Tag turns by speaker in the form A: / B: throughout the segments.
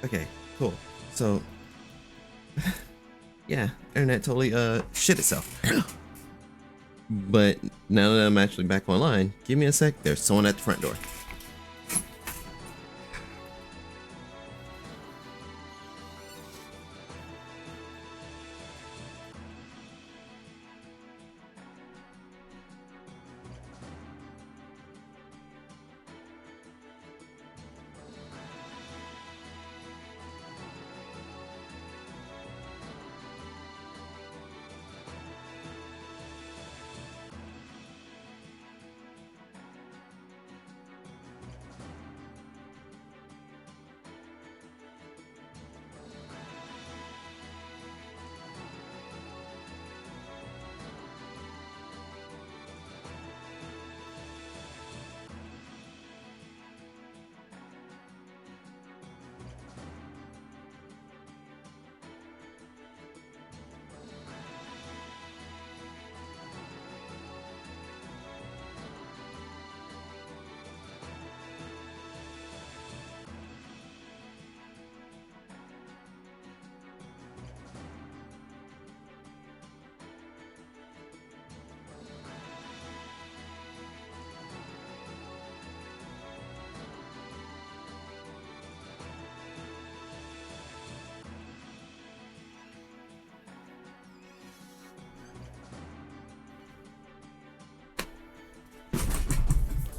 A: Okay, cool. So, yeah, internet totally shit itself. But now that I'm actually back online, give me a sec. There's someone at the front door.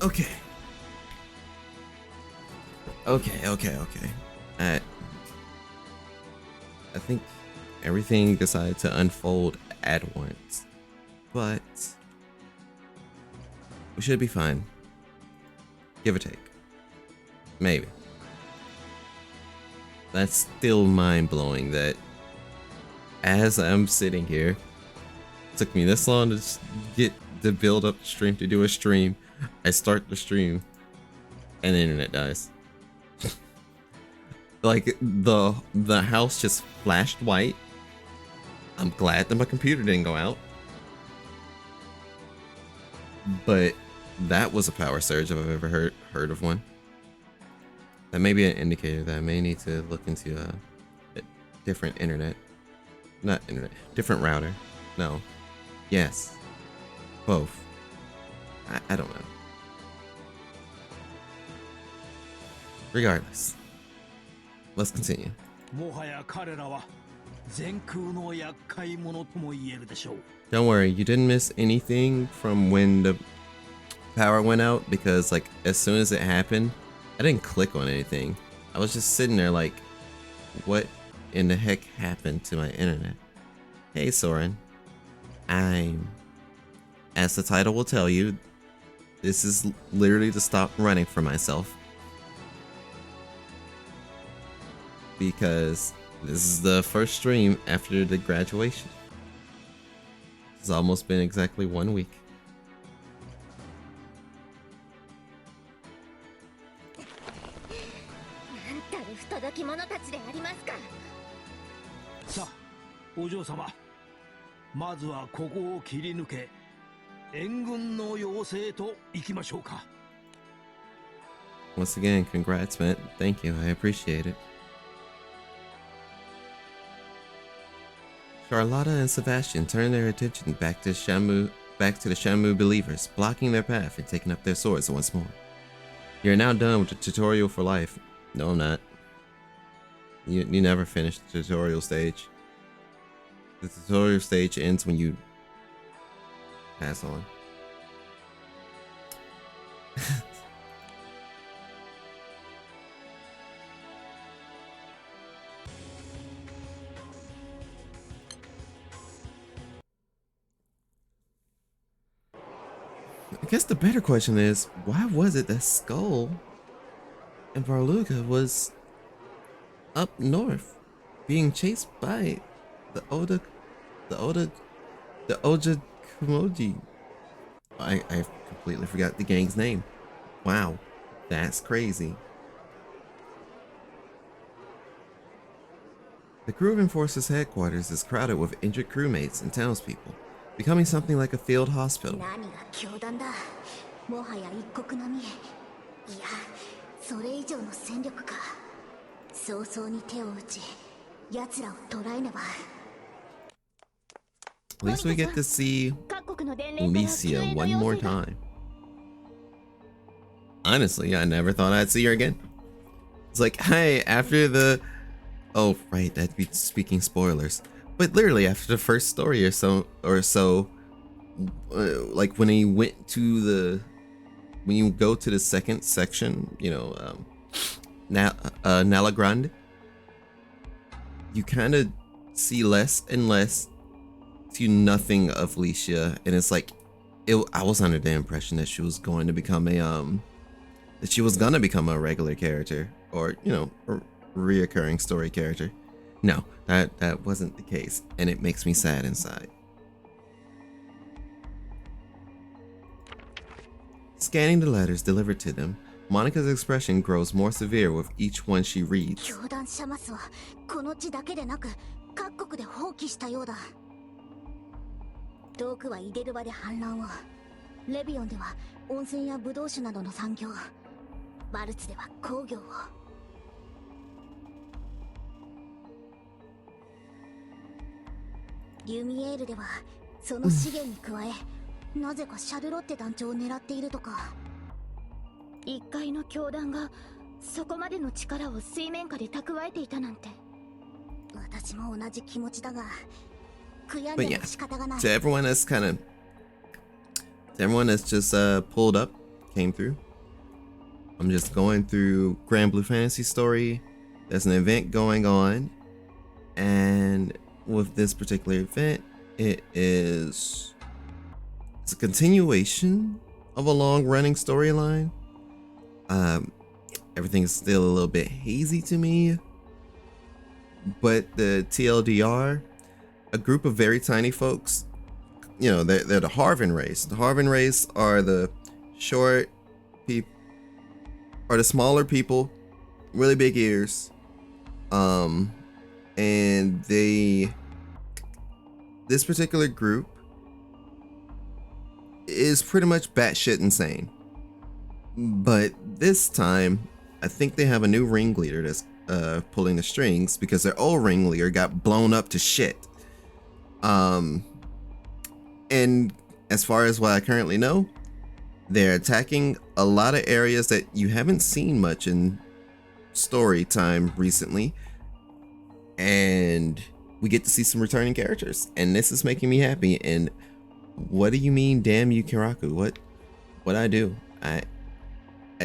A: Okay. Okay. I think everything decided to unfold at once, but we should be fine. Give or take. Maybe. That's still mind-blowing that as I'm sitting here, it took me this long to just get to build up the stream to do a stream. I start the stream and the internet dies. Like the house just flashed white. I'm glad that my computer didn't go out. But that was a power surge if I've ever heard of one. That may be an indicator that I may need to look into a different internet. Not internet, different router. No. Yes. Both. I don't know. Regardless. Let's continue. Don't worry, you didn't miss anything from when the power went out, because like as soon as it happened, I didn't click on anything. I was just sitting there like, what in the heck happened to my internet? Hey Soren, as the title will tell you, this is literally to stop running from myself. Because this is the first stream after the graduation. It's almost been exactly 1 week. Once again, congrats, man. Thank you. I appreciate it. Charlotta and Sebastian turn their attention back to the Shamu believers, blocking their path and taking up their swords once more. You're now done with the tutorial for life. No, I'm not. You never finished the tutorial stage. The tutorial stage ends when you pass on. I guess the better question is, why was it that Skull and Varluga was up north, being chased by the Oja Kumoji? I completely forgot the gang's name. Wow, that's crazy. The Groovin Force's headquarters is crowded with injured crewmates and townspeople, becoming something like a field hospital. At least we get to see Alicia one more time. Honestly, I never thought I'd see her again. It's like, hey, after the... Oh, right, that'd be speaking spoilers. But literally, after the first story or so, like when he went to the... When you go to the second section, you know, Nala Grande, you kind of see less and less to nothing of Alicia, and it's like, I was under the impression that she was going to become a regular character, or you know, a reoccurring story character. No, that wasn't the case, and it makes me sad inside. Scanning the letters delivered to them, Monica's expression grows more severe with each one she reads. But yeah, to everyone that's just pulled up, came through. I'm just going through Granblue Fantasy Story. There's an event going on, and with this particular event, it's a continuation of a long-running storyline. Everything's still a little bit hazy to me, but the TLDR, a group of very tiny folks, you know, they're the Harvin race. The Harvin race are the short people, are the smaller people, really big ears, and this particular group is pretty much batshit insane. But this time, I think they have a new ringleader that's pulling the strings, because their old ringleader got blown up to shit. And as far as what I currently know, they're attacking a lot of areas that you haven't seen much in story time recently. And we get to see some returning characters, and this is making me happy. And what do you mean, damn you, Kiraku? What I do? I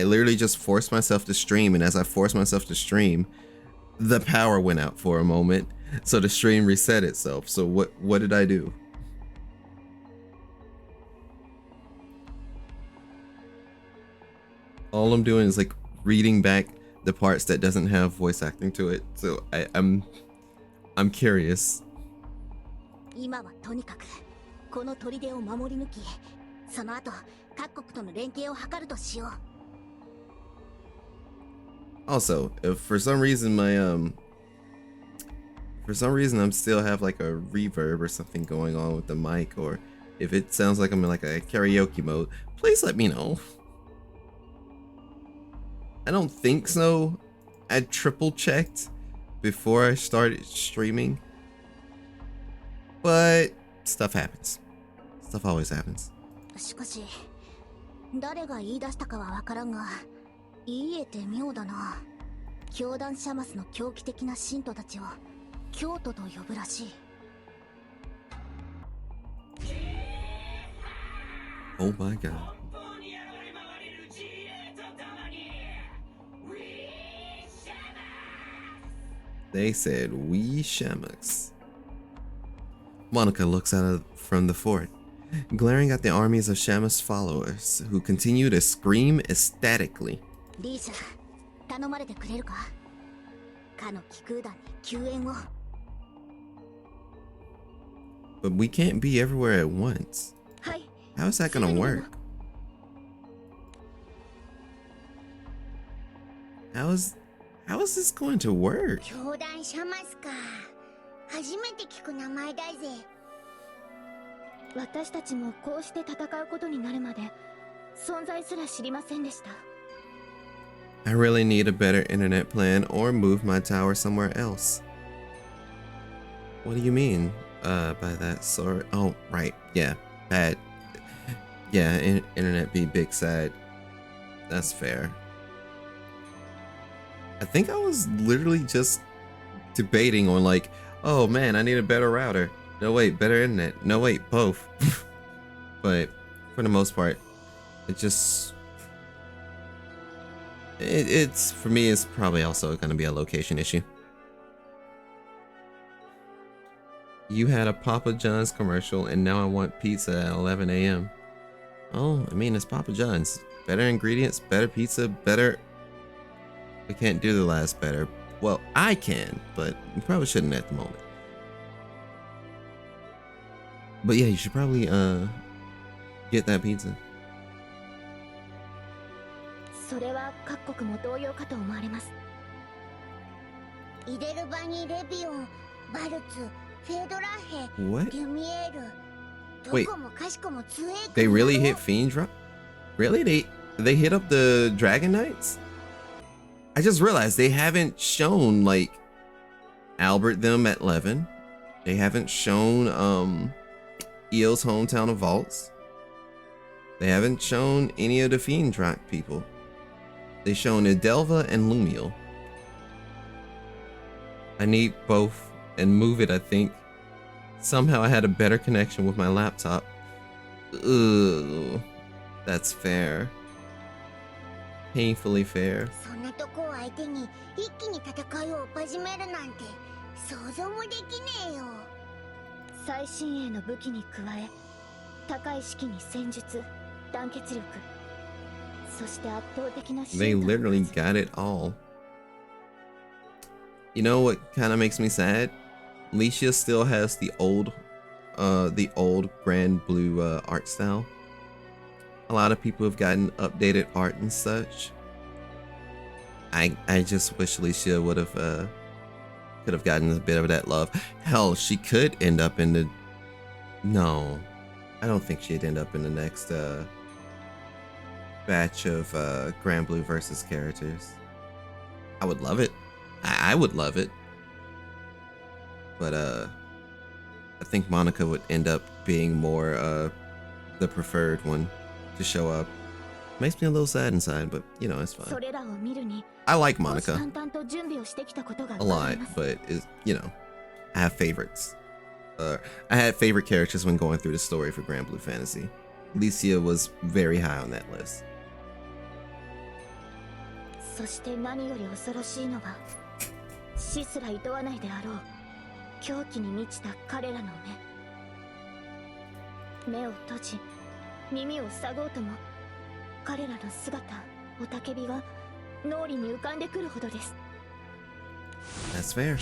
A: literally just forced myself to stream, and as I forced myself to stream, the power went out for a moment, so the stream reset itself. So what did I do? All I'm doing is like reading back the parts that doesn't have voice acting to it. So I'm curious. Also, if for some reason I'm still have like a reverb or something going on with the mic, or if it sounds like I'm in like a karaoke mode, please let me know. I don't think so. I triple checked before I started streaming, but stuff happens. Stuff always happens.
B: いい絵って妙だな。教団シャマスの狂気的な信徒たちを教徒と呼ぶらしい。
A: Oh my god. They said, "We Shamaks." Monica looks out from the fort, glaring at the armies of Shamus followers who continue to scream ecstatically.
B: リーシャ、頼まれてくれるか？かの気空団に救援を。
A: But we can't be everywhere at once. How is that gonna work? How is this going to work?
B: 教団シャマスか。初めて聞く名前だぜ。私たちもこうして戦うことになるまで存在すら知りませんでした。
A: I really need a better internet plan or move my tower somewhere else. What do you mean by that? Sorry. Oh, right. Yeah. Bad. Yeah, internet be big sad. That's fair. I think I was literally just debating on like, oh man, I need a better router. No wait, better internet. No wait, both. But for the most part, it just it's for me it's probably also going to be a location issue. You had a Papa John's commercial and now I want pizza at 11 a.m. Oh, I mean, it's Papa John's. Better ingredients, better pizza, better. We can't do the last better. Well, I can, but we probably shouldn't at the moment. But yeah, you should probably get that pizza.
B: それは各国も同様かと思われます。イデルバニレビオン、バルツ、フェドラヘ、
A: What?
B: リュミエール。
A: Wait,
B: どこもかしこも強え
A: they really hit Fiend Drop? Really? They hit up the Dragon Knights? I just realized they haven't shown like Albert them at Levin. They haven't shown Eo's hometown of Vaults. They haven't shown any of the Fiend Drop people. They shown Idelva and Lumiel. I need both and move it, I think. Somehow I had a better connection with my laptop. Ugh, that's fair. Painfully fair.
B: そんなとこを相手に一気に戦いを始めるなんて想像もできねえよ。最新鋭の武器に加え、高い士気に戦術、団結力、そして圧倒的な
A: They literally got it all. You know what kind of makes me sad? Licia still has the old granblue art style. A lot of people have gotten updated art and such. I just wish Licia would have could have gotten a bit of that love. Hell, she could end up in the. No, I don't think she'd end up in the next batch of granblue versus characters. I would love it. I would love it. But I think Monica would end up being more the preferred one to show up. Makes me a little sad inside, but you know, it's fine. I like Monica a lot, but it's, you know, I have favorites. I had favorite characters when going through the story for granblue Fantasy. Licia was very high on that list.
B: そして何より恐ろしいのは死すら厭わないであろう狂気に満ちた彼らの目。目を閉じ耳を塞ごうとも彼らの姿雄たけびが脳裏に浮かんでくるほどです。
A: That's fair.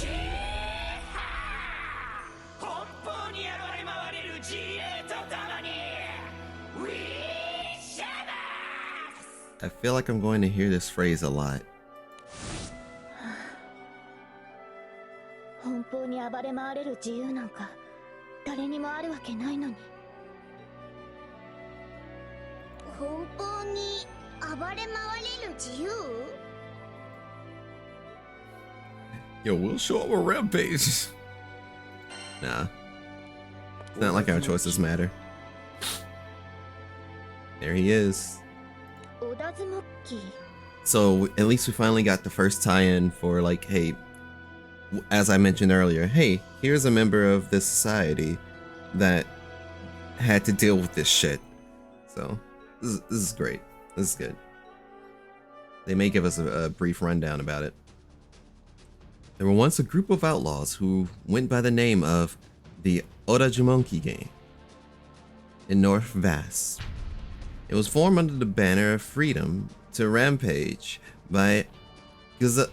A: I feel like I'm going to hear this phrase a lot.
B: 奔放に暴れ回れる自由なんか誰にもあるわけないのに。奔放に暴れ回れる自由?
A: Yo, we'll show up a rampage. Nah. It's not like our choices matter. There he is. So at least we finally got the first tie-in for like, hey, as I mentioned earlier, hey, here's a member of this society that had to deal with this shit. So this is great. This is good. They may give us a brief rundown about it. There were once a group of outlaws who went by the name of the Odajumonki Gang in North Vass. It was formed under the banner of freedom to rampage by Gazaletta,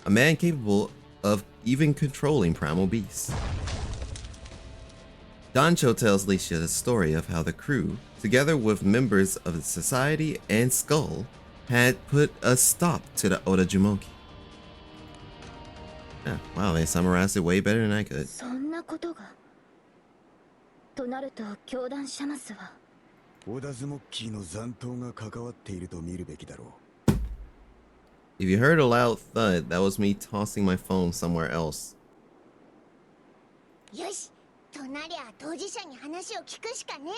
A: a man capable of even controlling primal beasts. Dancho tells Licia the story of how the crew, together with members of the society and Skull, had put a stop to the Odajumonki. Yeah, wow, they summarized it way better than I could.
B: そんなことがとなると教団シャマスは
C: 織田ズモッキーの残党が関わっていると見るべきだろう。
A: If you heard a loud thud, that was me tossing my phone somewhere else.
B: よし、となりゃ当事者に話を聞くしかねえな。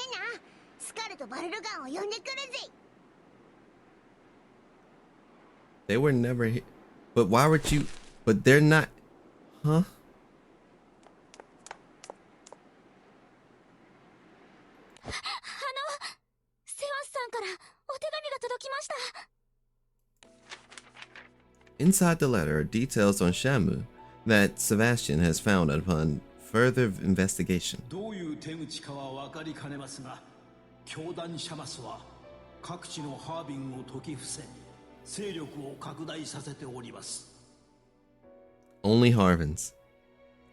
B: スカルとバルルガンを呼んでくるぜ。
A: They were never here. But why would you? But they're not. Huh?
B: セワスさんからお手紙が届きました。
A: Inside the letter are details on Shamu that Sebastian has found upon further investigation.
D: どういう手口かは分かりかねますが、教団シャマスは各地のハービンを解き伏せ、勢力を拡大させております。
A: Only Harvins.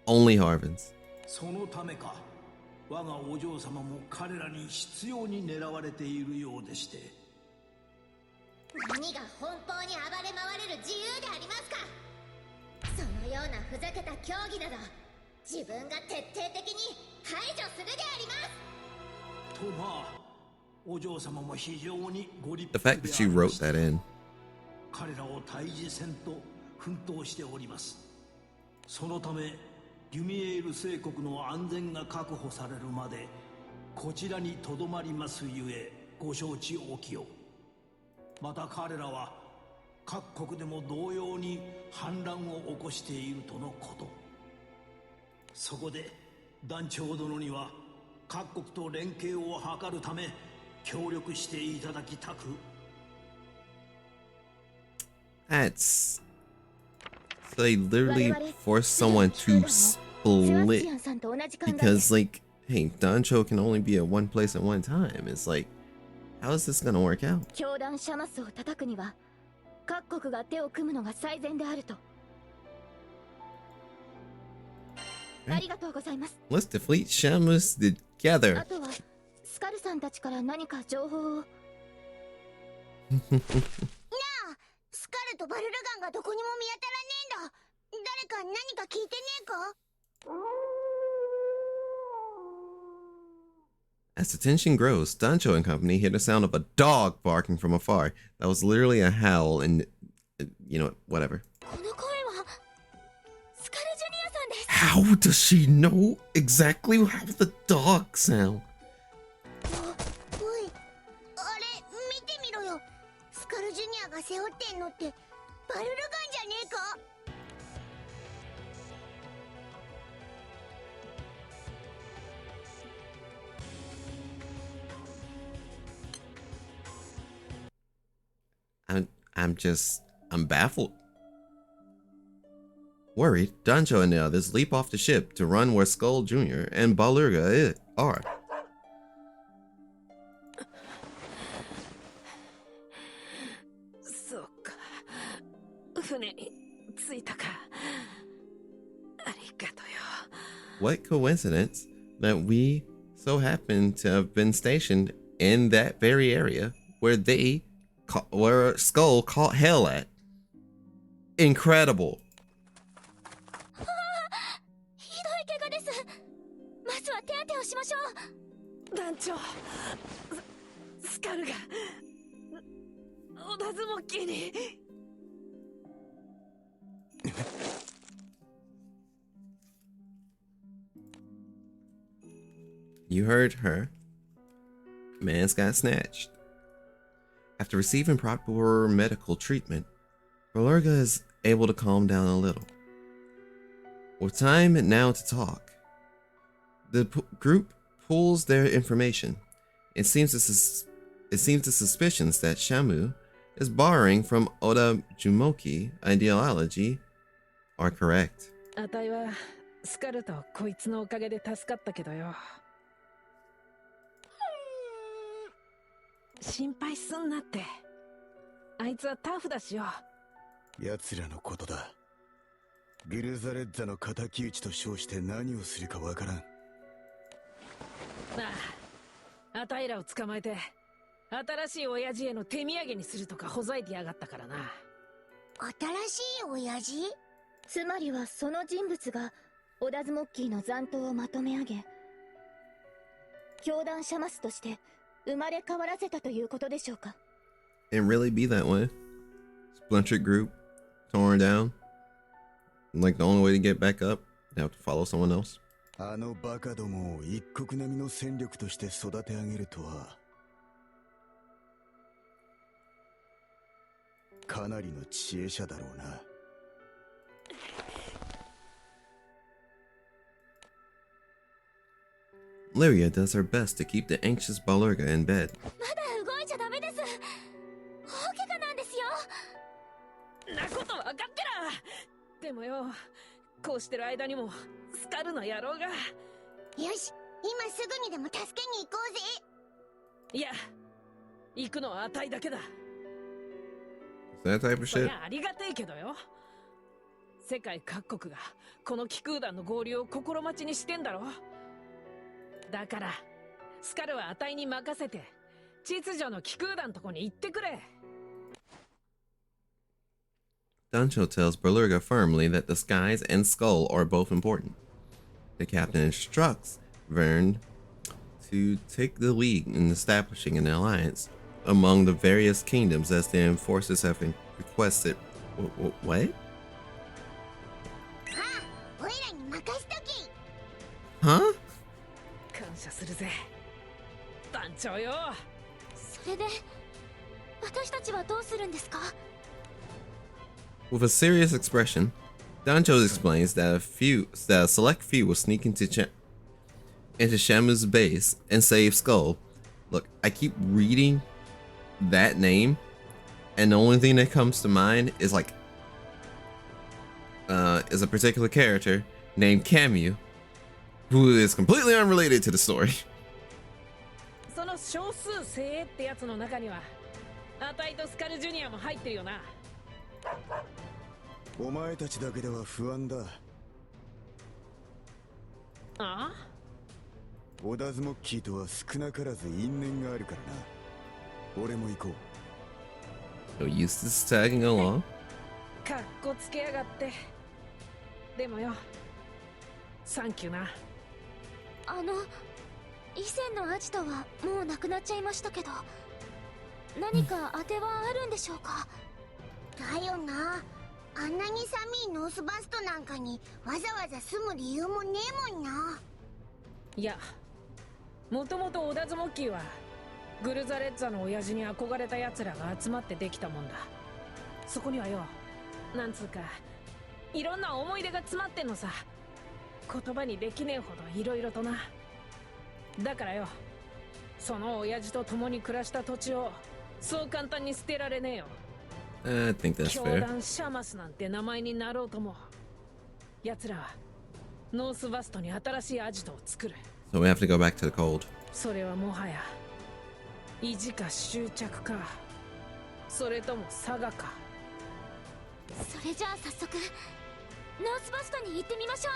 A: Only Harvins.
D: そのためか、我がお嬢様も彼らに執拗に狙われているようでして。
B: 何が奔放に暴れ回れる自由でありますか。そのようなふざけた競技など自分が徹底的に排除するであります。
D: とまあ、お嬢様も非常にご立
A: The
D: 派
A: fact
D: で
A: that
D: あ
A: you
D: りま
A: wrote
D: した。
A: that in.
D: 彼らを退治せんと奮闘しております。そのためリュミエール聖国の安全が確保されるまでこちらにとどまりますゆえご承知おきよ。また彼らは各国でも同様に反乱を起こしているとのこと。そこで団長殿には各国と連携を図るため協力していただきたく。
A: That's. So they literally forced someone to split because, like, hey, Dancho can only be at one place at one time. It's like, how is this gonna work out?
B: 教団シャマスを叩くには各国が手を組むのが最善であると。ありがとうございます。
A: Let's defeat Shamus together.
B: あとはスカルさんたちから何か情報を。なあ、スカルとバルルガンがどこにも見当たらねえんだ。誰か何か聞いてねえか。
A: As the tension grows, Dancho and company hear the sound of a dog barking from afar. That was literally a howl and, you know, whatever.
B: この声はスカルジュニアさんです。
A: How does she know exactly how the dog sound?
B: おい、あれ見てみろよ。スカルジュニアが背負ってんのってバルルガンじゃねえか。
A: I'm baffled. Worried, Dancho and the others leap off the ship to run where Skull Jr. and Balurga are.
E: そうか。船に着いたか。ありがとうよ。
A: What coincidence that we so happen to have been stationed in that very area where where Skull caught hell at. Incredible.
B: ひどい怪我です。まずは手当てをしましょう。
E: 団長、スカルが織田ズモッキーに。
A: You heard her. Man's got snatched. After receiving proper medical treatment, Balurga is able to calm down a little. With time now to talk, the group pulls their information. It seems the suspicions that Shamu is borrowing from Oda Jumoki ideology are correct.
E: あたいはスカルとこいつのおかげで助かったけどよ。心配すんなって。あいつはタフだしよ。
C: 奴らのことだ。ギルザレッザの敵討ちと称して何をするかわからん。
E: ああ、あたいらを捕まえて新しい親父への手土産にするとかほざいてやがったからな。
B: 新しい親父？つまりはその人物がオダズモッキーの残党をまとめ上げ、教団シャマスとして生まれ変わらせたということでしょうか。
A: It really be that way. Splintered group, torn down. Like the only way to get back up, they have to follow someone else.
C: あのバカどもを一国並みの戦力として育て上げるとは、かなりの知恵者だろうな。
A: Lyria does her best to keep the anxious Balurga in bed.
B: まだ動いちゃダメです。大怪我なんですよ。
E: なことわかってら。でもよ、こうしてる間にもスカルの野郎が。
B: よし、今すぐにでも助けに行こうぜ。
E: いや、行くのはあたいだけだ。
A: Is that type of
E: そり
A: shit?
E: ゃありがてえけどよ。世界各国がこの気空団の合流を心待ちにしてんだろ。だからスカルはあたいに任せて秩序の気空団のとこに行ってくれ。
A: Dancho tells Balurga firmly that the skies and Skull are both important. The captain instructs Vern to take the lead in establishing an alliance among the various kingdoms as the enforcers have requested. What?
B: ああ、おいらに任しとき。
A: Huh?
E: 感謝するぜ団長よ。
B: それで私たちはどうするんですか？
A: With a serious expression, Dancho explains that a select few will sneak into Shamu's base and save Skull. Look, I keep reading that name, and the only thing that comes to mind is like is a particular character named Camu, who is completely unrelated to the story.
E: その少数精鋭ってやつの中にはあたいとスカルジュニアも入ってるよな。
C: お前たちだけでは不安だ。
E: ああ、
C: オダズモッキーとは少なからず因縁があるからな。俺も行こう。
A: So Eustace tagging along.
E: かっこつけやがって。でもよ、サンキューな。
B: 以前のアジトはもうなくなっちゃいましたけど、何か当てはあるんでしょうか？だよな。あんなに寒いノースバストなんかにわざわざ住む理由もねえもんな。
E: いや、もともとオダズモッキーはグルザレッツァの親父に憧れた奴らが集まってできたもんだ。そこにはよ、なんつうかいろんな思い出が詰まってんのさ。言葉にできねえほどいろいろとな。だからよ、その親父と共に暮らした土地をそう簡単に捨てられねえよ。
A: I think that's
E: 教
A: fair.
E: 団シャマスなんて名前になろうとも、奴らはノースバストに新しいアジトを作る。
A: So we have to go back to the cold.
E: それはもはや意地か執着か、それとも佐賀か。
B: それじゃあ早速ノースバストに行ってみましょう。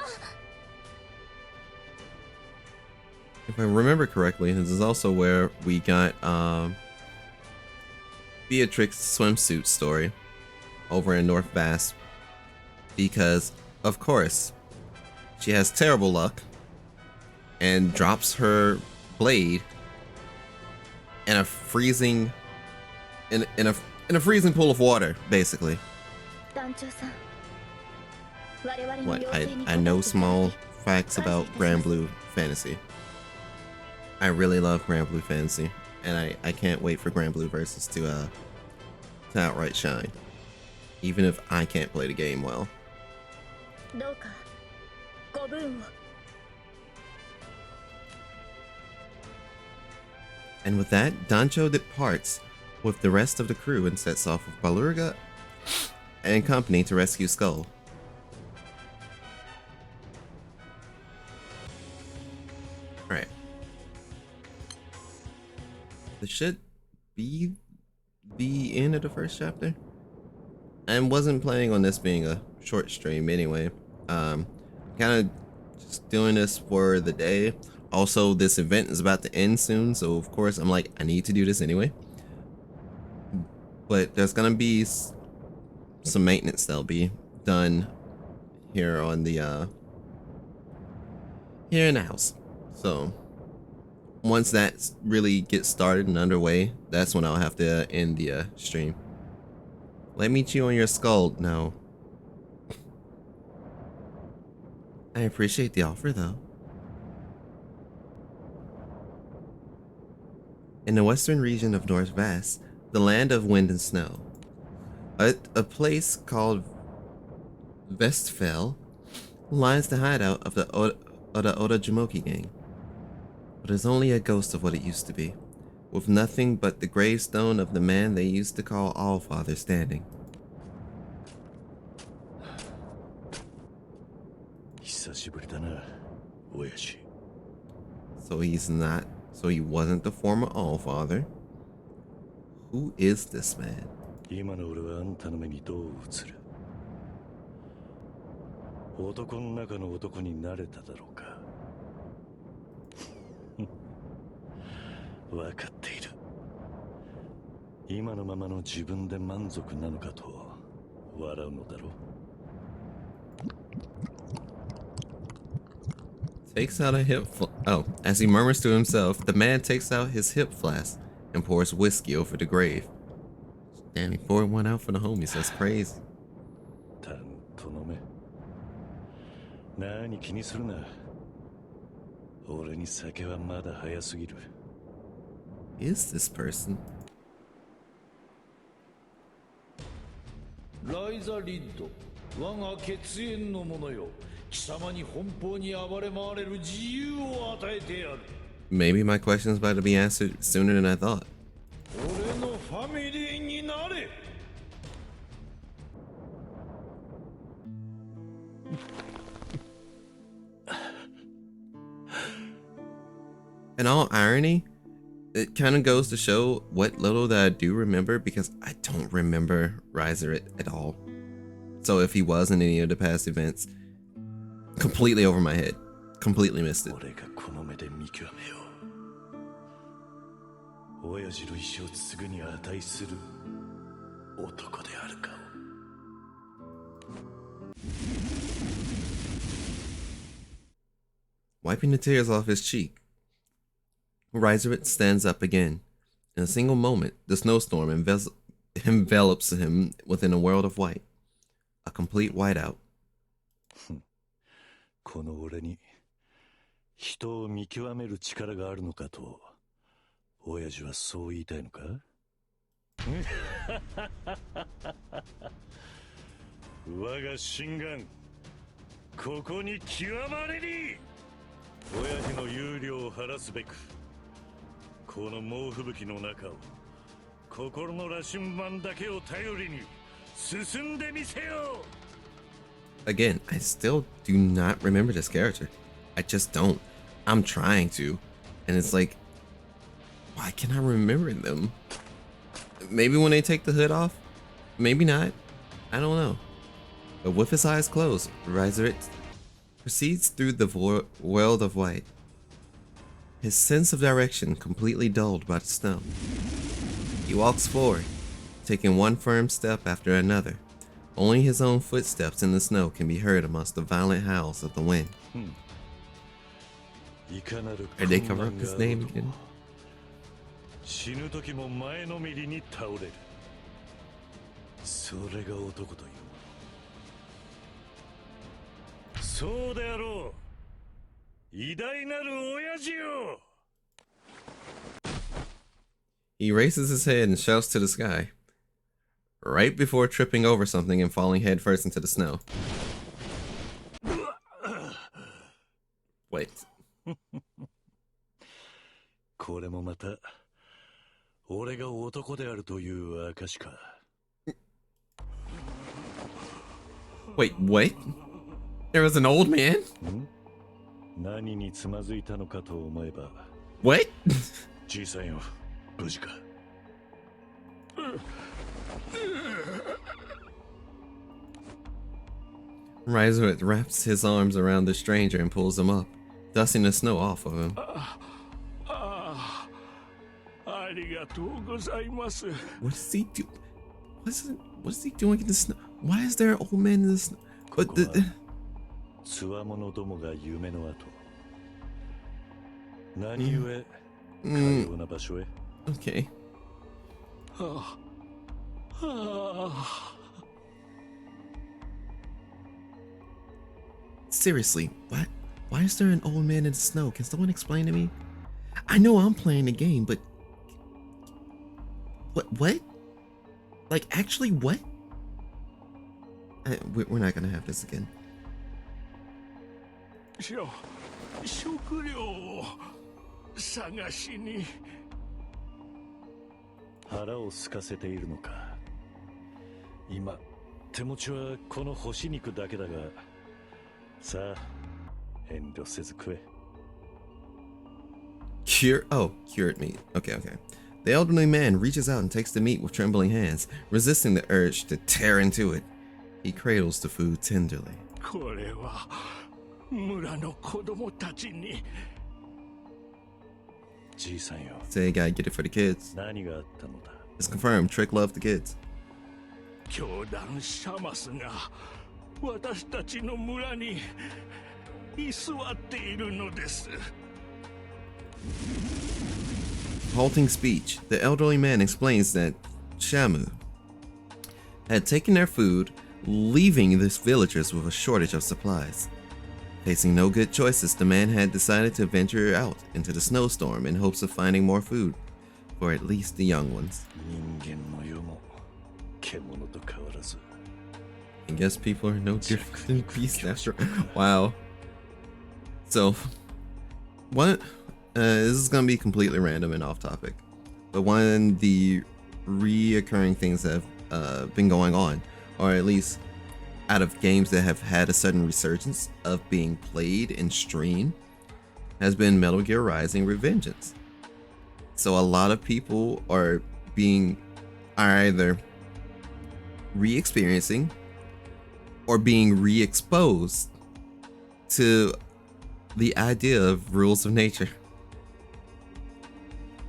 A: If I remember correctly, this is also where we got Beatrix's swimsuit story over in North Bass, because of course she has terrible luck and drops her blade in a freezing in a freezing pool of water, basically.
B: 団長さん、我々の
A: What
B: 要請に
A: I know small facts about granblue fantasy. I really love granblue fantasy, and I can't wait for granblue versus to outright shine, even if I can't play the game well.
B: どうかご分を。
A: And with that, Dancho departs with the rest of the crew and sets off with Balurga and company to rescue Skull. Alright. This should be the end of the first chapter. I wasn't planning on this being a short stream anyway. Kind of just doing this for the day. Also, this event is about to end soon, so of course I'm like, I need to do this anyway. But there's gonna be some maintenance that'll be done here on the here in the house. So once that really gets started and underway, that's when I'll have to end the stream. Let me chew on your skull. No. I appreciate the offer, though. In the western region of North Vast, the land of wind and snow, a place called Vestfell lies the hideout of the Oda Jumoki gang. But it's only a ghost of what it used to be, with nothing but the gravestone of the man they used to call Allfather standing. So he wasn't the former Allfather. Who is this man?
C: 今の俺はあんたの目にどう映る？男の中の男になれただろうか？分かっている。今のままの自分で満足なのかと笑うのだろう。
A: Takes out a as he murmurs to himself, the man takes out his hip flask and pours whiskey over the grave. Damn, he poured one out for the homies. That's crazy.
C: たんと飲め。何気にするな。俺に酒はまだ早すぎる。
A: Is this person?
F: ライザ・リッド、我が血縁の者よ。貴様に奔放に暴れ回れる自由を与えてやる。
A: Maybe my question's about to be answered sooner than I thought.
F: 俺のファミリーになれ。
A: In all irony, it kind of goes to show what little that I do remember, because I don't remember Riser at all. So if he was in any of the past events, completely over my head. Completely missed it.
C: 俺がこの目で見極めよう。親父の意志を継ぐに値する男であるかを。
A: Wiping the tears off his cheek, Riserit stands up again. In a single moment, the snowstorm envelops him within a world of white. A complete whiteout.
C: この俺に人を見極める力があるのかと親父はそう言いたいのか？我が心眼ここに極まれり。親父の憂慮を晴らすべくこの猛吹雪の中を心の羅針盤だけを頼りに進んでみせよう。
A: Again, I still do not remember this character. I just don't. I'm trying to. And it's like, why can't I remember them? Maybe when they take the hood off? Maybe not. I don't know. But with his eyes closed, Riserit proceeds through the world of white. His sense of direction completely dulled by the snow. He walks forward, taking one firm step after another. Only his own footsteps in the snow can be heard amongst the violent howls of the wind. Did they cover up his name again?
C: 死ぬ時も前のめりに倒れる。それが男というもの。そうであろう。偉大なる親父よ。
A: He raises his head and shouts to the sky, right before tripping over something and falling headfirst into the snow. Wait.
C: これもまた俺が男であるという証か。
A: Wait, what? There was an old man?
C: 何につまずいたのかと思えば。
A: What?
C: じいさんよ、無事か。
A: Riserit wraps his arms around the stranger and pulls him up, dusting the snow off of him.
C: ありがとうございます。
A: What does he do? What is he doing in the snow? Why is there an old man in the snow? But the...
C: つわものどもが夢の後。何故ような場所へ。
A: Okay. Seriously, what? Why is there an old man in the snow? Can someone explain to me? I know I'm playing the game, but what? Like, actually, what? We're not gonna have this again.
C: 食料を探しに。腹を空かせているのか。今手持ちはこの干し肉だけだが、さあ遠慮せず食え。
A: Cured meat. Okay. The elderly man reaches out and takes the meat with trembling hands, resisting the urge to tear into it. He cradles the food tenderly.
C: これは村の子供たちに。じいさんよ。
A: Say you gotta get it for the kids.
C: 何があったのだ。
A: It's confirmed. Trick loved the kids.
C: 教団シャマスが私たちの村に居座っているのです。
A: Halting speech, the elderly man explains that Shamu had taken their food, leaving the villagers with a shortage of supplies. Facing no good choices, the man had decided to venture out into the snowstorm in hopes of finding more food for at least the young ones. I guess people are no different than beasts after. Wow. So, what? This is gonna be completely random and off topic, but one of the reoccurring things that have been going on, or at least out of games that have had a sudden resurgence of being played and streamed, has been Metal Gear Rising Revengeance. So a lot of people are either re-experiencing or being re-exposed to the idea of rules of nature.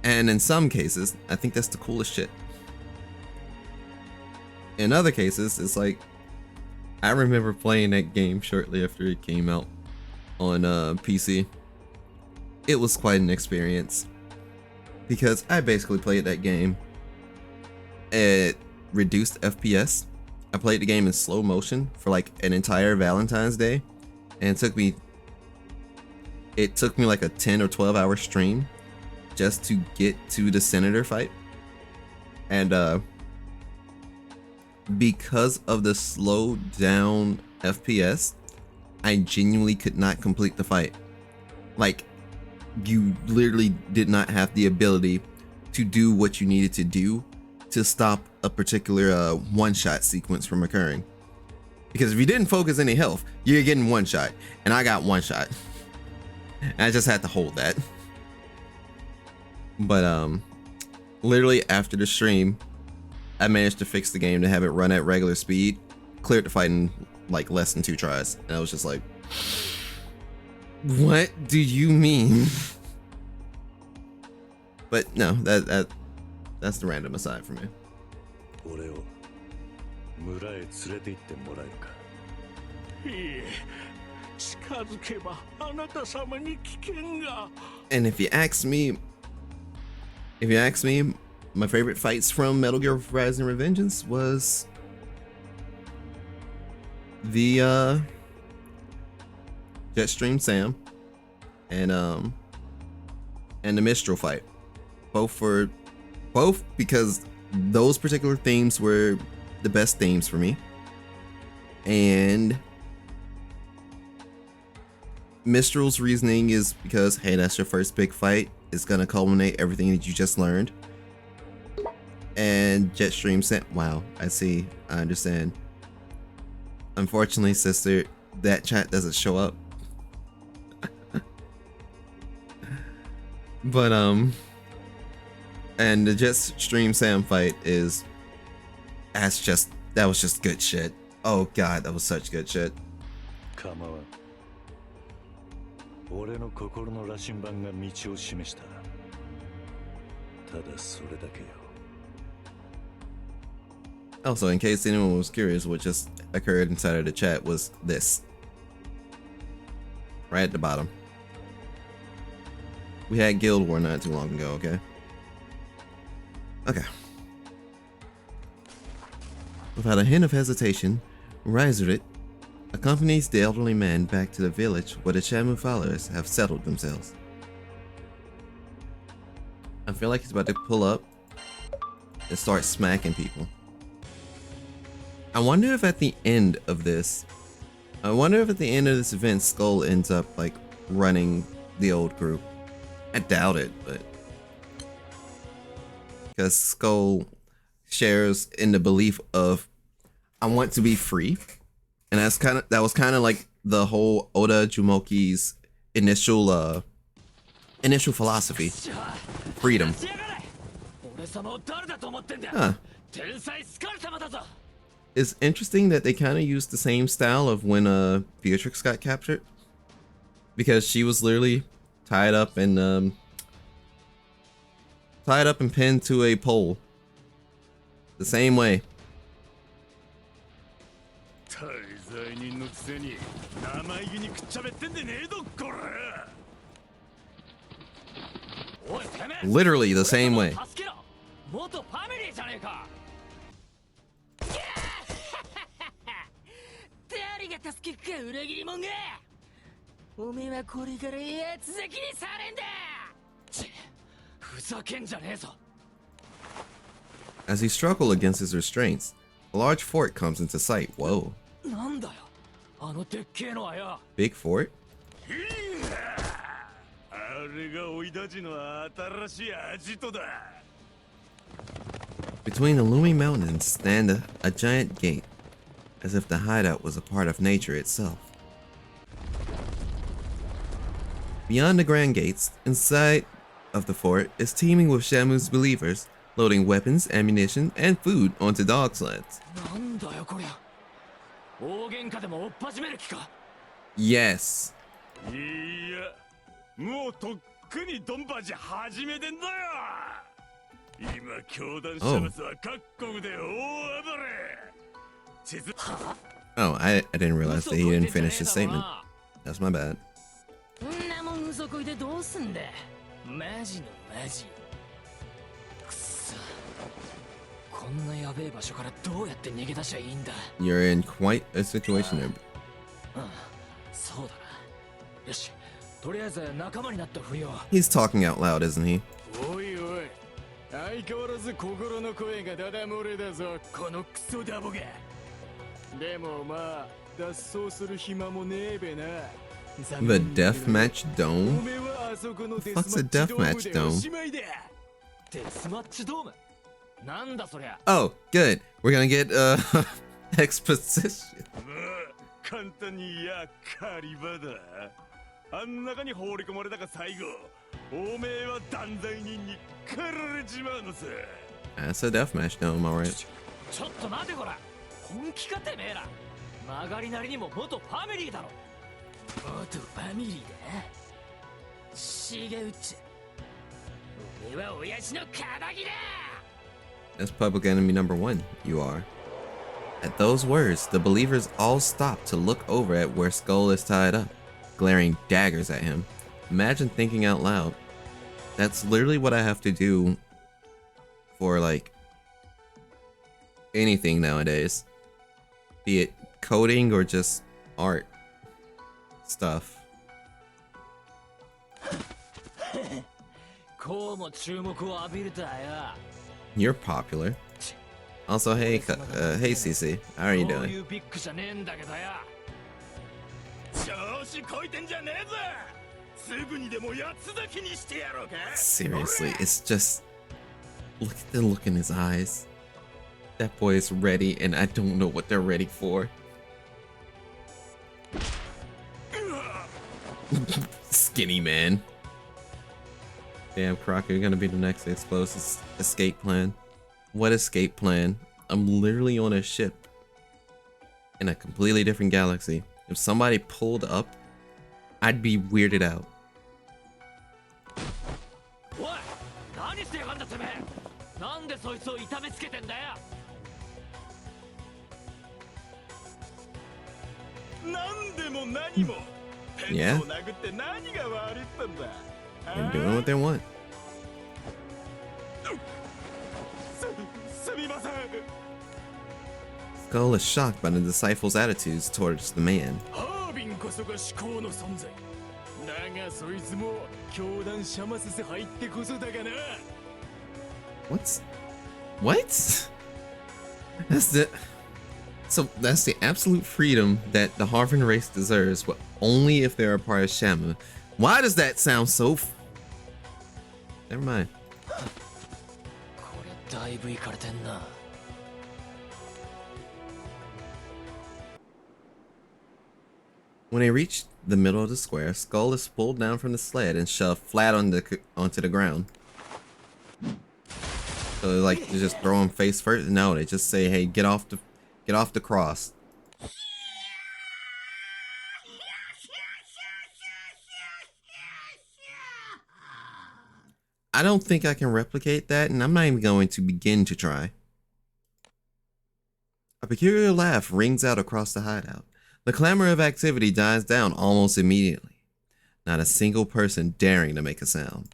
A: And in some cases, I think that's the coolest shit. In other cases, it's like, I remember playing that game shortly after it came out on PC. It was quite an experience because I basically played that game at reduced FPS. I played the game in slow motion for like an entire Valentine's Day, and it took me like a 10 or 12 hour stream just to get to the senator fight. And because of the slow down FPS, I genuinely could not complete the fight. Like, you literally did not have the ability to do what you needed to do to stop a particular one-shot sequence from occurring. Because if you didn't focus any health, you're getting one shot, and I got one shot. And I just had to hold that. But literally after the stream, I managed to fix the game to have it run at regular speed, cleared the fight in like less than 2 tries, and I was just like, what do you mean? But no, that's the random aside for me.
C: 俺を村へ連れて行ってもらえるか。いいえ、近づけばあなた様に危険が。
A: And if you ask me, my favorite fights from Metal Gear Rising Revengeance was the Jetstream Sam and the Mistral fight. Both because those particular themes were the best themes for me. And Mistral's reasoning is because, hey, that's your first big fight. It's gonna culminate everything that you just learned. And Jetstream sent, wow, I see, I understand. Unfortunately, sister, that chat doesn't show up. But and the Jetstream Sam fight that was just good shit. Oh god, that was such good shit.
C: 構わん。俺の心の羅針盤が道を示した。ただそれだけよ。
A: Also, in case anyone was curious, what just occurred inside of the chat was this. Right at the bottom. We had Guild War not too long ago, okay? Okay. Without a hint of hesitation, Riserit accompanies the elderly man back to the village where the Shamu followers have settled themselves. I feel like he's about to pull up and start smacking people. I wonder if at the end of this event Skull ends up like running the old group. I doubt it, but because Skull shares in the belief of I want to be free, and that was kind of like the whole Oda Jumoki's initial philosophy, freedom. Huh. It's interesting that they kind of used the same style of when Beatrix got captured, because she was literally tied up and pinned to a pole the same way. Literally the same way.
G: 誰が助けるか裏切り者がおめえはこれからやつ先にされんだふざけんじゃねえぞ
A: As he struggled against his restraints, a large fort comes into sight. Whoa.
G: なんだよあのでっけえのはよ
A: Big fort?
C: あれが追い立ちの新しいアジトだ
A: Between the looming mountains stand a giant gate, as if the hideout was a part of nature itself. Beyond the grand gates, inside of the fort is teeming with Shamu's believers, loading weapons, ammunition, and food onto dog sleds.
G: なんだよこりゃ大喧嘩でも追っ始める気か
A: Yes.
C: いやもうとっくにドンパチ始めてんだよ今教団者物は各国で大暴れ
A: Oh, I didn't realize that he didn't finish his statement. That's my bad.
G: なもん嘘こいでどうすんだマジのマジくそこんなやべえ場所からどうやって逃げ出しゃいいんだ
A: You're in quite a situation there.
G: そうだなよしとりあえず仲間になったふりを
A: He's talking out loud, isn't he?
H: おいおい相変わらず心の声がダダ漏れだぞこのクソダボがでもまあ脱走する暇もねえべな
A: The deathmatch dome? What the fuck's a deathmatch dome?
G: デスマッチドームなんだそりゃ
A: Oh, good. We're gonna get exposition.
C: 簡単にやっかり場だあん中に放り込まれたが最後おめえは断罪人に狩られちまうのさ
A: That's a deathmatch dome, alright.
G: ちょっと待てこら本気かてめえら曲がりなりにも元ファミリーだろ元ファミリーだ違うっちゃおめえは親父の仇だ
A: That's public enemy number 1. You are. At those words, the believers all stop to look over at where Skull is tied up, glaring daggers at him. Imagine thinking out loud. That's literally what I have to do for, like, anything nowadays. Be it coding or just art stuff.
G: こうも注目を浴びるとはよ
A: You're popular. Also, hey, hey CC, how are you
G: こう
A: doing?
G: いうビッグじゃねえんだけどよ
C: 調子こいてんじゃねえぞすぐにでもやつだけにしてやろうか
A: Seriously, it's just look at the look in his eyes. That boy is ready, and I don't know what they're ready for. Skinny man. Damn, Crocker, you're gonna be the next explosive escape plan. What escape plan? I'm literally on a ship in a completely different galaxy. If somebody pulled up, I'd be weirded out.
G: おい何してやがんだてめえなんでそいつを痛めつけてんだよ
C: 何でも何もペットを殴って何が悪いったんだ
A: They're doing what they want. Skull is shocked by the disciples' attitudes towards the man. What? That's the absolute freedom that the Harvin race deserves, but only if they're a part of Shamu. Why does that sound so Never mind. When they reach the middle of the square, Skull is pulled down from the sled and shoved flat onto the ground. So like they just throw him face first? No, they just say, "Hey, get off the cross." I don't think I can replicate that, and I'm not even going to begin to try. A peculiar laugh rings out across the hideout. The clamor of activity dies down almost immediately. Not a single person daring to make a sound.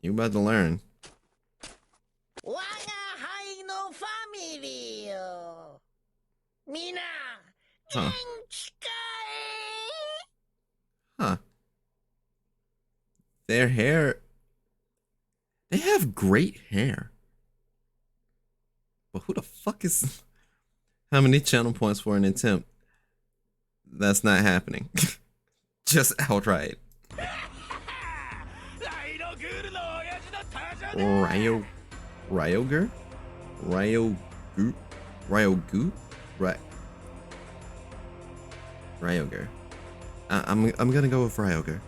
A: You about to learn. Huh. Huh. Their hair... They have great hair. But who the fuck is... How many channel points for an attempt? That's not happening. Just outright. Ryoger? Ryoger. I'm gonna go with Ryoger.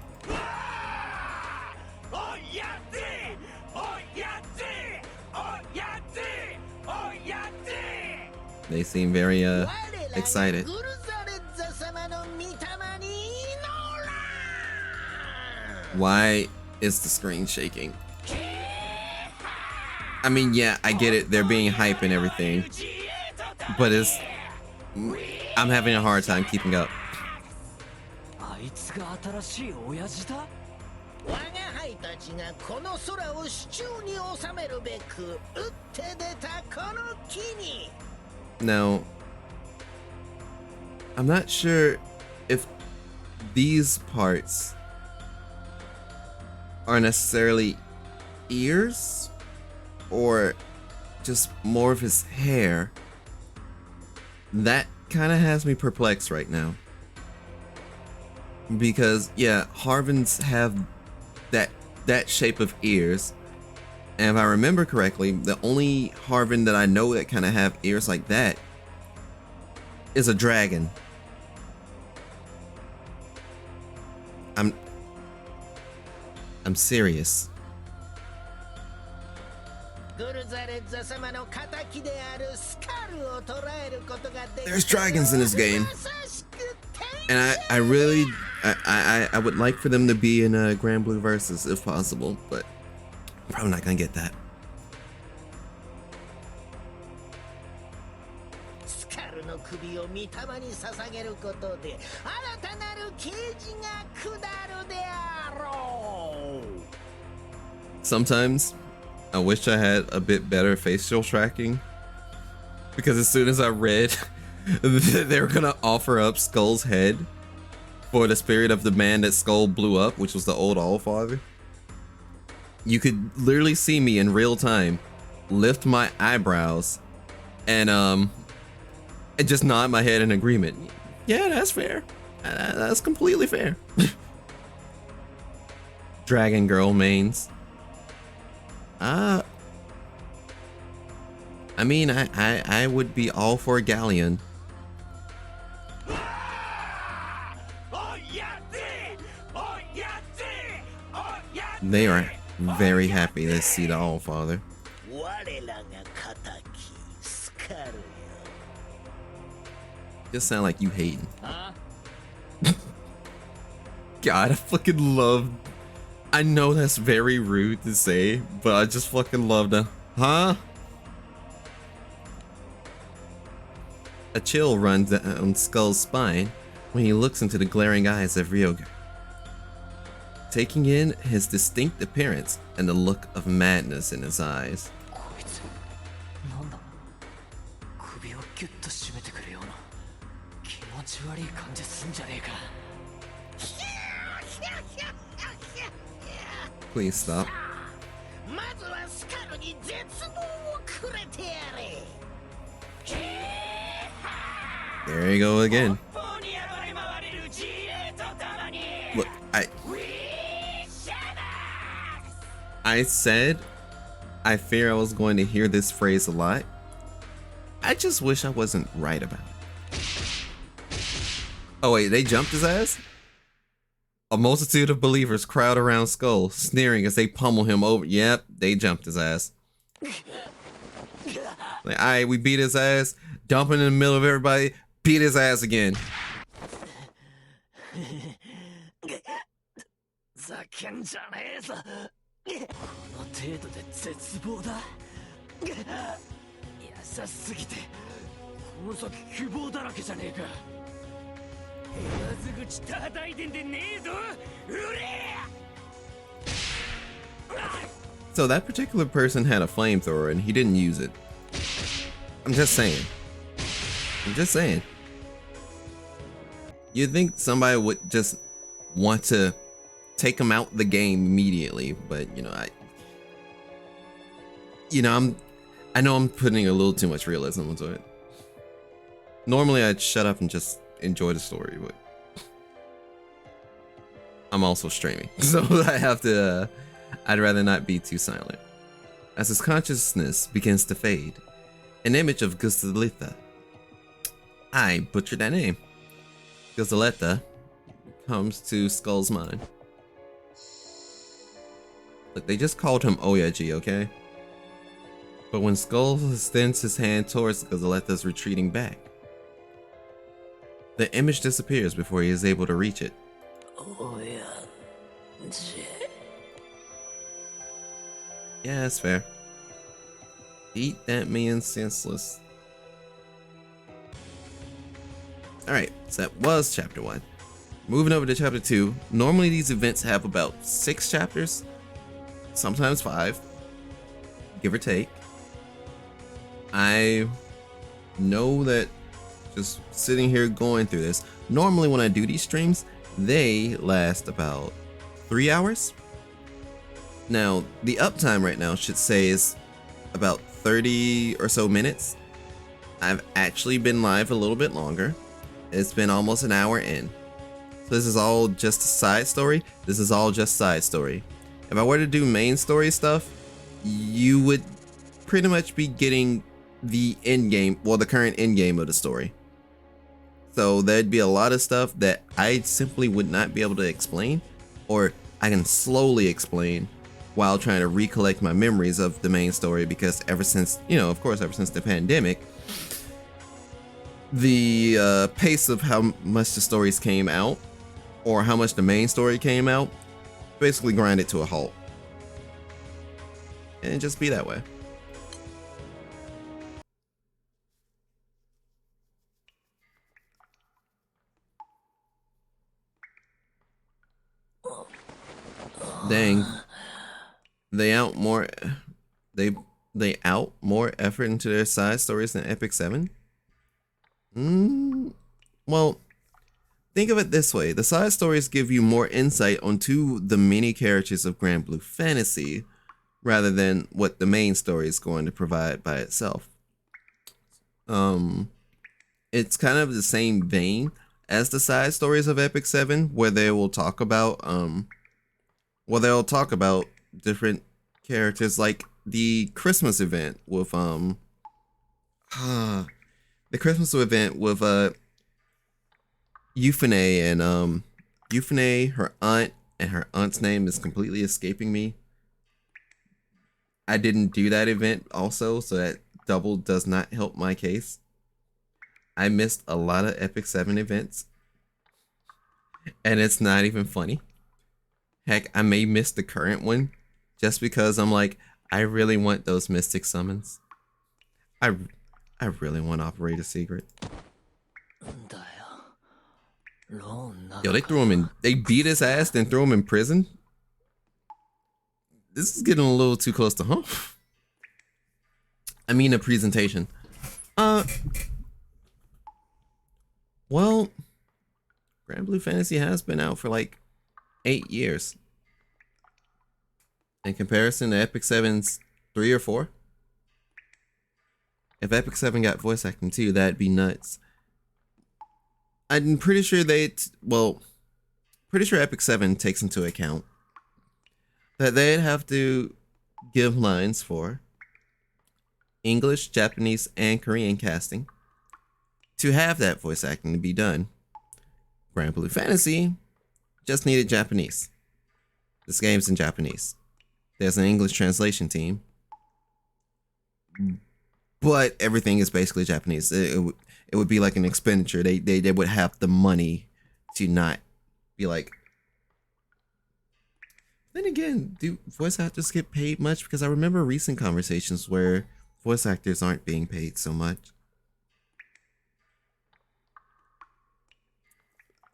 A: They seem very excited. Why is the screen shaking? I mean, yeah, I get it. They're being hype and everything, but I'm having a hard time keeping up. Now, I'm not sure if these parts are necessarily ears or just more of his hair. That kind of has me perplexed right now. Because, yeah, Harvins have that shape of ears. And if I remember correctly, the only Harvin that I know that kind of have ears like that is a dragon. I'm serious. There's dragons in this game. And I really would like for them to be in a granblue versus if possible, but I'm probably not gonna get that. Sometimes I wish I had a bit better facial tracking, because as soon as I read they were gonna offer up Skull's head for the spirit of the man that Skull blew up, which was the old Allfather, you could literally see me in real time lift my eyebrows and just nod my head in agreement. Yeah, that's fair. That's completely fair. Dragon Girl mains. I mean, I would be all for Galleon. They are very happy to see the Allfather. Just sound like you hating. God, I fucking love... I know that's very rude to say, but I just fucking love the... Huh? A chill runs down Skull's spine when he looks into the glaring eyes of Ryoga, taking in his distinct appearance and the look of madness in his eyes.
G: こいつなんだ首をギュッと締めてくるような気持ち悪い感じすんじゃねえか
A: Please stop.
I: まずはスカルに絶望をくれてやれ
A: There you go again. Look, I said I fear I was going to hear this phrase a lot. I just wish I wasn't right about it. Oh wait, they jumped his ass? A multitude of believers crowd around Skull, sneering as they pummel him over. Yep, they jumped his ass. Like, alright, we beat his ass, dump him in the middle of everybody, beat his ass again.
G: ざけんじゃねえぞこの程度で絶望だ優しすぎてこの先希望だらけじゃねえか言わず口叩いてんでねえぞうれ
A: So that particular person had a flamethrower and he didn't use it. I'm just saying. I'm just saying. You'd think somebody would just want to take him out the game immediately, but you know, I know I'm putting a little too much realism into it. Normally I'd shut up and just enjoy the story, but I'm also streaming, so I have to, I'd rather not be too silent. As his consciousness begins to fade, an image of Guzaleta, I butchered that name, Guzaleta, comes to Skull's mind. Look, they just called him Oyaji, okay? But when Skull extends his hand towards Guzaleta's retreating back, the image disappears before he is able to reach it. Yeah, that's fair. Eat that man senseless. Alright, so that was chapter 1. Moving over to chapter 2. Normally these events have about 6 chapters, sometimes 5, give or take. I know that just sitting here going through this, normally when I do these streams, they last about 3 hours. Now, the uptime right now should say is about 30 or so minutes. I've actually been live a little bit longer. It's been almost an hour in. So this is all just a side story. This is all just side story. If I were to do main story stuff, you would pretty much be getting the end game, well, the current end game of the story. So there'd be a lot of stuff that I simply would not be able to explain, or I can slowly explain while trying to recollect my memories of the main story, because ever since, you know, of course, ever since the pandemic, the pace of how much the stories came out, or how much the main story came out, basically grinded to a halt. And just be that way. Dang. They out more effort into their side stories than Epic 7? Well, think of it this way. The side stories give you more insight onto the many characters of granblue Fantasy rather than what the main story is going to provide by itself. It's kind of the same vein as the side stories of Epic 7, where they will talk about different characters, like the Christmas event with Yufune, and Yufune, her aunt, and her aunt's name is completely escaping me. I didn't do that event also, so that double does not help my case. I missed a lot of Epic 7 events, and it's not even funny. Heck, I may miss the current one just because I'm like, I really want those mystic summons. I really want to operate a secret. Yo, they threw him in. They beat his ass, then threw him in prison. This is getting a little too close to home. I mean, a presentation. Well, granblue Fantasy has been out for like 8 years. In comparison to Epic 7's 3 or 4. If Epic 7 got voice acting too, that'd be nuts. I'm pretty sure pretty sure Epic 7 takes into account that they'd have to give lines for English, Japanese, and Korean casting to have that voice acting to be done. granblue Fantasy just needed Japanese. This game's in Japanese. There's an English translation team, but everything is basically Japanese. It would be like an expenditure. They would have the money to not be like. Then again, do voice actors get paid much? Because I remember recent conversations where voice actors aren't being paid so much.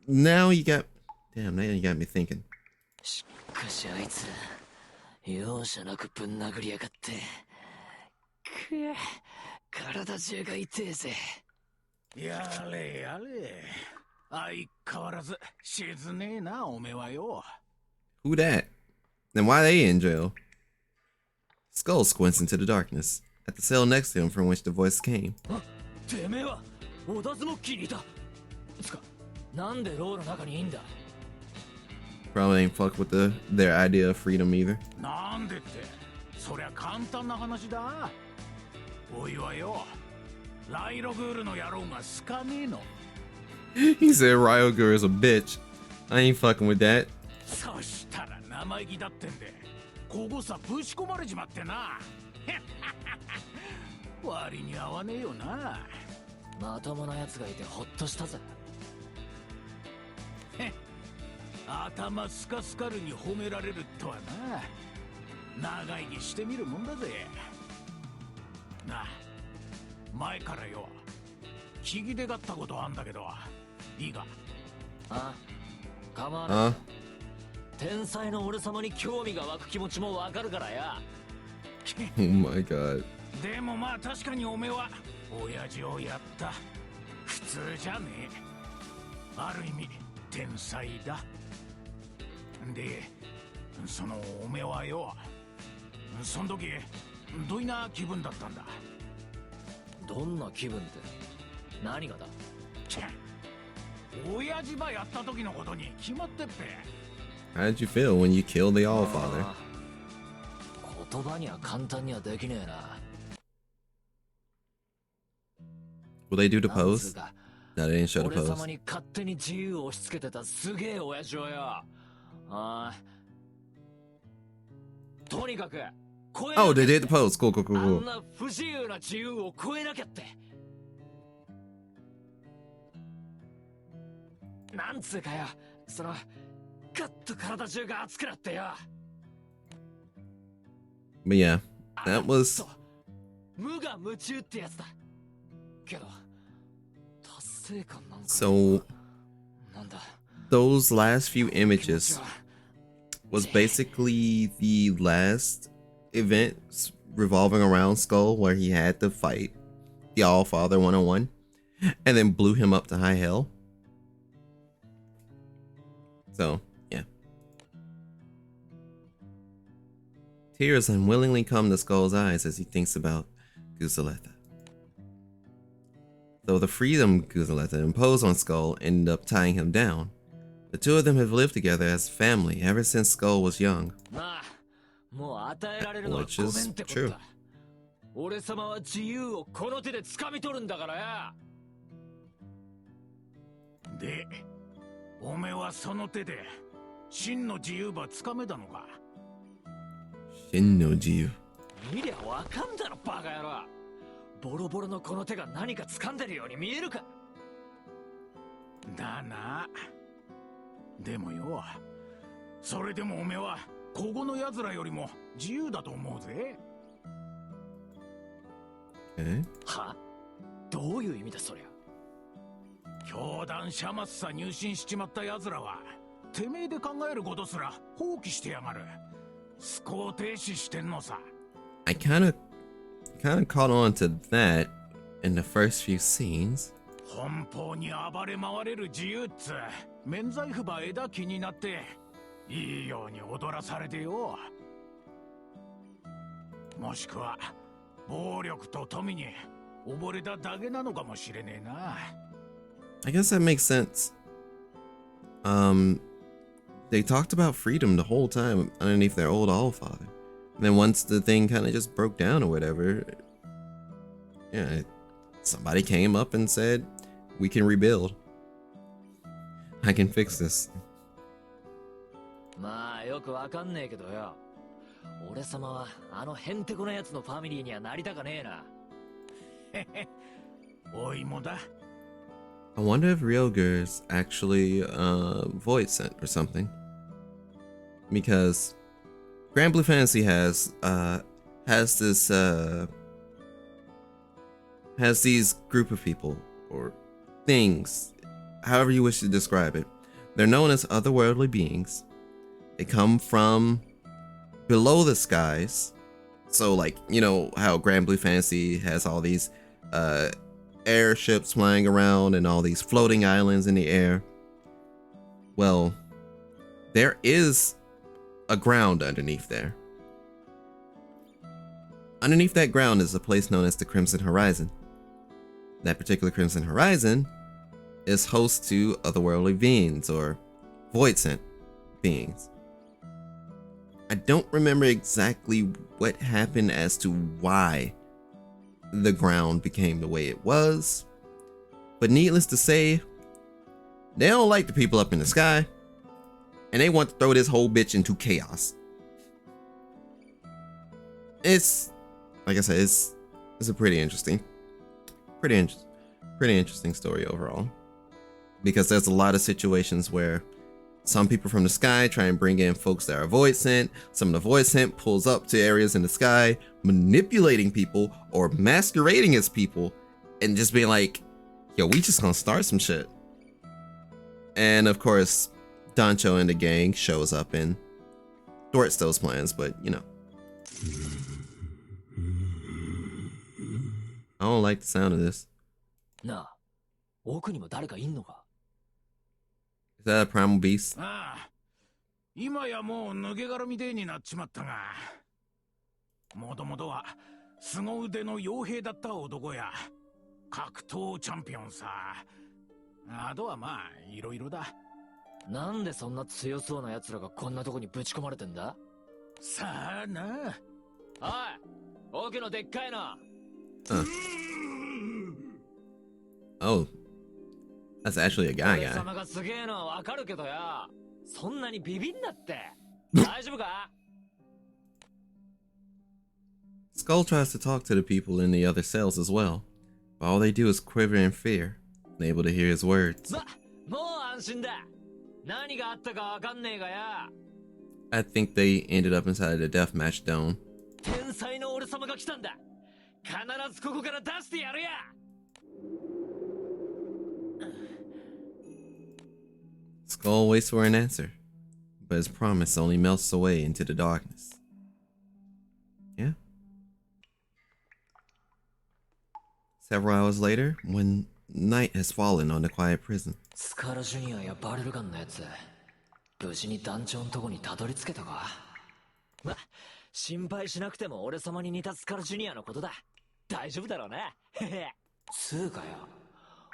A: Now you got me thinking.
G: しかしあいつ容赦なくぶん殴りやがってくぅ体中が痛えぜ
D: やれやれ相変わらず静ねえなおめはよ
A: Who that? Then why they in jail? Skull squints into the darkness at the cell next to him from which the voice came.
G: てめえはオダズモッキーにいたつかなんで牢の中にいんだ
A: Probably ain't fuck with their idea of freedom either.
D: なんでってそりゃ簡単な話だおいはよライログールの野郎が好かねえの
A: He said Ryogur is a bitch. I ain't fucking with that.
D: そしたら生意気だってんでこごさぶち込まれちまってな割に合わねえよな
G: まともな奴がいてほっとしたぜ
D: 頭スカスカルに褒められるとはな長生きしてみるもんだぜなあ前からよ聞き出がったことあんだけどいいか
G: あ構わない天才の俺様に興味が湧く気持ちもわかるからや
A: Oh my god.
D: でもまあ確かにおめは親父をやった普通じゃねえある意味天才だでそのおめはよそん時どんな気分だったんだ
G: どんな気分って何がだ
D: 親父ばやった時のことに決まってっぺ
A: How did you feel when you killed the Allfather?
G: 言葉には簡単にはできねえな
A: Will they do the pose? No, they didn't show the
G: 俺
A: pose.
G: 様に勝手に自由を押し付けてたすげえ親父をよとにかく
A: Oh, they did the pose. Cool, cool, cool,
G: あ
A: cool.
G: んな不自由な自由を超えなきゃってなんつうかよそのガッと体中が熱くなってよ
A: But yeah, that was
G: 無我夢中ってやつだけど達成感なんか
A: so.
G: なんだ
A: Those last few images was basically the last event revolving around Skull where he had to fight the Allfather one-on-one and then blew him up to high hell. So, yeah. Tears unwillingly come to Skull's eyes as he thinks about Guzaleta. Though the freedom Guzaleta imposed on Skull ended up tying him down, the two of them have lived together as a family ever since Skull was young. Which is true.
G: 俺様は自由をこの手で掴み取るんだからや
D: でおめはその手で真の自由ば掴めたのか
A: 真の自由
G: 見りゃわかんだろバカ野郎ボロボロのこの手が何か掴んでるように見えるか
D: だなでもよそれでもおめはここの奴らよりも自由だと思うぜ
A: え
G: はどういう意味だそりゃ。
C: 教団シャマスさ入信しちまった奴らはてめえで考えることすら放棄してやがる。思考停止してんのさ。
A: I kind of caught on to that in the first few scenes.
C: 奔放に暴れ回れる自由っつ免罪符ば枝気になっていいように踊らされてよ。もしくは暴力と富に溺れただけなのかもしれねえな。
A: I guess that makes sense. They talked about freedom the whole time underneath their old allfather. And then once the thing kind of just broke down or whatever, yeah, somebody came up and said, we can rebuild. I can fix this.
G: まあよくわかんねえけどよ。俺様はあのヘンテコなやつのファミリーにはなりたかねえな。
C: おいもだ。
A: I wonder if Ryogur's actually void sent or something. Because granblue Fantasy has these group of people or things, however you wish to describe it. They're known as otherworldly beings. They come from below the skies. So like, you know how granblue Fantasy has all these airships flying around and all these floating islands in the air. Well, there is a ground underneath there. Underneath that ground is a place known as the Crimson Horizon. That particular Crimson Horizon is host to otherworldly beings or void sent beings. I don't remember exactly what happened as to why the ground became the way it was, but needless to say, they don't like the people up in the sky, and they want to throw this whole bitch into chaos. It's, like I said, it's a pretty interesting story overall, because there's a lot of situations where some people from the sky try and bring in folks that are void sent. Some of the void sent pulls up to areas in the sky, manipulating people or masquerading as people and just being like, yo, we just gonna start some shit. And of course, Dancho and the gang shows up and thwarts those plans, but you know. I don't like the sound of this.
G: なあ、奥にも誰かいんのか？
A: Is that a primal beast?
C: ああ、今やもう抜け殻みてえになっちまったが、もともとは凄腕の傭兵だった男や格闘チャンピオンさ。あとはまあいろいろだ。
G: なんでそんな強そうな奴らがこんなとこにぶち込まれてんだ？
C: さあな。
G: おい、奥のでっかいの。
A: Oh, that's actually a guy.
G: 俺様がすげえのはわかるけどよ。そんなにビビんなって。大丈夫か？
A: Skull tries to talk to the people in the other cells as well, but all they do is quiver in fear, unable to hear his words.
G: もう安心だ。何があったかわかんねえがや。
A: I think they ended up inside the deathmatch dome.
G: 天才の俺様が来たんだ。必ずここから出してやるや。
A: Skull waits for an answer, but his promise only melts away into the darkness. Yeah. Several hours later, when night has fallen on the quiet prison.
G: スカラジュニアやバレルガンのやつ、無事に団長のとこにたどり着けたか？ま、心配しなくても俺様に似たスカラジュニアのことだ。大丈夫だろうな。へへ。つうかよ、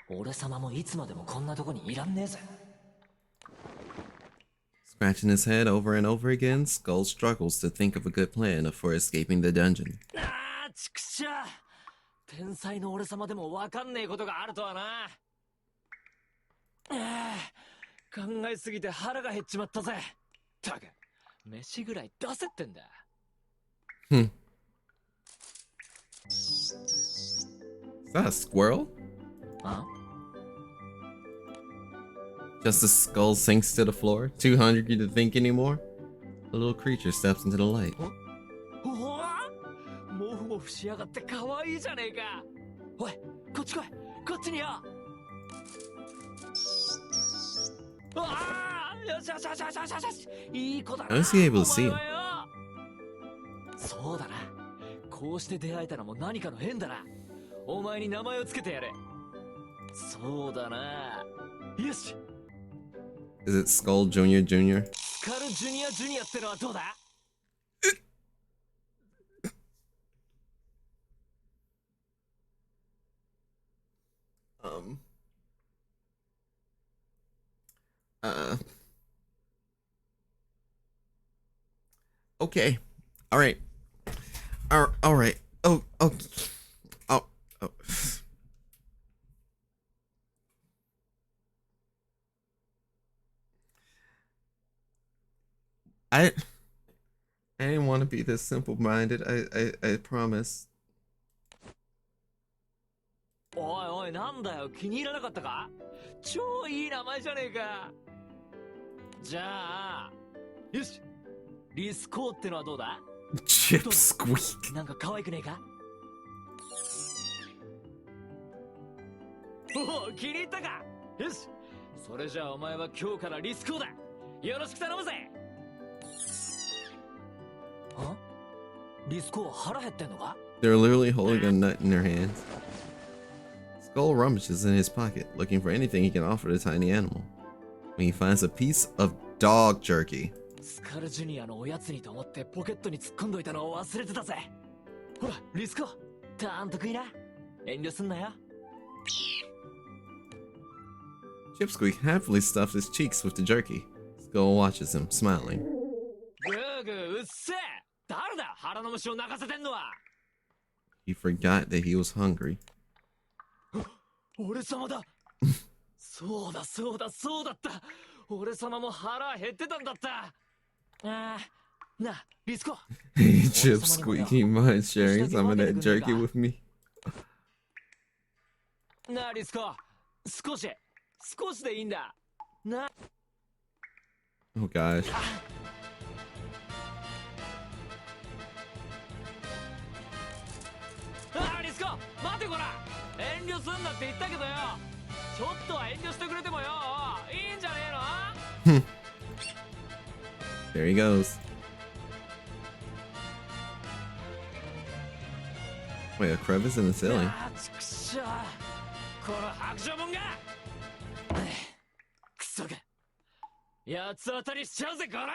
G: 俺様もいつまでもこんなとこにいらんねえぜ。
A: Scratching his head over and over again, Skull struggles to think of a good plan for escaping the dungeon.
G: ああ、ちくしょう。天才の俺様でもわかんねえことがあるとはな。考えすぎて腹が減っちまったぜ。たく、飯ぐらい出せってんだ。
A: Is that a squirrel?
G: Huh?
A: Just as Skull sinks to the floor, too hungry to think anymore, a little creature steps into the light.
G: おお、モフモフしやがって可愛いじゃねえか。おい、こっち来い、こっちによ。ああ、よしよしよしよしよしよし、いい子だな。
A: How is he able to see him?
G: お前はよ。そうだな、こうして出会えたのも何かの縁だな。お前に名前をつけてやれ。そうだな、よし。
A: Is it Skull Jr. Jr.?
G: スカルジュニアジュニアってのはどうだ？Um.
A: Uh. Okay. All right. All right. Oh. Oh. Oh. Oh. I didn't want to be this simple-minded. I promise.
G: おいおい、なんだよ、気に入らなかったか？超いい名前じゃねえか。じゃあ、よし、リスコーってのはどうだ？
A: Chip squeak.
G: なんか可愛くねえか？おお、気に入ったか？よし、それじゃあお前は今日からリスコーだ。よろしく頼むぜ。は？リスコー腹減ってんのか？
A: They're literally holding a nut in their hands. Skull rummages in his pocket, looking for anything he can offer the tiny animal. When he finds a piece of dog jerky.
G: スカルジュニアのおやつにと思ってポケットに突っ込んどいたのを忘れてたぜ。ほら、リスコ、たーんと食いな。遠慮すんなよ。
A: Chipsqueak happily stuffs his cheeks with the jerky. Skull watches him, smiling.
G: ぐーぐーうっせえ。誰だ、腹の虫を泣かせてんのは。
A: He forgot that he was hungry.
G: 俺様だ。そうだそうだそうだった。俺様も腹減ってたんだった。ああ、なあ、リスコ。
A: Hey, Chipsqueak, you mind sharing some of that jerky with me?
G: なあ、リスコ。少しでいいんだ。な。
A: Oh gosh.
G: ああ、リスコ、待てこら。遠慮すんなって言ったけどよ。ちょっとは遠慮してくれてもよ。いいんじゃねえの？
A: There he goes. Wait, a crevice in the ceiling.
G: ああ、ちくしょう。この白状者が。くそが。八つ当たりしちゃうぜ、こら。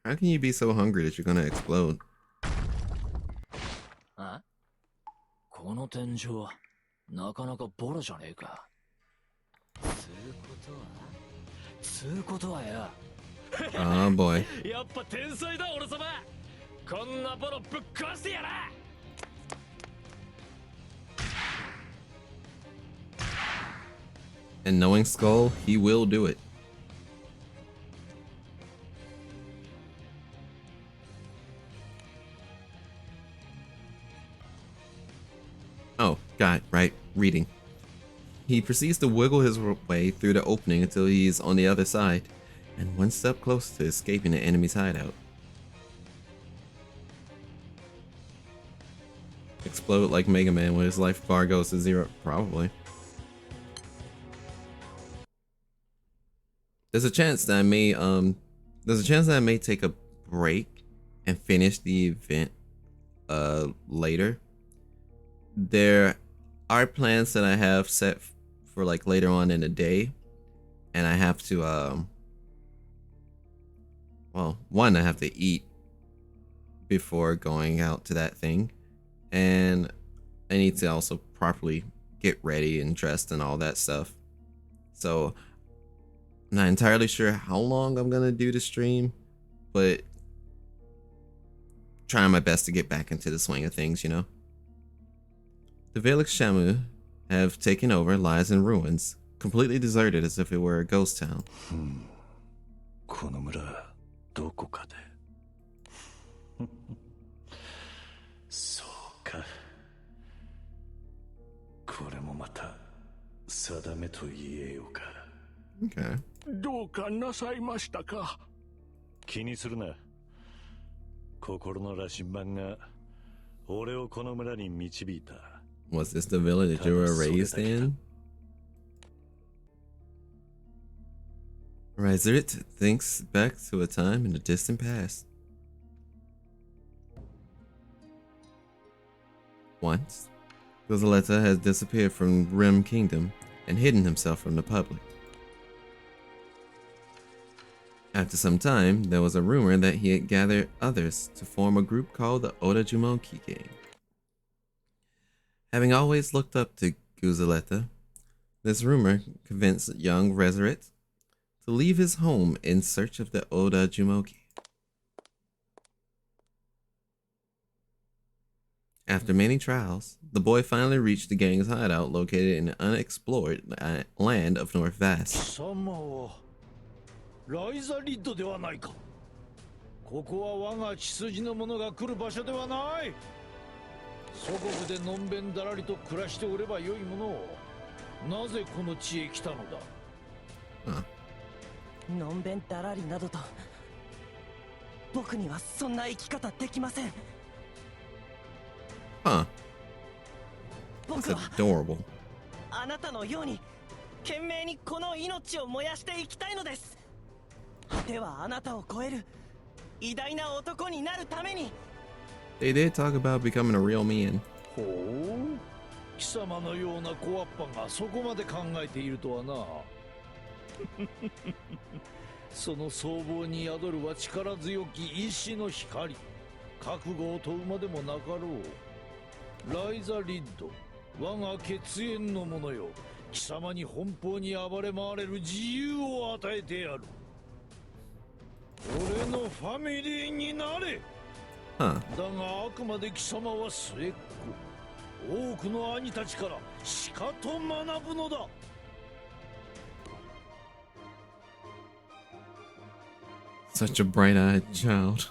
A: How can you be so hungry that you're gonna explode?
G: あ？この天井はなかなかボロじゃねえか。つうことはよ。
A: Oh boy.
G: やっぱ天才だ俺様。こんなボロぶっ壊してやら。
A: And knowing Skull, he will do it. Oh, God, right, reading. He proceeds to wiggle his way through the opening until he's on the other side, and one step closer to escaping the enemy's hideout. Explode like Mega Man when his life bar goes to 0, probably. There's a chance that I may take a break and finish the event later. There are plans that I have set for like later on in the day, and I have to well, one, I have to eat before going out to that thing, and I need to also properly get ready and dressed and all that stuff. So I'm not entirely sure how long I'm gonna do the stream, but trying my best to get back into the swing of things, you know. The village Shamu have taken over, lies in ruins, completely deserted as if it were a ghost town.
C: この村どこかで。そうか。これもまた定めと言えようか。
A: Okay.
J: どうかなさいましたか？
C: 気にするな。心の羅針盤が俺をこの村に導いた。
A: Was this the village that you were raised in? Riserit thinks back to a time in the distant past. Once, Gozaleta has disappeared from Rim Kingdom and hidden himself from the public. After some time, there was a rumor that he had gathered others to form a group called the Oda Jumoki Gang. Having always looked up to Guzaleta, this rumor convinced young Resurrect to leave his home in search of the Oda Jumoki. After many trials, the boy finally reached the gang's hideout located in the unexplored land of North Vast.
F: ライザリッドではないか。ここは我が血筋の者が来る場所ではない。祖国でのんべんだらりと暮らしておればよいものを、なぜこの地へ来たのだ。
K: のんべんだらりなどと、僕にはそんな生き方できません。
A: That's adorable.
K: あなたのように懸命にこの命を燃やしていきたいのです。ではあなたを超える偉大な男になるために。
A: They did talk about becoming a real man.
F: ほう、貴様のような小わっぱがそこまで考えているとはな。その僧帽に宿るは力強き意志の光。覚悟を問うまでもなかろう。ライザリッド、我が血縁の者よ。貴様に奔放に暴れ回れる自由を与えてやる。俺のファミリーになれ。だがあくまで貴様は末っ子。多くの兄たちからしかと学ぶのだ。
A: Such a bright-eyed child.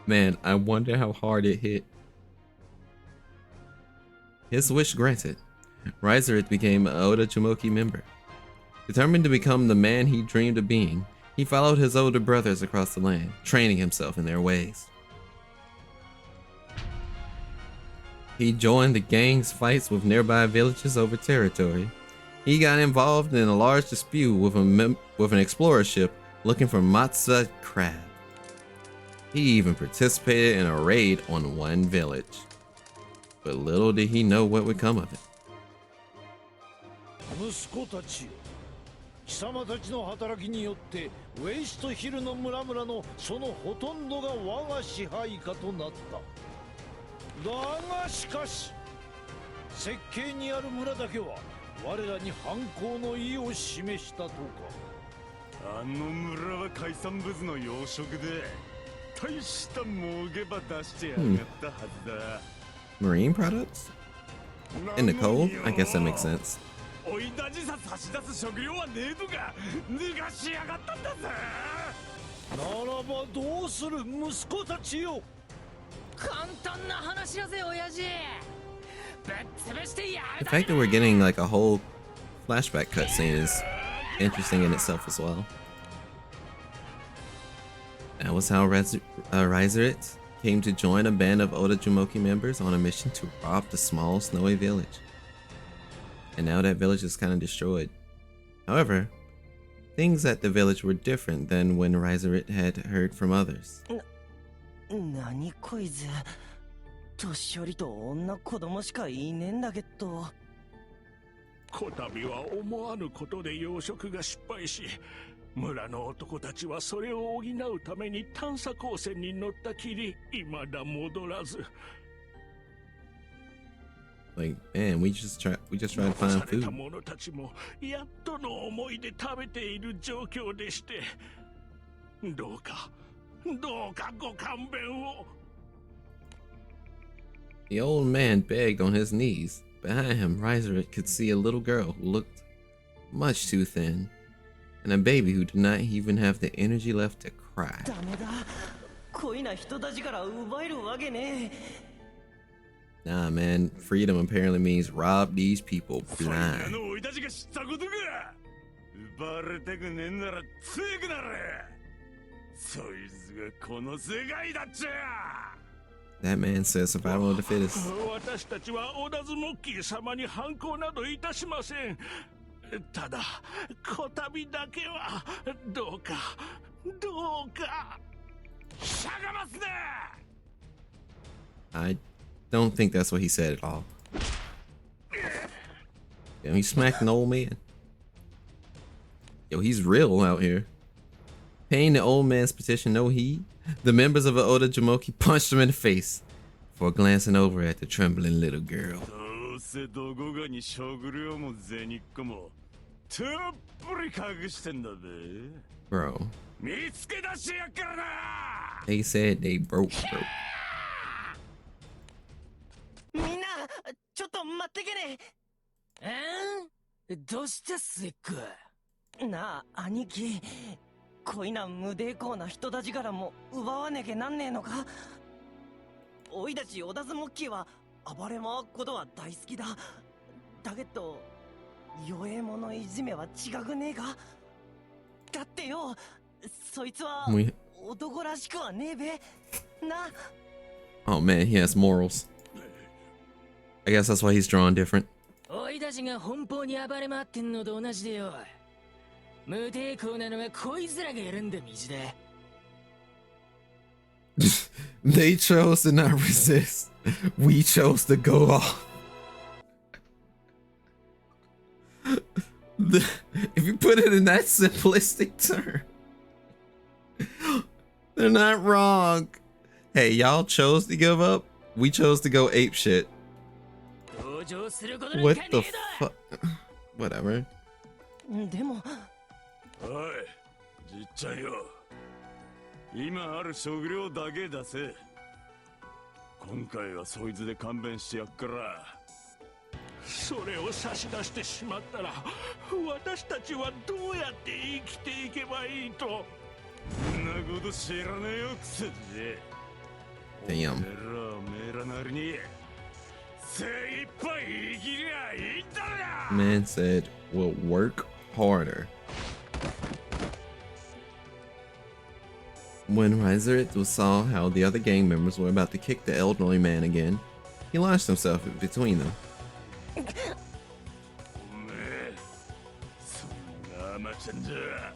A: Man, I wonder how hard it hit. His wish granted, Riserit became an Oda Jumoki member. Determined to become the man he dreamed of being, he followed his older brothers across the land, training himself in their ways. He joined the gang's fights with nearby villages over territory. He got involved in a large dispute with an explorer ship looking for Matza crab. He even participated in a raid on one village. But little did he know what would come of it.
F: 息子たちよ、貴様たちの働きによってウェイストヒルの村々のそのほとんどが我が支配下となった。だがしかし、設計にある村だけは我らに反抗の意を示したとか。
C: あの村は海産物の養殖で大した儲け場出してやがったはずだ。
A: Marine products? In the cold? I guess that makes sense.
C: おいだじさ差し出す食料はねえとか逃がしやがったんだぜ。
F: ならばどうする息子たちよ。
E: 簡単な話だぜ親父。ぶっ潰してやる。
A: The fact that we're getting like a whole flashback cutscene is interesting in itself as well. That was how Riserit came to join a band of Oda Jumoki members on a mission to rob the small snowy village. And now that village is kind of destroyed. However, things at the village were different than when Riserit had heard from others.
K: 何こいつ、年寄りと女子供しかいねえんだけど。
J: こたびは思わぬことで養殖が失敗し、村の男たちはそれを補うために探査光線に乗ったきり、未だ戻らず。
A: Like, man, we just tried to find food.
J: 者たちもやっとの思いで食べている状況でして、どうかご勘弁を。
A: The old man begged on his knees. Behind him, Riserit could see a little girl who looked much too thin, and a baby who did not even have the energy left to cry.
K: ダメだ。恋な人たちから奪えるわけねえ。
A: Nah, man, freedom apparently means rob these people blind.
C: 奪われたくねえなら強くなれ。そいつがこの世界だっちゃ。
A: That man says survival of the fittest.
J: 私たちはオダズモッキー様に反抗などいたしません。ただ、こたびだけはどうかしゃがますね。
A: I don't think that's what he said at all. Damn, he smacked an old man. Yo, he's real out here. Paying the old man's petition no heed, the members of the Oda Jamoki punched him in the face before glancing over at the trembling little girl. Bro. They said they broke.
K: みんなちょっと待ってけね。
G: どうしたスイック？
K: なあ兄貴、こいな無抵抗な人たちからも奪わねけなんねえのか。おいたちオダズモッキーは暴れ回ることは大好きだ。だけど弱え者いじめは違くねえか。だってよ、そいつは男らしくはねえべな。
A: Oh man, he has morals. I guess that's why he's drawn different.
G: おいたちが奔放に暴れ回ってんのと同じでよ。無抵抗なのはこいつらが選んだ道だ。
A: They chose to not resist. We chose to go off. If you put it in that simplistic term, they're not wrong. Hey, y'all chose to give up. We chose to go ape shit. What the fuck? Whatever.
K: でも
C: おい、じっちゃんよ。今ある食料だけ出せ。今回はそいつで勘弁してやっから。
J: それを差し出してしまったら、私たちはどうやって生きていけばいいと。
C: そんなこと知らねえよ、くせで。
A: Damn.
C: おめえらなりに精一杯生きりゃいいんだよ。
A: Man said, "We'll work harder." When Riserit saw how the other gang members were about to kick the elderly man again, he launched himself between them.
C: おめえ、そんな甘ちゃんじゃ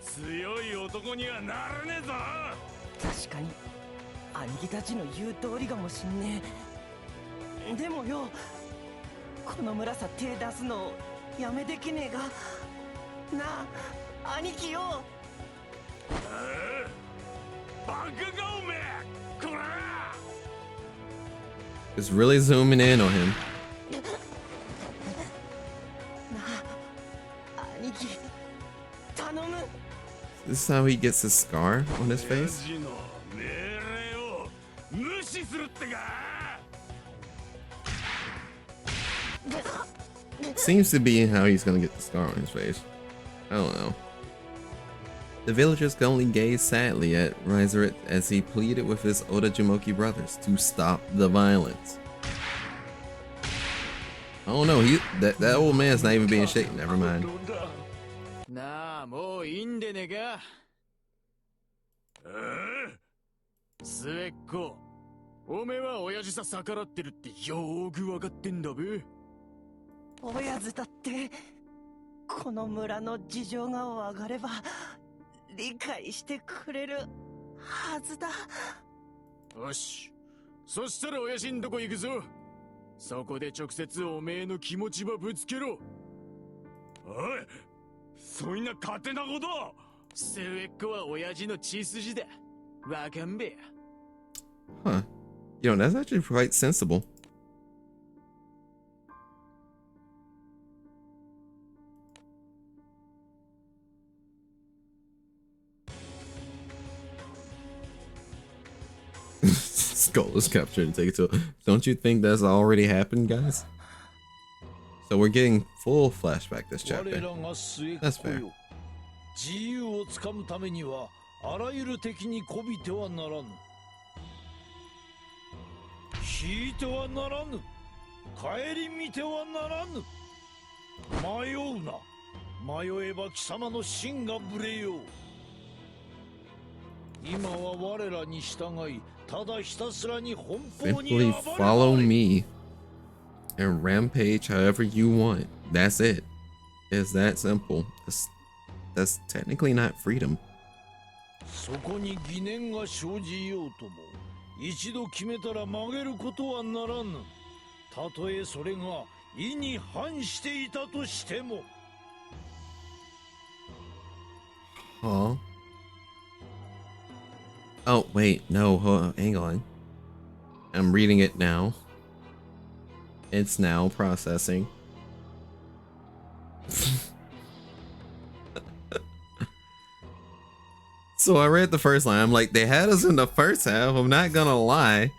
C: 強い男にはならねえぞ。
K: 確かに兄貴たちの言う通りかもしんねえ。でもよ、この村さ手出すのやめてけねえがなあ、兄貴よ。
C: バカがおめえ、こら。
A: It's really zooming in on him.
K: なあ、兄貴頼む。
A: This is how he gets his scar on his face.
C: 親父の命令を無視するってか。
A: Seems to be how he's gonna get the scar on his face. I don't know. The villagers could only gaze sadly at Riserit as he pleaded with his Oda Jumoki brothers to stop the violence. I don't know, that old man's not even being shaken, never mind.
H: なあ、もういいんでねが。スウェッコ、おめえは親父さ逆らってるってよーくわかってんだべ。
K: 親父だってこの村の事情がわかれば理解してくれるはずだ。
H: よし、そしたら親父んとこ行くぞ。そこで直接おめえの気持ちばぶつけろ。
C: おい、そんな勝手なこと。
H: スウェッコは親父の血筋だ。わかんべや。
A: Huh. You know, that's actually quite sensible. Skull is captured and taken to. Don't you think that's already happened, guys? So we're getting full flashback this chapter. That's fair.
F: 自由をつかむためにはあらゆる敵にこびてはならぬ。引いてはならぬ。顧みてはならぬ。迷うな。迷えば貴様の心がぶれよう。今は我らに従い、ただひたすらに奔放に
A: Simply
F: 暴れ
A: follow
F: 回れ。
A: me and rampage however you want. That's it. It's that simple. That's technically not freedom.
F: そこに疑念が生じようとも、一度決めたら曲げることはならぬ。たとえそれが意に反していたとしても。
A: Huh? Oh, wait, no, hang on. I'm reading it now. It's now processing. So I read the first line. I'm like, they had us in the first half. I'm not gonna lie.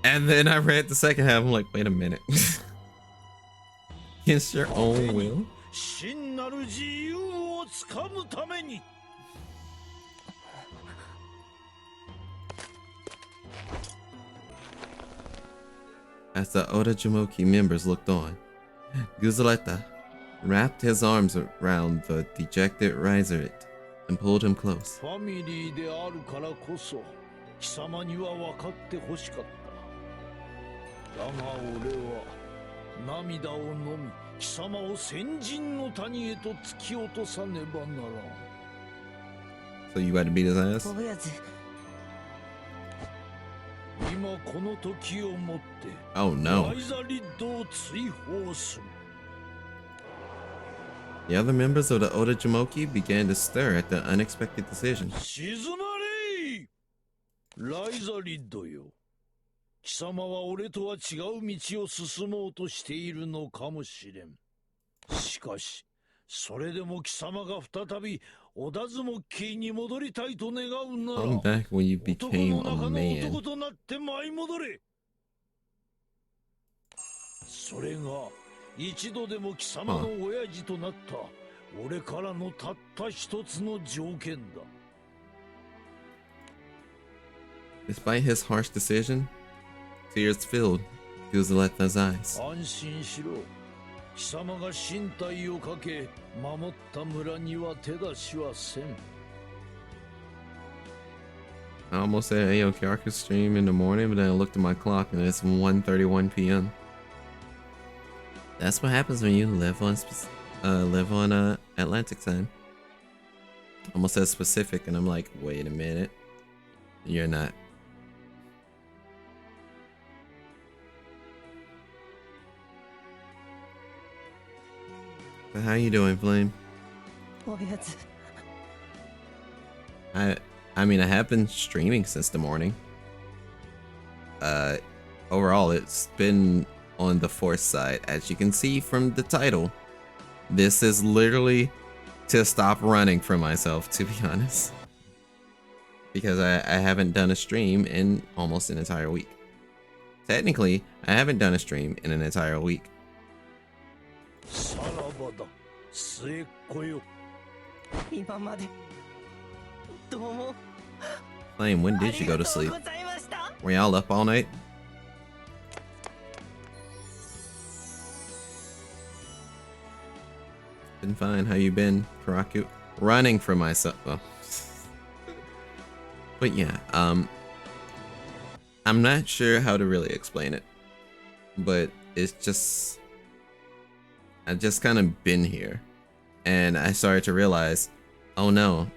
A: And then I read the second half. I'm like, wait a minute. Against your own will?
F: 真なる自由をつかむために。
A: As the Oda Jumoki members looked on, Guzaleta wrapped his arms around the dejected Riserit and pulled him close.
F: ファミリーであるからこそ、貴様には分かってほしかった。だが俺は涙を飲み、貴様を先人の谷へと突き落とさねばならん。
A: So you had to beat his ass?
K: おやつ。
F: 今この時をもって、
A: Oh no.
F: ライザリッドを追放する。
A: The other members of the Oda Jumoki began to stir at the unexpected decision.
F: 静まれ！ライザリッドよ。貴様は俺とは違う道を進もうとしているのかもしれん。しかし、それでも貴様が再び織田相撲家に戻りたいと願うなら、
A: Come back when you
F: 男
A: became
F: の
A: a
F: 中の
A: man.
F: 男となって舞い戻れ。それが一度でも貴様の親父となった俺からのたった一つの条件だ。
A: Despite his harsh decision, tears filled Guzaleta's eyes.
F: 安心しろ。貴様が身体をかけ守った村には手出しはせん。
A: I almost said, hey, okay, I could stream in the morning, but then I looked at my clock and it's 1:31 p.m. That's what happens when you live on Atlantic time. Almost said specific, and I'm like, wait a minute, you're not. But how you doing, Flame?
K: おやつ。
A: I mean, I have been streaming since the morning. Overall, it's been on the Force side. As you can see from the title, this is literally to stop running from myself, to be honest. Because I haven't done a stream in almost an entire week. Technically, I haven't done a stream in an entire week.
F: さらばだ、末っ子よ。
K: 今まで。どうも。
A: Flame, when did you go to sleep?
K: ありがとうございました。
A: Were y'all up all night? Been fine. How you been, Karaku? Running from myself. Oh. But yeah, I'm not sure how to really explain it, but it's just, I've just kind of been here, and I started to realize, oh no,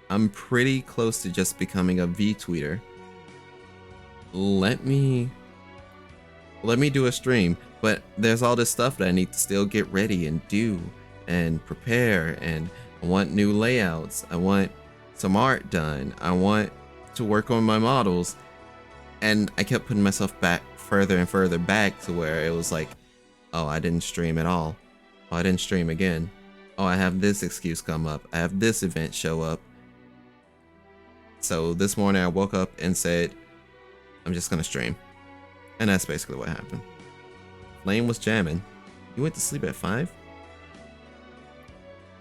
A: I'm pretty close to just becoming a V-tweeter. Let me do a stream, but there's all this stuff that I need to still get ready and do and prepare, and I want new layouts, I want some art done, I want to work on my models, and I kept putting myself back further and further back to where it was like, oh, I didn't stream at all, oh, I didn't stream again, oh, I have this excuse come up, I have this event show up. So this morning I woke up and said, I'm just gonna stream, and that's basically what happened. Flame was jamming. You went to sleep at 5?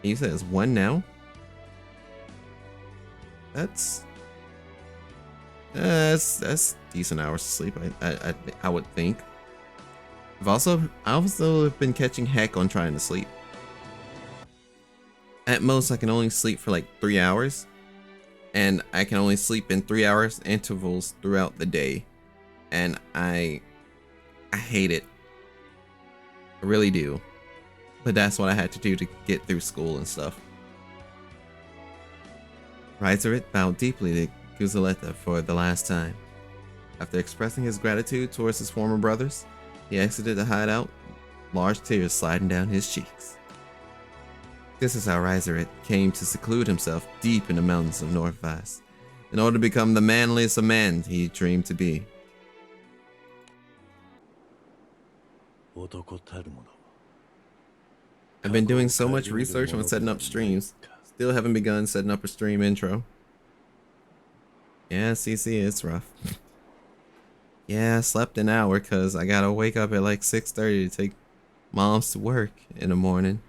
A: And you said it's 1 now? That's decent hours of sleep. I would think. I also been catching heck on trying to sleep. At most, I can only sleep for like 3 hours, and I can only sleep in 3 hours intervals throughout the day, and I hate it. I really do. But that's what I had to do to get through school and stuff. Riserit bowed deeply to Guzaleta for the last time. After expressing his gratitude towards his former brothers, he exited the hideout, large tears sliding down his cheeks. This is how Riserit came to seclude himself deep in the mountains of North Vice, in order to become the manliest of men he dreamed to be. I've been doing so much research on setting up streams. Still haven't begun setting up a stream intro. Yeah, CC, it's rough. Yeah, I slept an hour because I gotta wake up at like 6:30 to take Mom's to work in the morning.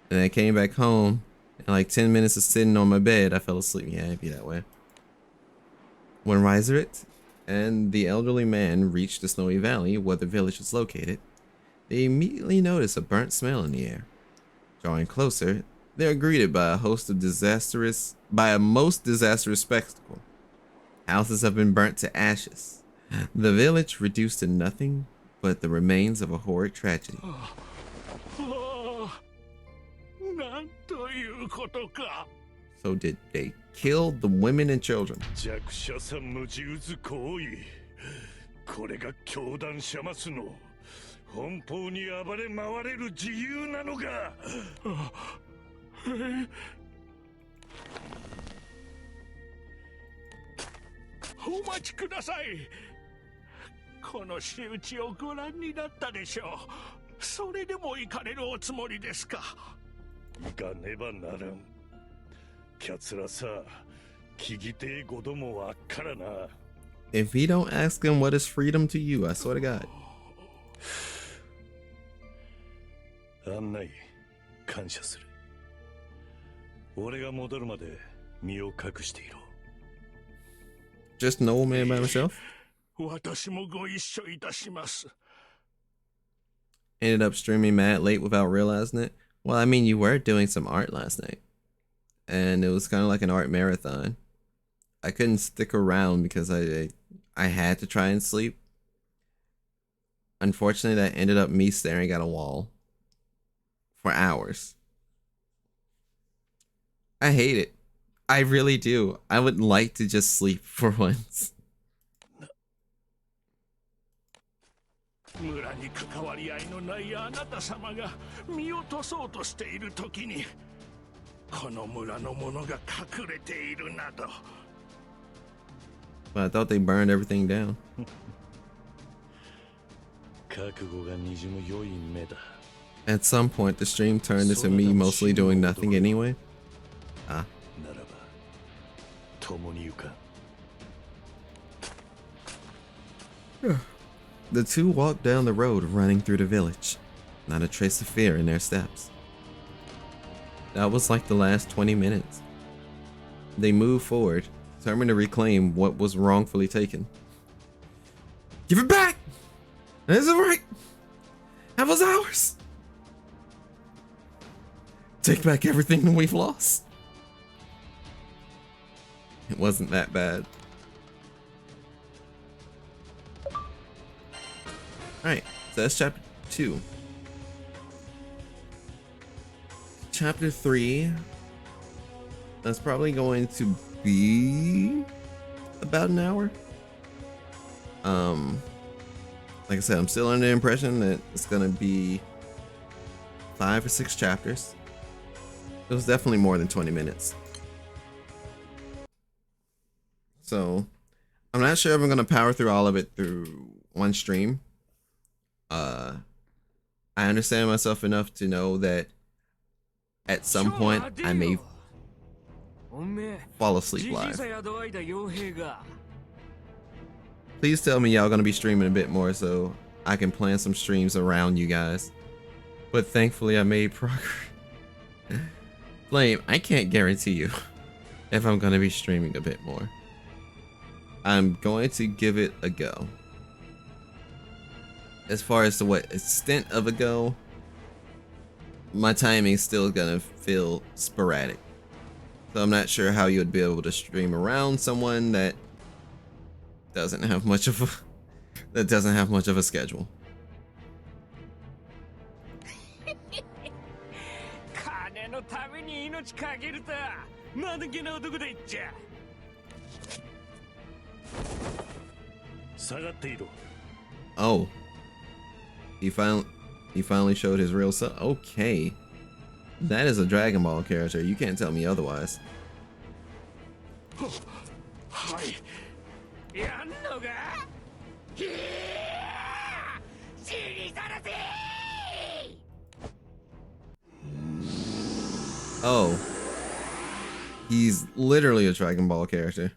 A: And I came back home, and like 10 minutes of sitting on my bed, I fell asleep. Yeah, it'd be that way. When Riserit and the elderly man reached the snowy valley where the village was located, they immediately noticed a burnt smell in the air. Drawing closer, they are greeted by a most disastrous spectacle. Houses have been burnt to ashes. The village reduced to nothing but the remains of a horrid tragedy. So did they kill the women and children?
C: 奔放に暴れ回れる自由なのか。
J: お待ちください。この仕打ちをご覧になったでしょう。それでも行かれるおつもりですか。
C: 行かねばならん。キャツらさ、聞きてえこともわっからな。
A: If he don't ask him what is freedom to you, I swear to God.
C: 案内感謝する。俺が戻るまで身を隠していろ。
A: Just an old man by himself?
J: 私もご一緒いたします。
A: Ended up streaming mad late without realizing it. Well, I mean, you were doing some art last night, and it was kind of like an art marathon. I couldn't stick around because I had to try and sleep. Unfortunately, that ended up me staring at a wall for hours. I hate it. I really do. I would like to just sleep for once.
J: 村に関わり合いのないあなた様が見落とそうとしている時にこの村のものが隠れているなど。
A: But I thought they burned everything down.
C: 覚悟がにじむ良い目だ。
A: At some point, the stream turned into me mostly doing nothing anyway. Ah.
C: ならば共に行かん。
A: The two walked down the road running through the village, not a trace of fear in their steps. That was like the last 20 minutes. They moved forward, determined to reclaim what was wrongfully taken. Give it back! That isn't right! That was ours! Take back everything we've lost. It wasn't that bad. Alright, so that's chapter 2. Chapter 3. That's probably going to be about an hour. Like I said, I'm still under the impression that it's gonna be 5 or 6 chapters. It was definitely more than 20 minutes. So, I'm not sure if I'm gonna power through all of it through one stream. I understand myself enough to know that at some point I may fall asleep live. Please tell me y'all gonna be streaming a bit more so I can plan some streams around you guys. But thankfully I made progress. Flame, I can't guarantee you if I'm gonna be streaming a bit more. I'm going to give it a go. As far as to what extent of a go, my timing's still gonna feel sporadic. So I'm not sure how you would be able to stream around someone that doesn't have much of a schedule.
J: 金のために命かけると間抜けな男だいっちゃ。下がっていろ。
A: Oh, he finally showed his real self. Okay, that is a Dragon Ball character. You can't tell me otherwise.
J: はい。やんのか？ひー！死にさらせ！
A: Oh, he's literally a Dragon Ball character.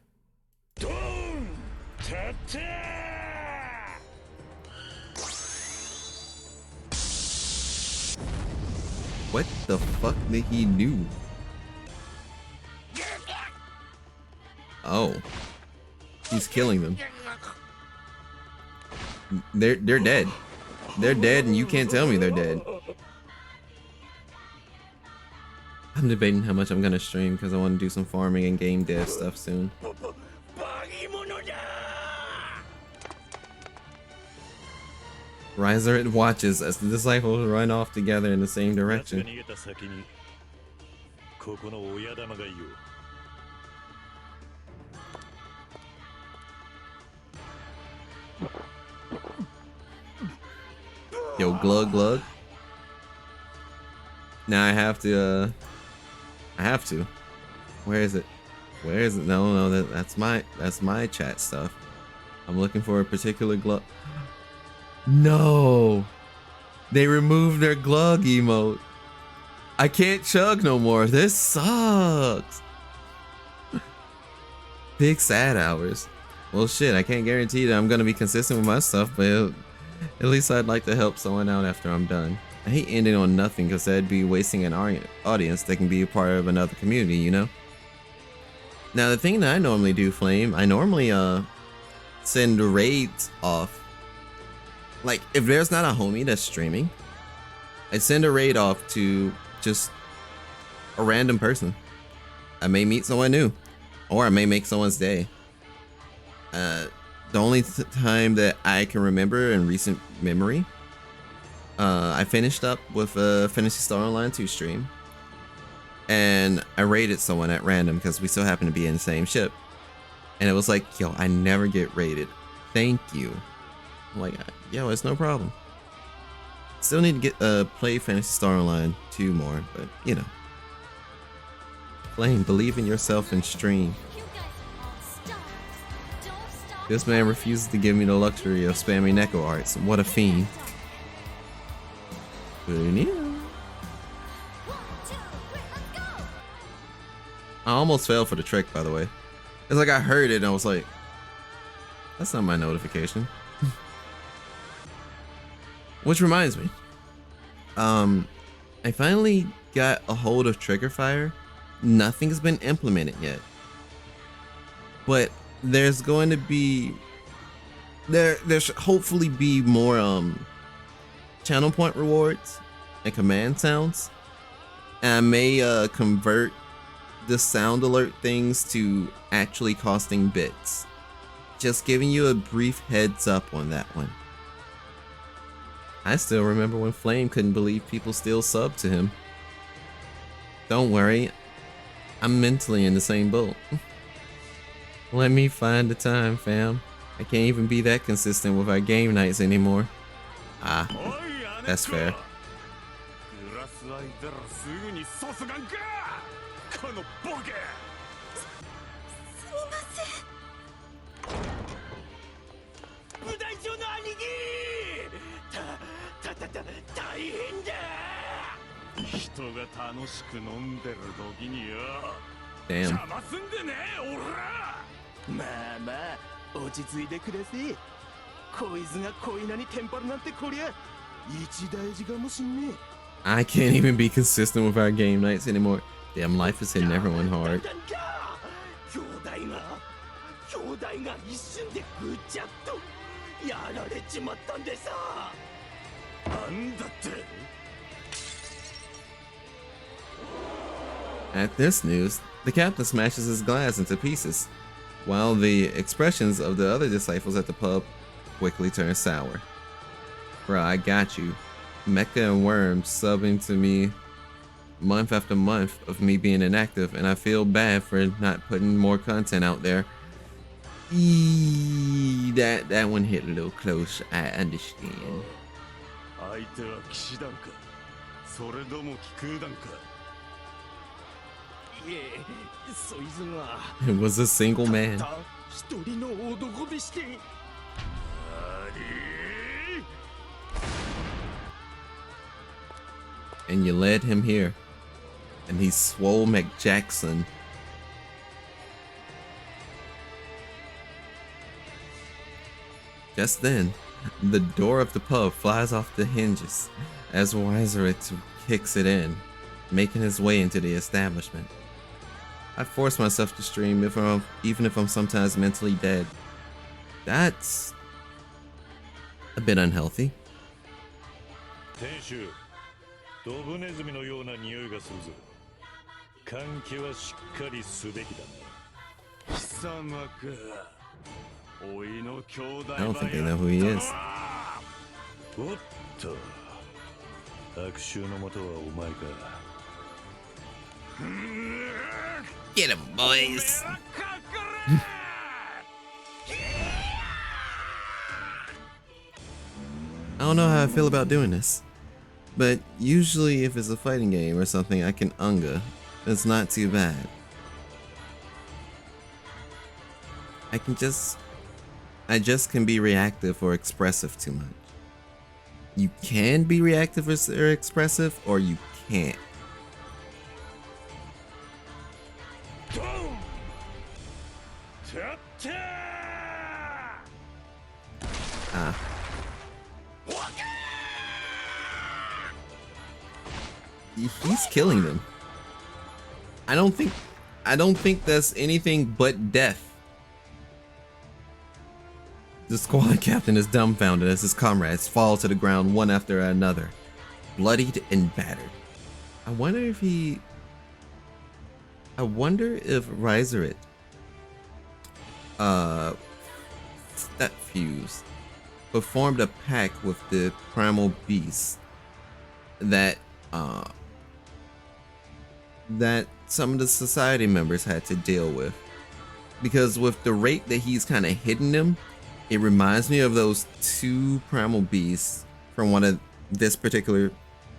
A: What the fuck did he do? Oh, he's killing them. They're dead. They're dead, and you can't tell me they're dead. I'm debating how much I'm gonna stream because I want to do some farming and game dev stuff soon. Riser watches as the disciples run off together in the same direction. Yo, glug glug. Now I have to. Where is it? Where is it? No, that's my chat stuff. I'm looking for a particular glug. No, they removed their glug emote. I can't chug no more. This sucks. Big sad hours. Well, shit, I can't guarantee that I'm gonna be consistent with my stuff, but at least I'd like to help someone out after I'm done. I hate ending on nothing because that'd be wasting an audience that can be a part of another community, you know? Now, the thing that I normally do, Flame, I normally send raids off. Like, if there's not a homie that's streaming, I send a raid off to just a random person. I may meet someone new, or I may make someone's day. The only time that I can remember in recent memory, I finished up with a Phantasy Star Online 2 stream, and I raided someone at random because we still happen to be in the same ship. And it was like, yo, I never get raided. Thank you. I'm like, yo, it's no problem. Still need to get play Phantasy Star Online 2 more, but you know. Flame, believe in yourself and stream. This man refuses to give me the luxury of spamming Neko arts. What a fiend. I almost fell for the trick, by the way. It's like I heard it and I was like, that's not my notification. Which reminds me, I finally got a hold of Trigger Fire. Nothing's been implemented yet, but there's going to be there should hopefully be more channel point rewards and command sounds, and I may convert the sound alert things to actually costing bits. Just giving you a brief heads up on that one. I still remember when Flame couldn't believe people still sub to him. Don't worry, I'm mentally in the same boat. Let me find the time, fam. I can't even be that consistent with our game nights anymore. Ah, that's fair. Damn.
H: まあまあ落ち着いてください。こいつがこいなにテンパるなんてこりゃ一大事かもしんねえ。
A: I can't even be consistent with our game nights anymore. Damn, life is hitting everyone hard.
D: 兄弟が一瞬でぐちゃっとやられちまったんでさ。なんだって
A: At this news, the captain smashes his glass into pieces, while the expressions of the other disciples at the pub quickly turn sour. Bruh, I got you. Mecha and Worms subbing to me month after month of me being inactive, and I feel bad for not putting more content out there. That one hit a little close, I understand. It was a single man. And you led him here. And he's Swole McJackson. Just then, the door of the pub flies off the hinges as Wiserit kicks it in, making his way into the establishment. I force myself to stream even if I'm sometimes mentally dead. That's a bit unhealthy.
C: ドブネズミのような匂いがするぞ。換気はしっかりすべきだな。貴様か。おいの兄弟。
A: I don't think they know who he is.
C: おっと。悪臭の元はお前か。
A: Get him, boys. I don't know how I feel about doing this. But usually if it's a fighting game or something, I can unga. It's not too bad. I just can be reactive or expressive too much. You can be reactive or expressive, or you can't. He's killing them. I don't think that's anything but death. The squad captain is dumbfounded as his comrades fall to the ground one after another, bloodied and battered. I wonder if Riserit that fused, but formed a pact with the primal beast that some of the society members had to deal with, because with the rate that he's kind of hidden them, it reminds me of those two primal beasts from one of this particular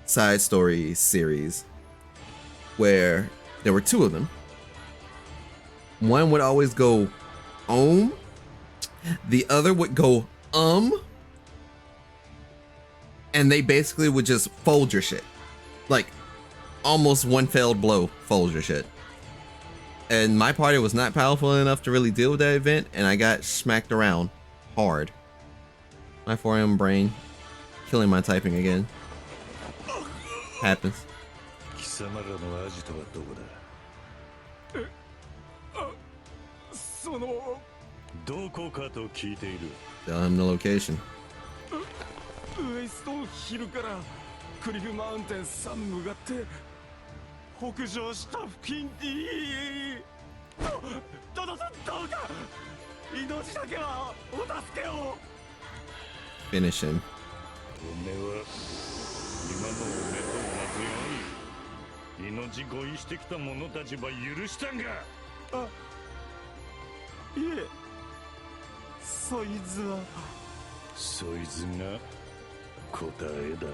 A: side story series, where there were two of them. One would always go the other would go and they basically would just fold your shit. Like, almost one failed blow, fold your shit. And my party was not powerful enough to really deal with that event, and I got smacked around hard. My 4M brain killing my typing again. Happens. Tell him the location.
H: ウエストヒルからクリフマウンテンさん向かって北上した付近にどうか命だけはお助けを。
A: Finish him.
C: おめは今のおめと同じように命乞いしてきた者たちは許したんか。
H: あ、いえ、そいつは
C: そいつが答えだ。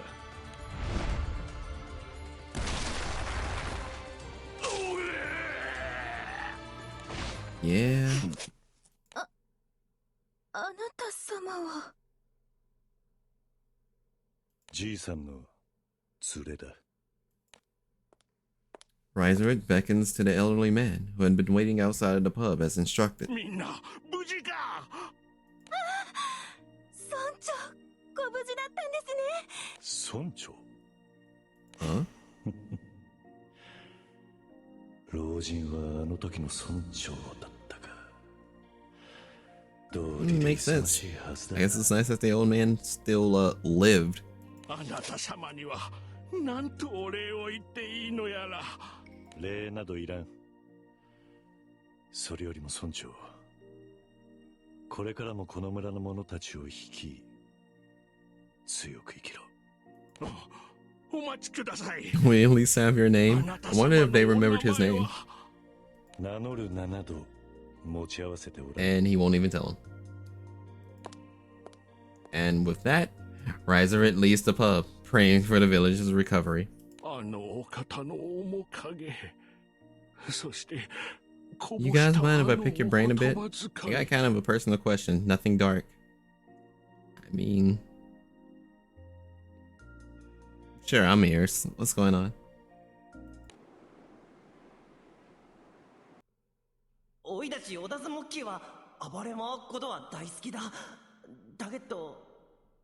A: Yeah.
B: あなた様は
C: じいさんの連れだ。
A: Riserit beckons to the elderly man who had been waiting outside of the pub as instructed.
C: みんな無事か。
B: 村長、ご無事だったんですね。
C: 村長。
A: Huh?
C: 老人はあの時の村長だったか。
A: Makes sense. I guess it's nice that the old man still lived.
J: あなた様には何とお礼を言っていいのやら。
C: 礼などいらん。それよりも村長、これからもこの村の者たちを率き、強く生きろ。
J: お待ちください。
A: We at least have your name. I wonder if they remembered his name.
C: 名乗る名など持ち合わせておらん。
A: And he won't even tell him. And with that, Riserit leaves the pub, praying for the village's recovery.
J: あのお方の面影、そして
A: You guys mind if I pick your brain a bit? I got kind of a personal question, nothing dark. I mean... Sure, I'm ears. What's going on?
K: おいたちオダズモッキーは暴れ回ることは大好きだ。だけど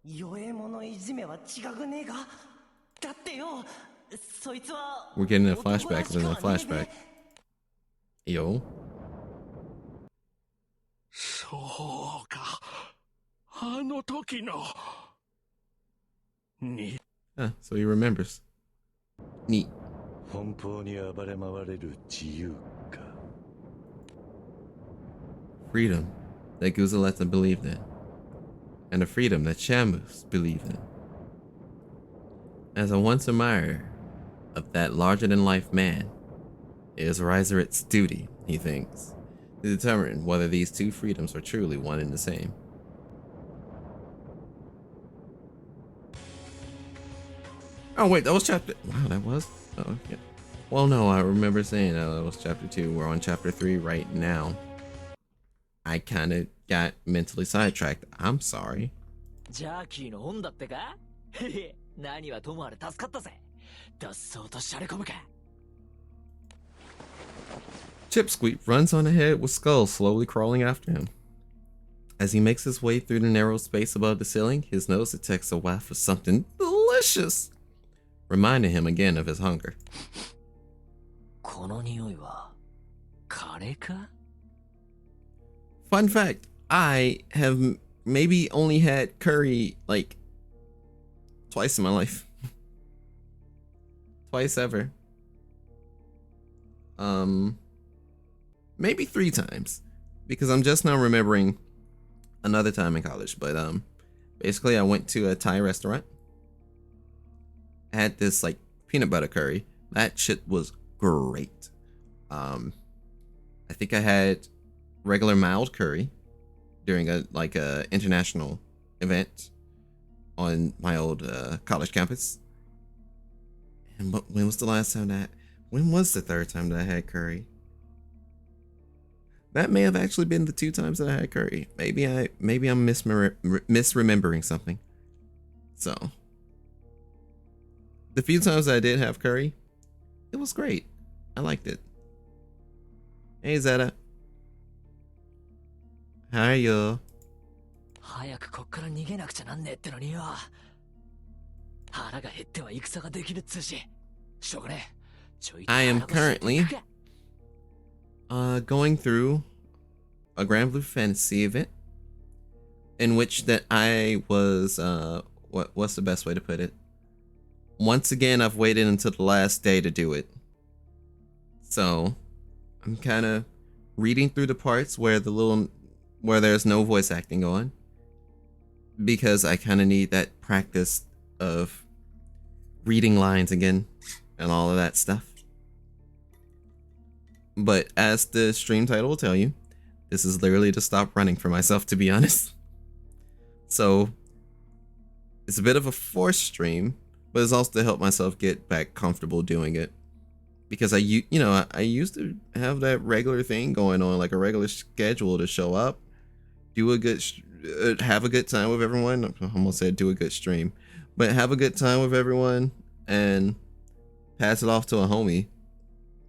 K: 弱え者いじめは違くねえが。だってよ、そいつは
A: We're getting a flashback within a flashback. Yo.
J: そうか、あの時のに。
A: Huh, so he remembers. Neat.
C: 奔放に暴れ回れる自由か。
A: Freedom that Guzaleta believed in. And a freedom that Shamus believed in. As a once admirer of that larger-than-life man, it is Riserit's duty, he thinks, to determine whether these two freedoms are truly one and the same. Oh wait, that was chapter... Wow, that was... Oh, yeah. Well, no, I remember saying that was chapter 2. We're on chapter 3 right now. I kind of got mentally sidetracked. I'm sorry.
G: ジャーキーの本だってか。へへ、何はともあれ助かったぜ。脱走としゃれ込むか。
A: Chipsqueak runs on ahead with Skull slowly crawling after him. As he makes his way through the narrow space above the ceiling, his nose detects a whiff of something delicious, reminding him again of his hunger.
G: この匂いはカレーか？
A: Fun fact, I have maybe only had curry like twice in my life. Twice ever. Maybe 3 times, because I'm just now remembering another time in college. But basically I went to a Thai restaurant. I had this like peanut butter curry. That shit was great. I think I had regular mild curry during a international event on my old college campus. And when was the last time that? When was the 3rd time that I had curry? That may have actually been the 2 times that I had curry. Maybe I'm misremembering something. So the few times that I did have curry, it was great. I liked it. Hey Zeta. How are you?
G: 早くこっから逃げなくちゃなんねえってのによ。腹が減っては戦ができるっつうし。しょうがねえ。
A: I am currently going through a granblue fantasy event in which that I was what's the best way to put it? Once again, I've waited until the last day to do it. So I'm kind of reading through the parts where there's no voice acting on, because I kind of need that practice of reading lines again and all of that stuff. But as the stream title will tell you, this is literally to stop running for myself, to be honest. So it's a bit of a forced stream, but it's also to help myself get back comfortable doing it. Because I used to have that regular thing going on, like a regular schedule to show up, do a good, have a good time with everyone. I almost said do a good stream, but have a good time with everyone and pass it off to a homie.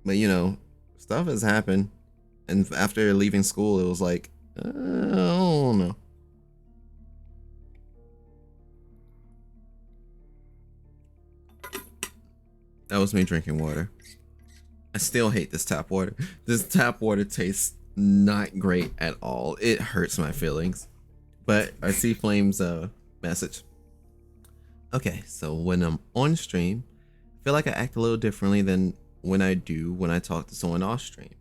A: But stuff has happened, and after leaving school, it was like, I don't know. That was me drinking water. I still hate this tap water. This tap water tastes not great at all. It hurts my feelings. But I see Flame's message. Okay, so when I'm on stream, I feel like I act a little differently than when I talk to someone off stream.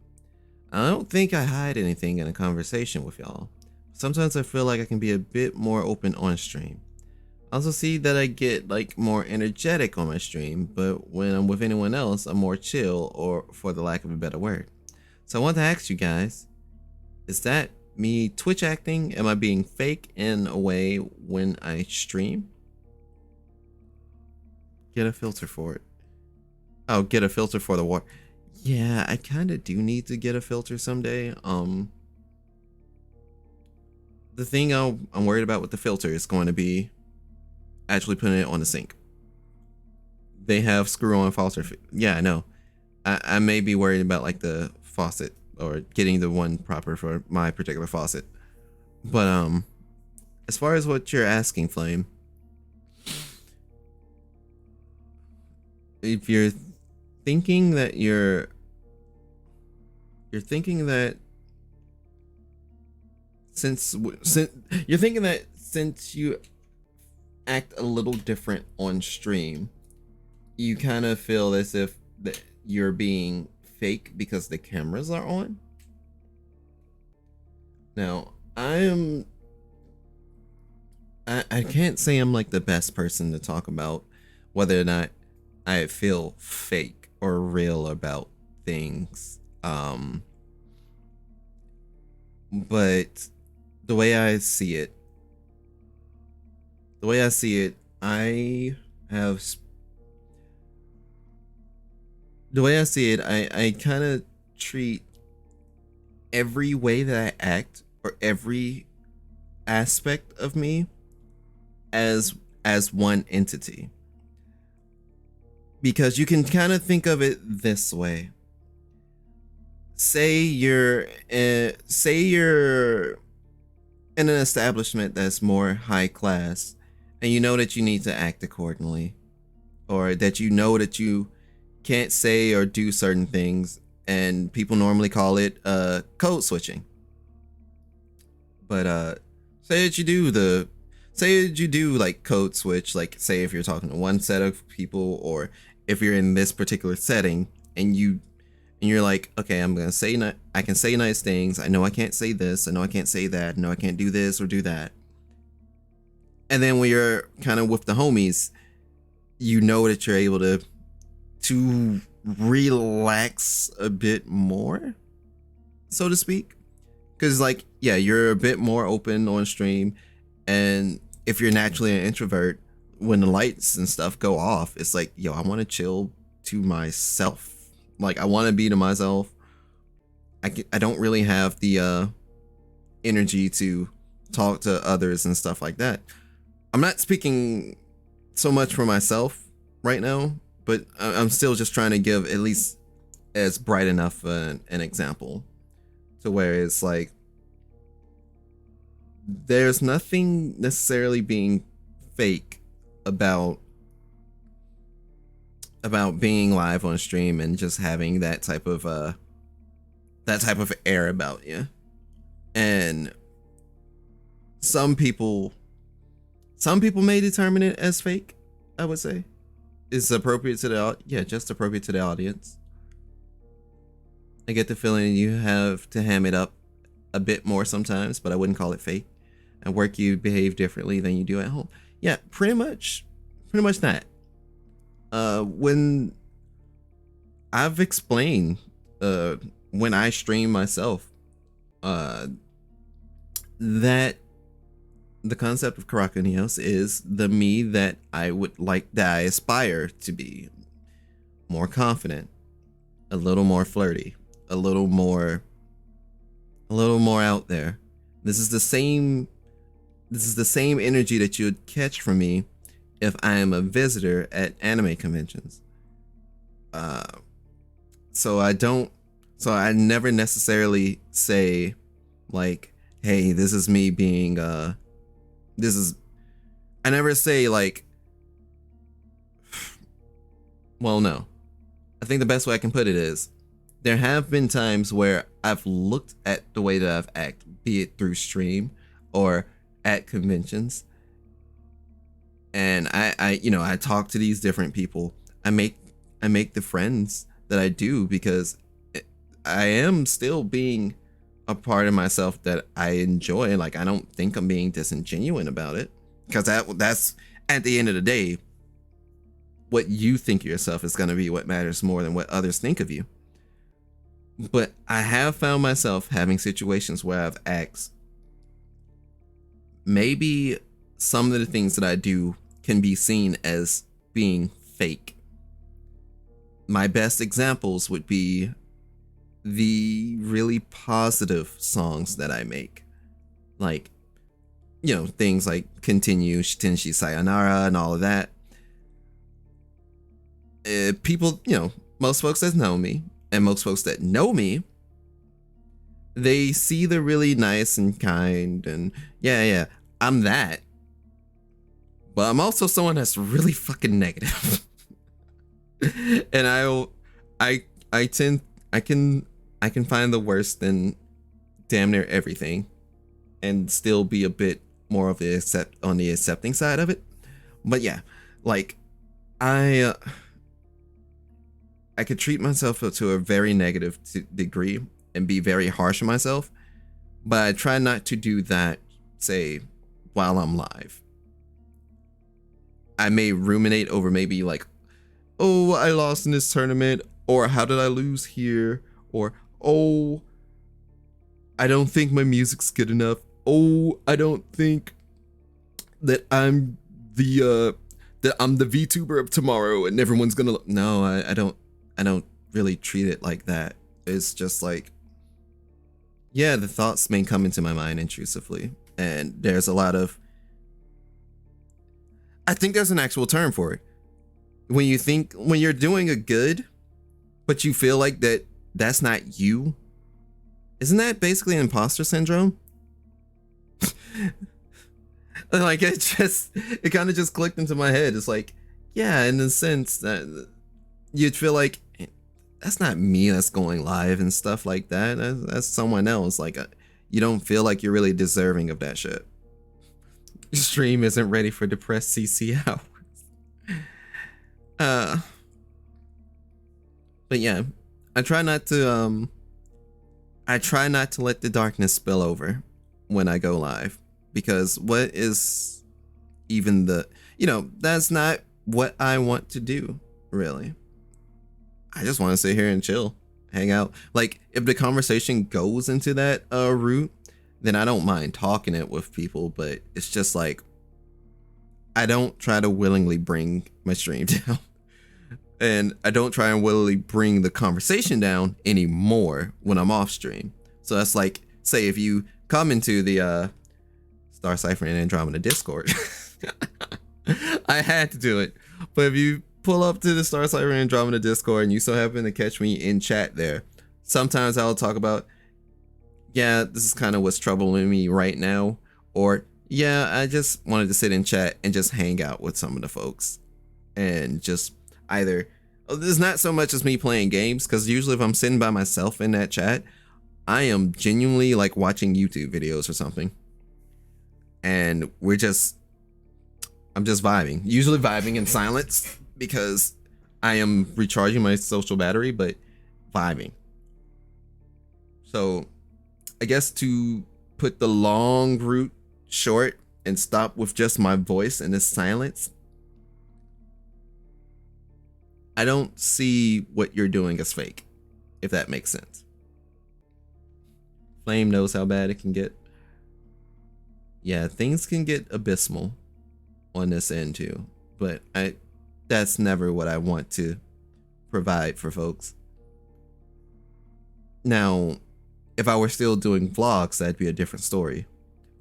A: I don't think I hide anything in a conversation with y'all. Sometimes I feel like I can be a bit more open on stream. I also see that I get like more energetic on my stream, but when I'm with anyone else, I'm more chill, or for the lack of a better word. So I want to ask you guys, is that me Twitch acting? Am I being fake in a way when I stream? Get a filter for it. Oh, get a filter for the water. Yeah, I kind of do need to get a filter someday. The thing I'm worried about with the filter is going to be actually putting it on the sink. They have screw-on faucet. Yeah, I know. I may be worried about like the faucet or getting the one proper for my particular faucet. But as far as what you're asking, Flame, if you're thinking that you're thinking that since you act a little different on stream, you kind of feel as if that you're being fake because the cameras are on. Now, I can't say I'm like the best person to talk about whether or not I feel fake or real about things. But the way I see it, I kind of treat every way that I act or every aspect of me as one entity. Because you can kind of think of it this way. Say you're in an establishment that's more high class, and you know that you need to act accordingly, or that you know that you can't say or do certain things, and people normally call it code switching. But say that you do like code switch, like say if you're talking to one set of people, or if you're in this particular setting and you're like, okay, I can say nice things. I know I can't say this. I know I can't say that. I know I can't do this or do that. And then when you're kind of with the homies, you know that you're able to relax a bit more, so to speak. Because like, yeah, you're a bit more open on stream. And if you're naturally an introvert, when the lights and stuff go off, it's like, yo, I want to chill to myself. Like, I want to be to myself. I don't really have the energy to talk to others and stuff like that. I'm not speaking so much for myself right now, but I'm still just trying to give at least as bright enough an example to where it's like, there's nothing necessarily being fake about being live on stream and just having that type of air about you. And some people may determine it as fake, I would say. It's appropriate to just appropriate to the audience. I get the feeling you have to ham it up a bit more sometimes, but I wouldn't call it fake. At work you behave differently than you do at home. Yeah, pretty much that. When I've explained when I stream myself, that the concept of Karakunios is the me that I aspire to be. More confident, a little more flirty, a little more out there. This is the same energy that you would catch from me if I am a visitor at anime conventions. So I never necessarily say like, hey, this is me being I never say like, well, no. I think the best way I can put it is, there have been times where I've looked at the way that I've acted, be it through stream or at conventions, and I talk to these different people. I make the friends that I do, because I am still being a part of myself that I enjoy. Like, I don't think I'm being disingenuous about it, because that's at the end of the day, what you think of yourself is going to be what matters more than what others think of you. But I have found myself having situations where I've asked, maybe some of the things that I do can be seen as being fake. My best examples would be the really positive songs that I make. Like, you know, things like Continue, Shitenshi Sayonara, and all of that. People, you know, most folks that know me, and most folks that know me, they see the really nice and kind, and yeah, I'm that. But I'm also someone that's really fucking negative. And I can find the worst in damn near everything, and still be a bit more of the accepting side of it. But yeah, like I could treat myself to a very negative degree and be very harsh on myself, but I try not to do that, say, while I'm live. I may ruminate over maybe like, oh, I lost in this tournament, or how did I lose here, or oh, I don't think my music's good enough. Oh, I don't think that I'm the VTuber of tomorrow and everyone's gonna no, I don't really treat it like that. It's just like, yeah, the thoughts may come into my mind intrusively, and there's a lot of, I think there's an actual term for it. When you're doing a good, but you feel like that's not you, isn't that basically imposter syndrome? Like, it kind of just clicked into my head. It's like, yeah, in the sense that you'd feel like, that's not me that's going live and stuff like that. That's someone else. Like, you don't feel like you're really deserving of that shit. Your stream isn't ready for depressed CC hours. But yeah, I try not to let the darkness spill over when I go live, because what is even that's not what I want to do, really. I just want to sit here and chill, hang out. Like, if the conversation goes into that route, then I don't mind talking it with people, but it's just like, I don't try to willingly bring my stream down. And I don't try and willingly bring the conversation down anymore when I'm off stream. So that's like, say if you come into the Star Cipher and Andromeda Discord, I had to do it. But if you pull up to the Star Cipher and Andromeda Discord and you so happen to catch me in chat there, sometimes I'll talk about, yeah, this is kind of what's troubling me right now, or yeah, I just wanted to sit in chat and just hang out with some of the folks, and just either, there's not so much as me playing games, because usually if I'm sitting by myself in that chat, I am genuinely like watching YouTube videos or something, and I'm just vibing, usually vibing in silence, because I am recharging my social battery, but vibing. So I guess to put the long route short and stop with just my voice and this silence, I don't see what you're doing as fake, if that makes sense. Flame knows how bad it can get. Yeah, things can get abysmal on this end too, but that's never what I want to provide for folks. Now, if I were still doing vlogs, that'd be a different story.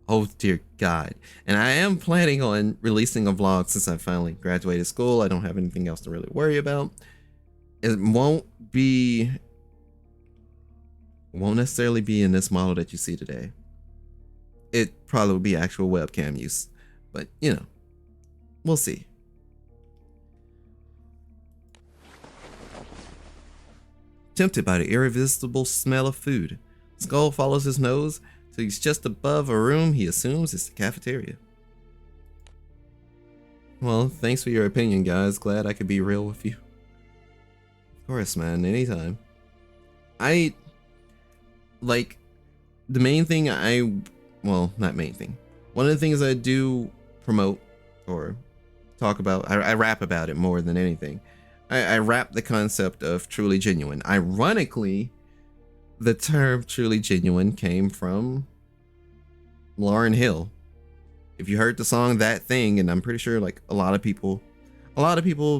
A: Oh dear God. And I am planning on releasing a vlog since I finally graduated school. I don't have anything else to really worry about. It won't necessarily be in this model that you see today. It probably will be actual webcam use, but you know, we'll see. Tempted by the irresistible smell of food, Skull follows his nose till he's just above a room he assumes is the cafeteria. Well, thanks for your opinion, guys. Glad I could be real with you. course, man. Anytime. I like the main thing well, not main thing. One of the things I do promote or talk about, I rap about it more than anything. I rap the concept of truly genuine. Ironically, the term truly genuine came from Lauryn Hill. If you heard the song That Thing, and I'm pretty sure like a lot of people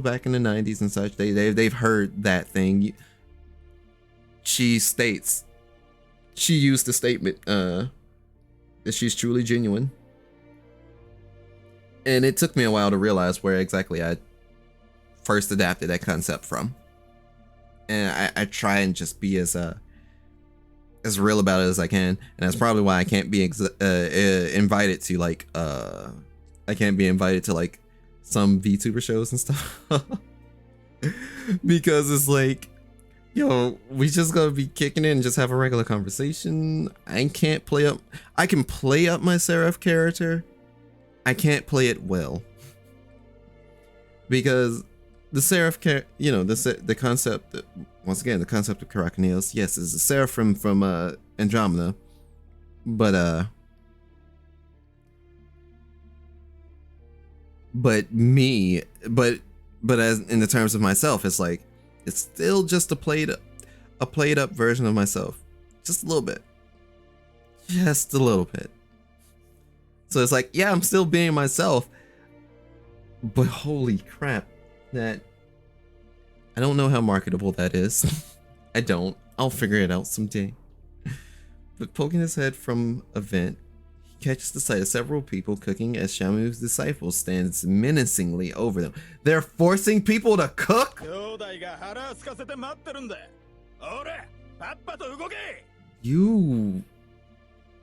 A: back in the 90s and such, they've heard That Thing. She used the statement that she's truly genuine. And it took me a while to realize where exactly I first adapted that concept from. And I try and just be as real about it as I can, and that's probably why I can't be invited to like some VTuber shows and stuff. Because it's like, yo, we just gotta be kicking in and just have a regular conversation. I can play up my Seraph character. I can't play it well, because the Seraph the concept, once again, the concept of Karakineos, yes, is a Seraphim from Andromeda, but as in the terms of myself, it's like, it's still just a played up version of myself, just a little bit. So it's like, yeah, I'm still being myself, but holy crap, that I don't know how marketable that is. I don't. I'll figure it out someday. But poking his head from a vent, he catches the sight of several people cooking as Shamu's disciple stands menacingly over them. They're forcing people to cook? You...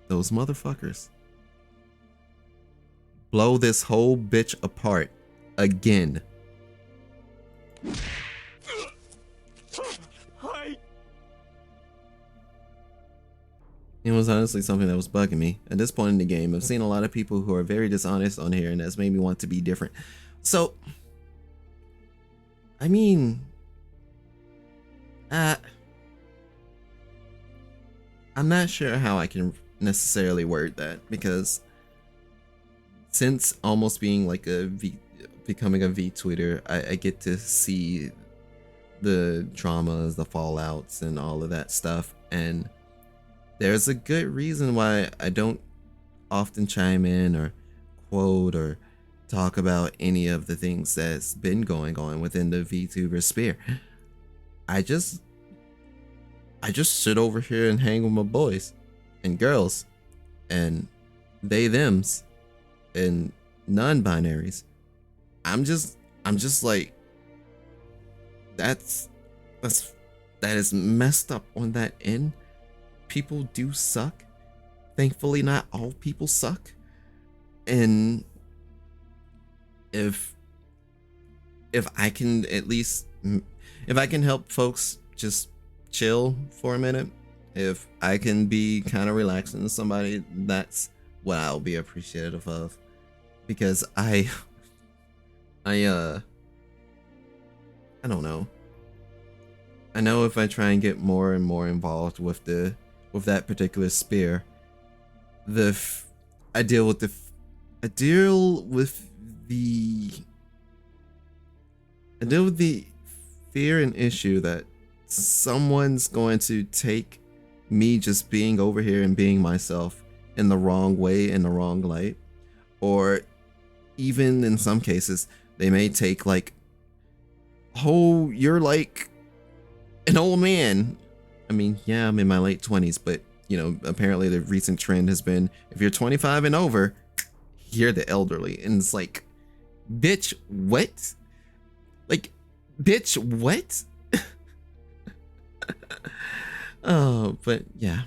A: those motherfuckers. Blow this whole bitch apart. Again. It was honestly something that was bugging me. At this point in the game, I've seen a lot of people who are very dishonest on here, and that's made me want to be different. So, I mean, I'm not sure how I can necessarily word that, because since almost being like becoming a V-tweeter, I get to see the dramas, the fallouts, and all of that stuff, and there's a good reason why I don't often chime in or quote or talk about any of the things that's been going on within the VTuber sphere. I just sit over here and hang with my boys and girls and they thems and non-binaries. I'm just like, that is messed up on that end. People do suck. Thankfully, not all people suck. And if I can help folks just chill for a minute, if I can be kind of relaxing to somebody, that's what I'll be appreciative of. Because I don't know. I know if I try and get more and more involved with that particular sphere, I deal with the fear and issue that someone's going to take me just being over here and being myself in the wrong way, in the wrong light, or even in some cases they may take like, oh, you're like an old man. I mean, yeah, I'm in my late 20s, but you know, apparently the recent trend has been, if you're 25 and over, you're the elderly. And it's like, bitch, what? Like, bitch, what? Oh, but yeah.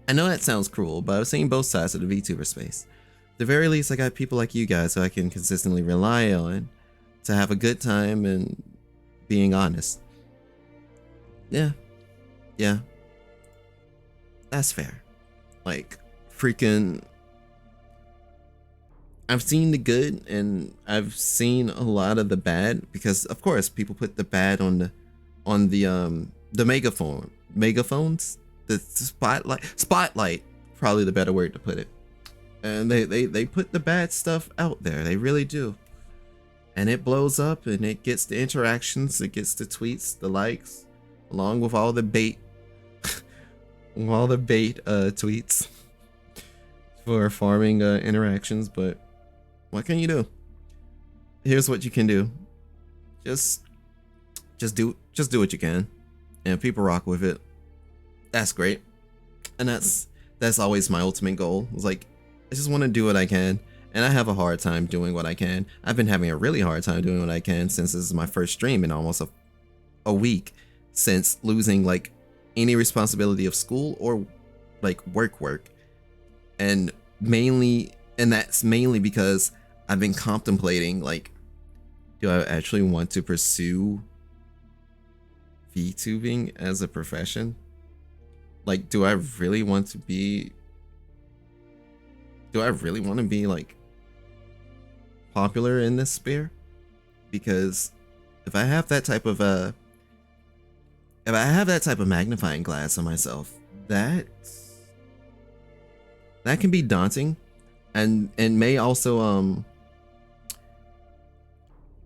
A: I know that sounds cruel, but I've seen both sides of the VTuber space. At the very least, I got people like you guys who I can consistently rely on to have a good time and being honest. Yeah. That's fair. Like, freaking, I've seen the good and I've seen a lot of the bad, because of course people put the bad on on the megaphones, the spotlight, probably the better word to put it. And they put the bad stuff out there. They really do. And it blows up, and it gets the interactions, it gets the tweets, the likes, along with all the bait, tweets for farming interactions. But what can you do? Here's what you can do. Just do what you can, and if people rock with it, that's great. And that's always my ultimate goal. It's like, I just want to do what I can. And I have a hard time doing what I can. I've been having a really hard time doing what I can since this is my first stream in almost a week, since losing like any responsibility of school or like work. And that's mainly because I've been contemplating, like, do I actually want to pursue VTubing as a profession? Like, do I really want to be like popular in this sphere? Because if I have that type of magnifying glass on myself, that can be daunting, and may also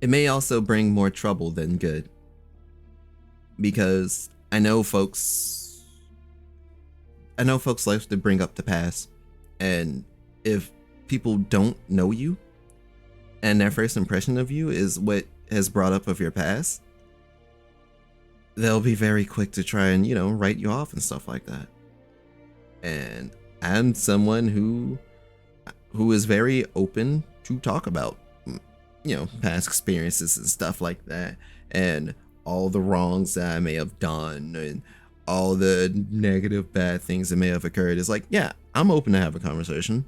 A: it may also bring more trouble than good, because I know folks like to bring up the past, and if people don't know you and their first impression of you is what has brought up of your past, they'll be very quick to try and, you know, write you off and stuff like that. And I'm someone who is very open to talk about, you know, past experiences and stuff like that, and all the wrongs that I may have done, and all the negative bad things that may have occurred. Is like, yeah, I'm open to have a conversation.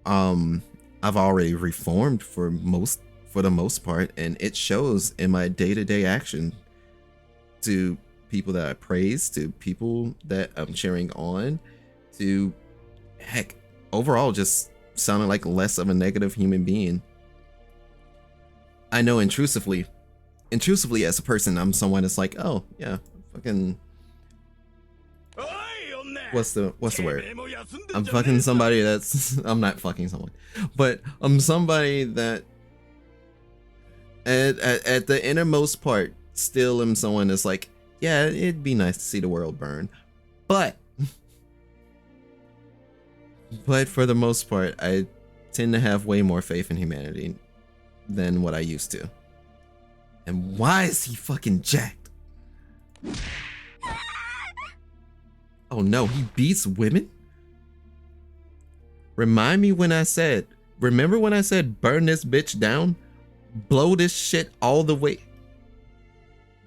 A: I've already reformed for the most part, and it shows in my day-to-day action to people that I praise, to people that I'm cheering on, to, heck, overall just sounding like less of a negative human being. I know intrusively as a person, I'm someone that's like, oh yeah, fucking, what's the word? I'm fucking somebody that's, I'm not fucking someone, but I'm somebody that at the innermost part still am someone that's like, yeah, it'd be nice to see the world burn, but for the most part, I tend to have way more faith in humanity than what I used to. And why is he fucking jacked? Oh no, he beats women? Remember when I said burn this bitch down? Blow this shit all the way.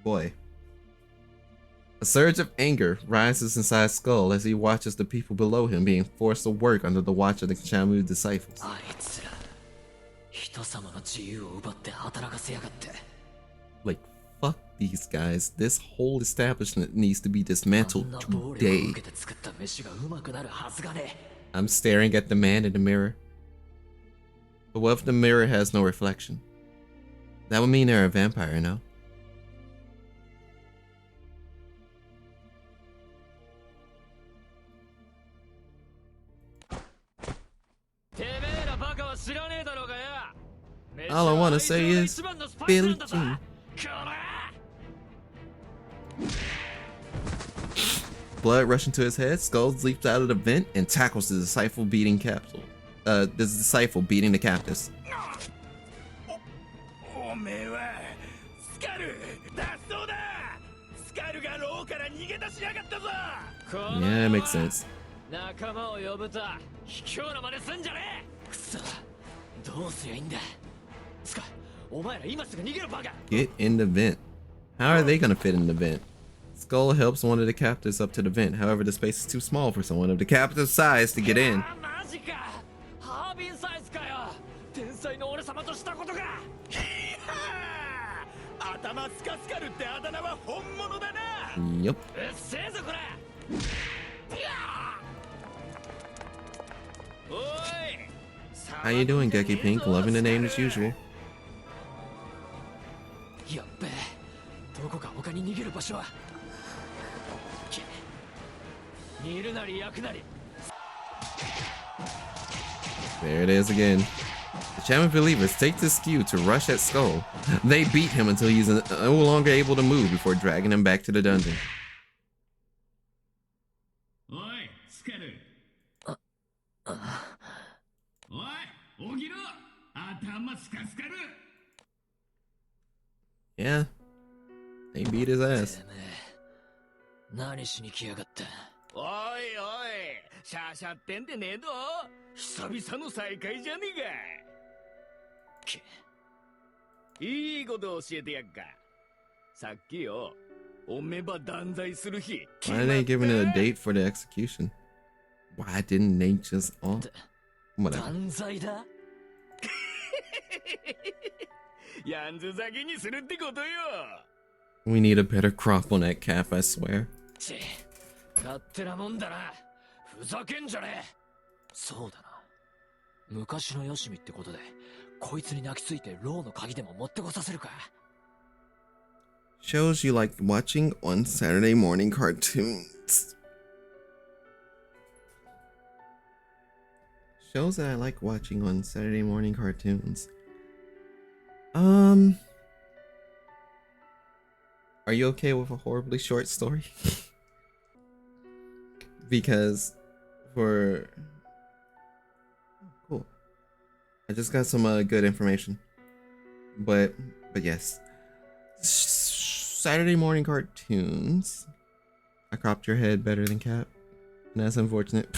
A: Boy. A surge of anger rises inside Skull as he watches the people below him being forced to work under the watch of the Shamu disciples. Like, fuck these guys. This whole establishment needs to be dismantled today. I'm staring at the man in the mirror. But what if the mirror has no reflection? That would mean they're a vampire, no? All I want to say is, Billy Jean. Blood rushing to his head, Skulls leaps out of the vent and tackles the disciple beating the captives. Yeah, that makes sense. Get in the vent. How are they gonna fit in the vent? Skull helps one of the captives up to the vent. However, the space is too small for someone of the captive's size to get in. Yep. How you doing, Geki Pink? Loving the name as usual.
G: どこか他に逃げる場所は。煮るなり焼くなり。
A: There it is again. The Shaman believers take the skew to rush at Skull. They beat him until he's no longer able to move before dragging him back to the dungeon.
L: Oi, Scaru. Oi, Ogiro. Atama Skaskaru.
A: Yeah, they beat his ass.
G: 何しに来やがった。
L: おいおい、シャシャってんでねえぞ。久々の再会じゃねえか。いいこと教えてやっか。さっきよ、おめば断罪する日。
A: Why are they giving it a date for the execution? Why didn't they just whatever.
G: 断罪だ。
L: やんず先にするってことよ。
A: We need a better crop on that calf, I swear.
G: ち、勝手なもんだな。ふざけんじゃねえ。そうだな。昔のよしみってことで、こいつに泣きついてローの鍵でも持ってこさせるか。
A: Shows you like watching on Saturday morning cartoons. Shows that I like watching on Saturday morning cartoons. Are you okay with a horribly short story? Because cool. I just got some good information. But yes. Saturday morning cartoons. I cropped your head better than Cap. And that's unfortunate.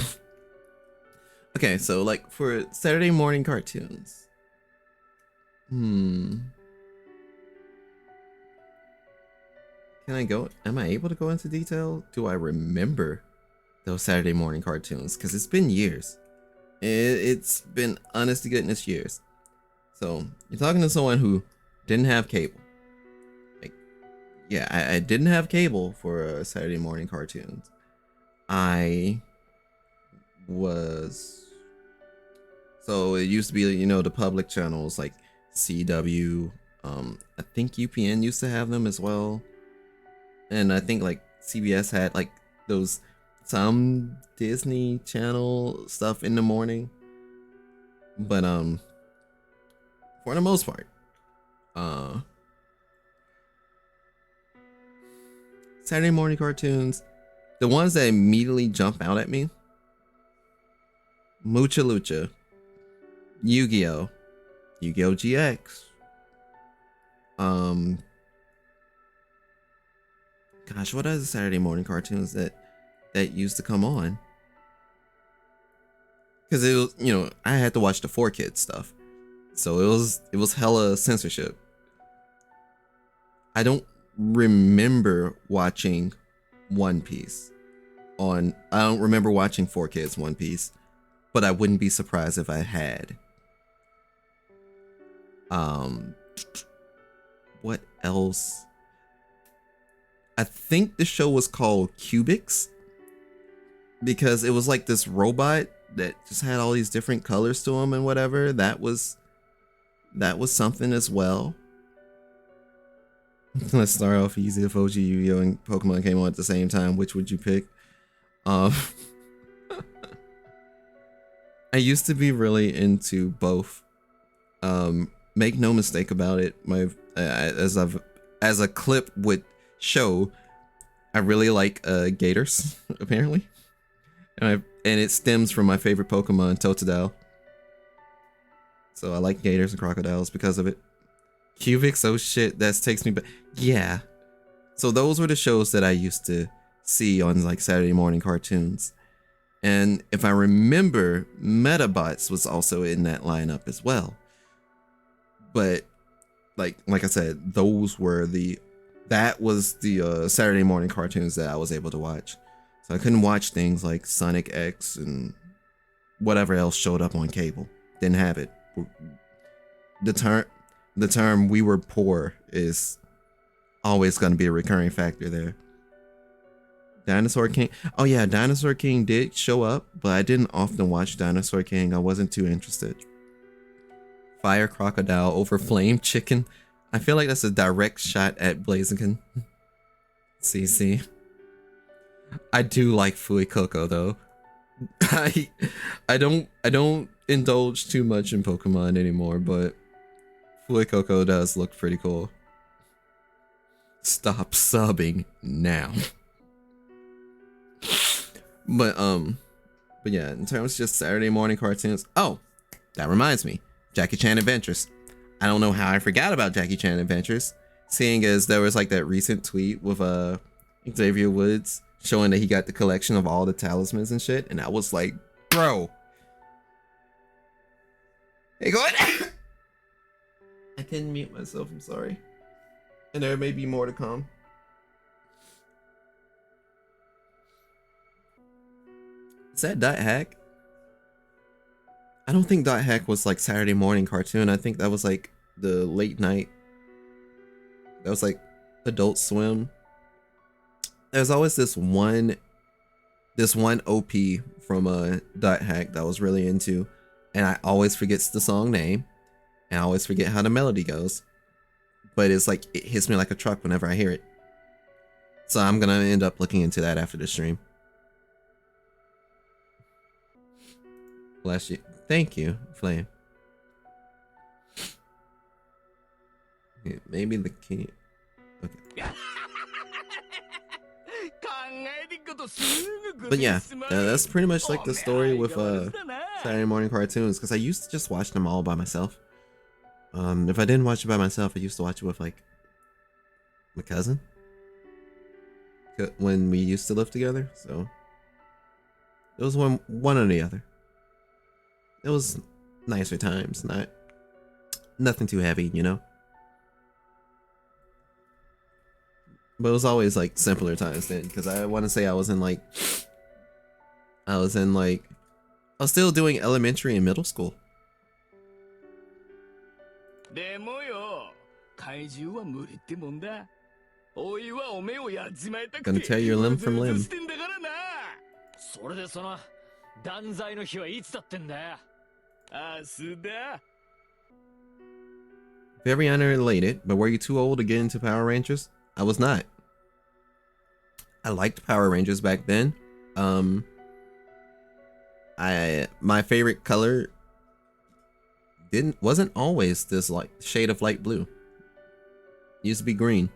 A: Okay, so like for Saturday morning cartoons. Can I go? Am I able to go into detail? Do I remember those Saturday morning cartoons? Because it's been years. It's been honest to goodness years. So you're talking to someone who didn't have cable. Like, yeah, I didn't have cable for Saturday morning cartoons. So it used to be, you know, the public channels like CW. I think UPN used to have them as well. And I think like CBS had like those some Disney Channel stuff in the morning. But for the most part, Saturday morning cartoons, the ones that immediately jump out at me: Mucha Lucha, Yu-Gi-Oh, Yu-Gi-Oh GX. Gosh, what are the Saturday morning cartoons that used to come on? Because it was, you know, I had to watch the 4Kids stuff, so it was hella censorship. I don't remember watching One Piece I don't remember watching 4Kids One Piece, but I wouldn't be surprised if I had. What else? I think the show was called Cubics because it was like this robot that just had all these different colors to him and whatever. That was something as well. Let's start off easy. If OG Yu-Gi-Oh and Pokemon came on at the same time, which would you pick? I used to be really into both. Make no mistake about it. As a clip would show, I really like gators apparently, and it stems from my favorite Pokemon, Totodile. So I like gators and crocodiles because of it. Cubics, oh shit, that takes me back. Yeah. So those were the shows that I used to see on like Saturday morning cartoons. And if I remember, Metabots was also in that lineup as well. But like I said, that was the Saturday morning cartoons that I was able to watch. So I couldn't watch things like Sonic X and whatever else showed up on cable. Didn't have it. The term "we were poor" is always going to be a recurring factor there. Dinosaur King. Oh yeah, Dinosaur King did show up, but I didn't often watch Dinosaur King. I wasn't too interested. Fire Crocodile over Flame Chicken. I feel like that's a direct shot at Blaziken. CC. I do like Fuecoco though. I don't indulge too much in Pokemon anymore, but Fuecoco does look pretty cool. Stop subbing now. But yeah, in terms of just Saturday morning cartoons. Oh, that reminds me. Jackie Chan Adventures. I don't know how I forgot about Jackie Chan Adventures, seeing as there was like that recent tweet with Xavier Woods showing that he got the collection of all the talismans and shit, and I was like, bro. Hey, go ahead. I couldn't mute myself, I'm sorry. And there may be more to come. Is that Dot Hack? I don't think Dot Hack was like Saturday morning cartoon. I think that was like the late night. That was like Adult Swim. There's always this one OP from Dot Hack that I was really into, and I always forgets the song name, and I always forget how the melody goes. But it's like it hits me like a truck whenever I hear it. So I'm gonna end up looking into that after the stream. Bless you. Thank you, Flame. Yeah, maybe the key. Okay. But yeah, that's pretty much like the story with Saturday morning cartoons, because I used to just watch them all by myself. If I didn't watch it by myself, I used to watch it with like my cousin when we used to live together. So it was one or the other. It was nicer times, nothing too heavy, you know. But it was always like simpler times then, because I want to say I was still doing elementary and middle school. Gonna tear your limb from limb. Very unrelated, but were you too old to get into Power Rangers? I was not. I liked Power Rangers back then. My favorite color wasn't always this like shade of light blue. It used to be green.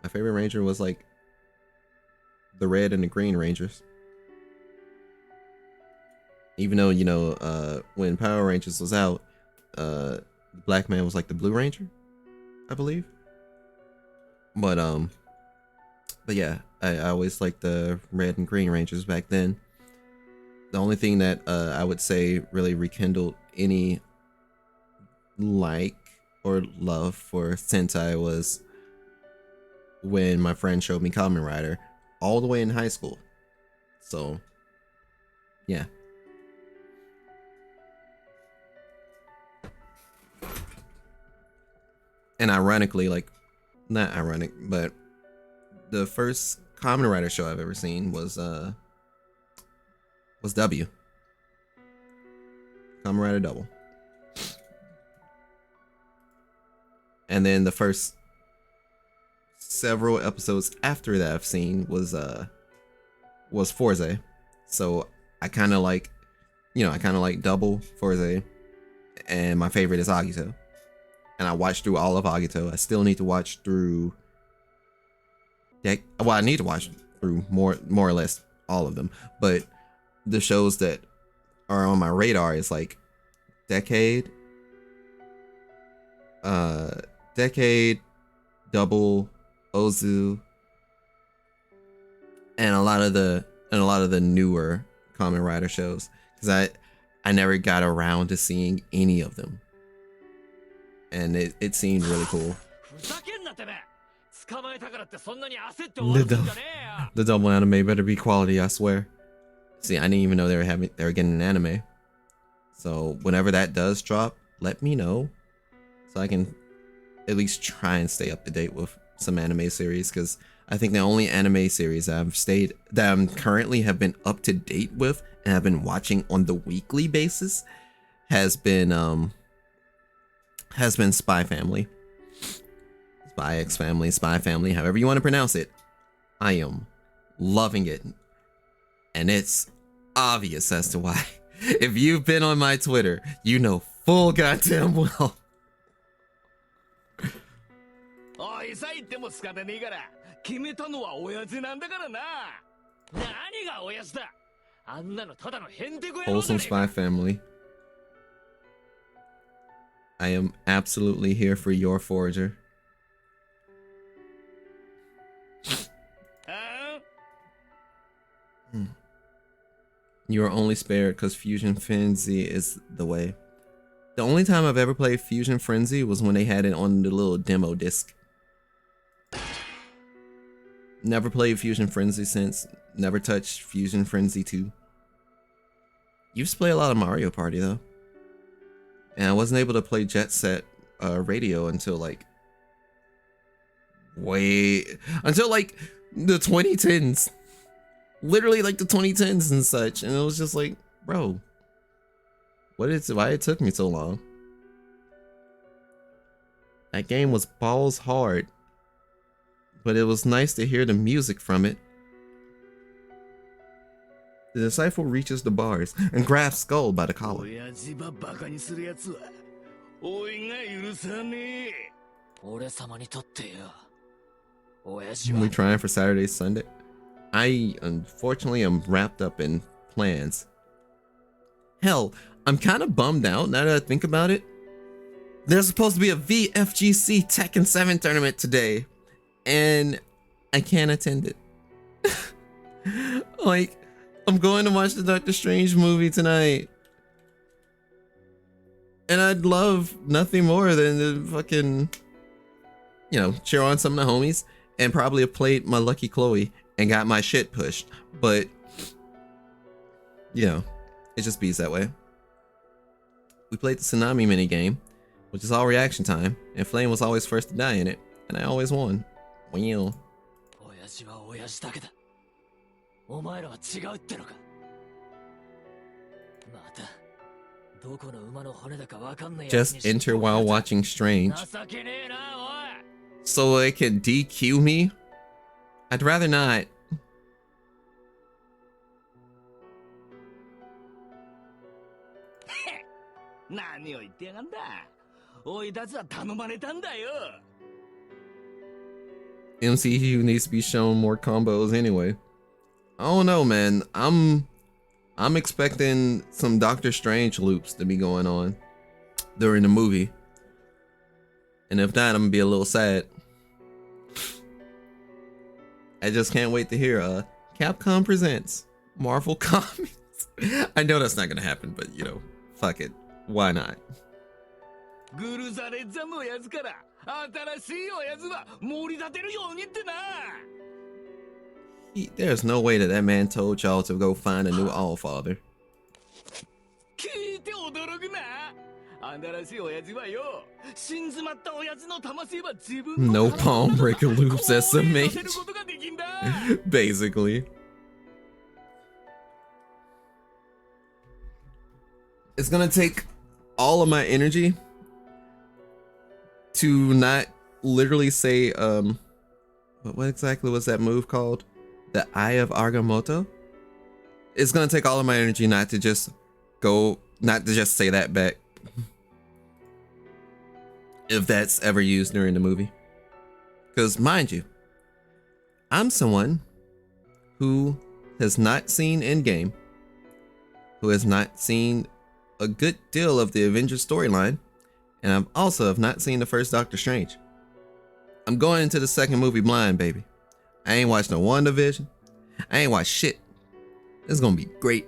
A: My favorite Ranger was like the red and the green Rangers. Even though, you know, when Power Rangers was out, the Black Man was like the Blue Ranger, I believe. But yeah, I always liked the red and green Rangers back then. The only thing that I would say really rekindled any like or love for Sentai was when my friend showed me Kamen Rider all the way in high school. So yeah. And ironically, like, not ironic, but the first Kamen Rider show I've ever seen was W. Kamen Rider Double. And then the first several episodes after that I've seen was Forze. So I kind of like Double, Forze, and my favorite is Agito. And I watched through all of Agito. I still need to watch through I need to watch through more or less all of them. But the shows that are on my radar is like Decade, Double, Ozu, and a lot of the newer Kamen Rider shows, because I never got around to seeing any of them, and it seemed really cool. The double anime better be quality, I swear. See, I didn't even know they were getting an anime. So whenever that does drop, let me know, so I can at least try and stay up to date with some anime series, because I think the only anime series that I'm currently have been up to date with and have been watching on the weekly basis has been Spy Family. Spy X Family, Spy Family, however you want to pronounce it. I am loving it. And it's obvious as to why. If you've been on my Twitter, you know full goddamn well.
L: おいさ言っても仕方ねえから決めたのは親父なんだからな何が親父だあんなのただのヘンテコ野郎じゃ
A: Wholesome
L: ねえか
A: Spy Family. I am absolutely here for your forager. You are only spared because Fusion Frenzy is the way. The only time I've ever played Fusion Frenzy was when they had it on the little demo disc. Never played Fusion Frenzy since. Never touched Fusion Frenzy 2. Used to play a lot of Mario Party though. And I wasn't able to play Jet Set Radio until like until like the 2010s. Literally like the 2010s and such. And it was just like, bro, why it took me so long? That game was balls hard. But it was nice to hear the music from it. The disciple reaches the bars and grabs Skull by the collar. We trying for Saturday, Sunday? I unfortunately am wrapped up in plans. Hell, I'm kind of bummed out now that I think about it. There's supposed to be a VFGC Tekken 7 tournament today, and I can't attend it. Like, I'm going to watch the Doctor Strange movie tonight. And I'd love nothing more than to fucking, you know, cheer on some of the homies and probably have played my Lucky Chloe and got my shit pushed. But, you know, it just beats that way. We played the Tsunami minigame, which is all reaction time, and Flame was always first to die in it, and I always won. Well. Just enter while watching Strange. So it can DQ me? I'd rather not. MCU needs to be shown more combos anyway. I don't know, man. I'm expecting some Doctor Strange loops to be going on during the movie. And if not, I'm gonna be a little sad. I just can't wait to hear Capcom presents Marvel Comics. I know that's not gonna happen, but you know, fuck it. Why not? There's no way that man told y'all to go find a new Allfather. No palm breaker loops SMH. Basically. It's gonna take all of my energy to not literally say, what exactly was that move called? The Eye of Agamotto? It's gonna take all of my energy not to just say that back. If that's ever used during the movie. Because mind you, I'm someone who has not seen Endgame, who has not seen a good deal of the Avengers storyline, and I've also have not seen the first Doctor Strange. I'm going into the second movie blind, baby. I ain't watched no WandaVision. I ain't watched shit. It's gonna be great.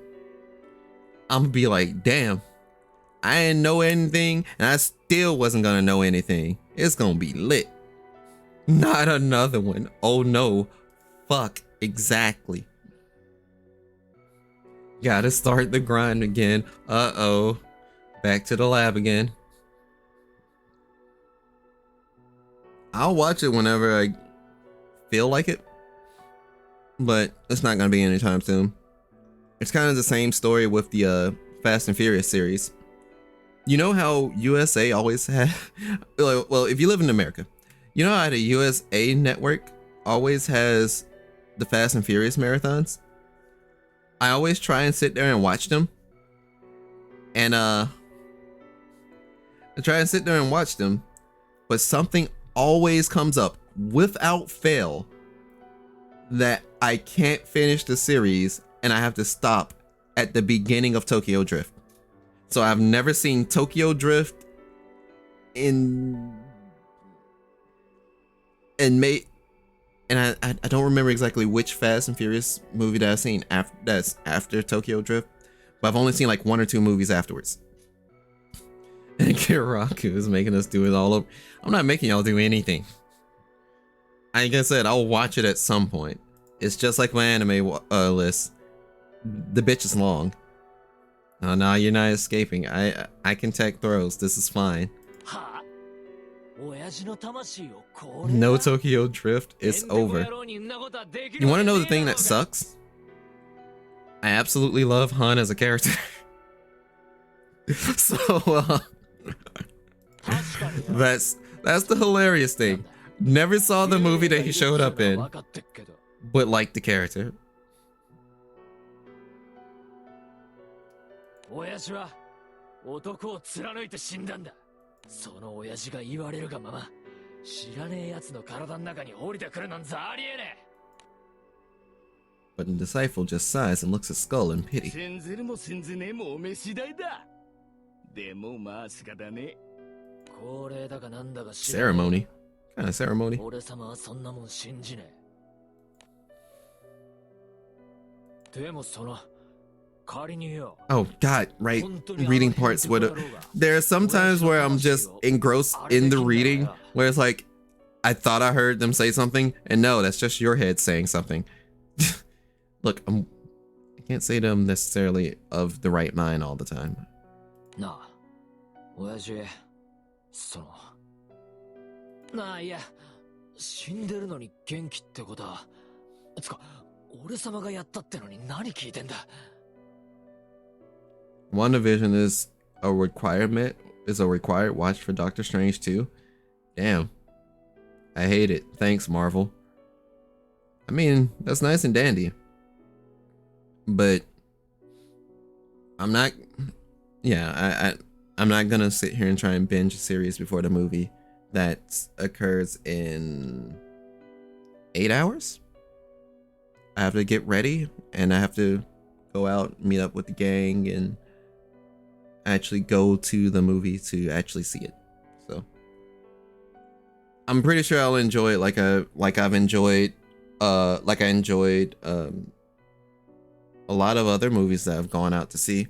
A: I'm gonna be like, damn, I didn't know anything, and I still wasn't gonna know anything. It's gonna be lit. Not another one. Oh no. Fuck. Exactly. Gotta start the grind again. Uh-oh. Back to the lab again. I'll watch it whenever I feel like it, but it's not gonna be anytime soon. It's kind of the same story with the Fast and Furious series. You know how USA always had, well, if you live in America, You know how the USA network always has the Fast and Furious marathons? I always try and sit there and watch them. And I try and sit there and watch them, but something always comes up without fail that I can't finish the series and I have to stop at the beginning of Tokyo Drift. So I've never seen Tokyo Drift and I don't remember exactly which Fast and Furious movie that I've seen after Tokyo Drift, but I've only seen like 1 or 2 movies afterwards. And Kiraku is making us do it all over. I'm not making y'all do anything. Like I said, I'll watch it at some point. It's just like my anime list. The bitch is long. Oh no, you're not escaping. I can tech throws. This is fine. No Tokyo Drift. It's over. You want to know the thing that sucks? I absolutely love Han as a character. So that's the hilarious thing. Never saw the movie that he showed up in, but liked the character. But the disciple just sighs and looks at Skull in pity. Ceremony? What kind of ceremony? Oh god, right. Reading parts would there are some times where I'm just engrossed in the reading where it's like I thought I heard them say something and no, that's just your head saying something. Look, I can't say to them necessarily of the right mind all the time. No. WandaVision is a required watch for Doctor Strange 2. Damn. I hate it. Thanks, Marvel. I mean, that's nice and dandy. But I'm not I'm not gonna sit here and try and binge a series before the movie that occurs in 8 hours. I have to get ready and I have to go out, meet up with the gang, and actually go to the movie to actually see it. So I'm pretty sure I'll enjoy it like I enjoyed a lot of other movies that I've gone out to see.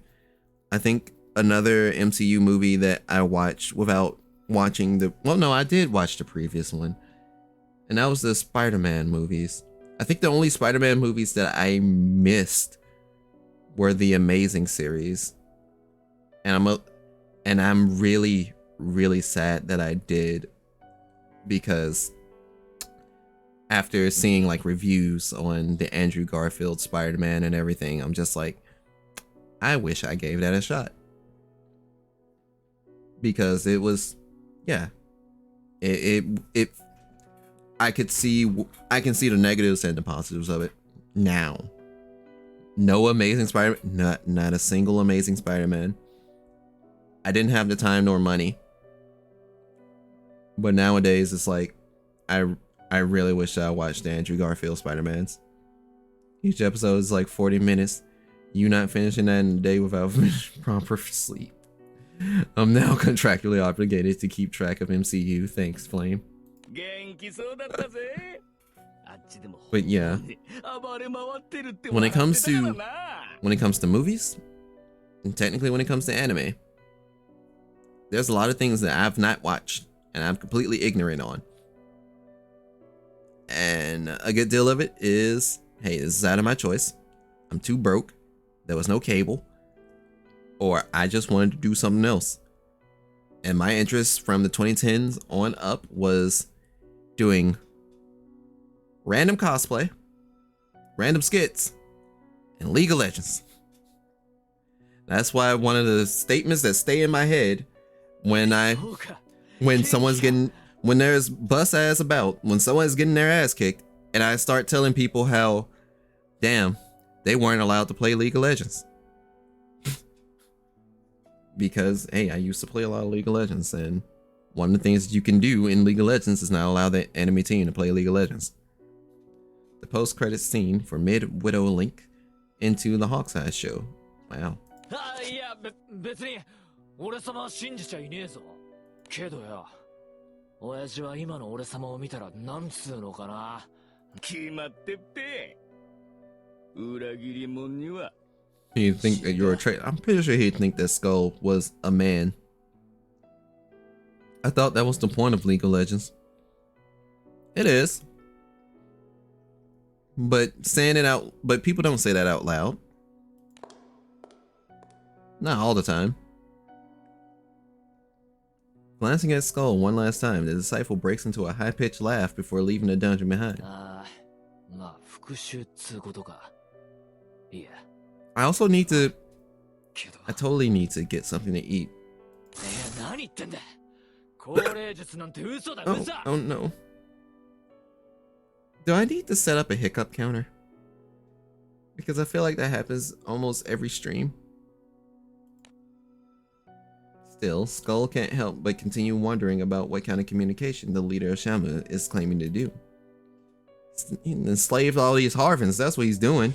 A: I think another MCU movie that I watched without watching I did watch the previous one, and that was the Spider-Man movies. I think the only Spider-Man movies that I missed were the Amazing series, and I'm really, really sad that I did, because after seeing like reviews on the Andrew Garfield Spider-Man and everything, I'm just like, I wish I gave that a shot, because it was, yeah, it I can see the negatives and the positives of it now. No Amazing Spider-Man, not a single Amazing Spider-Man. I didn't have the time nor money, but nowadays it's like I really wish I watched the Andrew Garfield Spider-Mans. Each episode is like 40 minutes. You not finishing that in a day without proper sleep. I'm now contractually obligated to keep track of MCU. Thanks, Flame. But yeah, when it comes to movies, and technically when it comes to anime, there's a lot of things that I've not watched and I'm completely ignorant on. And a good deal of it is, hey, this is out of my choice. I'm too broke. There was no cable. Or I just wanted to do something else. And my interest from the 2010s on up was doing random cosplay, random skits, and League of Legends. That's why one of the statements that stay in my head when someone's getting when there's bust ass about, when someone's getting their ass kicked, and I start telling people how, damn, they weren't allowed to play League of Legends. Because, hey, I used to play a lot of League of Legends, and one of the things that you can do in League of Legends is not allow the enemy team to play League of Legends. The post-credits scene for Mid-Widow link into the Hawkseye show. Wow.
G: いや、別に俺様は信じちゃいねえぞ。けどよ、親父は今の俺様を見たらなんつうのかな。
L: 決まってって。裏切り者には。
A: You think that you're a traitor? I'm pretty sure he'd think that Skull was a man. I thought that was the point of League of Legends. It is. But saying it out, but people don't say that out loud. Not all the time. Glancing at Skull one last time, the disciple breaks into a high-pitched laugh before leaving the dungeon behind. I also need to... I totally need to get something to eat. Oh no. Do I need to set up a hiccup counter? Because I feel like that happens almost every stream. Still, Skull can't help but continue wondering about what kind of communication the leader of Shamu is claiming to do. He enslaved all these Harvins, that's what he's doing.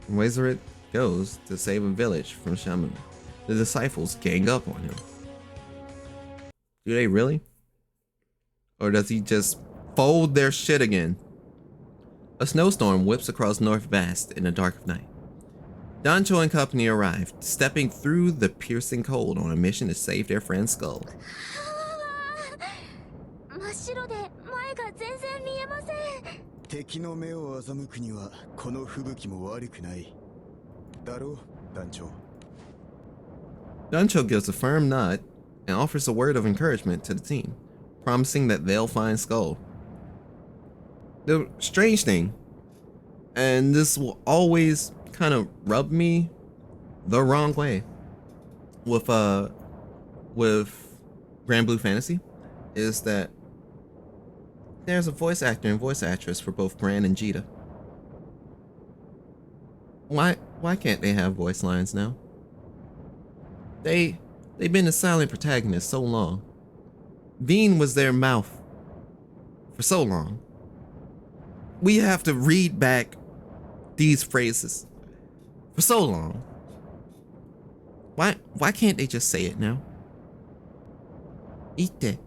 A: Wazeret goes to save a village from Shamu. The disciples gang up on him. Do they really? Or does he just fold their shit again? A snowstorm whips across North Vast in the dark of night. Dancho and company arrive, stepping through the piercing cold on a mission to save their friend Skull. Dancho gives a firm nod and offers a word of encouragement to the team, promising that they'll find Skull. The strange thing, and this will always kind of rub me the wrong way with granblue Fantasy, is that there's a voice actor and voice actress for both Gran and Jita. Why can't they have voice lines now? They've been the silent protagonist so long. Bean was their mouth for so long. We have to read back these phrases for so long. Why can't they just say it now? Ite.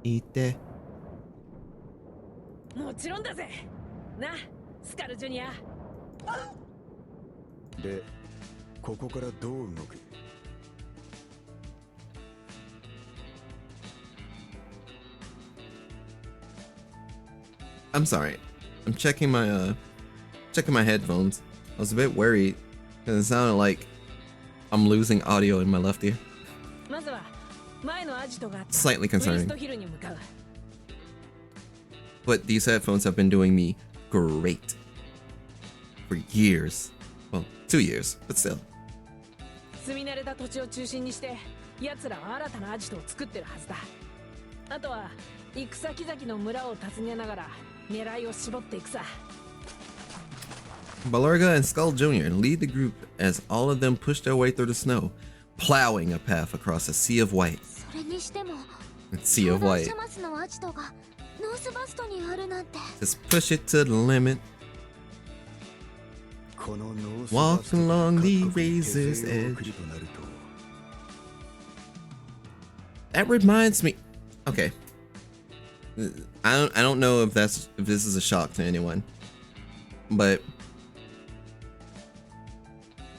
A: Ite.
E: もちろんだぜ。な、スカルジュニア。
M: で、ここからどう動く?
A: I'm sorry. I'm checking my headphones. I was a bit worried because it sounded like I'm losing audio in my left ear. Slightly concerning. But these headphones have been doing me great for years. Well, 2 years, but still.
E: 住み慣れた土地を中心にして奴らは新たなアジトを作ってるはずだ。あとは行く先々の村を訪ねながら狙いを絞っていくさ。
A: Balurga and Skull Jr. lead the group as all of them push their way through the snow, plowing a path across a sea of white. Sea of white. Just push it to the limit. Walk along the razor's edge. That reminds me. Okay. I don't know if this is a shock to anyone, but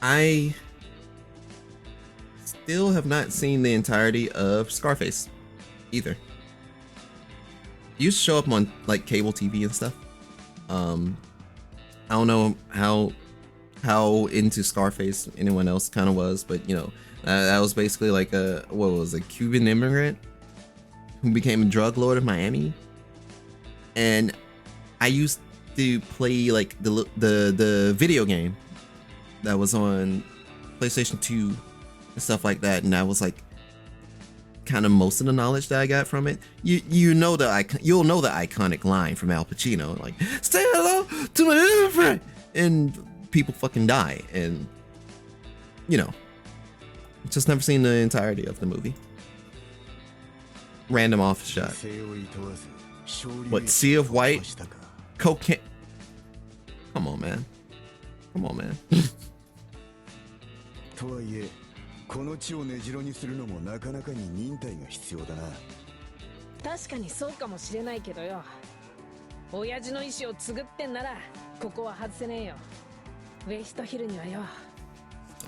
A: I still have not seen the entirety of Scarface either. It used to show up on like cable TV and stuff. I don't know how into Scarface anyone else kind of was, but you know, that was basically like a Cuban immigrant who became a drug lord of Miami. And I used to play like the video game that was on PlayStation 2 and stuff like that, and I was like kind of most of the knowledge that I got from it. You'll know the iconic line from Al Pacino, like "Say hello to my little friend," and people fucking die, and you know, just never seen the entirety of the movie. Random off shot. What, Sea of White? Cocaine? Come on, man. Come on, man.
M: とはいえ、この地を根城にするのもなかなかに忍耐が必要だな。
E: 確かにそうかもしれないけどよ。親父の意志を継ぐってんなら、ここは外せねえよ。ウェイストヒルにはよ。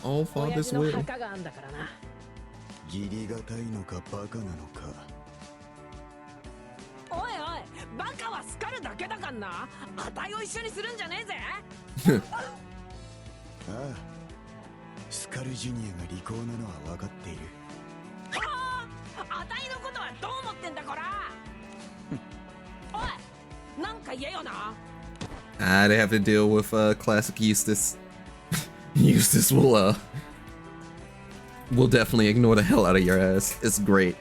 E: 親父の墓があんだからな。
M: 義理がたいのかバカなのか。
E: おいおい、バカはスカルだけだかんな。あたいを一緒にするんじゃねえぜ。
M: ああ、スカルジュニアが利口なのは分かっている。
E: はあ、あたいのことはどう思ってんだこら。おい、なんか言えよな。
A: They have to deal with classic Eustace. Eustace will definitely ignore the hell out of your ass. It's great.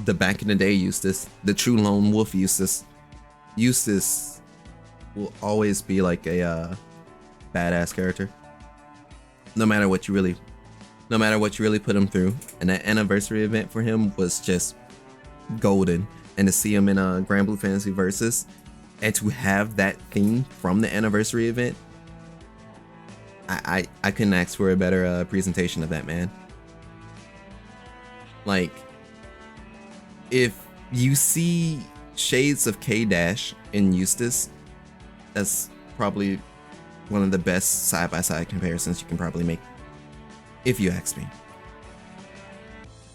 A: The back in the day Eustace, the true lone wolf Eustace. Eustace will always be like a badass character. No matter what you really put him through. And that anniversary event for him was just golden. And to see him in a granblue Fantasy Versus, and to have that theme from the anniversary event, I couldn't ask for a better presentation of that, man. Like, if you see shades of K-Dash in Eustace, that's probably one of the best side-by-side comparisons you can probably make, if you ask me.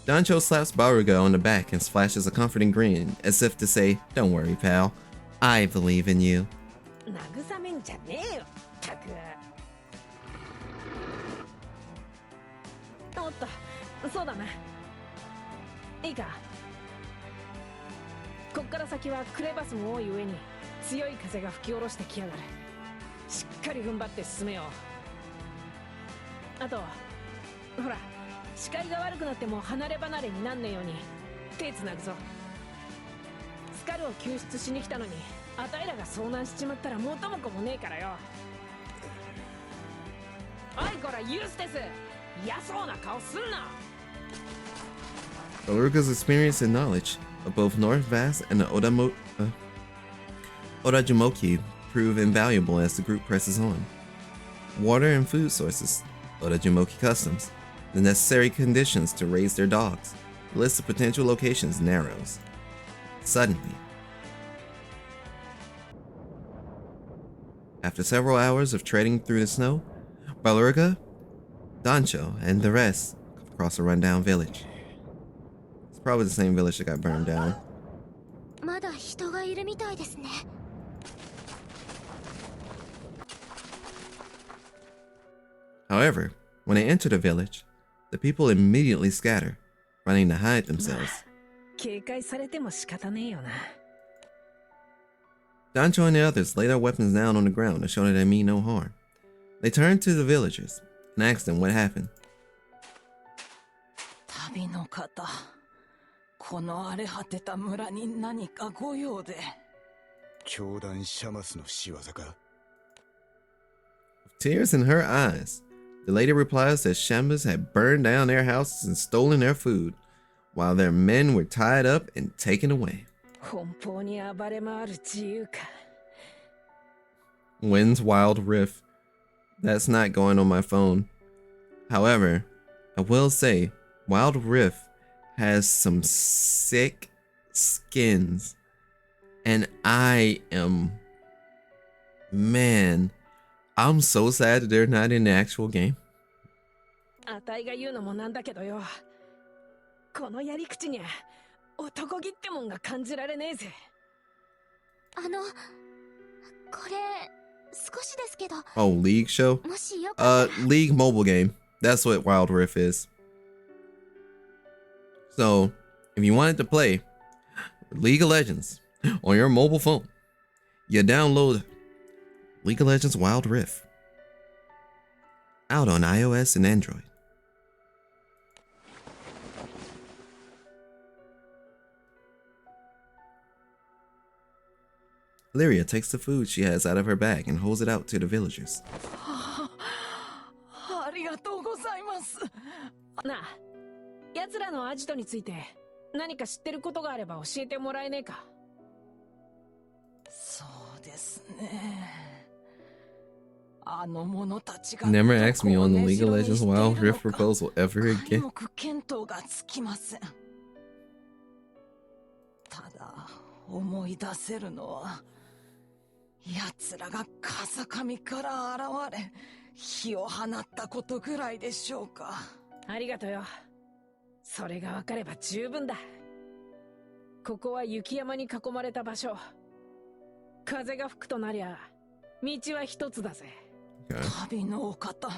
A: Dancho slaps Baruga on the back and splashes a comforting grin, as if to say, "Don't worry, pal. I believe in you."
E: 慰めんじゃねえよ、たく。おっと、そうだな。いいか。こっから先はクレバスも多い上に強い風が吹き下ろしてきやがる。しっかり踏ん張って進めよう。あと、ほら、視界が悪くなっても離れ離れになんねえように手つなぐぞ。スカルを救出しに来たのに、あたいらが遭難しちまったら元も子もねえからよ。おいこらユーステス、嫌そうな顔すんな。
A: Baruga's experience and knowledge of both North Vast and the Odajumoki prove invaluable as the group presses on. Water and food sources, Odajumoki customs, the necessary conditions to raise their dogs. The list of potential locations narrows. Suddenly, after several hours of treading through the snow, Baruga, Dancho, and the rest come across a rundown village. It's probably the same village that got burned down.
B: まだ人がいるみたいですね。
A: However, when they enter the village, the people immediately scatter, running to hide themselves.
E: 警戒されても仕方ねえよな。
A: Dancho and the others lay their weapons down on the ground to show that they mean no harm. They turn to the villagers and ask them what happened.
K: 旅の方、この荒れ果てた村に何かご用で。
M: 教団シャマスの仕業か。
A: With tears in her eyes, the lady replies that Shamas had burned down their houses and stolen their food, while their men were tied up and taken away.
E: 奔放に暴れ回る自由か。
A: Wind's Wild Rift. That's not going on my phone. However, I will say, Wild Rift has some sick skins. And man, I'm so sad that they're not in the actual game.
E: あたいが言うのもなんだけどよ。このやり口にゃ男気ってもんが感じられねえぜ。
B: これ少しですけど。
A: Oh, League show? League mobile game. That's what Wild Rift is. So, if you wanted to play League of Legends on your mobile phone, you download League of Legends Wild Rift. Out on iOS and Android. Lyria takes the food she has out of her bag and holds it out to the villagers.
E: ありがとうございます。なあ、奴らのアジトについて何か知ってることがあれば教えてもらえねえか。
K: そうですね。あの者たちが
A: Never ask me on the League of Legends Wild Rift proposal ever again.
K: 見当がつきません。ただ思い出せるのは、奴らが風上から現れ火を放ったことぐらいでしょうか。
E: ありがとよ。それが分かれば十分だ。ここは雪山に囲まれた場所。風が吹くとなりゃ道は一つだぜ。
K: 旅のお方、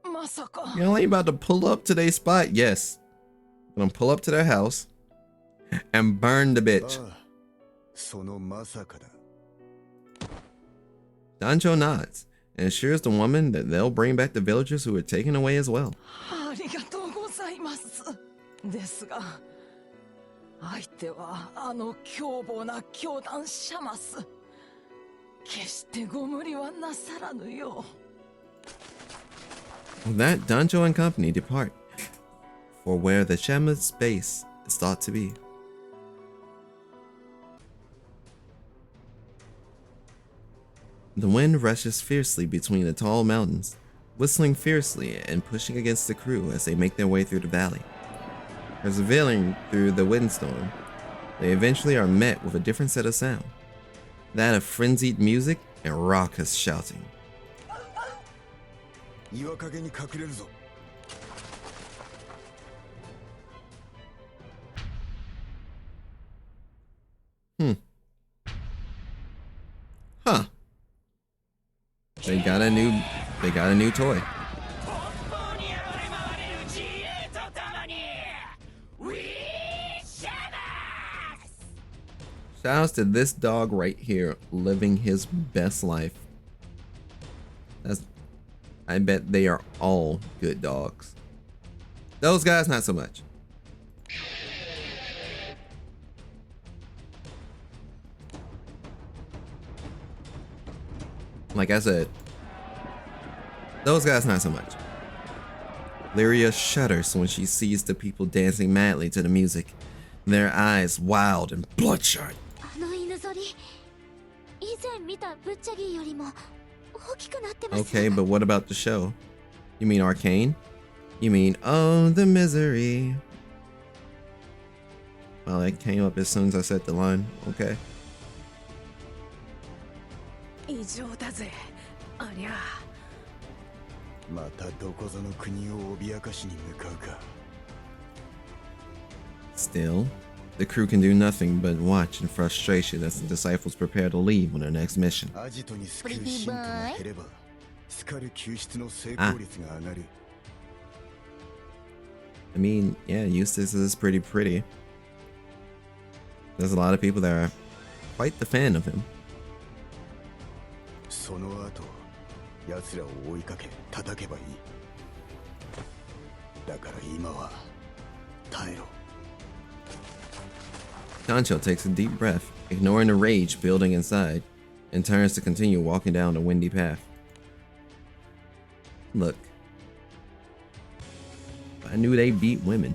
K: まさか。
A: You're only about to pull up to their spot? Yes. I'm gonna pull up to their house and burn the bitch.
M: そのまさかだ。
A: Dancho nods and assures the woman that they'll bring back the villagers who were taken away as well.
K: ありがとうございます。ですが、相手はあの凶暴な教団シャマス。決してご無理はなさらぬよう。
A: With that, Dancho and company depart for where the Shama's base is thought to be. The wind rushes fiercely between the tall mountains, whistling fiercely and pushing against the crew as they make their way through the valley. Persevering through the windstorm, they eventually are met with a different set of sound, that of frenzied music and raucous shouting.
M: 岩陰に隠れるぞ。
A: Huh. They got a new toy. Shoutouts to this dog right here, living his best life. I bet they are all good dogs. Those guys, not so much. Like I said, those guys, not so much. Lyria shudders when she sees the people dancing madly to the music, their eyes wild and bloodshot. Okay, but what about the show? You mean Arcane? You mean, oh, the misery. Well, it came up as soon as I said the line. Okay.
E: 異常だぜ、ありゃ。
M: またどこぞの国を脅かしに向かうか。
A: Still, the crew can do nothing but watch in frustration as the disciples prepare to leave on their next mission.
M: アジトに救う信徒が減れば、スカル救出の成功率が上がる。
A: I mean, yeah, Eustace is pretty. There's a lot of people that are quite the fan of him.
M: その後、奴らを追いかけ叩けばいい。だから今は耐えろ。
A: Dancho takes a deep breath, ignoring the rage building inside, and turns to continue walking down the windy path. Look, I knew they beat women.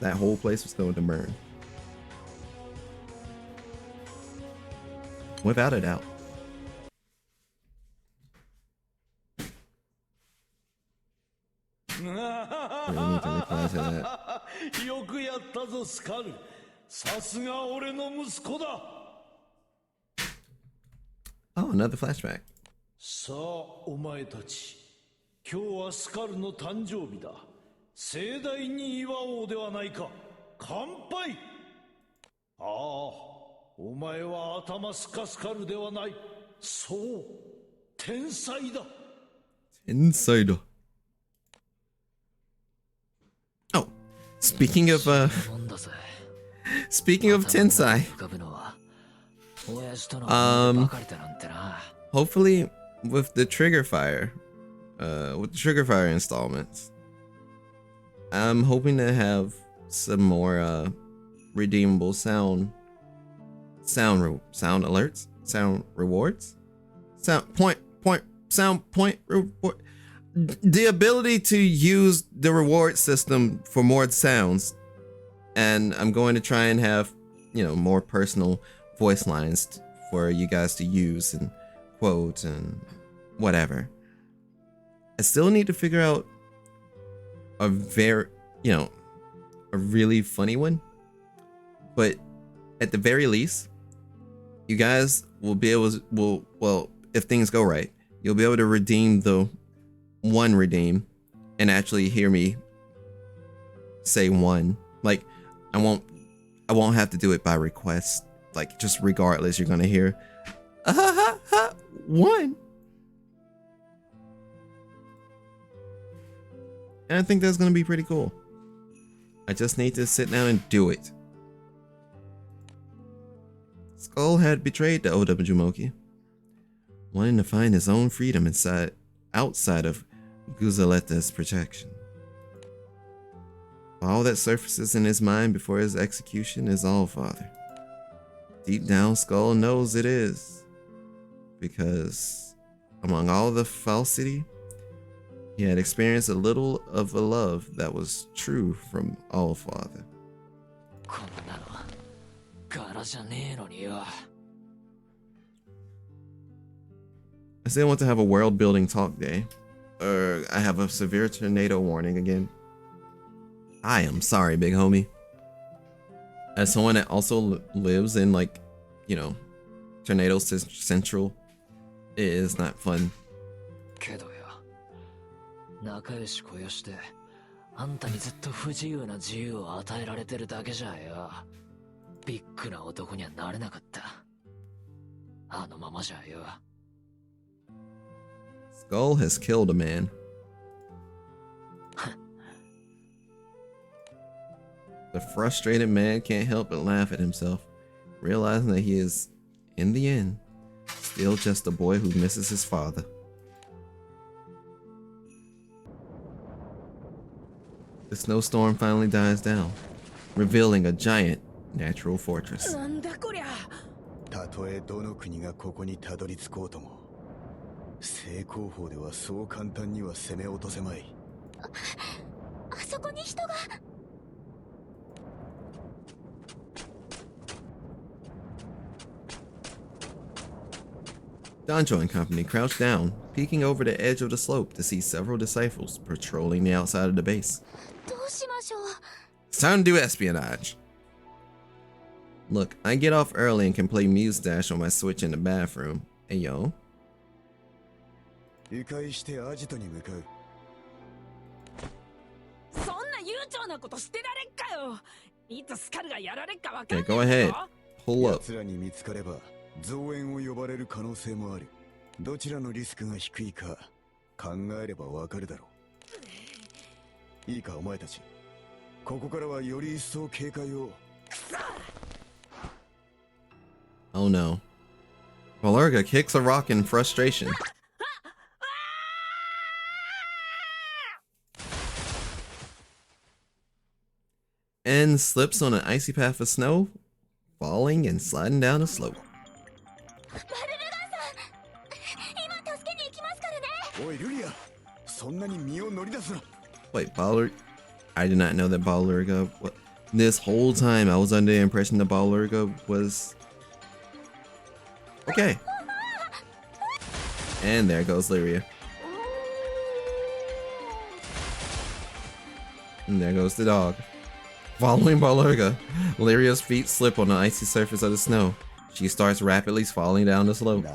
A: That whole place was going to burn. Without a doubt. I don't need to reply to that.
F: よくやったぞスカル。さすが俺の息子だ。
A: Oh, another flashback.
F: さあお前たち、今日はスカルの誕生日だ。盛大に祝おうではないか。乾杯。ああ、お前は頭スカスカルではない。そう、天才だ。
A: Inside. Oh, speaking of Tensai, hopefully with the Trigger Fire installments, I'm hoping to have some more redeemable sound sound alerts, sound rewards, sound point reward. The ability to use the reward system for more sounds, and I'm going to try and have, you know, more personal voice lines for you guys to use and quote and whatever. I still need to figure out a really funny one, but at the very least, you guys will be able to, well, if things go right, you'll be able to redeem the one redeem and actually hear me say one. Like, I won't have to do it by request. Like, just regardless, you're gonna hear one. And I think that's gonna be pretty cool. I just need to sit down and do it. Skull had betrayed the Odajumoki, wanting to find his own freedom outside of Guzaleta's protection. All that surfaces in his mind before his execution is all Father. Deep down, Skull knows it is, because among all the falsity, he had experienced a little of a love that was true from All Father. I still want to have a world building talk day. I have a severe tornado warning again. I am sorry, big homie. As someone that also lives in, like, you know, Tornado Central, it is not fun.
G: 仲良しこよしてあんたにずっと不自由な自由を与えられてるだけじゃよ。ビッグな男にはなれなかった。あのままじゃよ。
A: Skull has killed a man. The frustrated man can't help but laugh at himself, realizing that he is, in the end, still just a boy who misses his father. The snowstorm finally dies down, revealing a giant natural fortress.
M: たとえどの国がここにたどり着こうとも、正攻法ではそう簡単には攻め落とせまい。
B: あそこに人が。
A: Dancho and company crouched down, peeking over the edge of the slope to see several disciples patrolling the outside of the base. It's time to do espionage. Look, I get off early and can play Muse Dash on my Switch in the bathroom. Hey, yo.
M: 迂回してアジトに向かう。
E: そんな悠長なことしてられっかよ。いつスカルがやられっかわかんない。
A: Okay, go ahead. Pull up.
M: 奴らに見つかれば増援を呼ばれる可能性もある。どちらのリスクが低いか考えればわかるだろう。いいかお前たち。ここからはより一層警戒を。
A: Oh no. Valurga kicks a rock in frustration. And slips on an icy path of snow, falling and sliding down a slope. Wait, Balur? I did not know that Balurga. This whole time I was under the impression that Balurga was... Okay. And there goes Lyria. And there goes the dog. Following Balurga, Lyria's feet slip on the icy surface of the snow. She starts rapidly falling down the slope.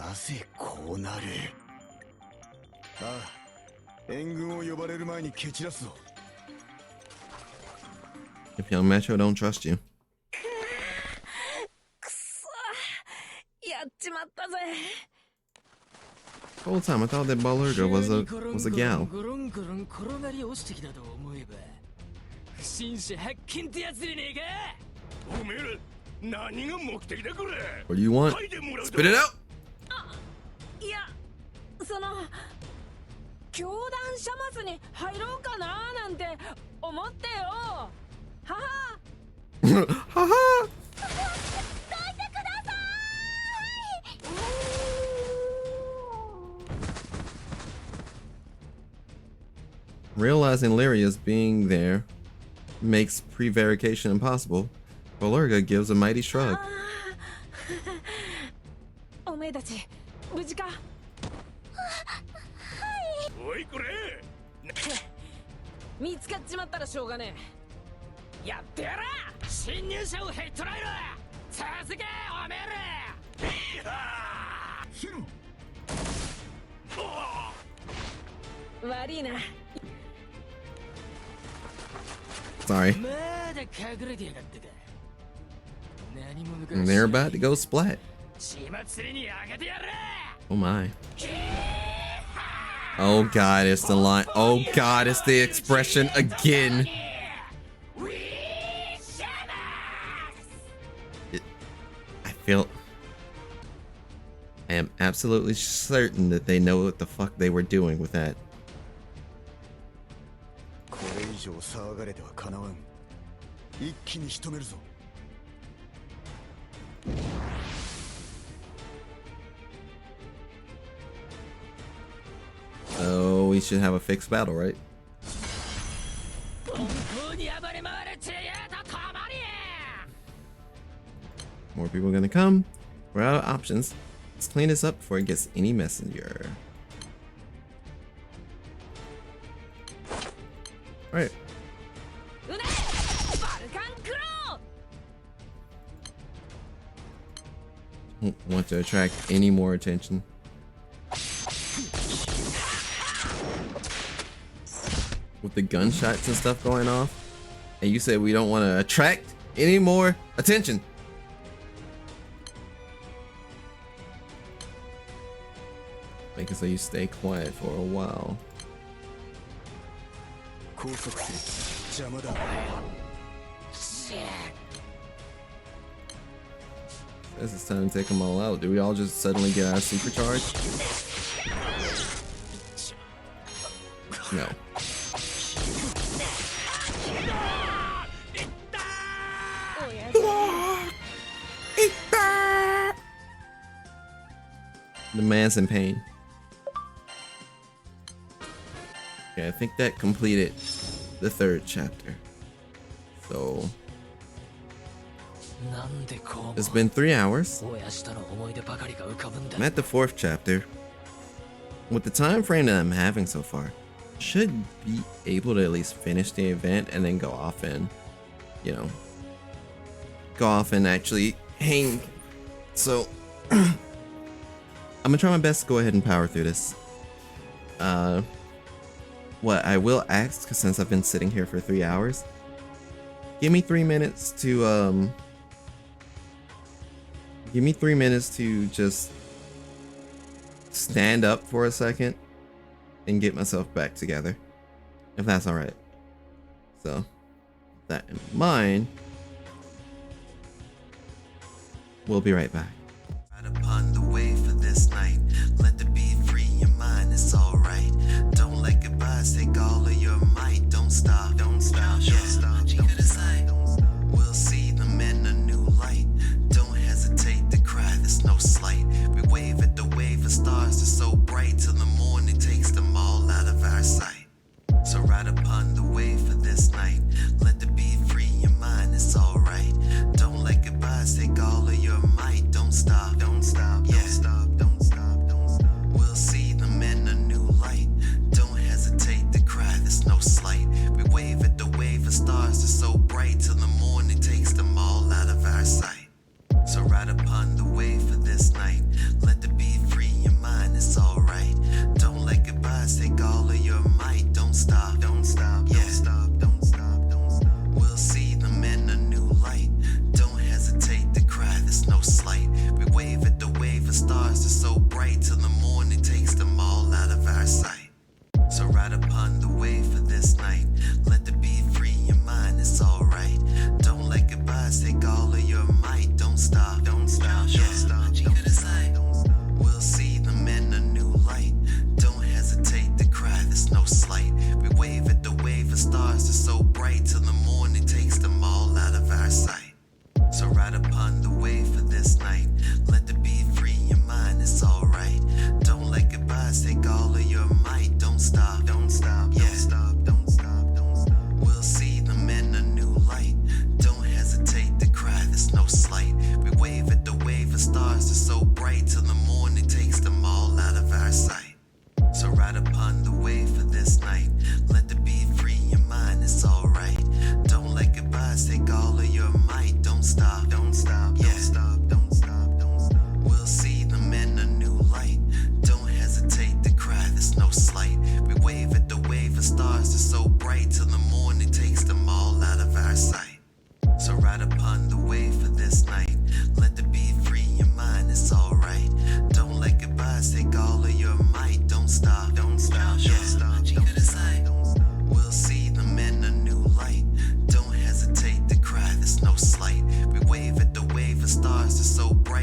A: If young Metro don't trust you. The whole time I thought that Balurga was a gal. What do you want? Spit it out!
E: いや、その教団シャマスに入ろうかななんて思ってよ。はは。はは。どいてください。
A: Realizing Lyria's being there makes prevarication impossible, Valurga gives a mighty shrug.
E: おめえたち無事か？
C: おいこれ
E: 見つかっちまったらしょうがねえ。やってやら侵入者をヘッドライル続けおめえら
C: シル
E: 悪いな。
A: Sorry.
G: まだ隠れてやがってか。何者か
A: And they're about to go splat.
G: 血祭りにあげてやれ。
A: Oh my. Oh god, it's the line. Oh god, it's the expression again. I am absolutely certain that they know what the fuck they were doing with that.
M: これ以上騒がれてはかなわん。一気に仕留めるぞ。
A: So we should have a fixed battle, right? More people are gonna come. We're out of options. Let's clean this up before it gets any messier. Alright. Don't want to attract any more attention. With the gunshots and stuff going off, and you said we don't want to attract any more attention. Make it so you stay quiet for a while. This is time to take them all out. Do we all just suddenly get our supercharge? No. The man's in pain. Okay, I think that completed the 3rd chapter. So it's been 3 hours. I'm at the 4th chapter. With the time frame that I'm having so far, should be able to at least finish the event and then go off and, you know, go off and actually hang. So I'm gonna try my best to go ahead and power through this. What I will ask, because since I've been sitting here for 3 hours, give me 3 minutes to just stand up for a second and get myself back together, if that's all right. So, with that in mind, we'll be right back. Right upon the way for this night, let the beat free your mind, it's alright. Don't let goodbyes take all of your might. Don't stop, don't stop, yeah. We'll see them in a new light. Don't hesitate to cry, there's no slight. We wave at the wave of stars, they're so bright till the morning takes them all out of our sight. So ride upon the wave for this night, let the beat free your mind, it's alright. Don't let goodbyes take all of your might. Don't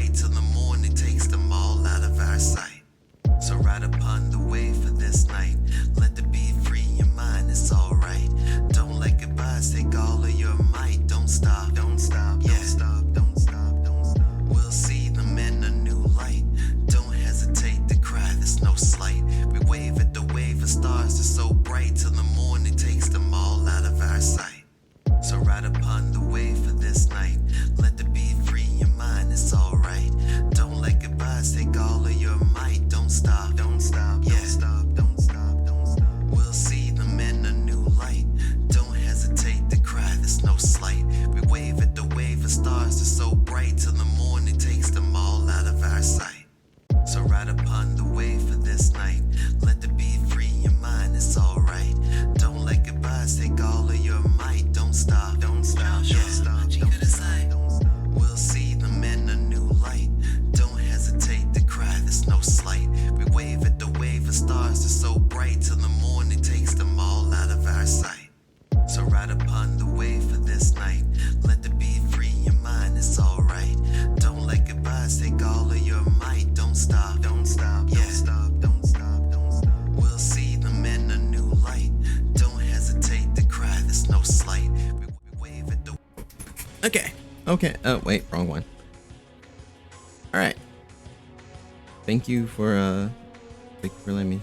A: bright till the morning takes them all out of our sight. So ride upon the wave for this night. Let the beat free your mind, it's alright. Don't let goodbyes take all of your might. Don't stop, don't stop, yeah. Don't stop, don't stop, don't stop. We'll see them in a new light. Don't hesitate to cry, there's no slight. We wave at the wave of stars, they're so bright till the morning takes them all out of our sight. So ride upon the wave for this night. Let the beat free your mind, it's alright. Don't let goodbyes take all of your might. Don't stop, don't stop, yeah. Don't stop, don't stop, don't stop. We'll see them in a new light. Don't hesitate to cry, there's no slight. We wave at the wave of stars, they're so bright till the morning takes them all out of our sight. So ride upon the wave for this night. Let the beat free your mind, it's alright. Don't let goodbyes take all of your might. Don't stop, don't stop, yeah. Stop, don't stop. We'll see them in a new light. Don't hesitate to cry, there's no slight. We wave at the wave of stars, they're so bright till the morning takes them all out of our sight. So ride upon the wave for this night. Let the beat free your mind, it's alright. Don't let goodbyes take all of your might. Don't stop, don't stop, yeah. Don't stop, don't stop, don't stop. We'll see them in a new light. Don't hesitate to cry, there's no slight. We wave at the... Okay, oh wait, wrong one. Alright. Thank you for letting me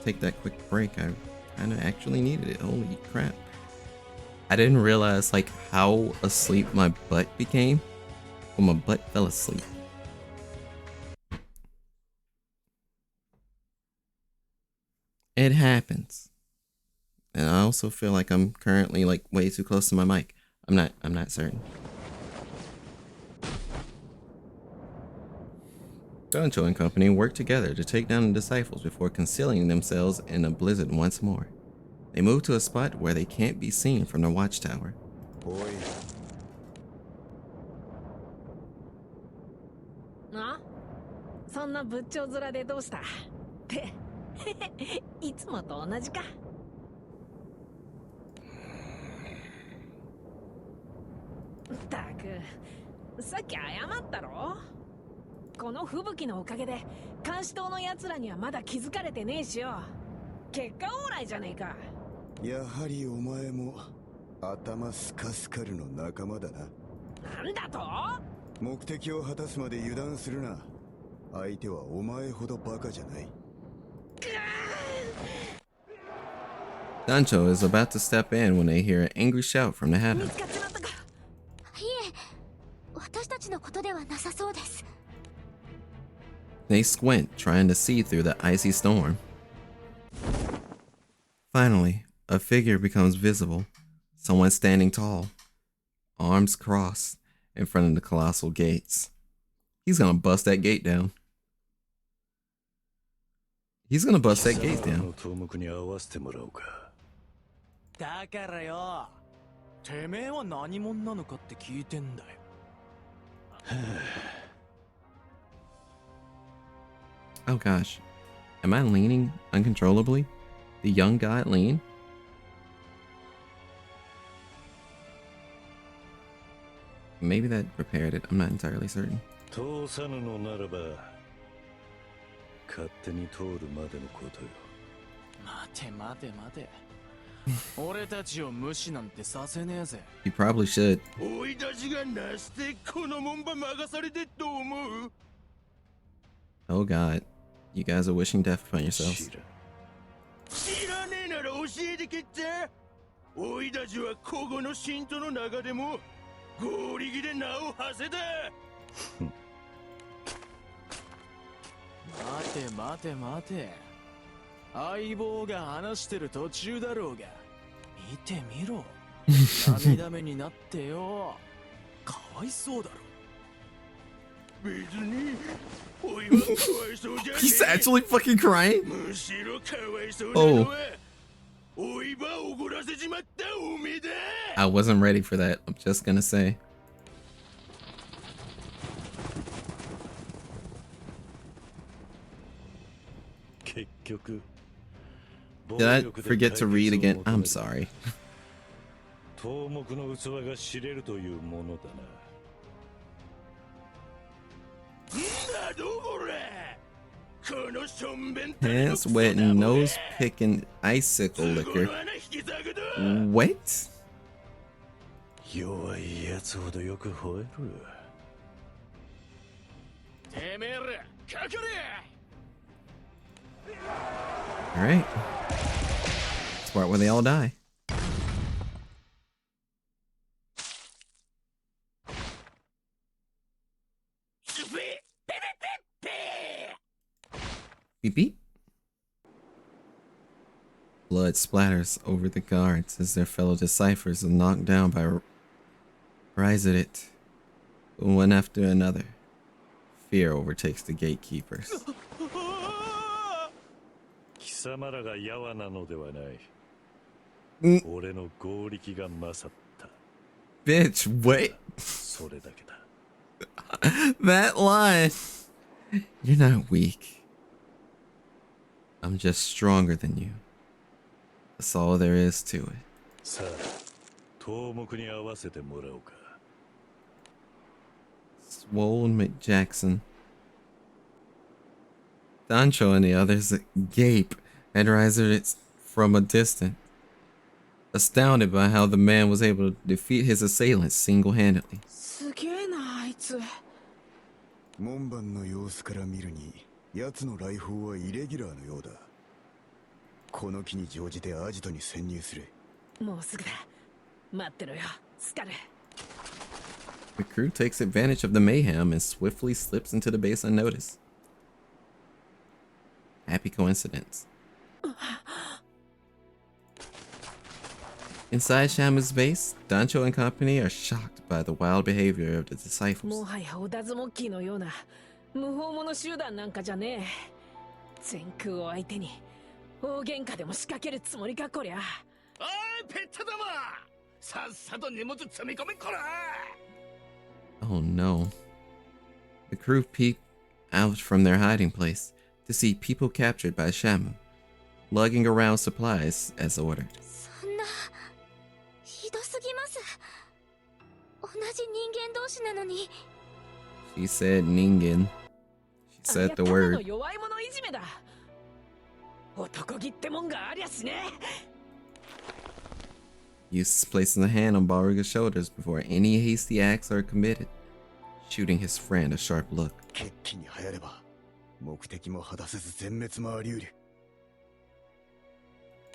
A: take that quick break. I kinda actually needed it. Holy crap. I didn't realize like how asleep my butt became when my butt fell asleep. It happens. And I also feel like I'm currently like way too close to my mic. I'm not certain. Doncho and company work together to take down the disciples before concealing themselves in a blizzard once more. They move to a spot where they can't be seen from the watchtower.
M: Boy.
E: あ？そんな仏頂面でどうしたっていつもと同じか。ったく、さっき謝ったろ？この吹雪のおかげで監視塔の奴らにはまだ気づかれてねえしよ。結果オーライじゃねえか。
M: やはりお前も頭スカスカルの仲間だな。
E: なんだと？
M: 目的を果たすまで油断するな。相手はお前ほどバカじゃない。
A: Doncho is about to step in when they hear an angry shout from the Hatter.
B: いえ、私たちのことではなさそうです。
A: They squint, trying to see through the icy storm. Finally, a figure becomes visible. Someone standing tall, arms crossed, in front of the colossal gates. He's gonna bust that gate down. He's gonna bust that gate down.
K: だからよ、てめえは何者なのかって聞いてんだよ。
A: Oh gosh, am I leaning uncontrollably? The young god lean? Maybe that repaired it, I'm not entirely certain.
C: 通さぬのならば勝手に通るまでのことよ。
K: 待て待て待て。俺たちを無視なんてさせねえぜ。
A: You probably should.
H: 追い出しがなしてこの門ば任されてと思う。
A: Oh god, you guys are wishing death upon yourselves.
H: 知らねえなら教えてけって。追い出しは古語の信徒の中でも合力で名を馳せた。待て待て待て。相棒が話してる途中だろうが見てみろ。涙目になってよ。かわいそうだろ。別においはかわいそうじゃねえ。
A: He's actually fucking crying?
H: むしろかわいそうなのはおいば怒らせちまったおめだ。
A: I wasn't ready for that, I'm just gonna say. Did I forget to read again? I'm sorry.
C: 東目の器が知れるというものだな。
A: Hands wet and nose picking icicle liquor. What? Alright. This part where they all die. Beep beep. Blood splatters over the guards as their fellow deciphers are knocked down by Ryzedit. One after another, fear overtakes the gatekeepers. Bitch, wait. That line. You're not weak. I'm just stronger than you. That's all there is to it. Swollen McJackson. Dancho and the others gape at Ryzedit from a distance, astounded by how the man was able to defeat his assailants single-handedly.
M: 門番の様子から見るに、奴の来訪はイレギュラーのようだ。この機に乗じてアジトに潜入する。
E: もうすぐだ。待ってろよ、スカル。
A: The crew takes advantage of the mayhem and swiftly slips into the base unnoticed. Happy coincidence. Inside Shamu's base, Dancho and company are shocked by the wild behavior of the disciples.
E: もはやオダズモッキーのような無法者集団なんかじゃねえ。全空を相手に大喧嘩でも仕掛けるつもりかこりゃ。
L: おいペッタども、さっさと荷物積み込めこら。
A: Oh no. The crew peek out from their hiding place to see people captured by Shamu, lugging around supplies as ordered.
B: そんなひどすぎます。同じ人間同士なのに。
A: She said ningen. She said the word.
E: 弱い者いじめだ。男気ってもんがありゃしね。
A: Eustace places a hand on Balriga's shoulders before any hasty acts are committed, shooting his friend a sharp look.
M: 決起に流行れば、目的も果たせず全滅もあり得る。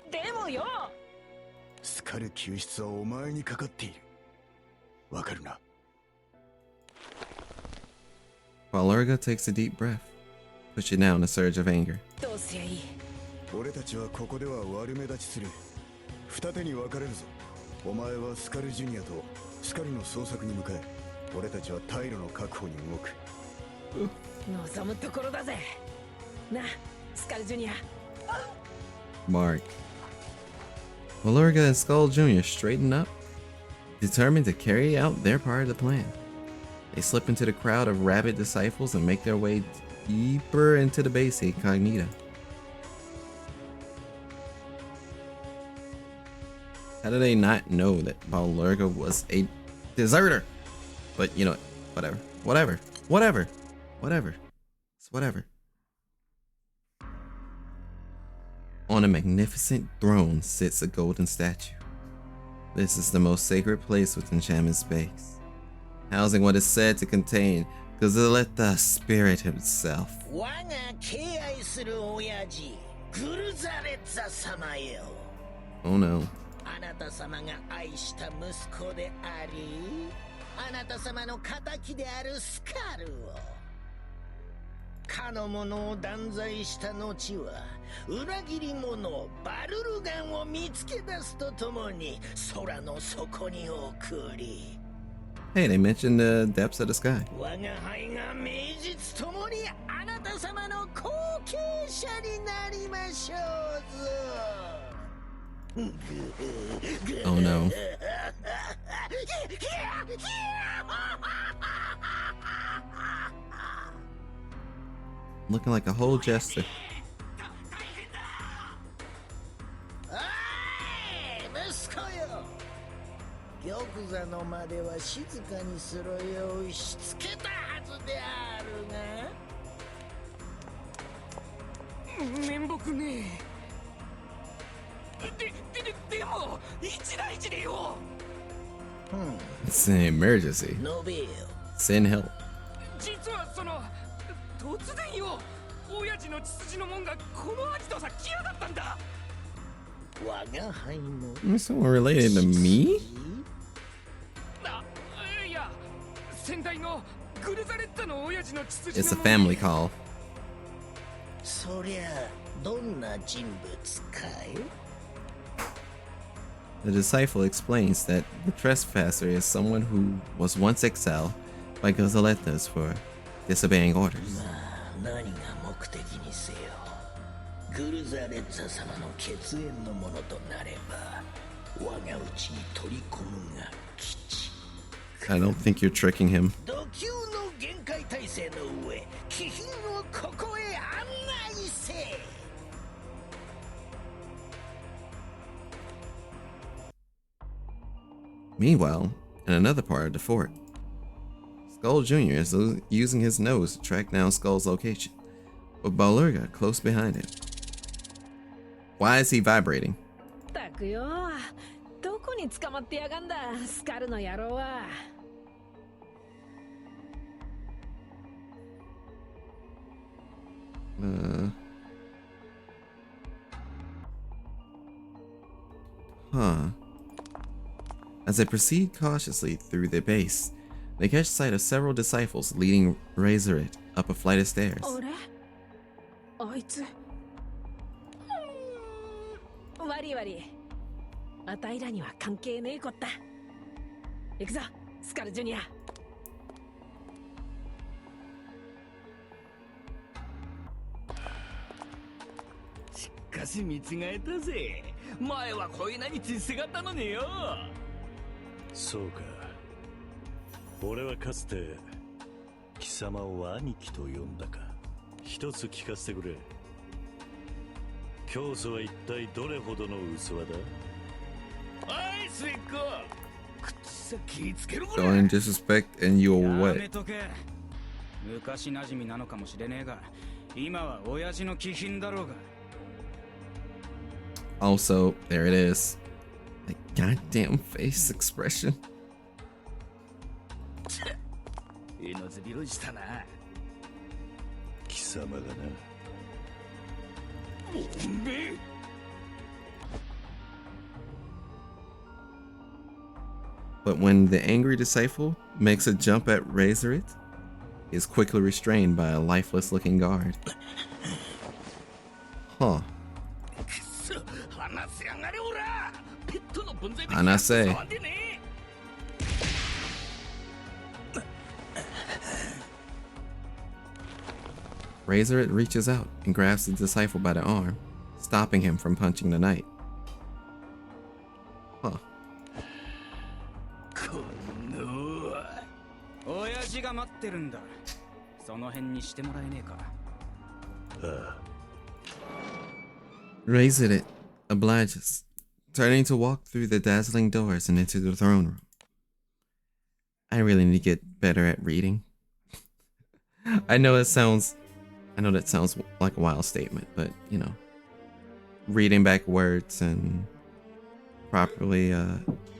E: でもよ。
M: スカル救出はお前にかかっている。わかるな。
A: Balriga takes a deep breath, pushing down a surge of anger.
E: どうすりゃいい。
M: 俺たちはここでは悪目立ちする。二手に分かれるぞ。お前はスカルジュニアとスカルの捜索に向かえ。俺たちは退路の確保に動く。
E: 望むところだぜ。な、スカルジュニア。
A: Mark. Balriga and Skull Jr. straighten up, determined to carry out their part of the plan. They slip into the crowd of rabid disciples and make their way deeper into the base incognito. How do they not know that Balriga was a deserter? But you know, whatever. It's whatever. On a magnificent throne sits a golden statue. This is the most sacred place within Shaman's base, housing what is said to contain Gazaletta spirit himself. Oh no.
I: あなた様が愛した息子であり、あなた様の仇であるスカルを。かの者を断罪した後は、裏切り者バルルガンを見つけ出すとともに空の底に送り。
A: Hey, they mentioned the depths of the sky.
I: 我が輩が名実ともにあなた様の後継者になりましょうぞ。
A: Oh no. Looking like a whole jester.
I: 息子よ、玉座の間では静かにするようしつけたはずであるが。
L: 面目ねえ。でも一大事でよ。
A: It's an emergency.
I: 述べよ。
A: Send help.
L: 実はその突然よ、親父の血筋のもんがこのアジトさ来やがったんだ。
I: 我が輩の
A: Someone related to me?
L: いや、先代のグルザレッタの親父の血筋
A: It's
L: の
A: a
L: もん。
A: family call.
I: そりゃどんな人物かい？
A: The disciple explains that the trespasser is someone who was once exiled by Gazaletas for disobeying orders.
I: 何が目的にせよ、グルザレッツァ様の血縁のものとなれば我がうちに取り込むが吉。
A: I don't think you're tricking him.
I: 土球の限界体制の上、気品をここへ案内せ。
A: Meanwhile, in another part of the fort, Skull Jr. is using his nose to track down Skull's location, with Balurga close behind him. Why is he vibrating?
E: ったくよ、どこに捕まってやがんだ、スカルの野郎は。
A: Huh. As they proceed cautiously through the base, they catch sight of several disciples leading Razorite up a flight of stairs.
E: あれ？あいつ。悪い悪い。あたいらには関係ねえこった。行くぞ、スカルジュニア。
L: しかし見違えたぜ。前はこいなに血せがったのによ。
C: そうか。俺はかつて貴様を兄貴と呼んだか。一つ聞かせてくれ。教祖は一体どれほどの器だ？
L: おい末っ子、口先つける
A: Showing disrespect and you're
N: や
A: what?
N: めとけ。昔馴染みなのかもしれねえが、今は親父の気品だろうが。
A: Also, there it is. Like goddamn face expression.
L: 命拾いしたな。
C: 貴様がな。
L: おめえ。
A: But when the angry disciple makes a jump at Razorite, he is quickly restrained by a lifeless-looking guard. Huh.
L: 話せやがれおら。ペットの分際で
A: 話せ。
L: 触んでね。
A: Razorite reaches out and grabs the disciple by the arm, stopping him from punching the knight. Huh.
L: この。
N: 親父が待ってるんだ。その辺にしてもらえねえか。
C: ああ。
A: Razorite obliges, turning to walk through the dazzling doors and into the throne room. I really need to get better at reading. I know that sounds like a wild statement, but you know, reading back words and properly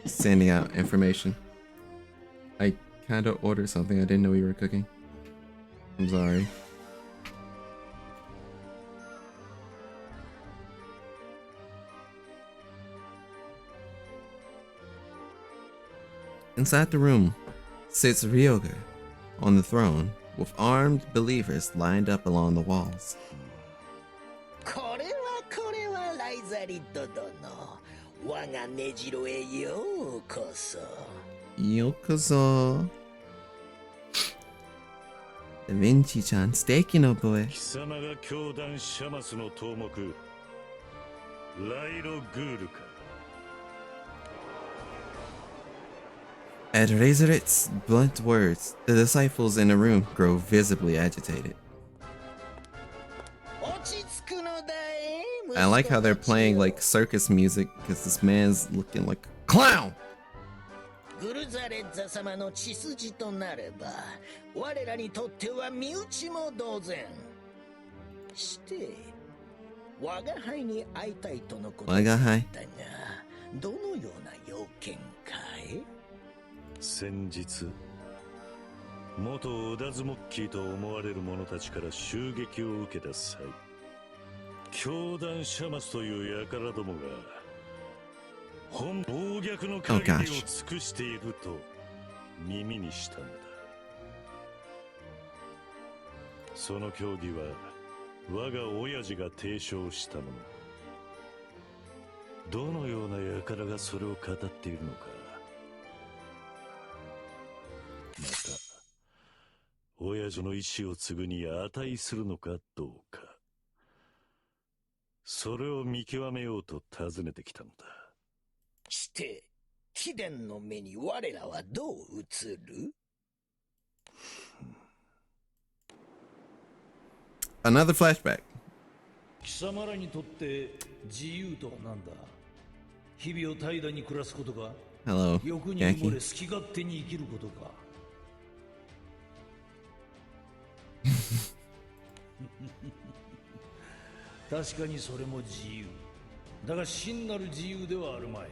A: sending out information. I kind of ordered something I didn't know you were cooking. I'm sorry. Inside the room sits Ryoga on the throne with armed believers lined up along the walls.
I: これはライザリッド殿、我が根城へようこそ。
A: Yokozo. Da Vinci-chan, steaky no boy.
C: 貴様が教団シャマスの頭目ライロ・グールか。
A: At Razorite's blunt words, the disciples in the room grow visibly agitated. I like how they're playing like circus music because this man's looking like a clown.
I: グルザレッザ様の血筋となれば、我らにとっては身内も同然。して、我が輩に会いたいとのこと
A: 我が輩
I: だが、どのような要件かい？
C: 先日元オダズモッキーと思われる者たちから襲撃を受けた際、教団シャマスという輩どもが暴虐の限りを尽くしていると耳にしたのだ。その教義は我が親父が提唱したもの。どのような輩がそれを語っているのか、また親父の意志を継ぐに値するのかどうか、それを見極めようと尋ねてきたのだ。
I: して、貴殿の目に我らはどう映る？
A: Another flashback.
F: 貴様らにとって自由とは何だ？日々を怠惰に暮らすことか？
A: Hello,
F: 欲に埋もれ
A: Jackie.
F: 好き勝手に生きることか？確かにそれも自由だが、真なる自由ではあるまい。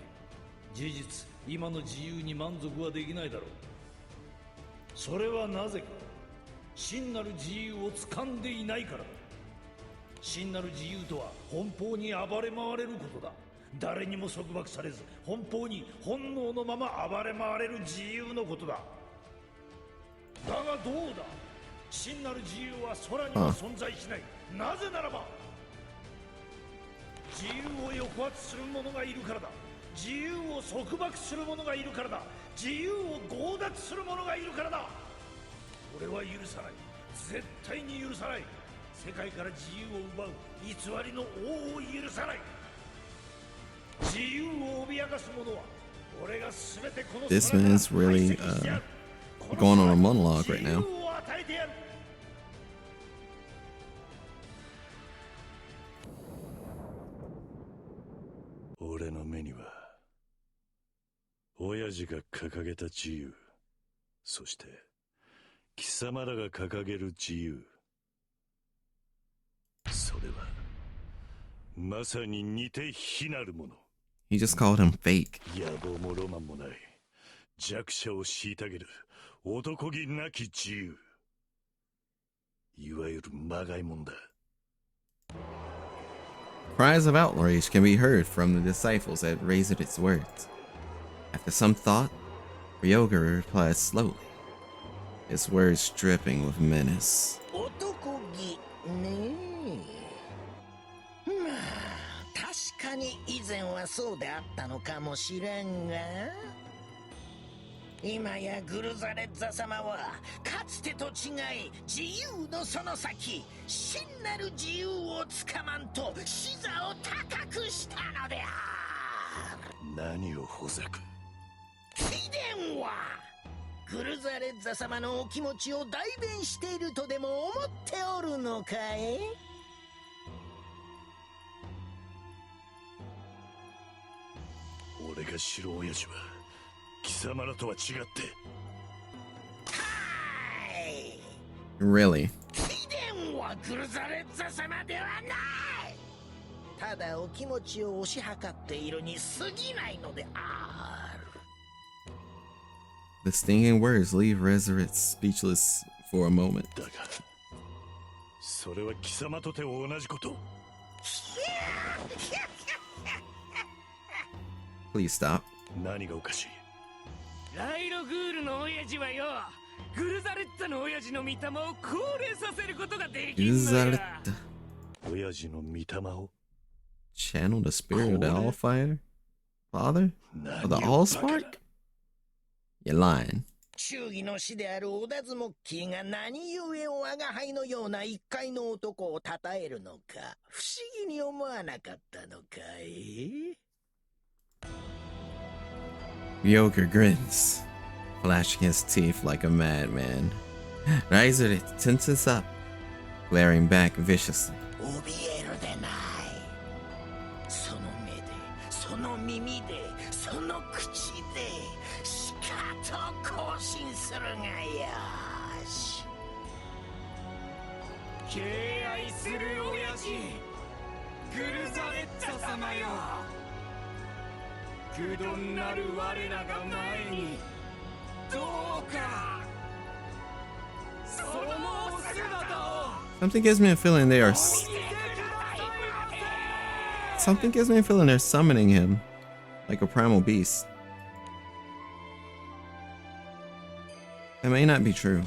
F: 事実、今の自由に満足はできないだろう。それはなぜか、真なる自由を掴んでいないからだ。真なる自由とは奔放に暴れ回れることだ。誰にも束縛されず奔放に本能のまま暴れ回れる自由のことだ。だがどうだ、真なる自由は空には存在しない。なぜならば自由を抑圧する者がいるからだ。自由を束縛する者がいるからだ。自由を強奪する者がいるからだ。俺は許さない。絶対に許さない。世界から自由を奪う偽りの王を許さない。自由を脅かす者は俺が全てこの
A: This man's really going on a monologue right now.
C: 俺の目には親父が掲げた自由、そして貴様らが掲げる自由、それはまさに似て非なるもの。
A: He just called him fake.
C: 野望もロマンもない弱者を虐げる男気なき自由、いわゆるまがいもんだ。
A: Cries of outrage can be heard from the disciples at Razor's words. After some thought, Ryoga replied slowly, his words dripping with menace.
I: 男気ねえ。まあ確かに以前はそうであったのかもしれんが、今やグルザレッザ様はかつてと違い自由のその先、真なる自由をつかまんと視座を高くしたのである。
C: 何をほざく。
I: 貴殿はグルザレッザ様のお気持ちを代弁しているとでも思っておるのかい？
C: 俺が知る親父は貴様らとは違って。
I: はい。
A: Really?
I: 貴殿はグルザレッザ様ではない。ただお気持ちを推し量っているに過ぎないのである。
A: The stinging words leave Resurrect speechless for a moment.
C: だがそれは貴様とて同じこと。
A: Please stop.
C: 何がおかしい。
L: ライログールの親父はよ、グルザレッタの親父の御霊を降霊させることができるのよ。
C: 親父の御霊を
A: Channel the spirit of the All-Fire? Father? Of the Allspark? You're lying.
I: 忠義の師であるオダズモッキーが何故我が輩のような一介の男を称えるのか不思議に思わなかったのかい？
A: Ryoga grins, flashing his teeth like a madman. Razor tenses up, glaring back viciously.
I: 怯えるでない。その目で、その耳で、その口でしかと更新するがよし。
L: 敬愛する親父、
N: グルザレッツァ様よ。愚鈍なる我らが前にどうかその姿を。
A: Something gives me a feeling they are. Something gives me a feeling they're summoning him, like a primal beast. That may not be true.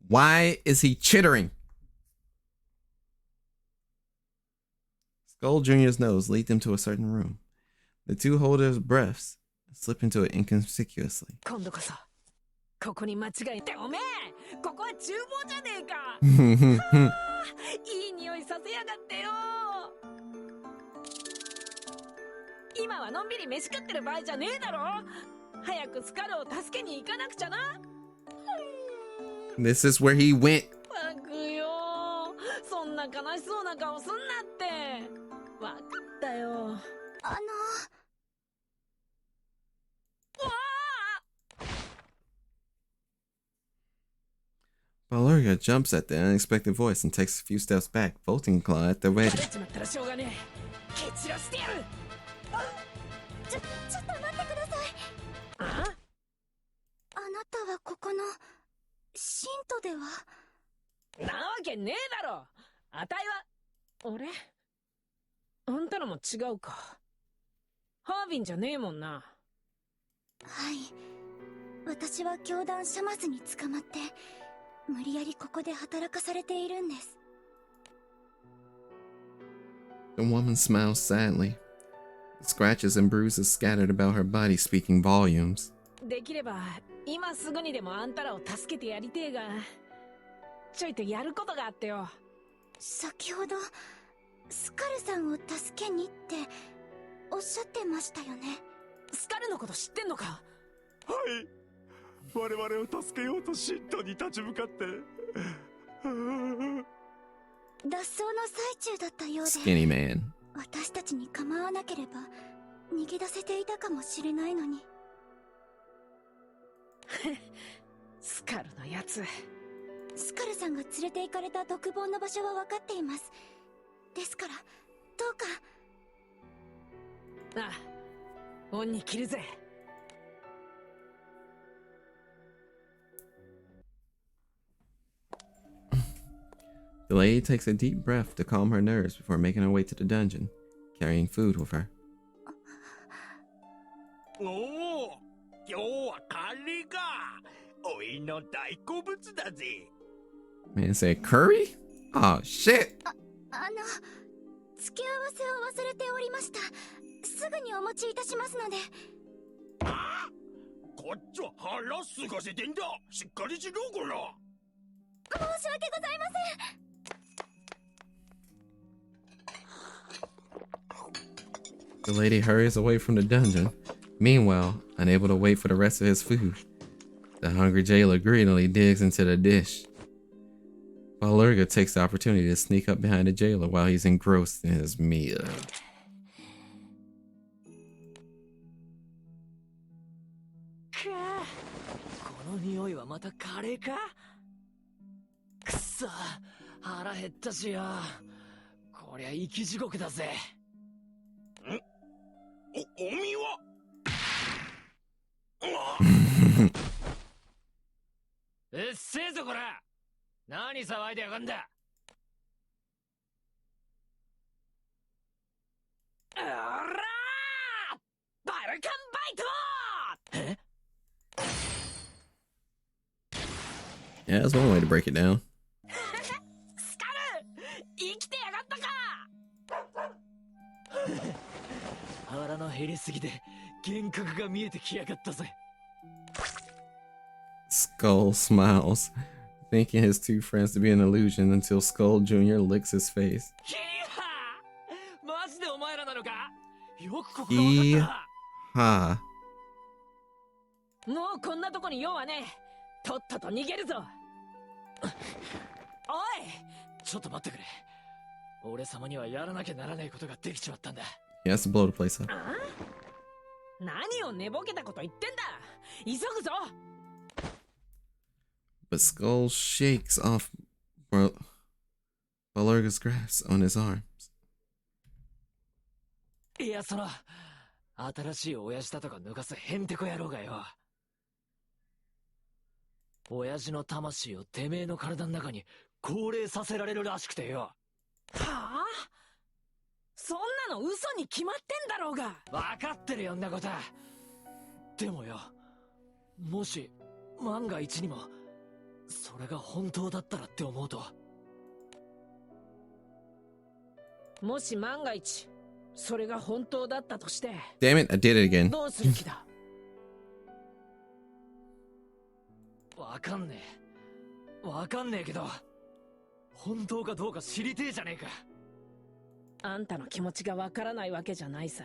A: Why is he chittering? Skull Jr.'s nose leads them to a certain room. The two hold their breaths and slip into it inconspicuously.
E: 今度こそここに間違いっておめえここは厨房じゃねえかいい匂いさせやがってよ今はのんびり飯食ってる場合じゃねえだろ早くスカルを助けに行かなくちゃな
A: This is where he went.
E: バグよそんな悲しそうな顔すんなってわかったよ
A: Valeria jumps at the unexpected voice and takes a few steps back, bolting claw at the ready.
B: ちょっと待ってくださいあなたはここの信徒では
E: なわけねえだろあたいは俺あんたらも違うかハービンじゃねえもんな
B: はい私は教団シャマスに捕まって無理やりここで働かされているんです
A: The woman smiles sadly. The scratches and bruises scattered about her body speaking volumes.
E: できれば今すぐにでもあんたらを助けてやりてえがちょいとやることがあってよ
B: 先ほどスカルさんを助けにっておっしゃってましたよね
E: スカルのこと知ってんのか
H: はい我々を助けようと信徒に立ち向かって
B: 脱走の最中だったようで
A: Skinny man.
B: 私たちに構わなければ逃げ出せていたかもしれないのに
E: スカルのやつ
B: スカルさんが連れて行かれた独房の場所は分かっていますですからどうか
E: ああ恩に着るぜ
A: The lady takes a deep breath to calm her nerves before making her way to the dungeon, carrying food with her.
L: おお今日はカレーかおいの大好物だぜ
A: Man said curry? Oh shit!
B: 付け合わせを忘れておりましたすぐにお持ちいたしますので
L: あこっちは腹すかせてんだしっかりしろこら
B: 申し訳ございません
A: The lady hurries away from the dungeon. Meanwhile, unable to wait for the rest of his food, the hungry jailer greedily digs into the dish. Valurga takes the opportunity to sneak up behind the jailer while he's engrossed in his meal.
G: この匂いはまたカレーかくそ腹減ったしよこりゃ生き地獄だぜ
L: おみは
G: うっせえぞこら何騒いでやがんだおらーバルカンバイト
A: Yeah, that's one way to break it down.
E: スカル生きてやがったか
G: 腹の減りすぎで幻覚が見えてきやがったぜ
A: Skull smiles, thinking his two friends to be an illusion until Skull Jr. licks his face.
G: マジでお前らなのかよくここが分かった
A: Ha.
E: もうこんなとこに用はねえとっとと逃げるぞおい
G: ちょっと待ってくれ俺様にはやらなきゃならないことができちまったんだ
A: He has to blow the place up.
E: 何を寝ぼけたこと言ってんだ。急ぐぞ。
A: But Skull shakes off Balurga's grasp on his arms.
G: いや、その新しい親父だとか抜かすヘンテコ野郎がよ。親父の魂をてめえの体の中に降霊させられるらしくてよ。
E: はあ、そんなの嘘に決まってんだろうが。
G: 分かってるよんなことは。でもよ、もし万が一にもそれが本当だったらって思うと。
E: もし万が一それが本当だったとして。
A: Damn it, I did it again.
E: どうする気だ。
G: わかんねえけど、本当かどうか知りてえじゃねえか。
E: あんたの気持ちがわからないわけじゃないさ。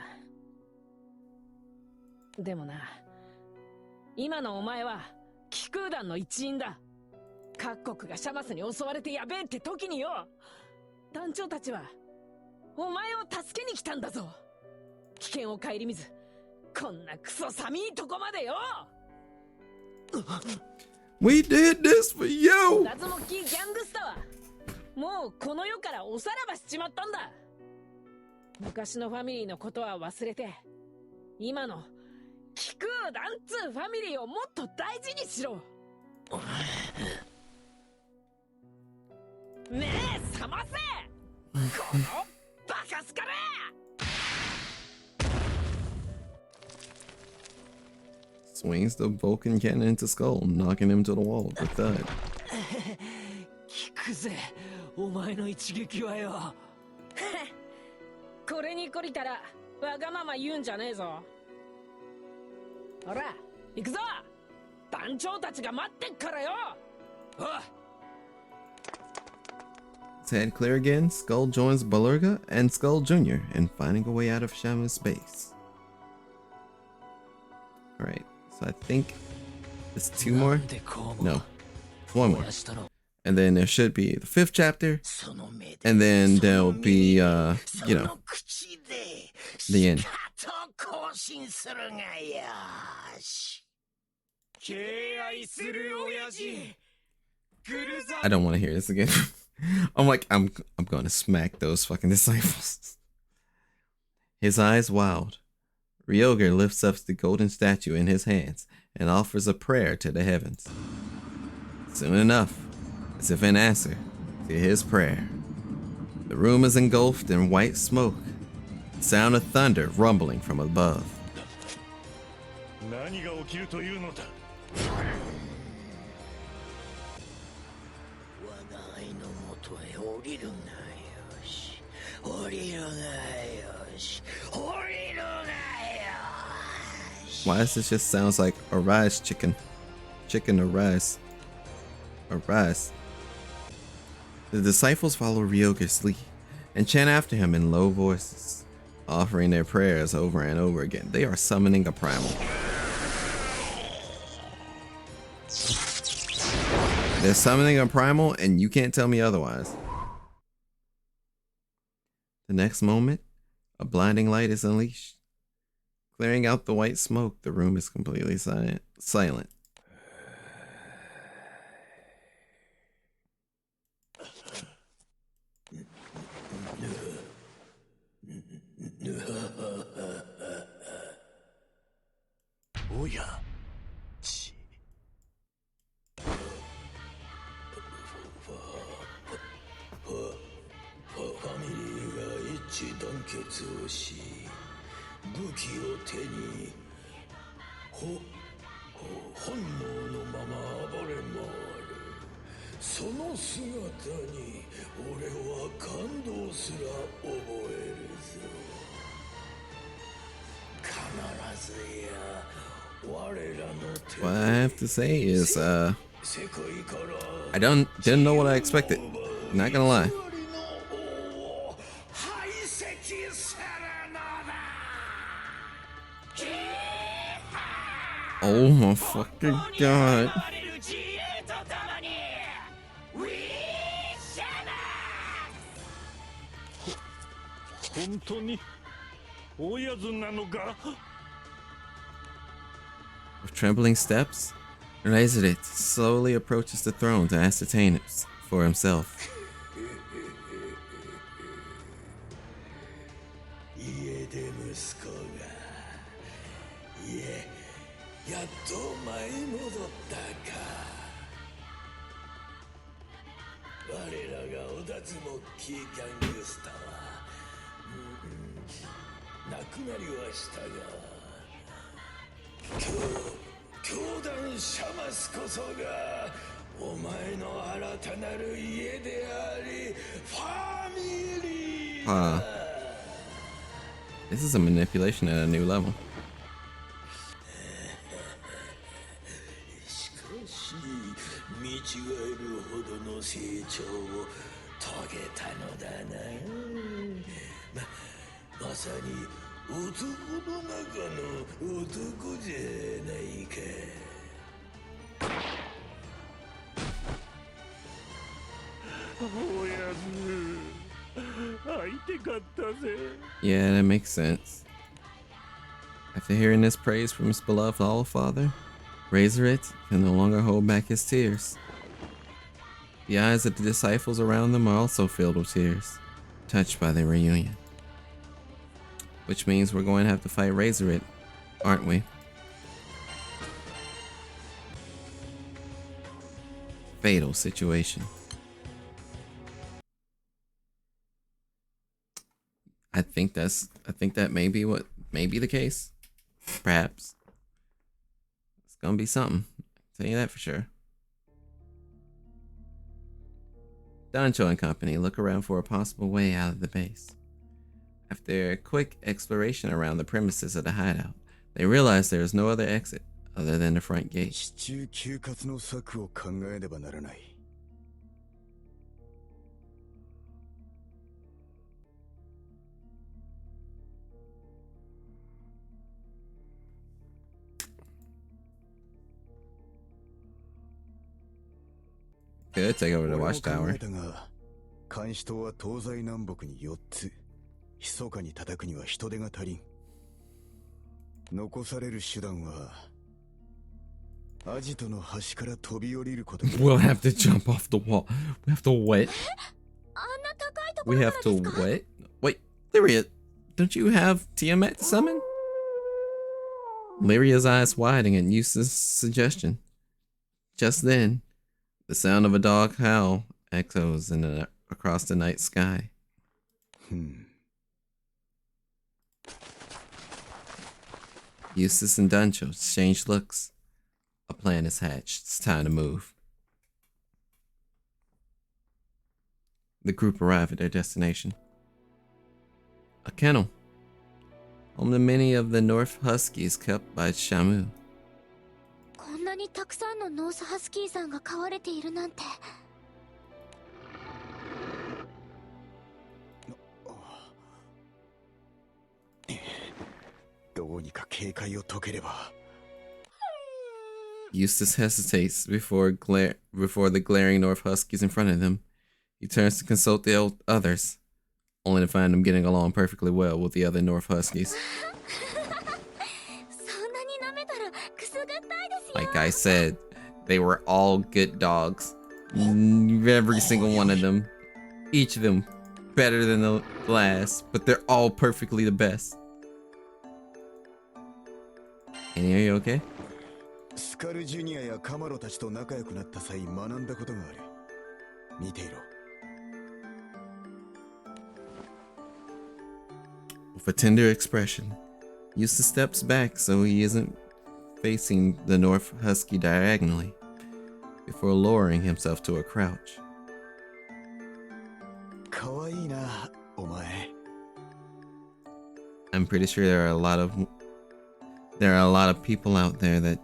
E: でもな、今のお前は気空団の一員だ。各国がシャマスに襲われてやべえって時によ、団長たちはお前を助けに来たんだぞ。危険を顧みず、こんなクソ寒いとこまでよ。
A: We did this for you!
E: ラズモッキーギャングスターはもうこの世からおさらばしちまったんだ。昔のファミリーのことは忘れて、今の気空団ツーファミリーをもっと大事にしろ。ねえ、覚ませこのバカスカル。
A: Swings the Vulcan cannon into Skull, knocking him to the wall with a thud.
G: 聞くぜ、お前の一撃はよ。
E: これに懲りたらわがまま言うんじゃねえぞ。ほら、行くぞ。団長たちが待ってっからよ。
A: His head clear again, Skull joins Balurga and Skull Jr. in finding a way out of Shamu's base. Alright, so I think there's two more? No, one more. And then there should be the 5th chapter, and then there'll be, you know, the end. I don't want to hear this again. I'm like, I'm gonna smack those fucking disciples. His eyes wild. Ryoger lifts up the golden statue in his hands and offers a prayer to the heavens. Soon enough, as if in answer to his prayer, the room is engulfed in white smoke, the sound of thunder rumbling from above.
C: 何が起きるというのだ。
A: Why does this just sounds like a rice chicken? Chicken or rice? Or rice. The disciples follow Ryoger's lead and chant after him in low voices, offering their prayers over and over again. They are summoning a primal. They're summoning a primal, and you can't tell me otherwise. The next moment, a blinding light is unleashed. Clearing out the white smoke, the room is completely silent.
C: Oh yeah.
D: ファミリーが一致団結をし、武器を手に本能のまま暴れ回る。その姿に俺は感動すら覚えるぞ。必ずや我らの手。
A: What I have to say is, I didn't know what I expected. Not gonna lie. Oh my fucking god.
C: 本当に親父なのか。
A: With trembling steps, Resident slowly approaches the throne to ascertain it for himself.
I: 家出息子がやっと舞い戻ったか。我らがオダズモッキーギャングスターは、亡くなりはしたが、教団シャマスこそがお前の新たなる家でありファミリーだ。
A: This is a manipulation at a new level.
I: しかし見違えるほどの成長を遂げたのだな。まさに男の中の男じゃないか。
J: おやず、会いてかったぜ。
A: Yeah, that makes sense. After hearing this praise from his beloved Allfather, Razorite can no longer hold back his tears. The eyes of the disciples around them are also filled with tears, touched by their reunion. Which means we're going to have to fight Razorite, aren't we? Fatal situation. I think that may be the case. Perhaps. It's gonna be something. I'll tell you that for sure. Dancho and company look around for a possible way out of the base. After a quick exploration around the premises of the hideout, they realize there is no other exit other than the front gate. Good, take over the watchtower.
M: 監視塔は東西南北に4つ。密かに叩くには人手が足りん。残される手段はアジトの端から飛び降りること。
A: We'll have to jump off the wall. We have to what? We have to what? Wait, Lyria, don't you have Tiamat summon? Lyria's eyes widening at Eustace's suggestion. Just then, the sound of a dog howl echoes across the night sky. Eustace and Dancho exchange looks. A plan is hatched. It's time to move. The group arrive at their destination. A kennel. Home to many of the North Huskies kept by Shamu.
B: こんなにたくさんのノースハスキーさんが飼われているなんて。
M: どうにか警戒を解ければ。
A: Eustace hesitates before the glaring North Huskies in front of them. He turns to consult the others, only to find them getting along perfectly well with the other North Huskies. Like I said, they were all good dogs. Every single one of them. Each of them better than the last, but they're all perfectly the best. Annie, are you okay?
M: スカルジュニアやカマロたちと仲良くなった際学んだことがある。見ていろ。
A: With a tender expression, Eustace steps back so he isn't facing the North Husky diagonally, before lowering himself to a crouch.
M: かわいいな、お前。
A: I'm pretty sure there are a lot of people out there that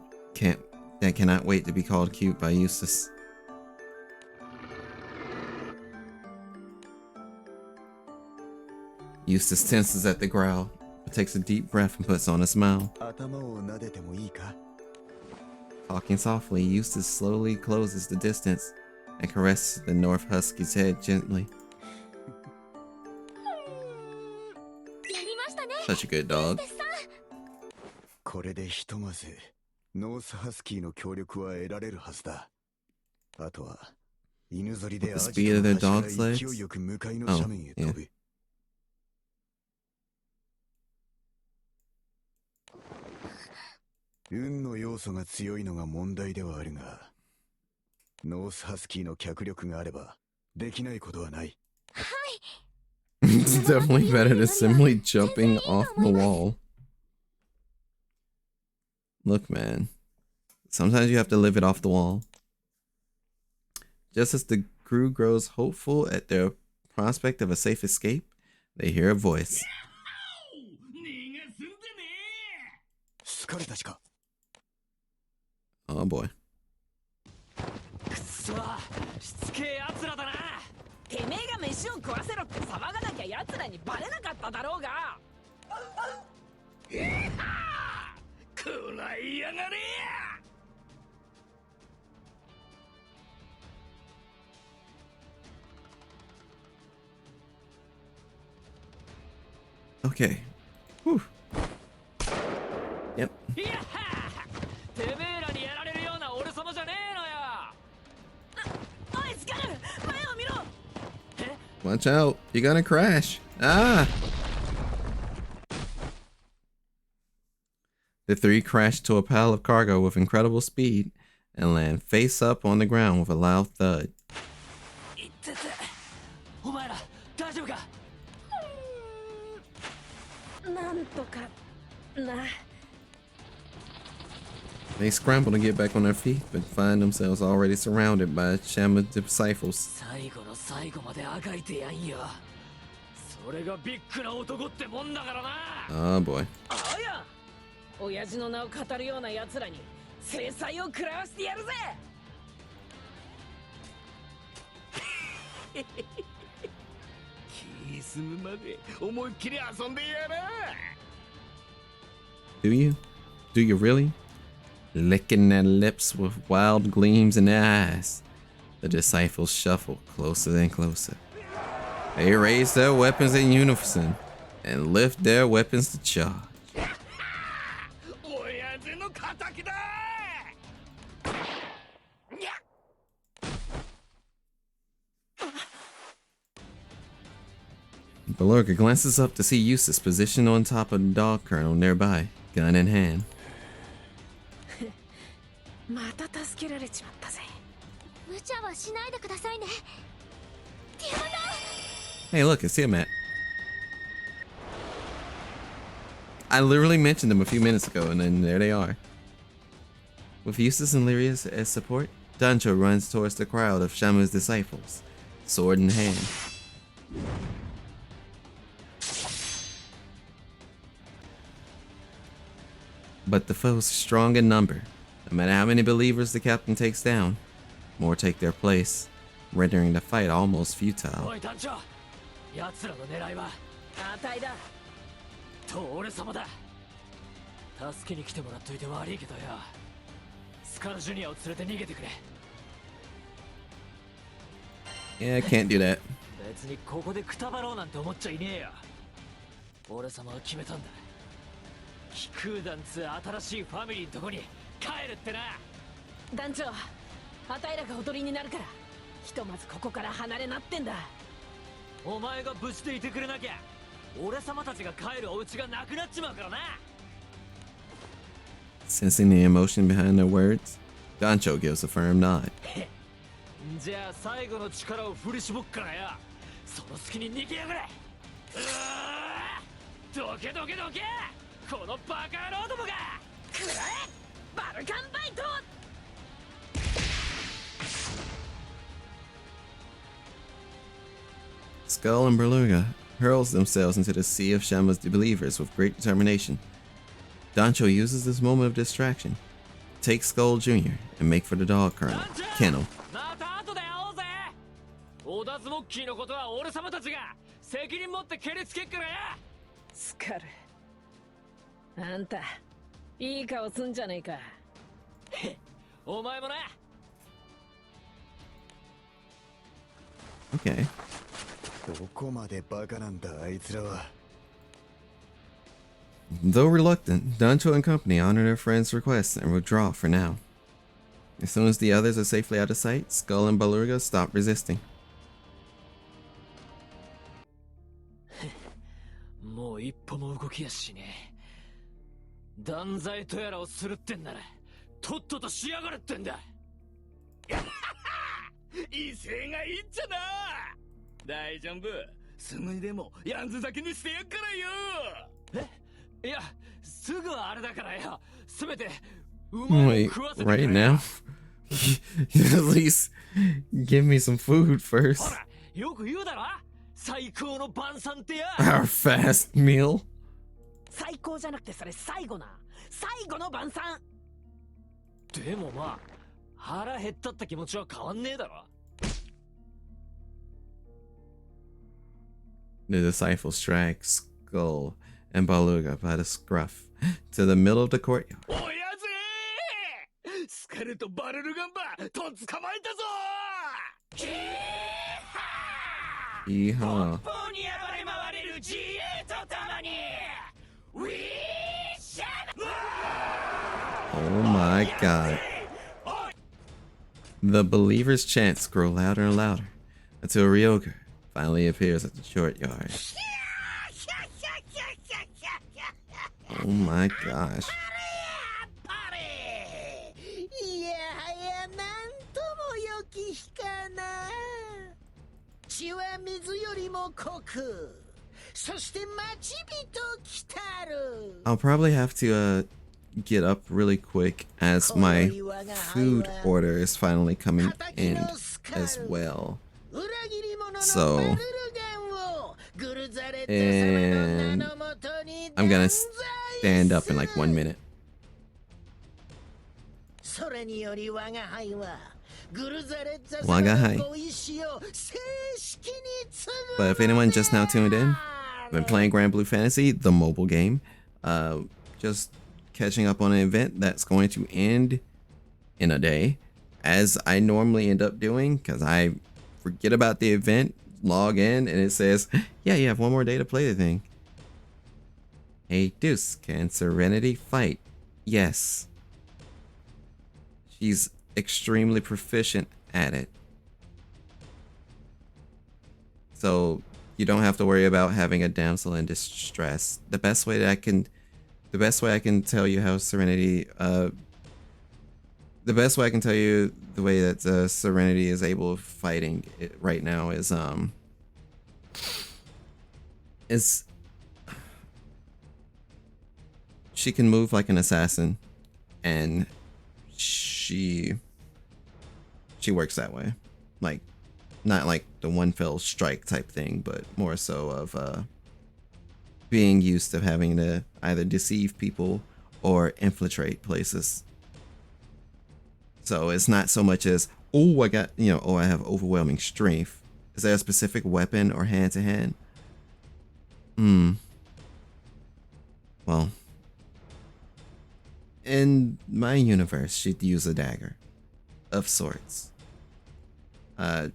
A: cannot wait to be called cute by Eustace. Eustace tenses at the growl, but takes a deep breath and puts on a smile. Talking softly, Eustace slowly closes the distance and caresses the North Husky's head gently. Such a good dog.
M: これでひとまずノースハスキーの協力は得られるはずだ。あとは犬ぞりでアジトの端から勢いよく向かいの斜面へ飛ぶ。運の要素が強いのが問題ではあるが、ノースハスキーの脚力があればできないことはない。
B: はい。
A: It's definitely better to simply jumping off the wall. Look, man. Sometimes you have to live it off the wall. Just as the crew grows hopeful at their prospect of a safe escape, they hear a voice. Oh boy.
G: しつけえ奴らだな。てめえが飯を食わせろって騒がなきゃ奴らにバレなかっただろうが。
L: こらいやがれ。
A: Okay. Whew. Yep. Watch out. You're gonna crash. Ah! The three crash to a pile of cargo with incredible speed and land face up on the ground with a loud thud. They scramble to get back on their feet, but find themselves already surrounded by Shamu's disciples. Oh boy.
E: 親父の名を語るような奴らに制裁を食らわしてやるぜ。
L: 気済むまで思いっきり遊んでやら。
A: Do you? Do you really? Licking their lips with wild gleams in their eyes, the disciples shuffle closer and closer. They raise their weapons in unison and lift their weapons to charge. Belorga glances up to see Eustace positioned on top of the dog kernel nearby, gun in hand. Hey, look, it's Tiamat. I literally mentioned them a few minutes ago, and then there they are. With Eustace and Lyrius as support, Dancho runs towards the crowd of Shamu's disciples, sword in hand. But the foes are strong in number. No matter how many believers the captain takes down, more take their place, rendering the fight almost futile. Yeah, I can't do that.
G: 別にここでくたばろうなんて思っちゃいねえよ。俺様は決めたんだ。気空団つ新しいファミリーのとこに帰るってな。
E: 団長、あたいらが踊りになるから、ひとまずここから離れなってんだ。
G: お前が無事でいてくれなきゃ、俺様たちが帰るお家がなくなっちまうからな。
A: Sensing the emotion behind their words, Dancho gives a firm nod.
G: じゃあ最後の力を振り絞っからよ。その隙に逃げやがれ。どけどけどけ。このバカ野郎どもがくらえバルカンバイト。
A: Skull and Beluga hurls themselves into the sea of Shamu's believers with great determination. Dancho uses this moment of distraction to take Skull Jr. and make for the dog kennel.
G: オダズモッキーのことは俺様たちが責任持って蹴りつけっからや。
E: スカル、あんたいい顔すんじゃねえか。
G: お前もな。
A: Okay.
M: どこまでバカなんだあいつらは。
A: Though reluctant, Dancho and company honor their friend's request and withdraw for now. As soon as the others are safely out of sight, Skull and Beluga stop resisting.
G: もう一歩も動きやしねえ。断罪とやらをするってんなら、とっととしやがれってんだ。
L: 威勢がいいっちゃな。大丈夫。すぐにでもやんず酒にしてやっからよ。
G: いや、すぐはあれだからよ。すべてうまいもん
A: Wait,
G: 食わせて
A: right now? At least give me some food first.
G: ほら、よく言うだろ。最高の晩餐ってや。
A: Our fast meal?
E: 最高じゃなくてそれ最後な。最後の晩餐。
G: でもまあ、腹減ったって気持ちは変わんねえだろ。
A: The disciples drag Skull and Beluga by the scruff to the middle of the courtyard.
L: おやぜ。スカルとバルルガンバと捕まえたぞ。
A: Yeehaw.
N: 方に暴れ回れる自由とともにウィーシャー
A: Oh my god. The believers' chants grow louder and louder until Ryoga finally appears at the courtyard. Oh my gosh.
I: いやはやなんともよき日かな。血は水よりも濃く、そして待ち人来たる。
A: I'll probably have to get up really quick as my food order is finally coming in as well. So, and I'm gonna stand up in like 1 minute.
I: それにより我が輩はグルザレッザ
A: Wagahay.
I: 様のご意志を正式に継ぐ。
A: But if anyone just now tuned in, I've been playing granblue Fantasy, the mobile game. Just catching up on an event that's going to end in a day, as I normally end up doing, because I forget about the event, log in, and it says, yeah, you have 1 more day to play the thing. Hey Deuce, can Serenity fight? Yes. She's extremely proficient at it. So you don't have to worry about having a damsel in distress. The best way I can tell you how Serenity the best way I can tell you the way that Serenity is able of fighting it right now is she can move like an assassin, and she works that way. Like, not like the one fell strike type thing, but more so of being used to having to either deceive people or infiltrate places. So it's not so much as, oh, I got, I have overwhelming strength. Is there a specific weapon or hand to hand? Well, in my universe, she'd use a dagger of sorts.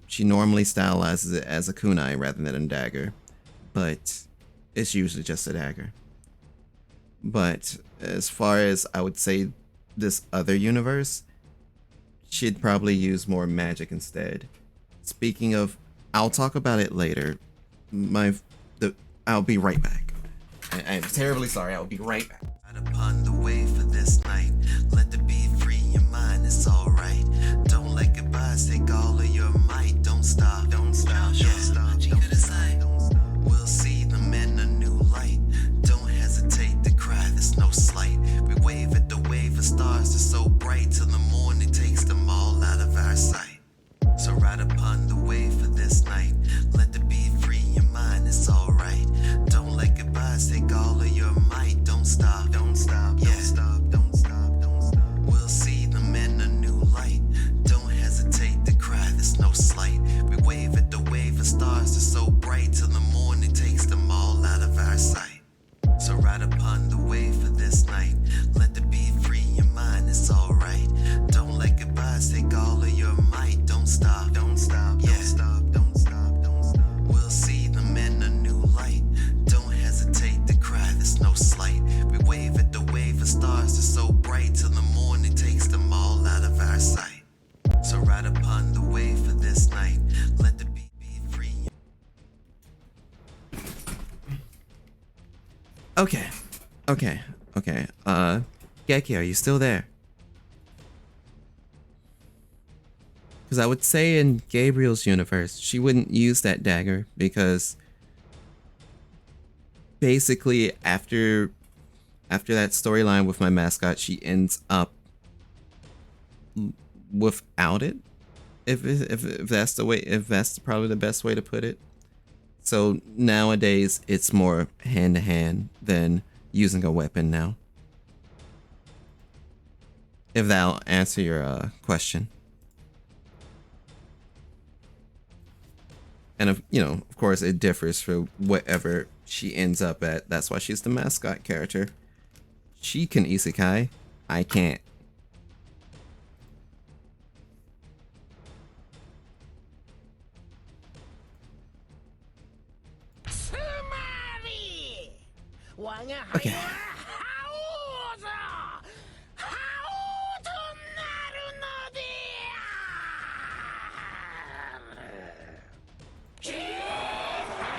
A: She normally stylizes it as a kunai rather than a dagger, but it's usually just a dagger. But as far as I would say this other universe, she'd probably use more magic instead. Speaking of, I'll talk about it later. I'll be right back. I'm terribly sorry. I'll be right back. Upon the way for this night, let the beat free your mind. It's alright. Don't let goodbyes take all of your might. Don't stop. Don't stop. Yeah. Stop. We'll see them in a new light. Don't hesitate to cry. There's no slight. We wave at the wave of stars. They're so bright till the morning takes them all out of our sight. So ride upon the wave for this night. Let the beat free your mind. It's alright. Don't let goodbyes take all of your might. Don't stop. Don't stop. Yeah. Don't stop. Don't stop. Don't stop. We'll see them in a new light. Don't hesitate to cry. There's no slight. We wave at the wave of stars. They're so bright till the morning takes them all out of our sight. So ride upon the wave for this night. Let the beat free your mind. It's alright. Don't let goodbyes take all of your might. Don't stop. Don't stop. Yeah. Don't stop. Don't stop. Don't stop. We'll see them in a new light. Don't hesitate to cry. There's no slight. Okay. Geki, are you still there? Because I would say in Gabriel's universe, she wouldn't use that dagger because basically after that storyline with my mascot, she ends up without it. If that's the way, if that's probably the best way to put it. So nowadays it's more hand to hand than using a weapon now. If that'll answer your question. And of course, it differs for whatever she ends up at. That's why she's the mascot character. She can isekai. I can't. Okay.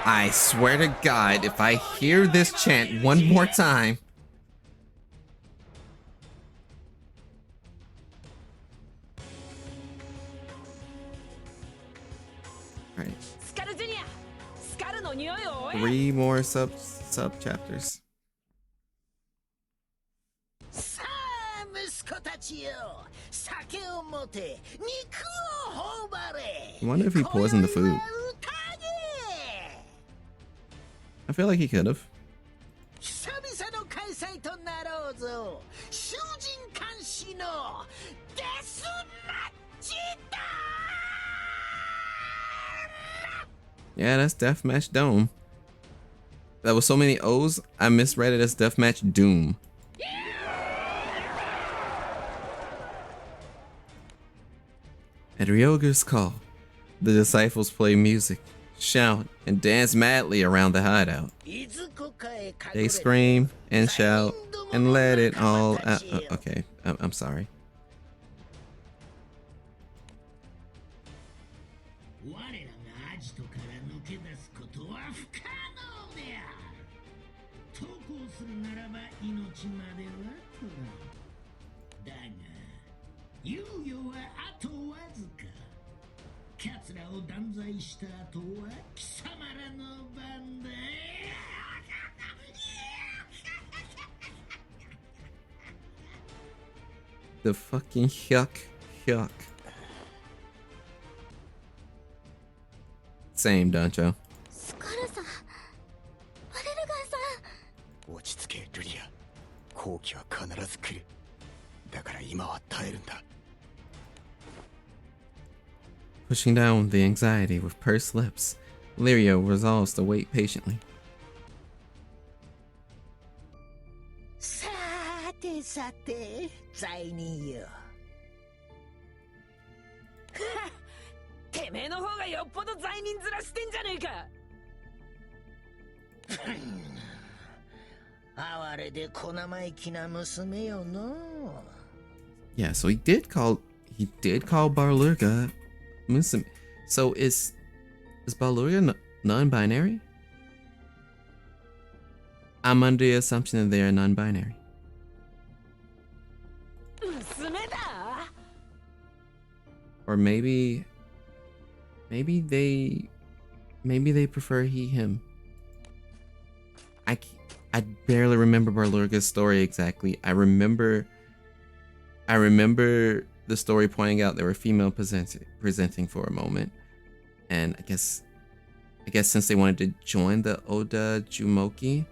A: I swear to God, if I hear this chant one more time. All right. 3 more sub chapters.
I: さあ息子たちよ、酒を持て、肉を頬張れ。
A: I wonder if he poisoned the food. I feel like he could have.
I: 久々の開催となろうぞ。囚人監視のデスマッチだ。
A: Yeah, that's Deathmatch Dome. That was so many O's, I misread it as Deathmatch Doom. At Ryoga's call, the disciples play music, shout, and dance madly around the hideout. They scream and shout and let it all out. Okay, I'm sorry. The fucking yuck. Same, Dancho.
B: スカルさん、バレルガンさん。
M: 落ち着け、ルリア。好機は必ず来る。だから今は耐えるんだ。
A: Pushing down the anxiety with pursed lips, Lirio resolves to wait patiently.
I: さてさて、罪人よ。
E: てめえの方がよっぽど罪人面してんじゃねえか。
I: 哀れで小生意気な娘よの。
A: Yeah, so he did call Balurga Musume. So is Balurga non-binary? I'm under the assumption that they are non-binary. Or maybe they prefer he him. I barely remember Balurga's story exactly. I remember the story pointing out they were female presenting for a moment, and I guess since they wanted to join the Oda Jumoki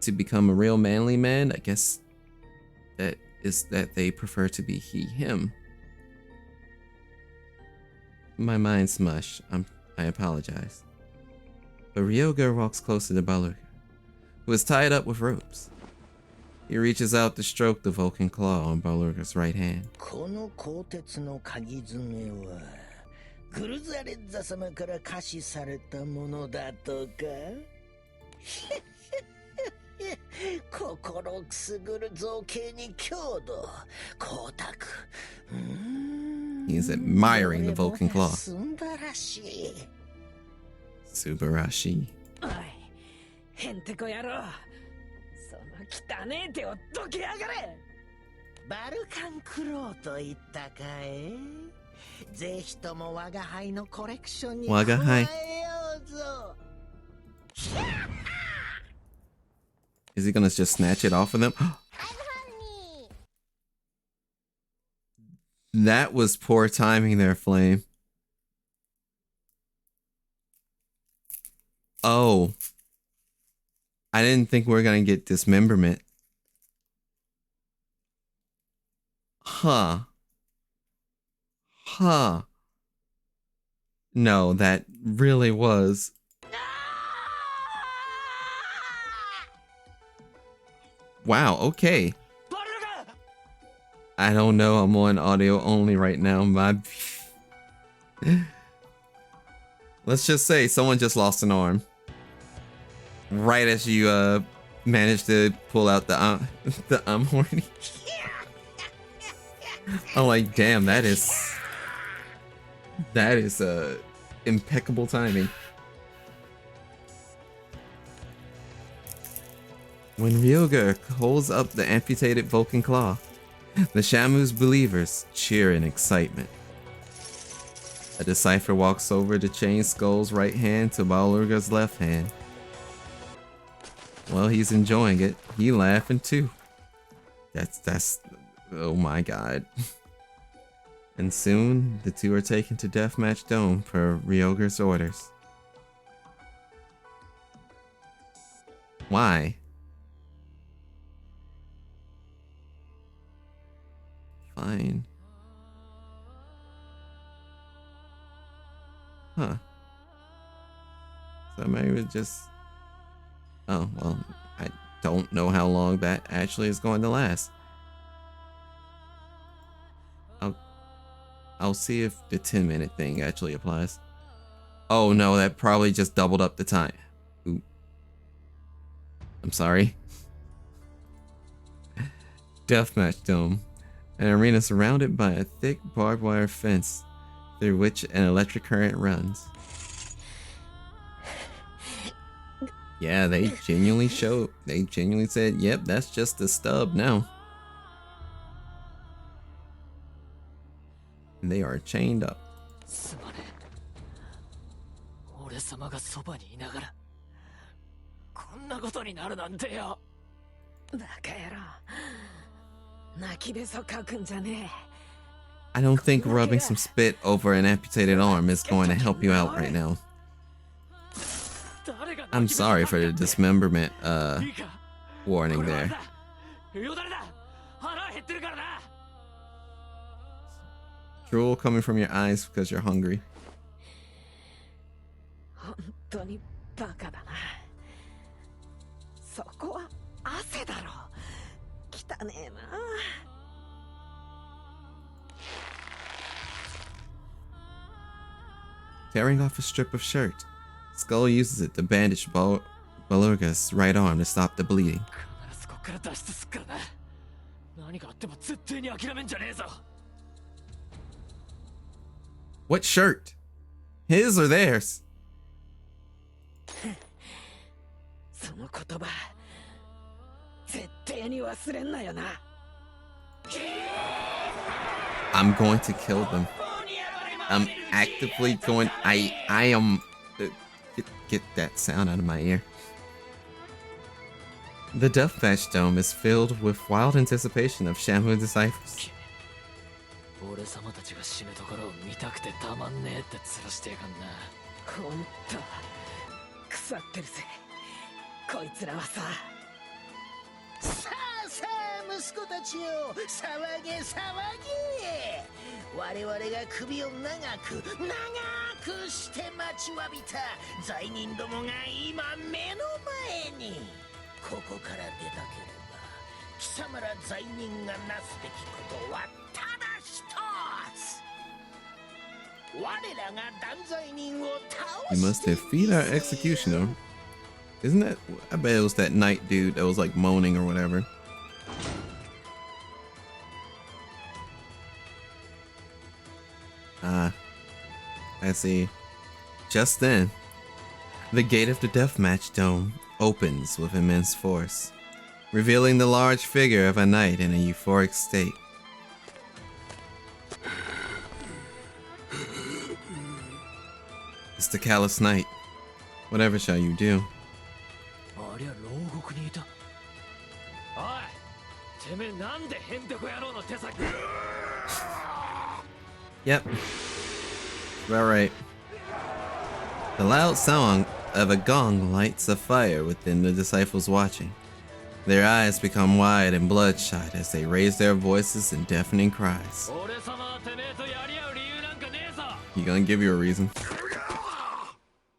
A: to become a real manly man, I guess that they prefer to be he him. My mind's mush. I apologize. But Ryoga walks closer to Balurga, who is tied up with ropes. He reaches out to stroke the Vulcan claw on Balurga's right hand.
I: この鋼鉄の鍵爪はグルザレッザ様から可視されたものだとか。心くすぐる造形に強度、光沢。
A: He is admiring the Vulcan claw.
I: 素晴らしい。
A: Subarashi.
E: おい、へんてこ野郎。その汚ねえ手をどけやがれ。
I: バルカンクローと言ったかい。ぜひとも我が輩のコレクションに加えようぞ。
A: Is he gonna just snatch it off of them? That was poor timing there, Flame. Oh. I didn't think we were gonna get dismemberment. Huh. Huh. No, that really was. Wow, okay. I don't know, I'm on audio only right now. Let's just say someone just lost an arm. Right as you managed to pull out the I'm horny. I'm like, damn, that is impeccable timing. When Ryoga holds up the amputated Vulcan claw, the Shamu's believers cheer in excitement. A decipher walks over to Chain Skull's right hand to Balurga's left hand. Well, he's enjoying it. He laughing too. That's oh my god. And soon, the two are taken to Deathmatch Dome per Ryoga's orders. Why? Fine. Huh. So maybe it just... Oh, well, I don't know how long that actually is going to last. I'll see if the 10-minute thing actually applies. Oh no, that probably just doubled up the time. Ooh. I'm sorry. Deathmatch Dome. An arena surrounded by a thick barbed wire fence through which an electric current runs. Yeah, they genuinely said, yep, that's just the stub now. And they are chained up. I don't think rubbing some spit over an amputated arm is going to help you out right now. I'm sorry for the dismemberment warning there. Drool coming from your eyes because you're hungry. Tearing off a strip of shirt, Skull uses it to bandage Balurga's right arm to stop the bleeding. What shirt? His or theirs? I'm going to kill them. I'm actively going. I am. Get that sound out of my ear. The Deathmatch Dome is filled with wild anticipation of Shamu disciples. We must defeat our executioner. Isn't that? I bet it was that knight dude that was like moaning or whatever. I see. Just then, the gate of the Deathmatch Dome opens with immense force. revealing the large figure of a knight in a euphoric state. It's the callous knight. Whatever shall you do? Yep. About right. The loud sound of a gong lights a fire within the disciples watching. Their eyes become wide and bloodshot as they raise their voices in deafening cries. You gonna give you a reason?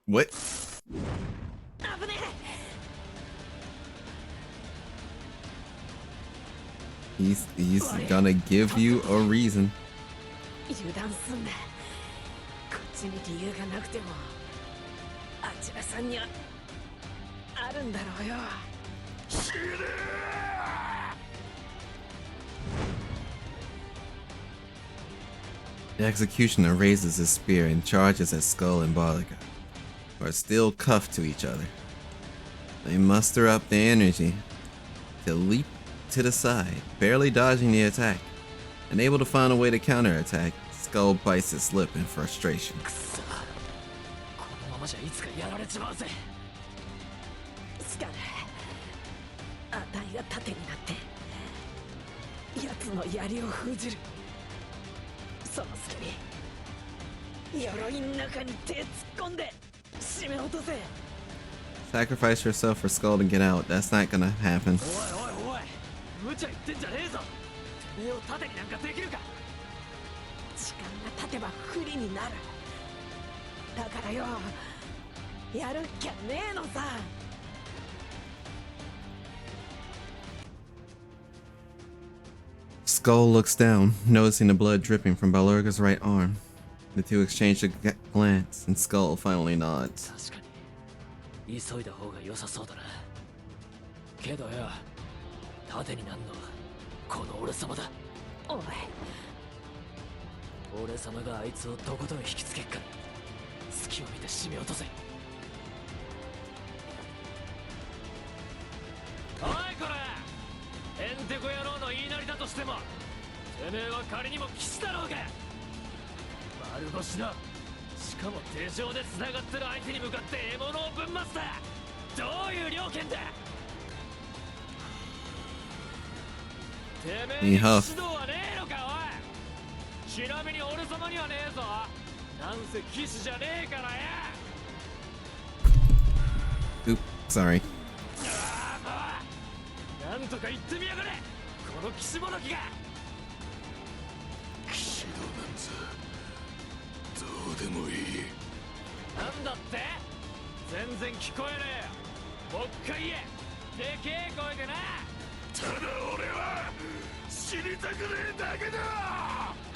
A: What? He's gonna give you a reason. The executioner raises his spear and charges at Skull and Barliga, who are still cuffed to each other. They muster up the energy to leap to the side, barely dodging the attack. Unable to find a way to counterattack, Skull bites his lip in frustration. Sacrifice yourself for Skull to get out. That's not gonna happen. Skull looks down, noticing the blood dripping from Balurga's right arm. The two exchange a glance, and Skull finally nods. He huffed. Oop, sorry.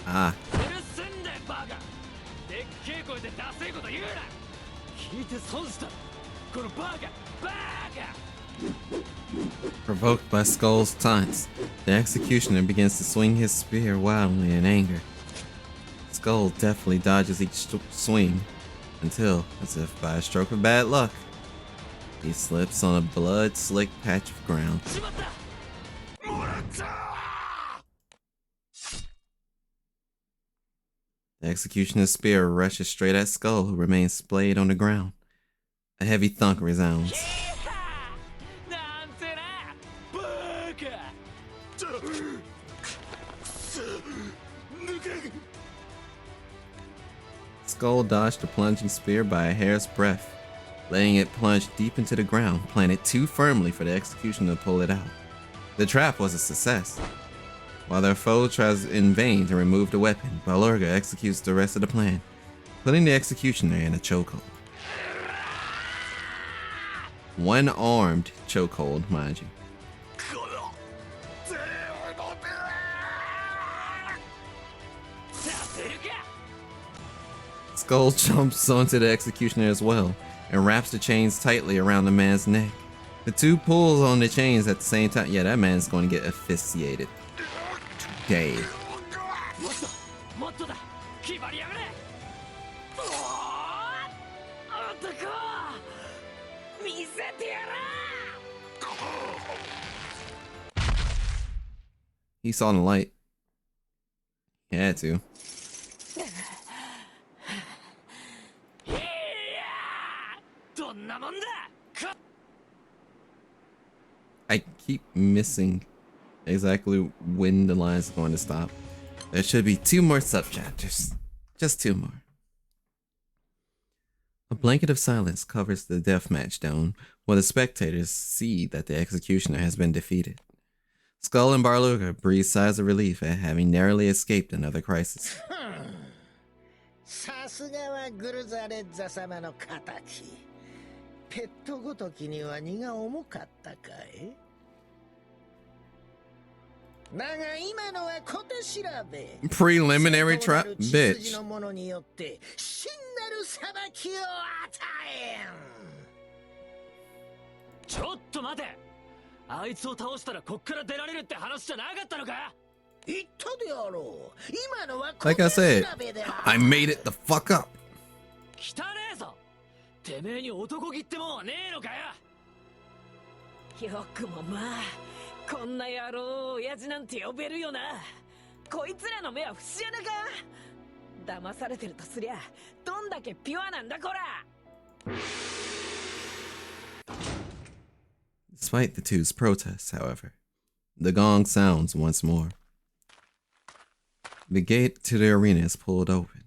A: Ah. Provoked by Skull's taunts, the executioner begins to swing his spear wildly in anger. Skull deftly dodges each swing until, as if by a stroke of bad luck, he slips on a blood-slicked patch of ground. The executioner's spear rushes straight at Skull, who remains splayed on the ground. A heavy thunk resounds. Skull dodged the plunging spear by a hair's breadth, letting it plunge deep into the ground, planted too firmly for the executioner to pull it out. The trap was a success. While their foe tries in vain to remove the weapon, Balurga executes the rest of the plan, putting the executioner in a chokehold. One-armed chokehold, mind you. Skull jumps onto the executioner as well and wraps the chains tightly around the man's neck. The two pulls on the chains at the same time. Yeah, that man's going to get asphyxiated today. He saw the light. He had to. I keep missing exactly when the line is going to stop. There should be 2 more subchapters. Just 2 more. A blanket of silence covers the deathmatch dome while the spectators see that the executioner has been defeated. Skull and Barluga breathe sighs of relief at having narrowly escaped another crisis.
I: さすがはグルザレッザ様の仇。ペットごときには荷が重かったかい？だが今のは小手調べ。
A: Preliminary trial, bitch.
I: の者によって真なる裁きを与えん。
G: ちょっと待て。あいつを倒したらこっから出られるって話じゃなかったのか？
I: 言ったであろう。今のは
A: Like I said, I made it the fuck up.
G: 汚ねえぞ。てめえに男気ってもんはねえのか
E: よ。よくもまあ、こんな野郎を親父なんて呼べるよな。こいつらの目は節穴か。騙されてるとすりゃ、どんだけピュアなんだこら。
A: Despite the two's protests, however, the gong sounds once more. The gate to the arena is pulled open.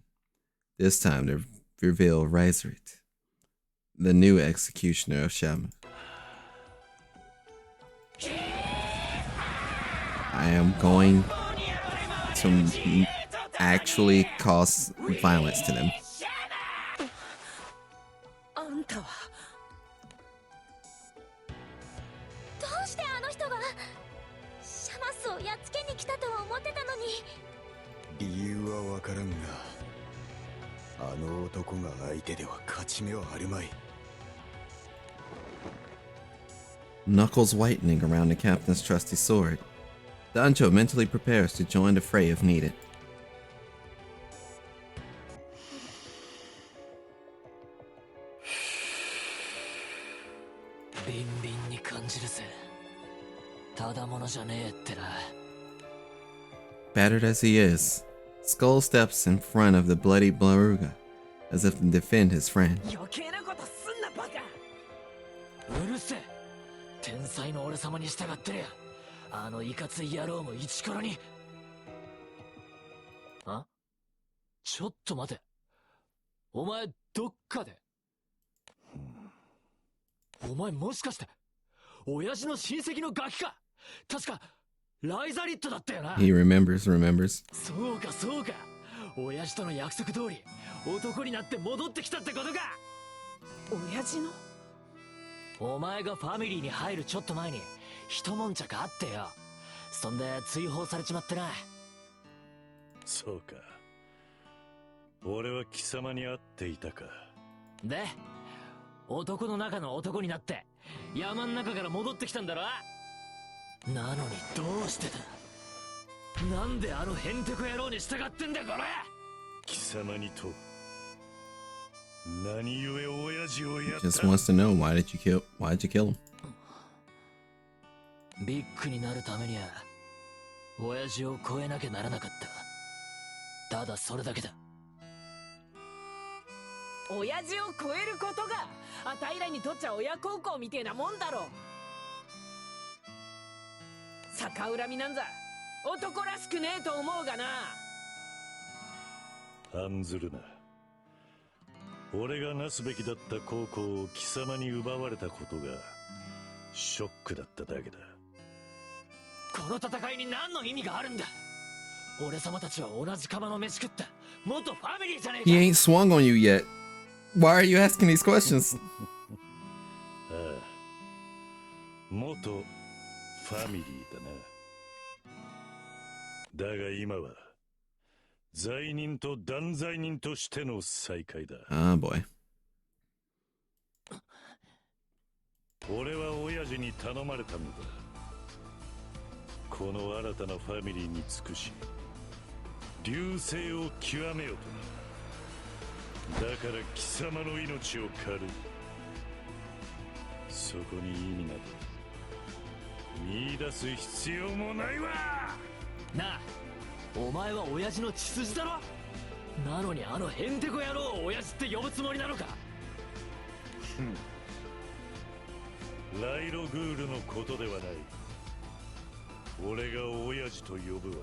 A: This time to reveal Reiserit, the new executioner of Shamu. I am going to actually cause violence to them.
B: あんたはどうしてあの人がシャマスをやっつけに来たと思ってたのに。
M: 理由はわからんが、あの男が相手では勝ち目はあるまい。
A: Knuckles whitening around the captain's trusty sword, Dancho mentally prepares to join the fray if needed.
G: ビンビンに感じるぜ。ただものじゃねえってな。
A: Battered as he is, Skull steps in front of the bloody Blaruga, as if to defend his friend.
E: 余計なことすんなバカ。
G: うるせえ。天才の俺様に従ってるよ。あのいかつい野郎もイチコロに。あ？ちょっと待て。お前どっかで。お前もしかして親父の親戚のガキか。確かライザリットだったよな。
A: He remembers.
G: そうかそうか。親父との約束通り男になって戻ってきたってことか。
E: 親父の？
G: お前がファミリーに入るちょっと前に一悶着あってよ。そんで追放されちまってな。
C: そうか。俺は貴様に会っていたか。
G: で、男の中の男になって山ん中から戻ってきたんだろ。なのにどうしてだ。なんであのヘンテコ野郎に従ってんだこれ。
C: 貴様にと何故親父をやった。
A: Just wants to know why'd you kill him?
G: ビッグになるためには親父を超えなきゃならなかった。ただそれだけだ。
E: 親父を超えることがあたいらにとっちゃ親孝行みてえなもんだろ。逆恨みなんざ男らしくねえと思うがな。
C: 案ずるな。俺がなすべきだった孝行を貴様に奪われたことがショックだっただけだ。
G: この戦いに何の意味があるんだ。俺様たちは同じ釜の飯食った元ファミリーじゃねえか。
A: He ain't swung on you yet. Why are you asking these questions?
C: ああ、元ファミリーだな。だが今は罪人と断罪人としての再会だ。
A: Ah, boy.
C: 俺は親父に頼まれたのだ。この新たなファミリーに尽くし流星を極めよと。だから貴様の命を狩る。そこに意味など見出す必要もないわ。
G: なあ、お前は親父の血筋だろ。なのにあのヘンテコ野郎を親父って呼ぶつもりなのか。
C: ライログールのことではない。俺が親父と呼ぶわ。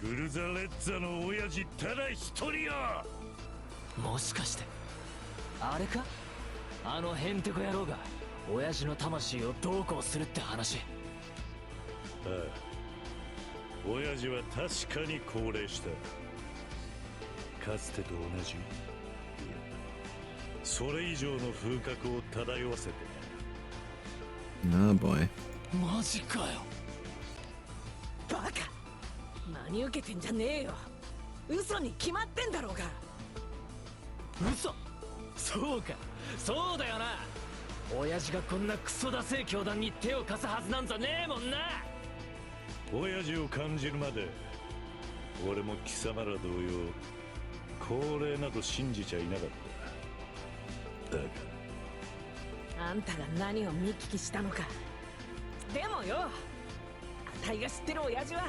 C: グルザレッツァの親父ただ一人よ。
G: もしかしてあれか、あのヘンテコ野郎が親父の魂をどうこうするって話。
C: ああ、親父は確かに高齢した。かつてと同じ、いやそれ以上の風格を漂わせて。
A: Oh boy.
G: マジかよ。
E: バカ、真に受けてんじゃねえよ。嘘に決まってんだろうが。
G: 嘘。そうか、そうだよな。親父がこんなクソダセえ教団に手を貸すはずなんざねえもんな。
C: 親父を感じるまで俺も貴様ら同様高齢など信じちゃいなかった。だが
E: あんたが何を見聞きしたのか。でもよ、あたいが知ってる親父は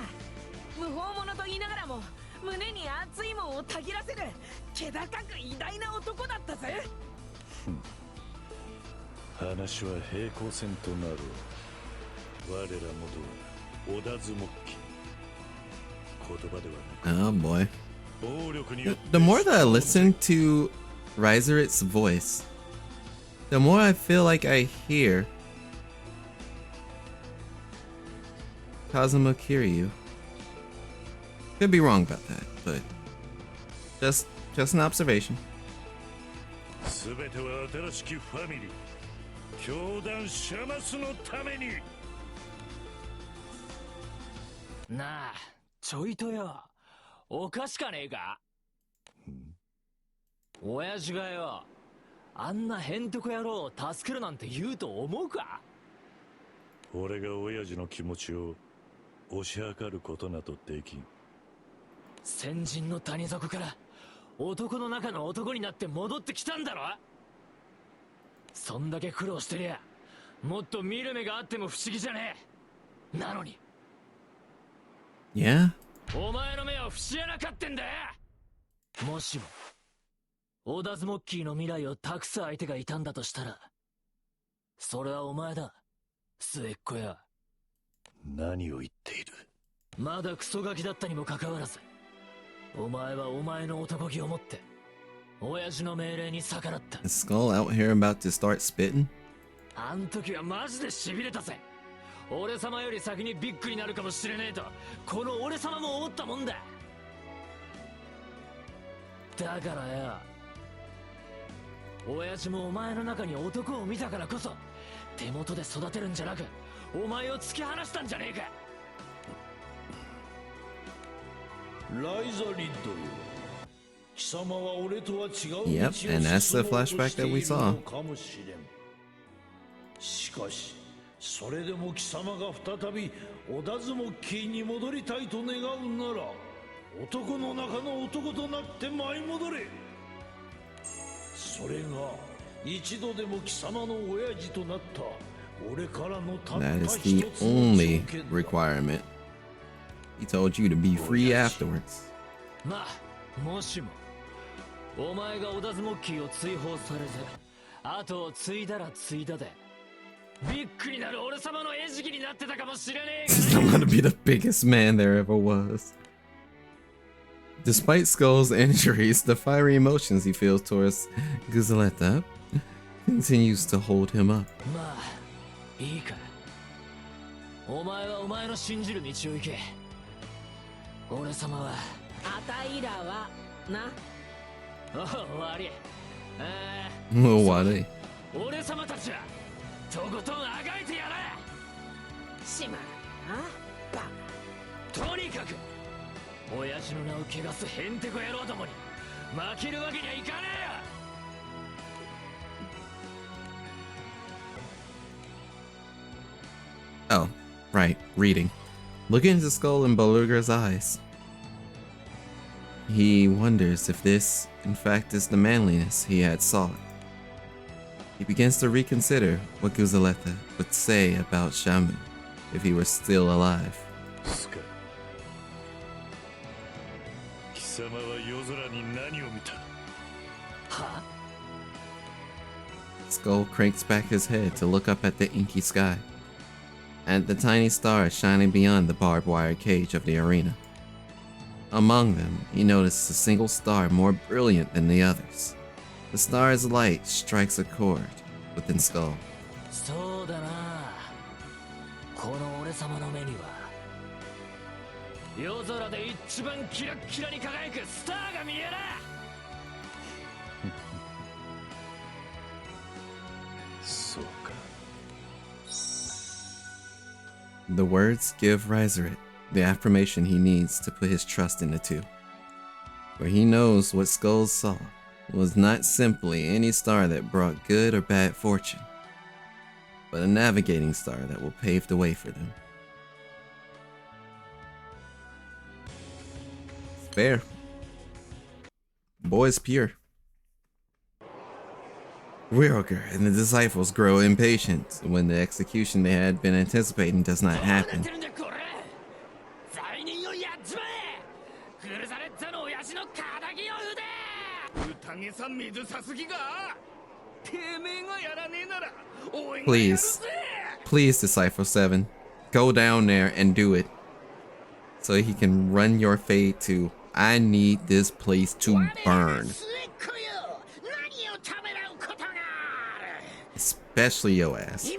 E: 無法者と言いながらも胸に熱いもんをたぎらせる気高く偉大な男だったぜ。
C: 話は平行線となる。我ら元は織田ズモッキ。言葉ではなく
A: Oh boy.
C: 暴力によって
A: The more that I listen to Riserit's voice, the more I feel like I hear Kazuma Kiryu. Could be wrong about that, but just an observation.
C: 全ては新しきファミリー教団シャマスのために。
G: なあ、ちょいとよ、おかしかねえか。親父がよ、あんなヘンテコ野郎を助けるなんて言うと思うか。
C: 俺が親父の気持ちを推し量ることなどできん。
G: 先人の谷底から男の中の男になって戻ってきたんだろ。そんだけ苦労してりゃもっと見る目があっても不思議じゃねえ。なのに
A: Yeah?
G: お前の目は節穴かってんだよ。もしもオダズモッキーの未来を託す相手がいたんだとしたら、それはお前だ、末っ子や。
C: 何を言っている。
G: まだクソガキだったにもかかわらず、お前はお前の男気を持って親父の命令に逆らった。
A: Is Skull out here about to start spitting?
G: あん時はマジで痺れたぜ。俺様より先にビッグになるかもしれねえとこの俺様も思ったもんだ。だからよ、親父もお前の中に男を見たからこそ手元で育てるんじゃなくお前を突き放したんじゃねえか。
F: ライザリッドよ、貴様は俺とは違う道を進もう
A: Yep, and that's the
F: と
A: flashback
F: して
A: that
F: い
A: we
F: る
A: saw.
F: のかもしれん。しかしそれでも貴様が再び織田ズモッキーに戻りたいと願うなら、男の中の男となって舞い戻れ。それが一度でも貴様の親父となった俺からのたった
A: That
F: 一
A: is
F: つ
A: the
F: の
A: only
F: 条件だ。
A: requirement. He told you to be free afterwards.
G: まあもしもお前がオダズモッキーを追放されず後を継いだら継いだでビッグになる俺様の餌食になってたかもしれねえ
A: I'm gonna be the biggest man there ever was. Despite Skull's injuries, the fiery emotions he feels towards Guzaleta continues to hold him up.
G: まあいいか、お前はお前の信じる道を行け。俺様は
E: あたいらはな。
G: お悪い。
A: Oh, why?
G: 俺様たちはとことんあがいてやれ。
E: しまらなバ
G: とにかく親父の名を汚すヘンテコ野郎どもに負けるわけにはいかねえよ。
A: Oh, right, reading. Looking into Skull and Beluga's eyes, he wonders if this, in fact, is the manliness he had sought. He begins to reconsider what Guzaleta would say about Shamu if he were still alive.
C: スカ、貴様は夜空に何を見た？
G: は？
A: Skull cranks back his head to look up at the inky sky, at the tiny stars shining beyond the barbed wire cage of the arena. Among them, he noticed a single star more brilliant than the others. The star's light strikes a chord within Skull.
G: そうだな。この俺様の目には夜空で一番キラッキラに輝くスターが見える。
C: そうか。
A: The words give Rizerit the affirmation he needs to put his trust in the two. For he knows what Skull saw was not simply any star that brought good or bad fortune, but a navigating star that will pave the way for them. It's fair. Boy's pure. Wilger and the disciples grow impatient when the execution they had been anticipating does not happen. Please, please, Disciple 7, go down there and do it, so he can run your fade to, I need this place to burn. Especially your ass.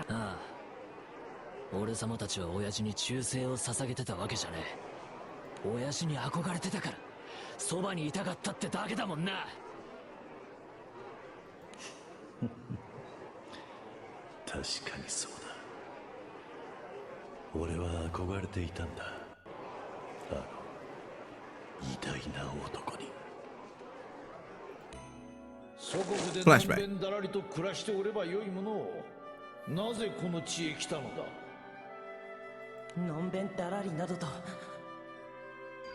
G: Ah. 俺様たちは親父に忠誠を捧げてたわけじゃねえ。親父に憧れてたからそばにいたかったってだけだもんな。
C: 確かにそうだ。俺は憧れていたんだ。あの偉大な男に。
F: 祖国でのんべんだらりと暮らしておればよいものを、なぜこの地へ来たのだ？
K: のんべんだらりなどと、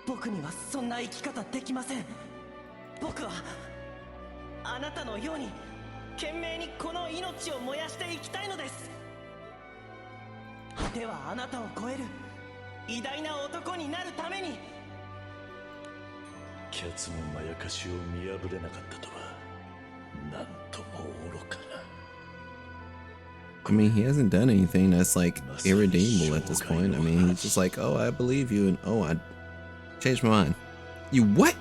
K: 僕にはそんな生き方できません。僕はあなたのように懸命にこの命を燃やしていきたいのです。果てはあなたを超える偉大な男になるために。
C: キャツのまやかしを見破れなかったとは、なんとも愚かな。
A: I mean, he hasn't done anything that's like irredeemable at this point. I mean, he's just like, oh, I believe you, and oh, I changed my mind. You what?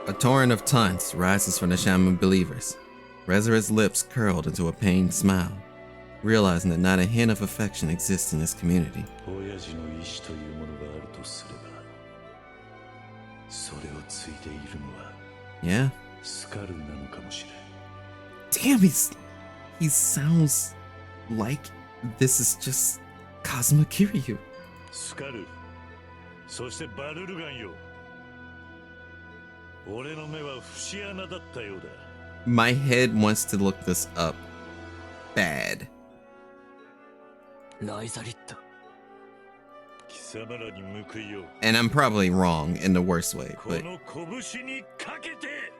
A: A torrent of taunts rises from the Shaman believers. Rezaret's lips curled into a pained smile, realizing that not a hint of affection exists in this community. Yeah. Damn, he sounds like this is just Kazuma Kiryu.
C: スカル、そしてバルルガンよ。俺の目は節穴だったようだ。
A: My head wants to look this up. Bad.
G: ライザリット。
C: 貴様らに報いよう。
A: And I'm probably wrong in the worst way,
C: こ
A: but
C: の拳にかけて。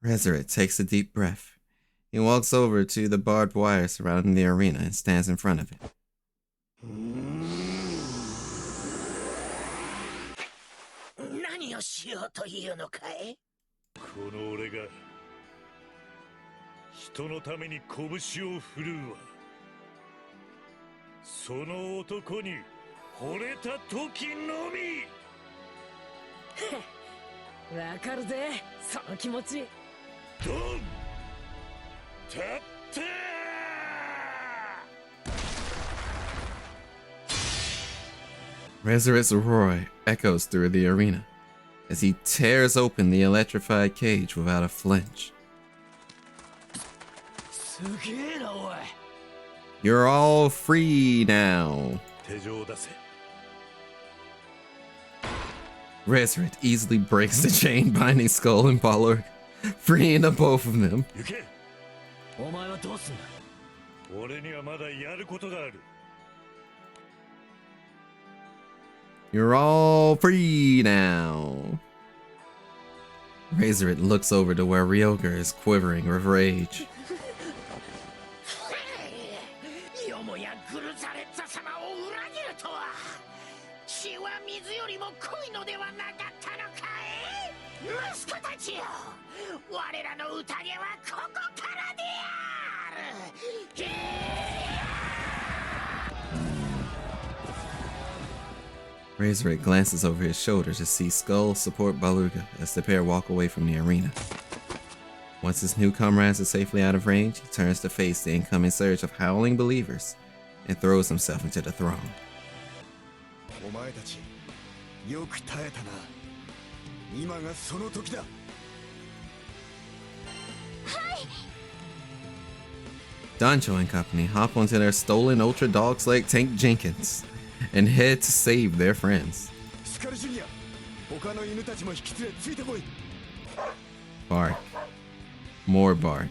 A: Rezaret takes a deep breath. He walks over to the barbed wire surrounding the arena and stands in front of it.
I: 何をしようというのかい？
C: この俺が人のために拳を振るうわ。その男に惚れた時のみ。
E: わかるぜ、その気持ち。
C: ドン！たったー！
A: Rezaret's roar echoes through the arena as he tears open the electrified cage without a flinch.
G: すげえなおい。
A: You're all free now.
C: 手錠を出せ。
A: Rezaret easily breaks the chain binding Skull and Pollard, freeing the both of them.
C: 行け。
G: お前はどうすんだ。
C: 俺にはまだやることがある。
A: You're all free now. Razorite looks over to where Ryoga is quivering with rage.
I: よもやグルザレッツァ様を裏切るとは。血は水よりも濃いのではなかったのかい。息子たちよ、我らの宴はここからである。
A: Razorite glances over his shoulder to see Skull support Beluga as the pair walk away from the arena. Once his new comrades are safely out of range, he turns to face the incoming surge of howling believers and throws himself into the throng.
M: お前たち、よく耐えたな。今がその時だ。
A: Dancho and company hop onto their stolen Ultra Dog Sled Tank Jenkins and head to save their friends. Bark. More bark.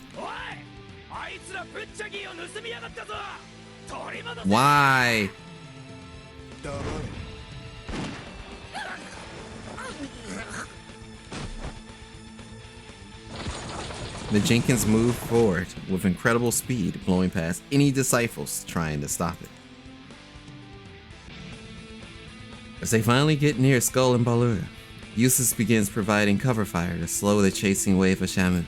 A: Why? The Jenkins move forward with incredible speed, blowing past any disciples trying to stop it. As they finally get near Skull and Beluga, Eustace begins providing cover fire to slow the chasing wave of Shamu.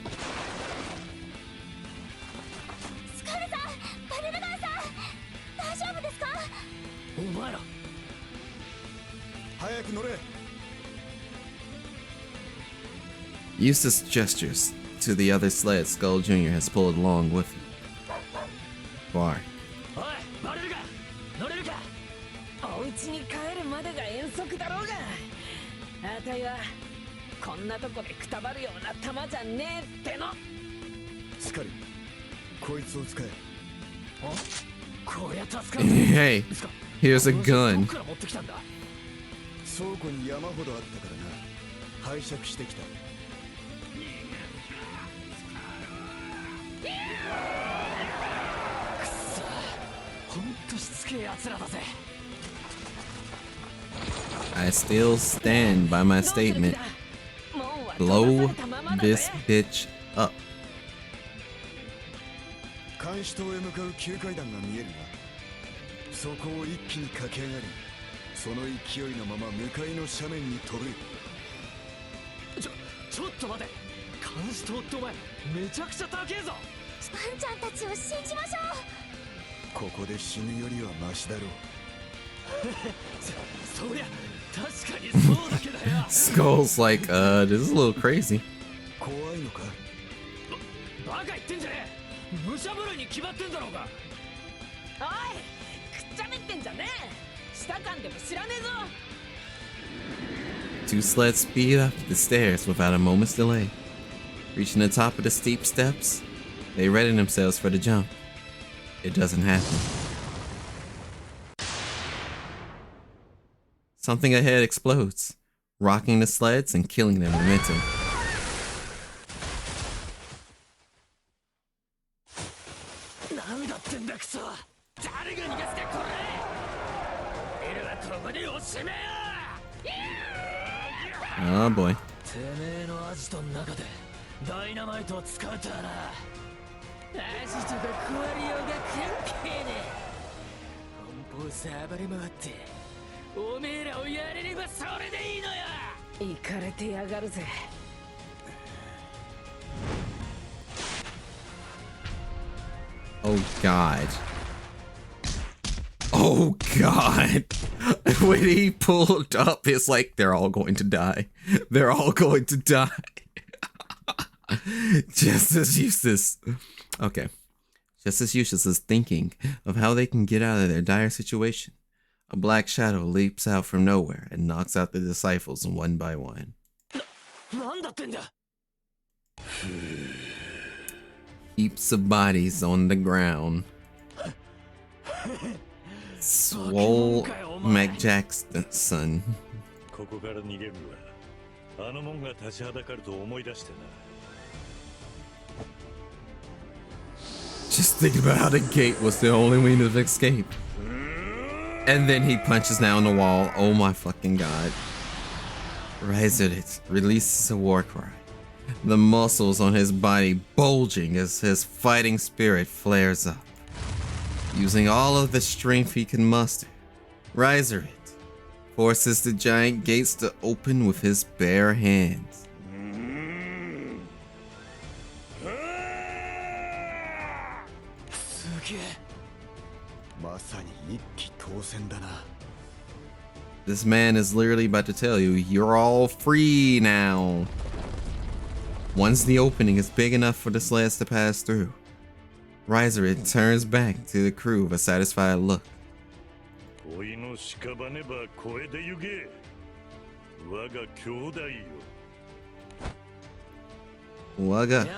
A: Eustace gestures to the other sled Skull Jr. has pulled along with him. Bark.
E: お家に帰るまでが遠足だろうが、あたいはこんなとこでくたばるような玉じゃねえっての。
M: スカル、こいつを使え。
E: こりゃ助かる。
A: Hey, here's a gun.
M: 倉庫に山ほどあったからな。拝借してきた。
G: くそ、ほんとしつけえ奴らだぜ。
A: I still stand by my statement. Blow this bitch up.
M: 監視塔へ向かう急階段が見えるが、そこを一気に駆け上がり、その勢いのまま向かいの斜面に飛ぶ。
G: ちょっと待て。監視塔ってお前めちゃくちゃ高えぞ。
B: ワンちゃんたちを信じましょう。
M: ここで死ぬよりはマシだろう。
G: そりゃ確かにそうだけどよ。
A: Skull's like, this is a little crazy.
M: 怖いのか？
G: バカ言ってんじゃねえ。武者震いに決まってんだろうが。
E: おい、くっちゃべってんじゃねえ。舌かんでも知らねえぞ。
A: Two sleds speed up the stairs without a moment's delay. Reaching the top of the steep steps, they ready themselves for the jump. It doesn't happen. Something ahead explodes, rocking the sleds and killing their momentum. Oh boy.
G: てめえのアジトの中でダイナマイトを使うとはな。アジトが壊れようが関係ねえ。奔放さ暴れ回っておめえらをやれればそれでいいのよ。
E: イカれてやがるぜ。
A: Oh god. Oh god. When he pulled up, it's like they're all going to die. They're all going to die. Just as Eustace. Okay. Just as Eustace is thinking of how they can get out of their dire situation, a black shadow leaps out from nowhere and knocks out the disciples one by one. Heaps of bodies on the ground. Swole McJackson.
C: ここから逃げるはあの門が立ちはだかると思い出してな。
A: thinking about how the gate was the only way to escape. And then he punches down the wall. Oh my fucking god. Resident releases a war cry. The muscles on his body bulging as his fighting spirit flares up. Using all of the strength he can muster, Riserit forces the giant gates to open with his bare hands. This man is literally about to tell you, you're all free now. Once the opening is big enough for the sleds to pass through, Riserit turns back to the crew with a satisfied look. Waga.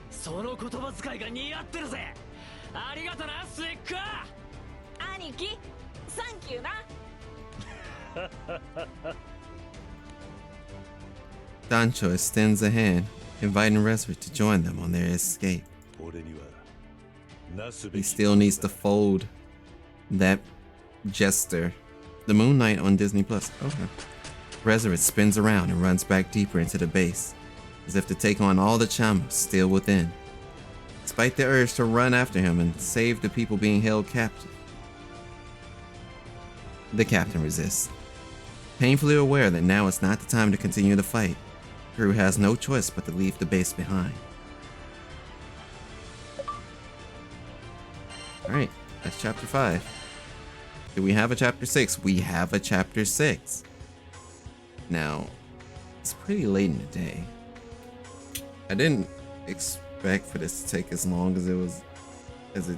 G: その言葉遣いが似合ってるぜ。ありがとな、スイック。
E: 兄貴、サンキューな。
A: Dancho extends a hand, inviting Riserit to join them on their escape. He still needs to fold that jester. The Moon Knight on Disney Plus. Okay. Riserit spins around and runs back deeper into the base, as if to take on all the Chamus still within. Despite the urge to run after him and save the people being held captive, the captain resists. Painfully aware that now is not the time to continue the fight, the crew has no choice but to leave the base behind. Alright, that's chapter 5. Do we have a chapter 6? We have a chapter 6. Now, it's pretty late in the day. I didn't expect for this to take as long as it was, as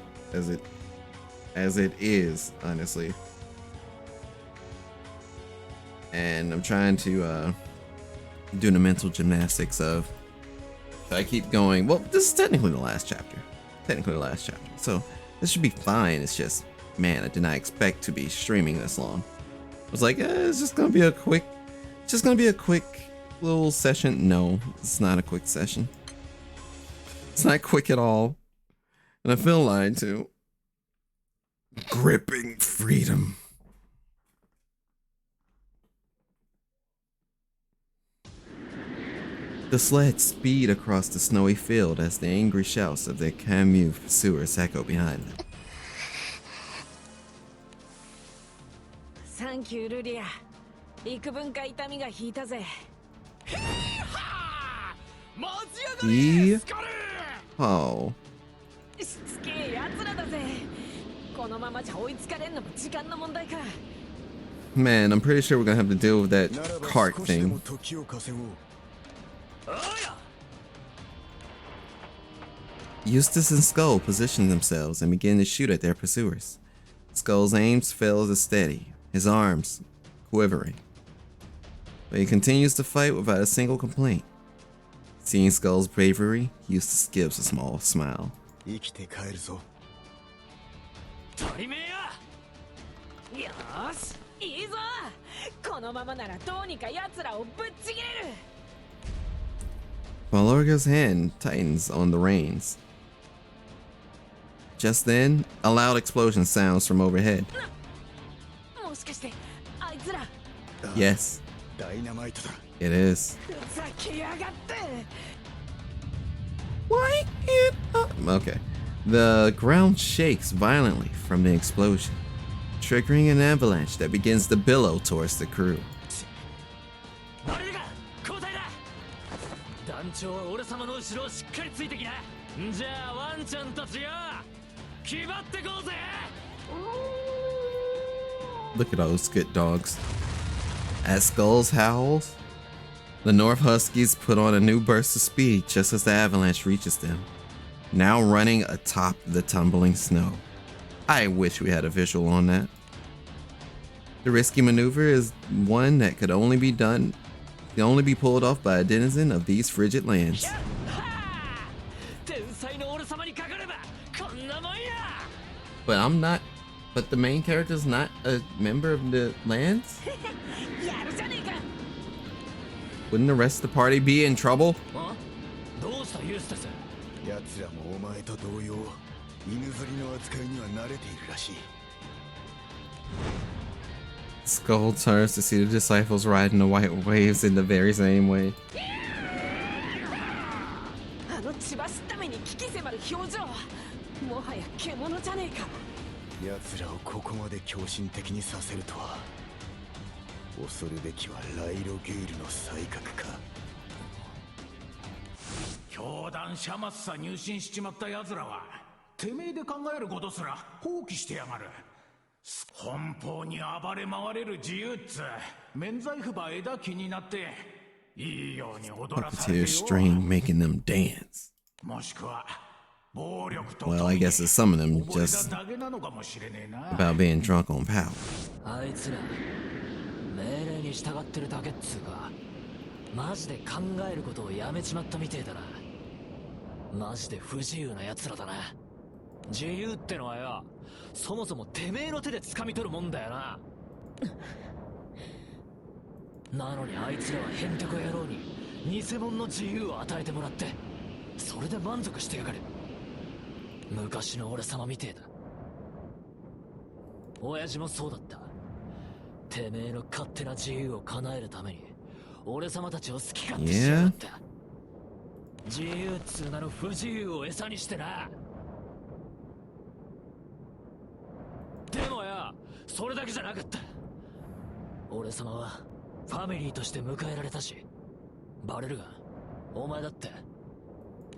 A: it is, honestly. And I'm trying to do the mental gymnastics of, if I keep going, well, this is technically the last chapter. So this should be fine. It's just, man, I did not expect to be streaming this long. I was like, it's just gonna be a quick little session. No, it's not a quick session. It's not quick at all. And I feel lied to. Gripping freedom. The sleds speed across the snowy field as the angry shouts of their Camus pursuers echo behind them.
E: Thank you, Lulia. 幾分か痛みが引いたぜ。
A: Oh.
E: しつけえ奴らだぜ。このままじゃ追いつかれんのも時間の問題か。
A: Man, I'm pretty sure we're gonna have to deal with that cart thing. Eustace and Skull position themselves and begin to shoot at their pursuers. Skull's aim fails as steady, his arms quivering. But he continues to fight without a single complaint. Seeing Skull's bravery, Eustace gives a small smile. Valorga's hand tightens on the reins. Just then, a loud explosion sounds from overhead. Yes, it is. Why? Okay. The ground shakes violently from the explosion, triggering an avalanche that begins to billow towards the crew. Look at all those good dogs. As Skulls howls, the North Huskies put on a new burst of speed just as the avalanche reaches them, now running atop the tumbling snow. I wish we had a visual on that. The risky maneuver is one that could only be pulled off by a denizen of these frigid lands. But the main character's not a member of the lands? Wouldn't the rest of the party be in trouble?
M: 奴らもお前と同様、犬ぞりの扱いには慣れているらしい。
A: Skull turns to see the disciples riding the white waves in the very same way.
E: あの血走っために危機迫る表情、もはや獣じゃねえか。
M: 奴らをここまで狂信的にさせるとは。恐るべきはライロゲールの才覚か。
N: 教団シャマスさ入信しちまった奴らはてめえで考えることすら放棄してやがる。奔放に暴れ回れる自由っつ免罪符ば枝気になっていいように踊らされ
A: Puppeteer
N: てよ。
A: string making them dance.
N: もしくは暴力と
A: Well, I guess it's some of them
N: 溺れ
A: just
N: ただけなのかもしれねえな。
A: about being drunk on power.
G: あいつら命令に従ってるだけっつうか、マジで考えることをやめちまったみてえだな。マジで不自由な奴らだな。自由ってのはよ、そもそもてめえの手で掴み取るもんだよな。なのにあいつらはヘンテコ野郎に偽物の自由を与えてもらって、それで満足してやがる。昔の俺様みてえだ。親父もそうだった。てめえの勝手な自由を叶えるために俺様たちを好き勝手しやがった。自由っつう名の不自由を餌にしてな。でもよ、それだけじゃなかった。俺様はファミリーとして迎えられたし、バレるがお前だって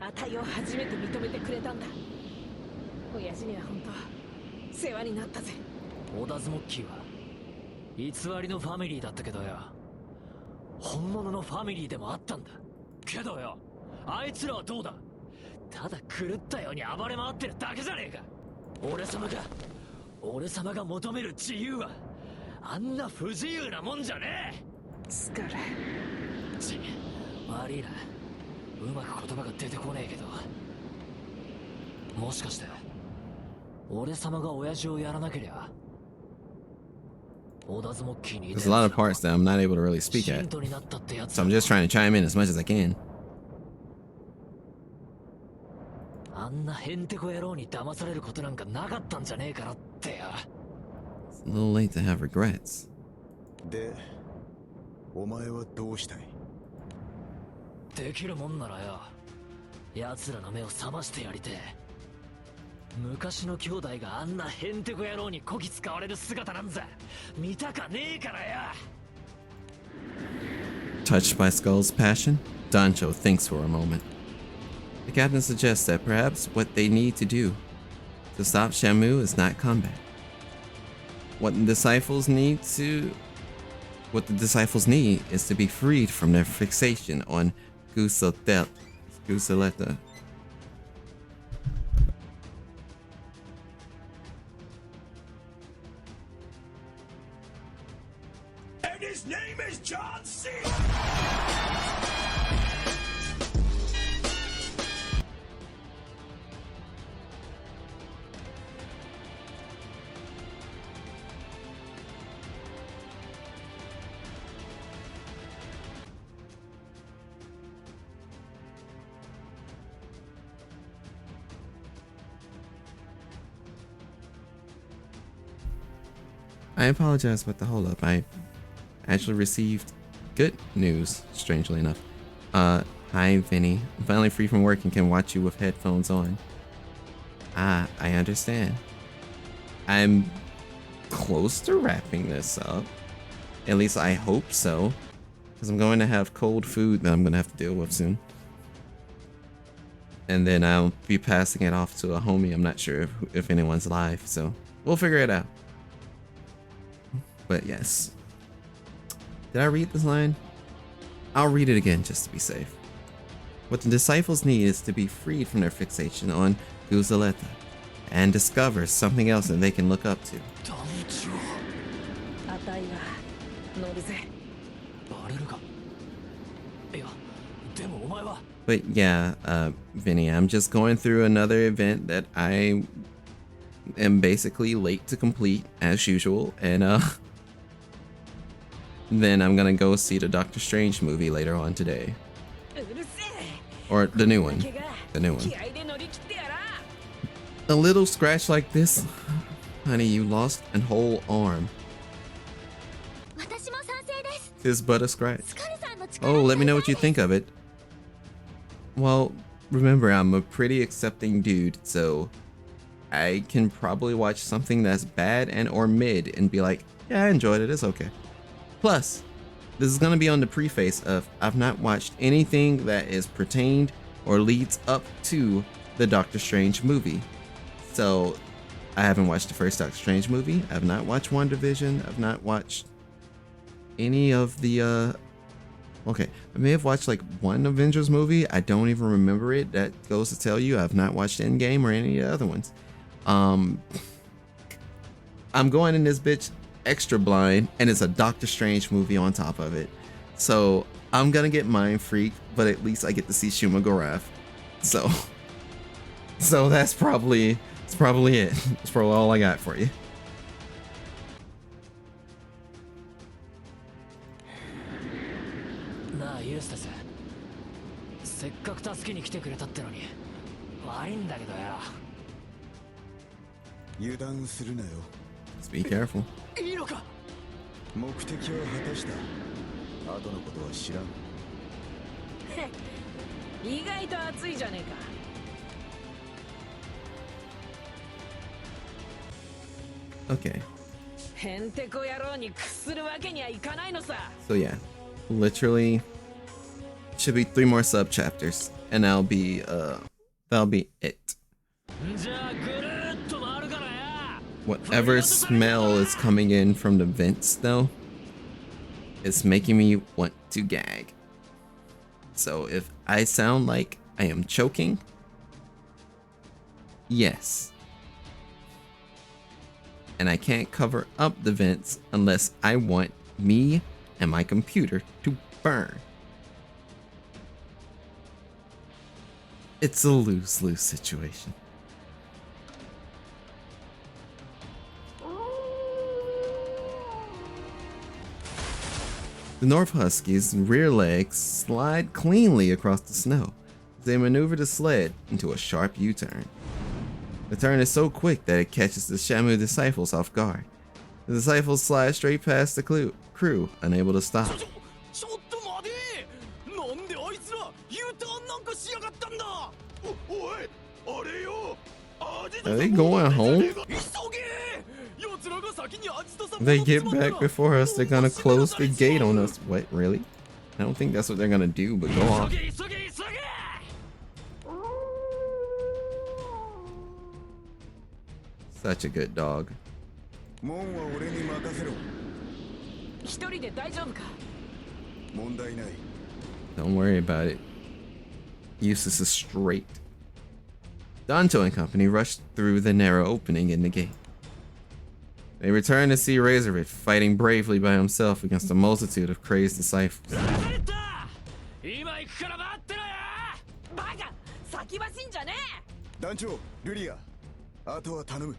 E: あたいを初めて認めてくれたんだ。親父には本当世話になったぜ。
G: オダズモッキーは偽りのファミリーだったけどよ、本物のファミリーでもあったんだ。けどよ、あいつらはどうだ。ただ狂ったように暴れ回ってるだけじゃねえか。俺様が求める自由はあんな不自由なもんじゃねえ。
E: スカル
G: 悪いな、うまく言葉が出てこねえけど、もしかして俺様が親父をやらなけりゃ、オダズモッキーに
A: There's a lot of parts that I'm not able to really speak at, so I'm just trying to chime in as much as I can.
G: あんなヘンテコ野郎に騙されることなんかなかったんじゃねえからってよ。
A: It's a little late to have regrets.
M: で、お前はどうしたい？
G: できるもんならよ、奴らの目を覚ましてやりてえ。昔の兄弟があんなヘンテコ野郎にこき使われる姿なんざ見たかねえからよ。
A: Touched by Skull's passion, Dancho thinks for a moment. The captain suggests that perhaps what they need to do to stop Shamu is not combat. What the disciples need is to be freed from their fixation on Gusaleta.
N: And his name is John C.
A: I apologize about the hold up. I actually received good news, strangely enough. Hi Vinny. I'm finally free from work and can watch you with headphones on. Ah, I understand. I'm close to wrapping this up. At least I hope so. Because I'm going to have cold food that I'm going to have to deal with soon. And then I'll be passing it off to a homie. I'm not sure if anyone's live, so we'll figure it out. But yes. Did I read this line? I'll read it again just to be safe. What the disciples need is to be freed from their fixation on Guzaleta and discover something else that they can look up to. But yeah, Vinny, I'm just going through another event that I am basically late to complete as usual, and then I'm gonna go see the Doctor Strange movie later on today. Or the new one. The new one. A little scratch like this, honey, you lost a whole arm.
B: 私も賛成です。
A: Tis but a scratch.
B: スカルさんの力
A: Oh,
B: に
A: let me
B: な
A: know
B: り
A: what
B: た
A: you
B: いです。
A: think of it. Well, remember, I'm a pretty accepting dude, so I can probably watch something that's bad and or mid and be like, yeah, I enjoyed it, it's okay. Plus, this is gonna be on the preface of I've not watched anything that is pertained or leads up to the Doctor Strange movie. So I haven't watched the first Doctor Strange movie. I've not watched WandaVision. I've not watched any of the okay, I may have watched like one Avengers movie. I don't even remember it. That goes to tell you I've not watched Endgame or any of the other ones. I'm going in this bitch extra blind, and it's a Doctor Strange movie on top of it. So I'm gonna get mind freaked, but at least I get to see Shuma Gorath. So that's probably it. That's probably all I got for you.
G: なあユースタス、せっかく助けに来てくれたってのに悪いんだけどよ。
M: 油断するなよ。
A: Just be careful.
G: いいのか。
M: 目的は果たした。後のことは知らん。
E: 意外と熱いじゃねえか。
A: Okay.
E: へんてこ野郎に屈するわけにはいかないのさ。
A: So yeah, literally should be 3 more sub chapters, and that'll be it.
G: じゃあぐるーっと回るからや。
A: Whatever smell is coming in from the vents, though, it's making me want to gag. So if I sound like I am choking, yes. And I can't cover up the vents unless I want me and my computer to burn. It's a lose-lose situation. The North Huskies' rear legs slide cleanly across the snow as they maneuver the sled into a sharp U-turn. The turn is so quick that it catches the Shamu disciples off guard. The disciples slide straight past the crew, unable to stop.
L: ちょっと待て。なんであいつら U ターンなんかしやがったんだ。おい、あれよ。
A: Are they going home? If they get back before us, they're gonna close the gate on us. What, really? I don't think that's what they're gonna do, but go on. Such a good dog.
M: 門は俺に任せろ。
E: 一人で大丈夫か。
M: 問題ない。
A: Don't worry about it. Eustace is straight. Danto and company rushed through the narrow opening in the gate. They returned to see Razorhead fighting bravely by himself against a multitude of crazed disciples.
M: Dancho, Lydia, あとは頼む。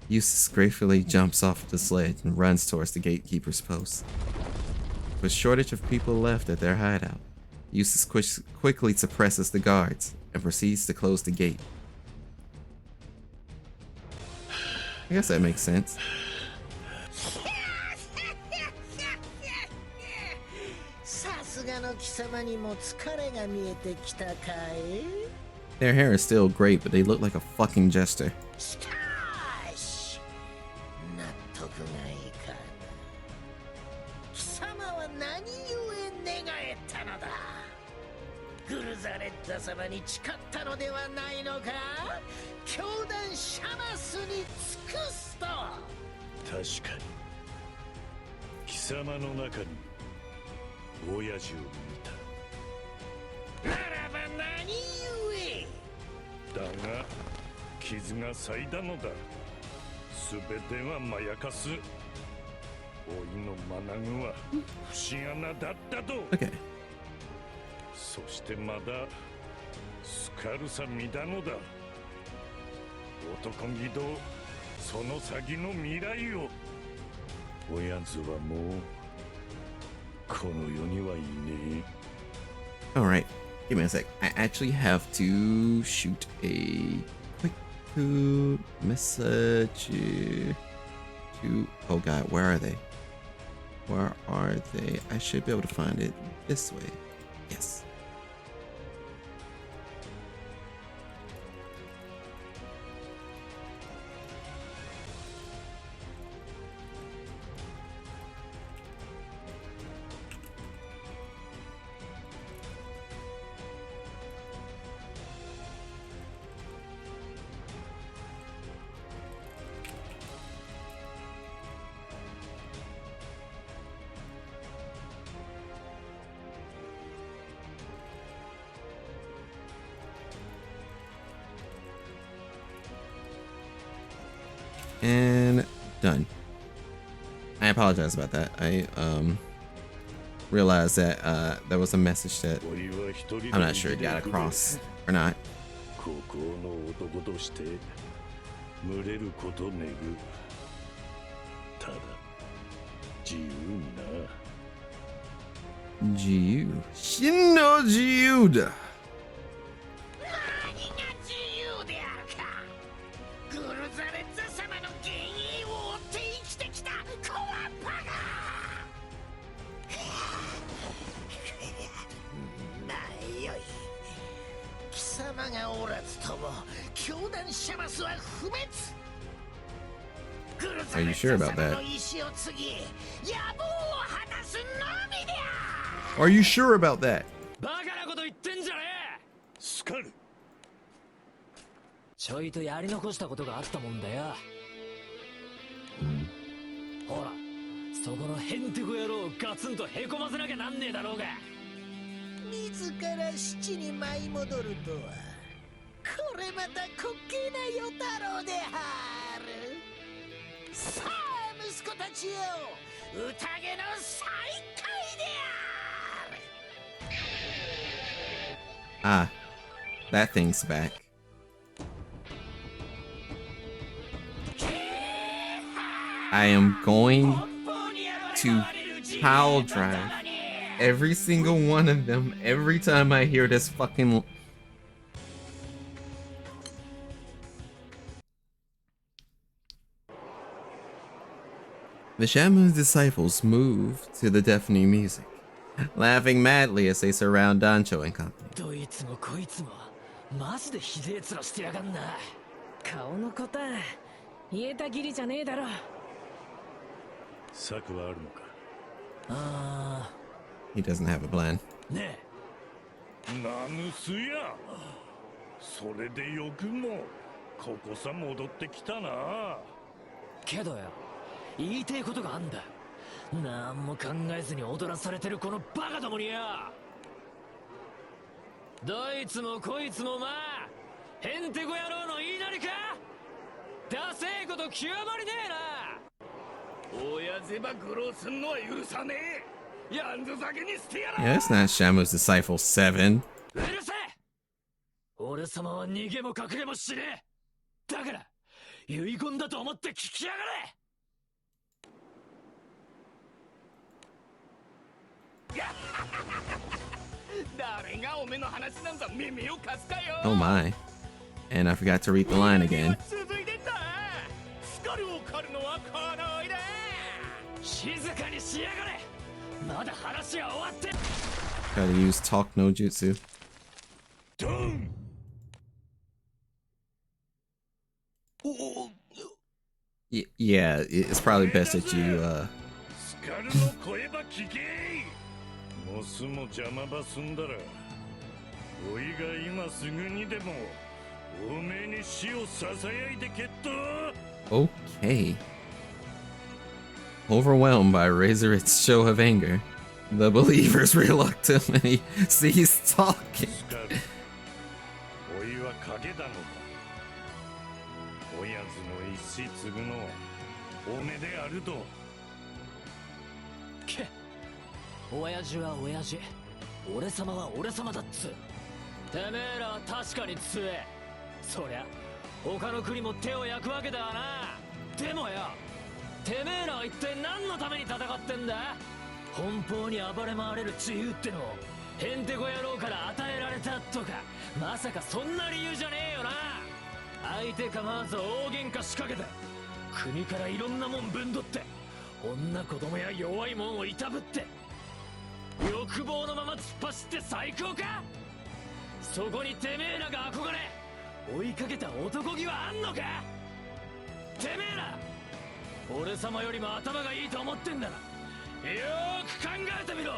A: Eustace gratefully jumps off the sled and runs towards the gatekeeper's post. With shortage of people left at their hideout, Eustace quickly suppresses the guards and proceeds to close the gate. I guess that makes sense.
I: さすがの貴様にも疲れが見えてきたかい。
A: Their hair is still great, but they look like a fucking jester.
I: しかし納得がいいかな。貴様は何故願えたのだ。グルザレッタ様に誓ったのではないのか。教団シャマスに尽くすと。
C: 確かに貴様の中に親父を見た。
I: ならば何故。
C: だが傷が咲いたのだ。すべてはまやかす。おいの眼は節穴だったと。
A: Okay.
C: そしてまだスカルサ見たのだ。男気とその先の未来を。おやつはもうこの世にはいねえ。
A: Alright, give me a sec. I actually have to shoot a quick to message to. Oh God, where are they? Where are they? I should be able to find it this way. Yes. And done. I apologize about that. I realized that there was a message that I'm not sure it got across or not.
C: 孤高の男として群れること願う。ただ自由にな。
A: 自由。真の自由だ。
B: Are
A: you sure about that? Are you sure about that?
G: バカなこと言ってんじゃねえ。
C: スカル。
G: ちょいとやり残したことがあったもんだよ。ほら、そこのヘンテコ野郎をガツンとへこませなきゃなんねえだろうが。
I: 自ら七に舞い戻るとは、これまた滑稽な与太郎である。さあ息子たちよ、宴の再開である。
A: Ah, that thing's back. I am going to pile drive every single one of them every time I hear this fucking. The Shamu's disciples move to the deafening music, laughing madly as they surround Dancho and company.
G: どいつもこいつもマジでひでえ面してやがんな。
E: 顔の答え言えたぎりじゃねえだろ。
C: 策はあるのか。
G: ああ。
A: He doesn't have a plan.
G: ね
C: え。ナヌスや。それでよくもここさ戻ってきたな。
G: けどよ、言いてえことがあんだ。なんも考えずに踊らされてるこのバカどもによ。どいつもこいつもまあヘンテコ野郎の言いなりか。ダセえこと極まりねえな。
L: 親ぜば苦労すんのは許さねえ。やんぞ酒にしてやら。
A: Yeah, that's not Shamu's disciple 7.
G: うるせえ。俺様は逃げも隠れもしねえ。だから遺言だと思って聞きやがれ。
L: 誰がおめの話なんざ耳を貸すかよ。
A: Oh my. And I forgot to read the line again.
L: 続いてんだ。スカルを狩るのはこのおいだ。
G: 静かにしやがれ。まだ話は終わって。
A: Try to use talk no jutsu. Yeah, it's probably best that you
C: スカルの声ば聞け。もすも邪魔ばすんだら、おいが今すぐにでもおめえに死をささやいてけっと。
A: Okay. Overwhelmed by Razorit's show of anger, the believers reluctantly cease talking.
C: おいは影だのか。おやつの一子継ぐのおめであると。
G: け、親父は親父、俺様は俺様だっつ。てめえらは確かに強え。そりゃ他の国も手を焼くわけだわな。でもよ、てめえらは一体何のために戦ってんだ。奔放に暴れ回れる自由ってのをヘンテコ野郎から与えられたとか、まさかそんな理由じゃねえよな。相手構わず大喧嘩仕掛けて国からいろんなもんぶんどって女子供や弱いもんをいたぶって欲望のまま突っ走って最高か。そこにてめえらが憧れ追いかけた男気はあんのか。てめえら俺様よりも頭がいいと思ってんだらよーく考えてみろ。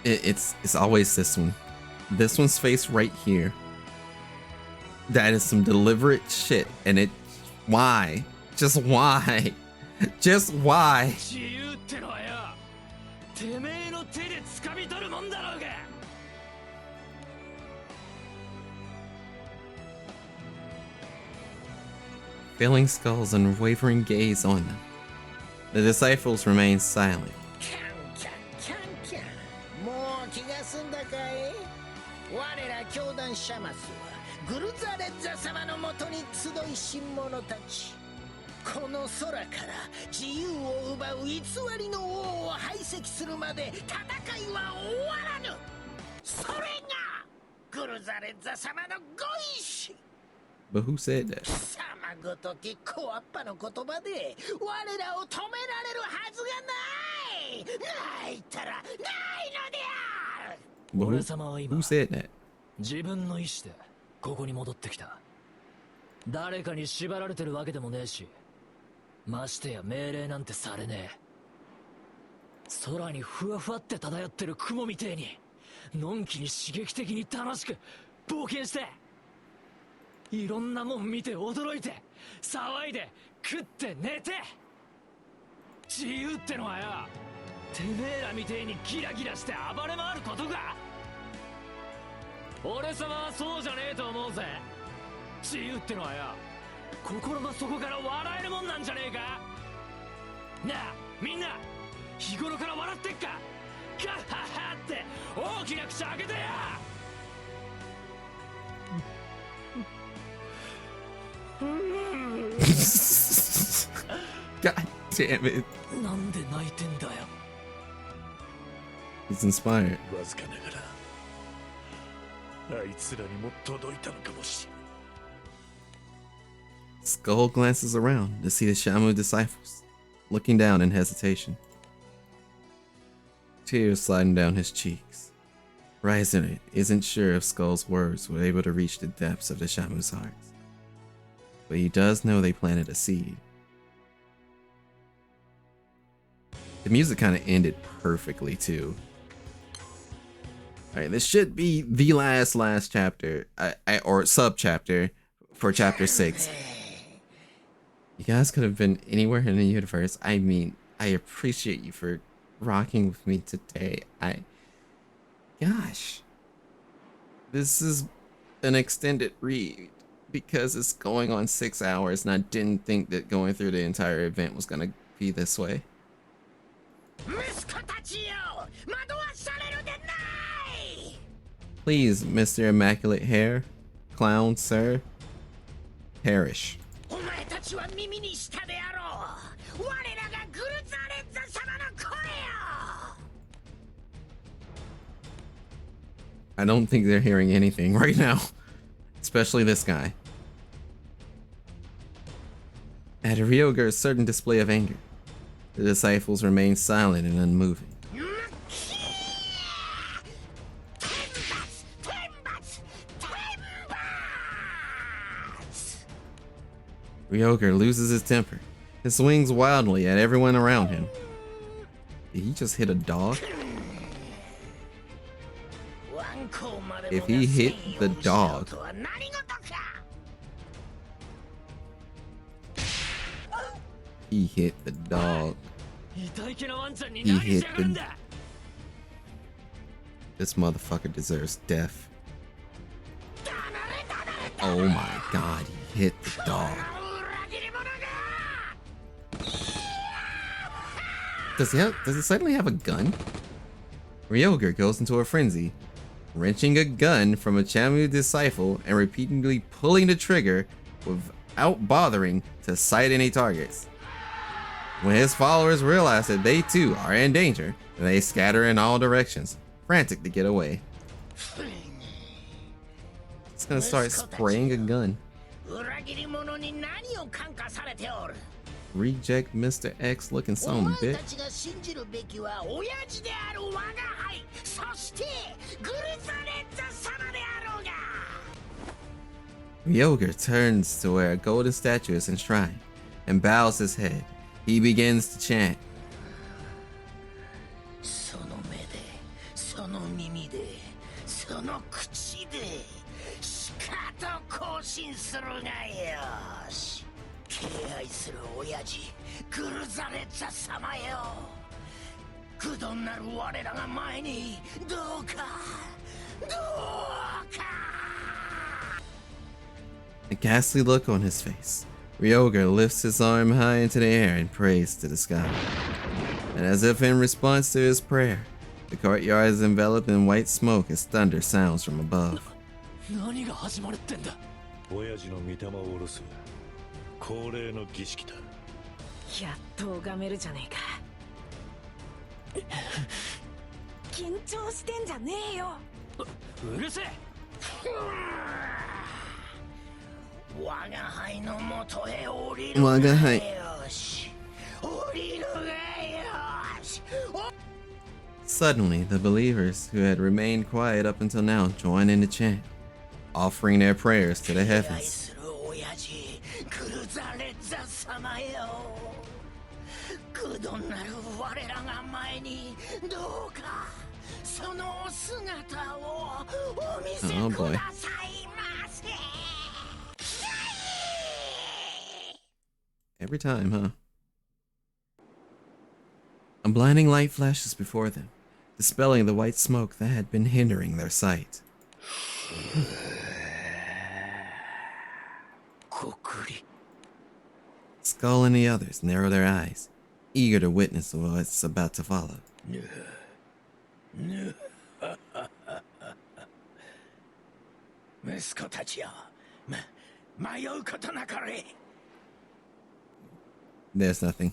A: It's always this one. This one's face right here. That is some deliberate shit, and it. Why? Just why? Just why?
G: 自由ってのはよ、てめえの手で掴み取るもんだろうが。
A: Filling Skull's unwavering gaze on them. The disciples remain silent.
I: もう気が済んだかい。我ら教団シャマスはグルザレッザ様のもとに集いし者たち。この空から自由を奪う偽りの王を排斥するまで戦いは終わらぬ。それがグルザレッザ様のご意志。
A: But who said that?
I: 貴様ごとき小アッパの言葉で我らを止められるはずがない。ないったらないのである。
G: 俺様は今
A: Who said that?
G: 自分の意志でここに戻ってきた。誰かに縛られてるわけでもねえし、ましてや命令なんてされねえ。空にふわふわって漂ってる雲みてえにのんきに刺激的に楽しく冒険して、いろんなもん見て驚いて騒いで食って寝て。自由ってのはよ、てめえらみてえにギラギラして暴れ回ることか。俺様はそうじゃねえと思うぜ。自由ってのはよ、心の底から笑えるもんなんじゃねえか。なあみんな、日頃から笑ってっか。ガッハッハって大きな口開けてや。
A: God damn it.
G: なんで泣いてんだよ。
A: He's inspired.
C: わずかながらあいつらにも届いたのかもしれん。
A: Skull glances around to see the Shamu disciples, looking down in hesitation. Tears sliding down his cheeks. Ryzen isn't sure if Skull's words were able to reach the depths of the Shamu's hearts, but he does know they planted a seed. The music kind of ended perfectly too. Alright, this should be the last chapter, or sub-chapter for chapter 6. You guys could have been anywhere in the universe. I mean, I appreciate you for rocking with me today. Gosh. This is an extended read because it's going on 6 hours, and I didn't think that going through the entire event was going to be this way. Please, Mr. Immaculate Hair, Clown, sir, perish. I don't think they're hearing anything right now, especially this guy. At Ryoger's certain display of anger, the disciples remain silent and unmoving. Ryoger loses his temper and swings wildly at everyone around him. Did he just hit a dog? If he hit the dog, he hit the dog. He hit the... This motherfucker deserves death. Oh my god, he hit the dog. Does he suddenly have a gun? Ryoger goes into a frenzy, wrenching a gun from a Shamu disciple and repeatedly pulling the trigger without bothering to sight any targets. When his followers realize that they too are in danger, they scatter in all directions, frantic to get away. gonna start spraying a gun.
I: 裏切り者に何を感化されておる。
A: Reject Mr. X looking
I: お
A: some
I: 前
A: bitch.
I: たちが信じるべきは親父である我が輩、そしてグルザレッザ様であろうが。
A: Ryoga turns to where a golden statue is enshrined and bows his head. He begins to chant.
I: その目で、その耳で、その口で、しかと行進するがよし。敬愛する親父、グルザレッザ様よ。愚鈍なる我らが前に、どうか、どうか。
A: A ghastly look on his face. Ryoga lifts his arm high into the air and prays to the sky. And as if in response to his prayer, the courtyard is enveloped in white smoke as thunder sounds from above.
G: 何が始まるってんだ。
C: 親父の御霊を下ろす恒例の儀式だ。
E: やっと拝めるじゃねえか。緊張してんじゃねえよ。
G: うるせえ。
I: 我が輩の元へ降りる。
A: 我が輩。
I: よし。降りるがよし。
A: Suddenly, the believers who had remained quiet up until now join in the chant, offering their prayers to the
I: 敬愛
A: heavens.
I: する親父、グルザレッザ様よ。愚鈍なる我らが前に、どうかそのお姿をお見せ
A: Oh
I: く
A: boy.
I: ださいませ。
A: Every time, huh? A blinding light flashes before them, dispelling the white smoke that had been hindering their sight. Skull and the others narrow their eyes, eager to witness what's about to follow.
I: 息子たちよ、迷うことなかれ。
A: There's nothing.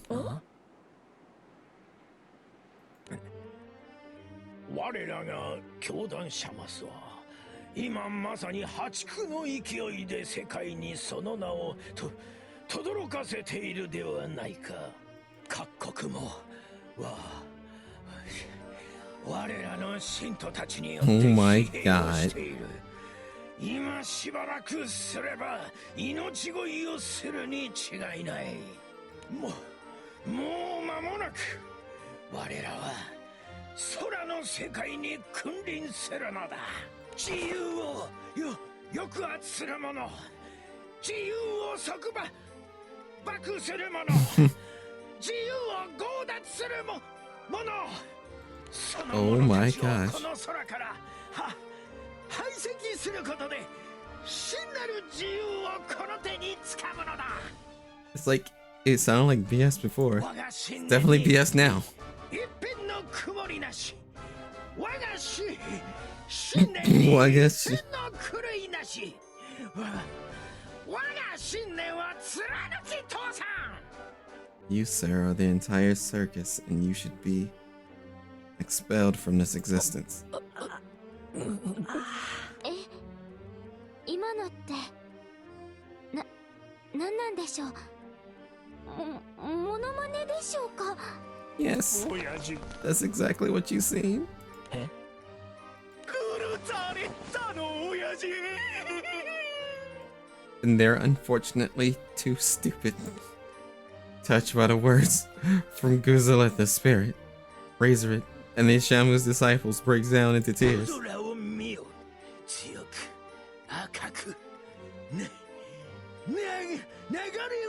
F: 我らが教団シャマスは今まさに破竹の勢いで世界にその名を轟かせているではないか。各国も我らの信徒たちによって
A: Oh my
F: 疲弊を
A: God.
F: している。今しばらくすれば命乞いをするに違いない。もう間もなく我らは空の世界に君臨するのだ。自由を抑圧する者、自由を束縛する者、自由を強奪する者、その
A: Oh
F: 者
A: my
F: たちを
A: gosh.
F: この空から排斥することで真なる自由をこの手につかむのだ。
A: It's like, it sounded like BS before. It's definitely BS now.
F: 一片の曇りなし。我が信念に
A: 我が
F: 一片の狂いなし。我が信念は貫き通さん。
A: You, sir, are the entire circus, and you should be expelled from this existence.
B: え、今のってなんなんでしょう。モノマネでしょうか。
A: Yes, that's exactly what you seen.
F: グルザレッザの親父。
A: And they're unfortunately too stupid. Touched by the words from Guzalet the spirit, Razor It, and the Shamu's disciples breaks down into tears.
F: 空を見よ。強く赤く流れ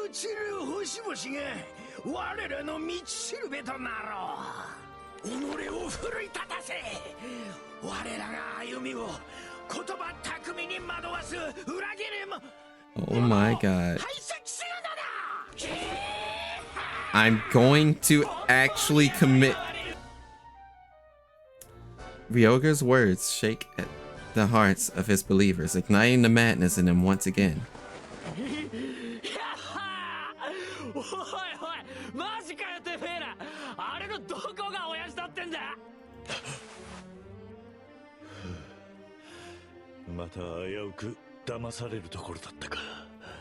F: 落ちる星々が我らの道しるべとなろう。己を奮い立たせ、我らが歩みを言葉巧みに惑わす裏切りも
A: Oh my god.
F: 排斥するのだ。
A: I'm going to actually commit. Ryoga's words shake at the hearts of his believers, igniting the madness in them once again.
G: おいおい、マジかよてめえら。あれのどこが親父だってんだ。
C: また危うく騙されるところだったか。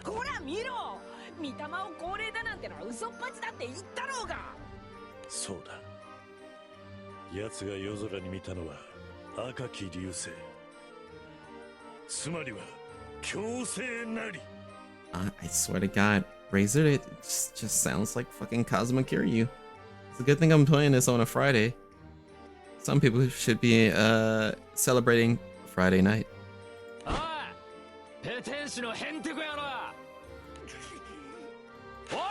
E: ほら見ろ、御霊を高齢だなんてのは嘘っぱちだって言ったろうが。
C: そうだ、奴が夜空に見たのは赤き流星、つまりは強星なり。
A: I swear to God, Razor, it just sounds like fucking Kazuma Kiryu. It's a good thing I'm playing this on a Friday. Some people should be celebrating Friday night.
G: おい、ペテン師のヘンテコ野郎。おいおい、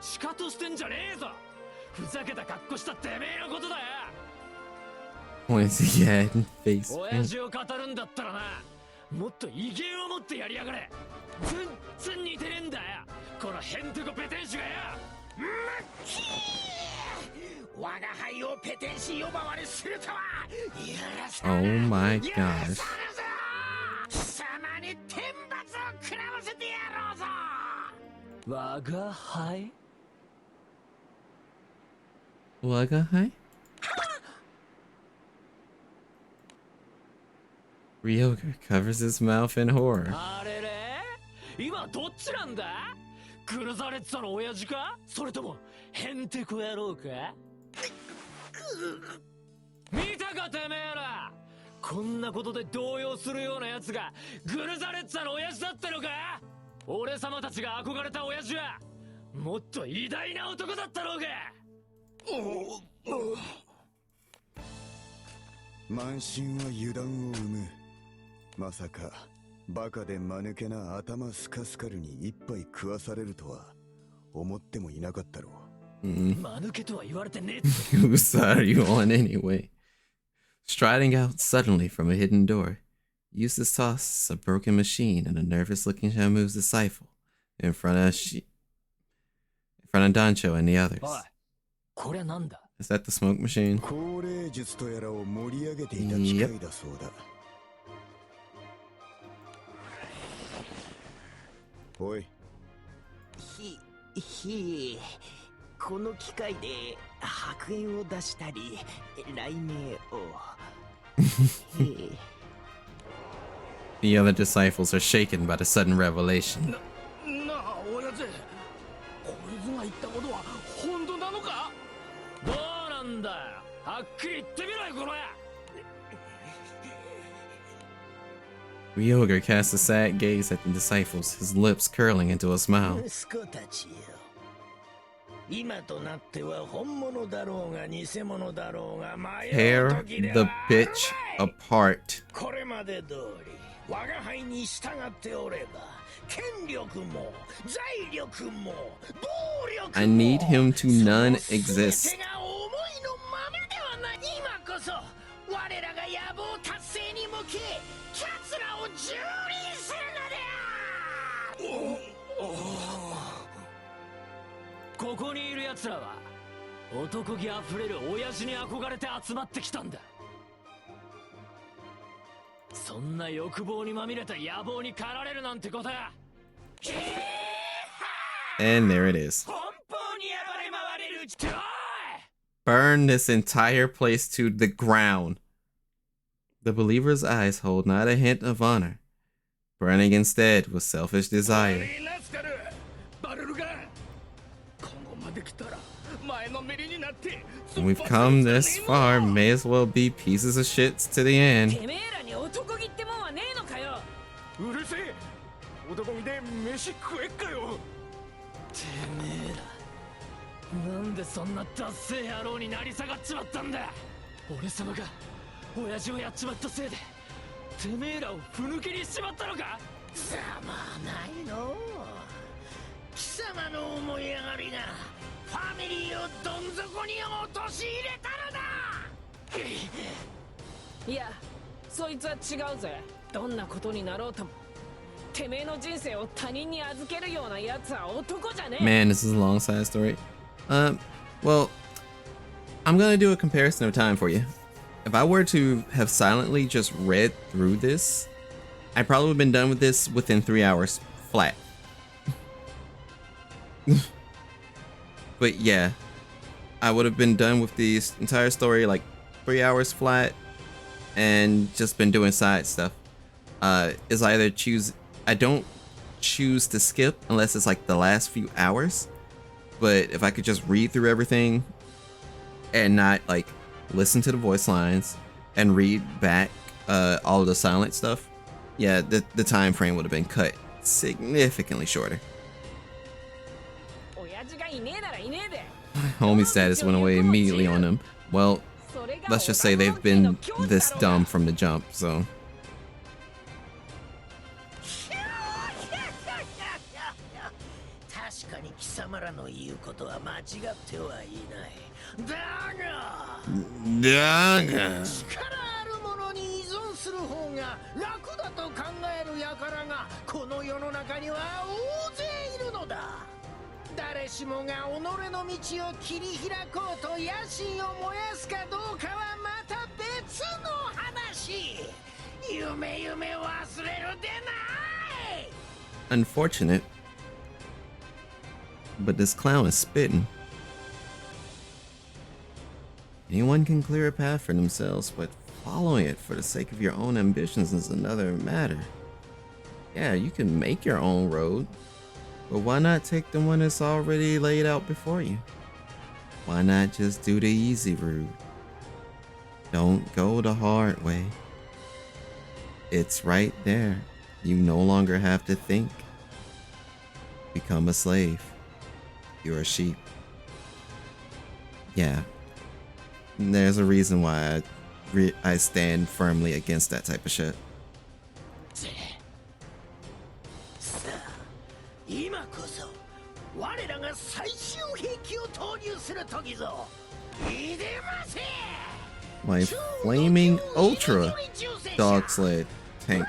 G: シカトしてんじゃねえぞ。ふざけた格好したてめえのことだよ。
A: Points his head and face.
G: 親父を語るんだったらな、もっと威厳を持ってやりやがれ。全然似てねえんだよ、このヘンテコペテン師がよ。
I: 我が輩をペテン師呼ばわりするとは許さ
A: Oh
I: ぬ。
A: my
I: 許
A: gosh.
I: さぬぞ。貴様に天罰を食らわせてやろうぞ。
G: 我が輩
A: Wagahai? Ryoga covers his mouth in horror.
G: あれれ、今どっちなんだ。グルザレッツァの親父か、それともヘンテコ野郎か。見たかてめえら、こんなことで動揺するような奴がグルザレッツァの親父だったのか。俺様たちが憧れた親父はもっと偉大な男だったろうが。
M: 慢心は油断を生む。まさかバカで間抜けな頭スカスカルに一杯食わされるとは思ってもいなかったろう。
G: 間抜けとは言われてねえ。
A: Whose side are you on anyway? Striding out suddenly from a hidden door, Eustace tosses a broken machine and a nervous-looking Shamu's disciple in front of Dancho and the others.
G: おい、これはなんだ。
A: Is that the smoke machine?
M: 高齢術とやらを盛り上げていた機械だそうだ。おい。
K: この機械で白煙を出したり雷鳴を。
A: The other disciples are shaken by the sudden revelation.
L: なあ、親父、こいつが言ったことは本当なのか。
G: どうなんだよ、はっきり言ってみろよ、この野。
A: Ryoga casts a sad gaze at the disciples, his lips curling into a smile.
I: 息子たちよ、今となっては本物だろうが偽物だろうが迷う
A: Tear
I: 時で
A: the
I: はある
A: bitch apart.
I: これまで通り我が輩に従っておれば権力も財力も暴力も
A: I need him to none
I: 全
A: exist.
I: てが思いのままではない。今こそ我らが野望達成に向けキャツらを蹂躙するのである。
G: ここにいる奴らは男気あふれる親父に憧れて集まってきたんだ。そんな欲望にまみれた野望に駆られるなんてことや。
A: And there it is.
G: 奔放に暴れ回れる。
A: Burn this entire place to the ground. The believer's eyes hold not a hint of honor, burning instead with selfish desire.
L: バルルが今後まで来たら前のめりになって。
A: We've come this far, may as well be pieces of shits to the end.
E: てめえらに男気ってもんはねえのかよ。
H: うるせえ、男気で飯食えっかよ。
G: てめえら、なんでそんなダッセー野郎になり下がっちまったんだ。俺様が親父をやっちまったせいでてめえらをふぬけにしちまったのか。
I: ざまあないの。貴様の思い上がりがファミリーをどん底に陥れたのだ。
E: いや、そいつは違うぜ。どんなことになろうともてめえの人生を他人に預けるような奴は男じゃねえ。
A: Man, this is a long side story. Well, I'm gonna do a comparison of time for you. If I were to have silently just read through this, I'd probably have been done with this within 3 hours flat. But yeah, I would have been done with the entire story like 3 hours flat and just been doing side stuff. is either choose. I don't choose to skip unless it's like the last few hours. But if I could just read through everything and not like listen to the voice lines and read back all of the silent stuff, yeah, the time frame would have been cut significantly shorter. Homie status went away immediately on them. Well, let's just say they've been this dumb from the jump, so.
I: 確かに貴様らの言うことは間違ってはいないだが力あるものに依存する方が楽だと考える輩がこの世の中には大勢いるのだ誰しもが己の道を切り開こうと野心を燃やすかどうかはまた別の話夢忘れるでない
A: Unfortunate, but this clown is spitting. Anyone can clear a path for themselves, but following it for the sake of your own ambitions is another matter. Yeah, you can make your own road, but why not take the one that's already laid out before you? Why not just do the easy route? Don't go the hard way. It's right there. You no longer have to think. Become a slave. You're a sheep. Yeah. There's a reason why I stand firmly against that type of shit.
I: 今こそ我らが最終兵器を投入する時ぞ。いでませ。
A: My flaming ultra dog sled tank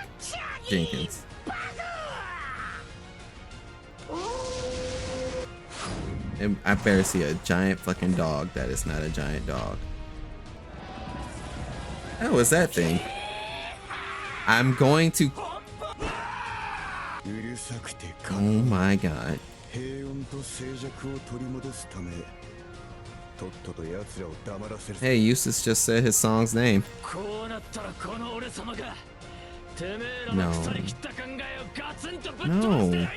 A: Jenkins. And I better see a giant fucking dog that is not a giant dog. How is that thing? I'm going to. Oh my god. Hey, Eustace just said his song's name. No. No.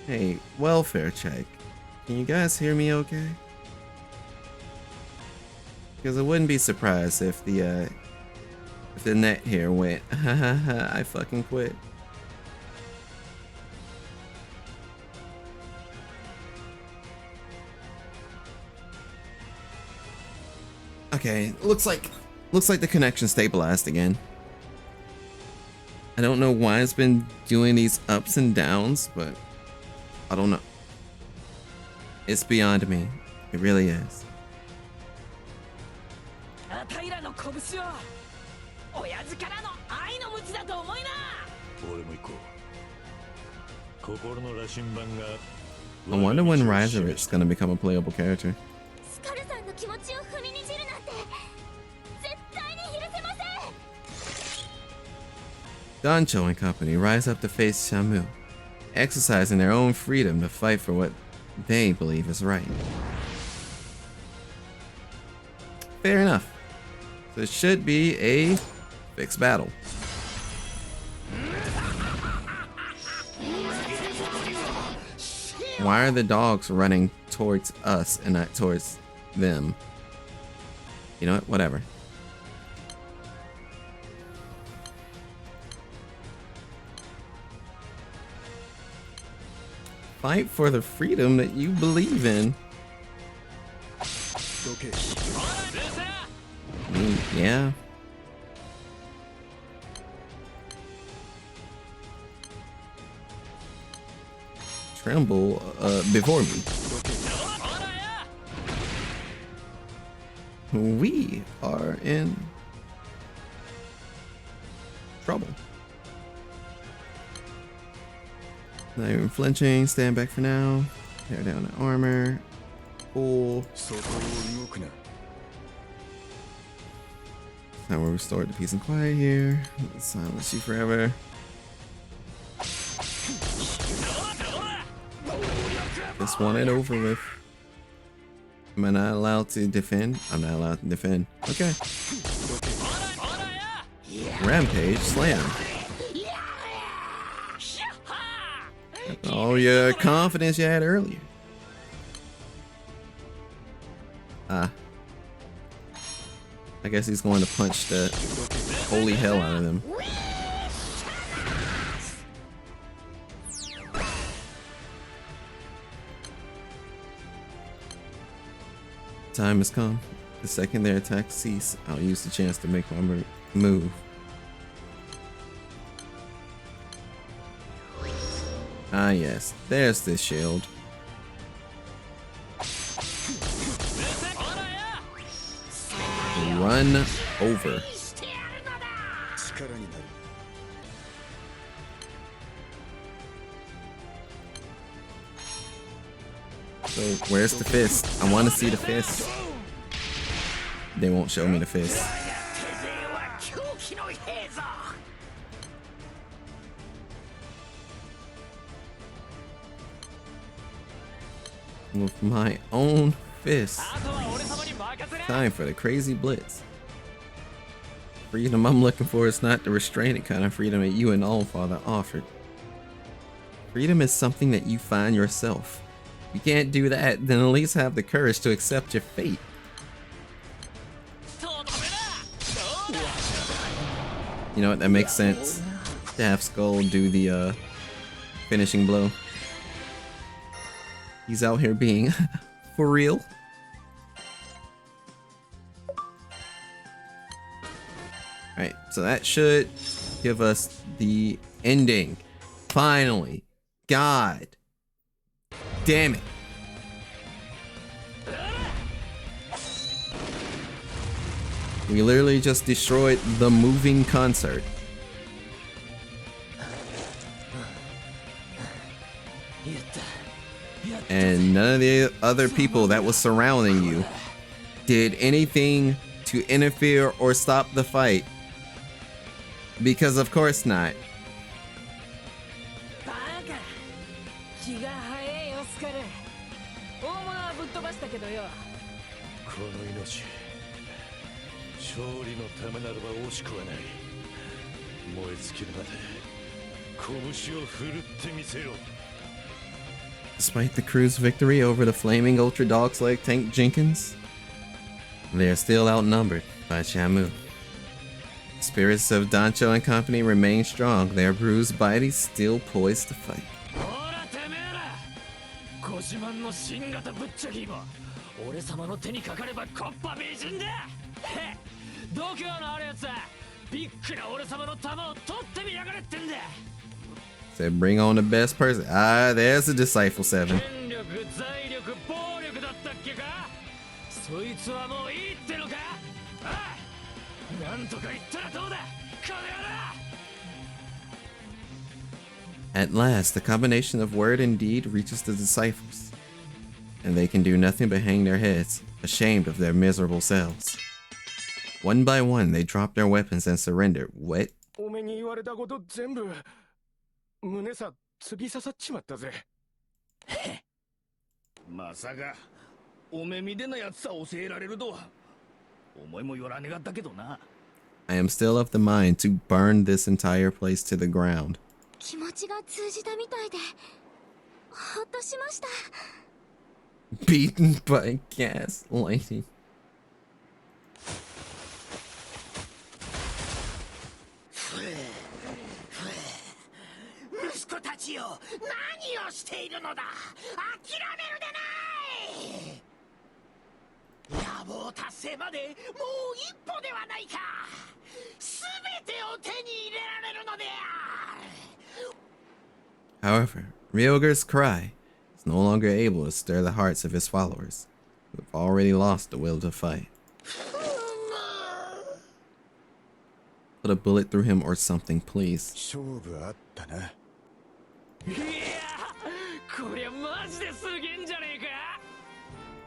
A: Hey, welfare check. Can you guys hear me okay? Because I wouldn't be surprised if the net here went, ha ha ha, I fucking quit. Okay, looks like the connection stabilized again. I don't know why it's been doing these ups and downs, but I don't know. It's beyond me. It really is. I wonder when Riserich is gonna become a playable character. Dancho and company rise up to face Shamu, exercising their own freedom to fight for what they believe is right. Fair enough. So it should be a fixed battle. Why are the dogs running towards us and not towards them? You know what? Whatever. Fight for the freedom that you believe in. Yeah. Tremble before me. We are in trouble. Not even flinching, stand back for now. Tear down the armor. Cool. Now we're restored to peace and quiet here. Silence you forever. Just want it over with. Am I not allowed to defend? I'm not allowed to defend. Okay. Rampage, slam. All your confidence you had earlier. I guess he's going to punch the holy hell out of them. Time has come. The second their attacks cease, I'll use the chance to make my move. Ah yes, there's this shield. Run over. So where's the fist? I want to see the fist. They won't show me the fist. With my own fist. Time for the crazy blitz. Freedom I'm looking for is not the restraining kind of freedom that you and Allfather offered. Freedom is something that you find yourself. If you can't do that, then at least have the courage to accept your fate. You know what, that makes sense. To have Skull do the finishing blow. He's out here being for real. Alright, so that should give us the ending. Finally. God damn it. We literally just destroyed the moving concert. And none of the other people that was surrounding you did anything to interfere or stop the fight. Because of course not. Despite the crew's victory over the flaming Ultra Dogslag tank Jenkins, they are still outnumbered by Shamu. Spirits of Dancho and company remain strong, their bruised bodies still poised to fight. Said bring on the best person. Ah, there's a Disciple 7. At last, the combination of word and deed reaches the disciples, and they can do nothing but hang their heads, ashamed of their miserable selves. One by one, they drop their weapons and surrender. What?
L: 胸さ突き刺さっちまったぜ。まさかお目見でのやつさ教えられるとは思いもよらねがったけどな。
A: I am still of the mind to burn this entire place to the ground.
B: 気持ちが通じたみたいでほっとしました。
A: Beaten by gaslighting.
I: 息子たちよ、何をしているのだ。諦めるでない。野望達成までもう一歩ではないか。すべてを手に入れられるのである。
A: However, Ryoger's cry is no longer able to stir the hearts of his followers, who have already lost the will to fight. Put a bullet through him or something, please.
L: いやこりゃマジですげえんじゃねえか。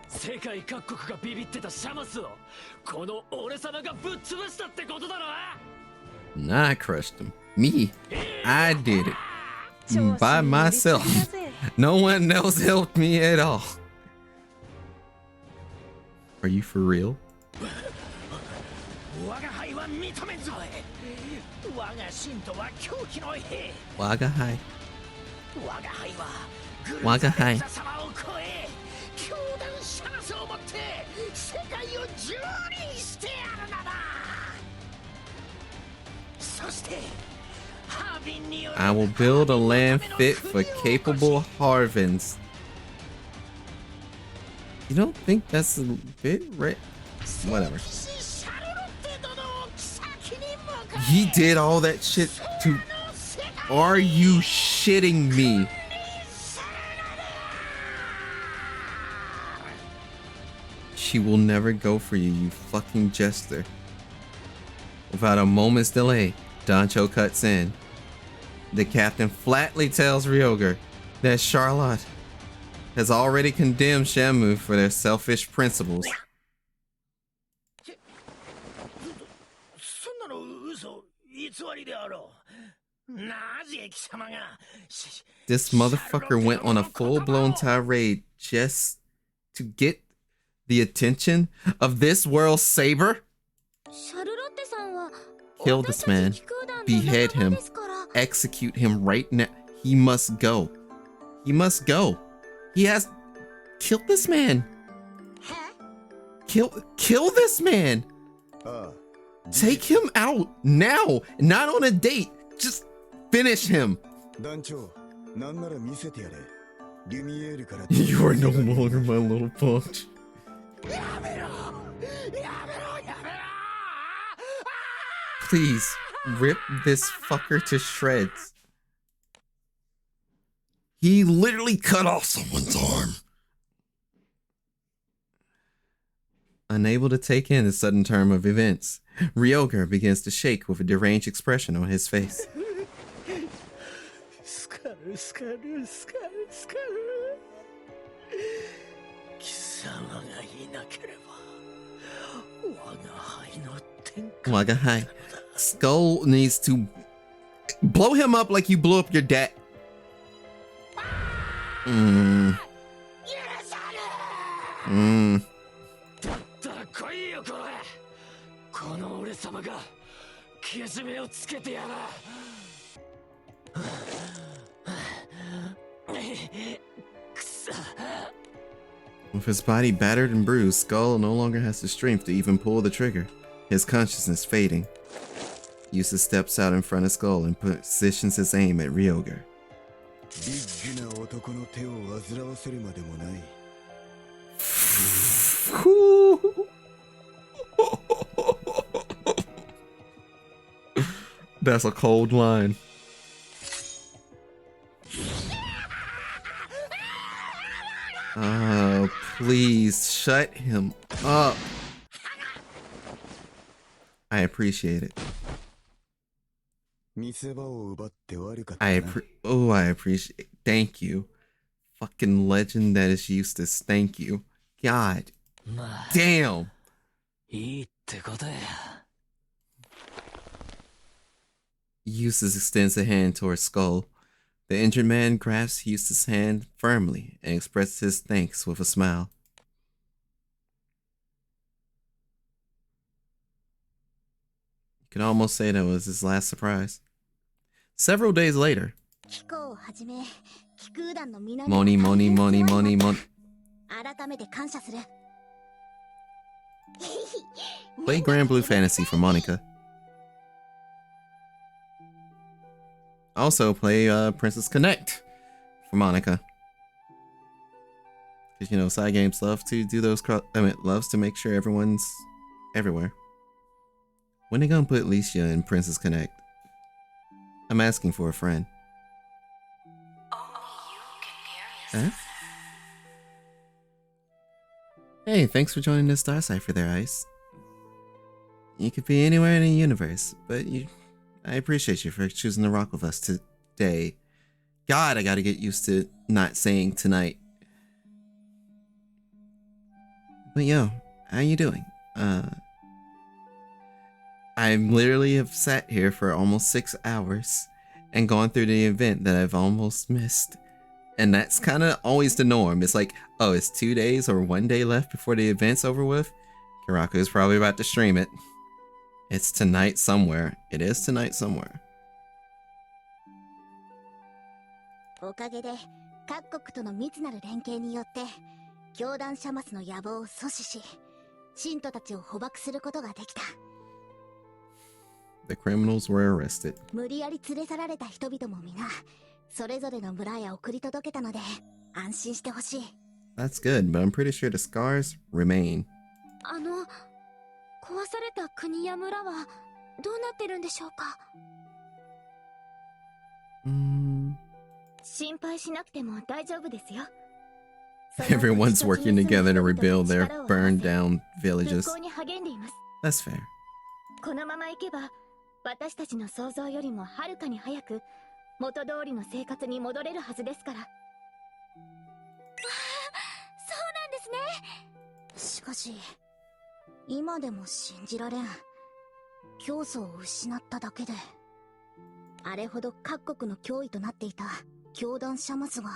L: 世界各国がビビってたシャマスをこの俺様がぶっ潰したってことだろ。
A: Nah, I crushed him. Me. I did it. By myself. No one else helped me at all. Are you for real? Waga hai. Waga hai. I will build a land fit for capable Harvins. You don't think that's a bit right? Whatever. He did all that shit to... Are you shitting me? She will never go for you, you fucking jester. Without a moment's delay, Dancho cuts in. The captain flatly tells Ryoga that Charlotte has already condemned Shamu for their selfish principles. This motherfucker went on a full-blown tirade just to get the attention of this world saber? Kill this man. Behead him. Execute him right now. He must go. He must go. He has... Kill this man. Kill this man. Take him out now. Not on a date. Just finish him. You are no longer my little punch. Please, rip this fucker to shreds. He literally cut off someone's arm. Unable to take in the sudden turn of events, Ryoga begins to shake with a deranged expression on his face. Waga hai. Skull needs to blow him up like you blew up your dad. With his body battered and bruised, Skull no longer has the strength to even pull the trigger, his consciousness fading. Yusa steps out in front of Skull and positions his aim at Ryoga. That's a cold line. Oh, please shut him up. I appreciate it. I appreciate it. Thank you. Fucking legend that is Eustace. Thank you. God damn. Eustace extends a hand towards Skull. The injured man grasps Eustace's hand firmly and expresses his thanks with a smile. You can almost say that was his last surprise. Several days later, Money. Play granblue Fantasy for Monica. Also play Princess Connect for Monica. Because, you know, side games love to do those, loves to make sure everyone's everywhere. When they gonna put Licia in Princess Connect? I'm asking for a friend. Huh? Hey, thanks for joining the Star Cipher there, Ice. You could be anywhere in the universe, but I appreciate you for choosing to rock with us today. God, I gotta get used to not saying tonight. But yo, how you doing? I literally have sat here for almost 6 hours and gone through the event that I've almost missed. And that's kind of always the norm. It's like, oh, it's 2 days or 1 day left before the event's over with. Kiraku is probably about to stream it. It's tonight somewhere. It is tonight somewhere.
B: おかげで各国との密なる連携によって教団シャマスの野望を阻止し、信徒たちを捕獲することができた。
A: The criminals were arrested.
B: 無理やり連れ去られた人々も皆それぞれの村へ送り届けたので安心してほしい。
A: That's good, but I'm pretty sure the scars remain.
B: 壊された国や村はどうなってるんでしょうか。心配しなくても大丈夫ですよ。
A: Everyone's working together to rebuild their burned down villages. That's fair.
B: このままいけば私たちの想像よりもはるかに早く元通りの生活に戻れるはずですから。そうなんですね。しかし今でも信じられん。教祖を失っただけであれほど各国の脅威となっていた教団シャマスが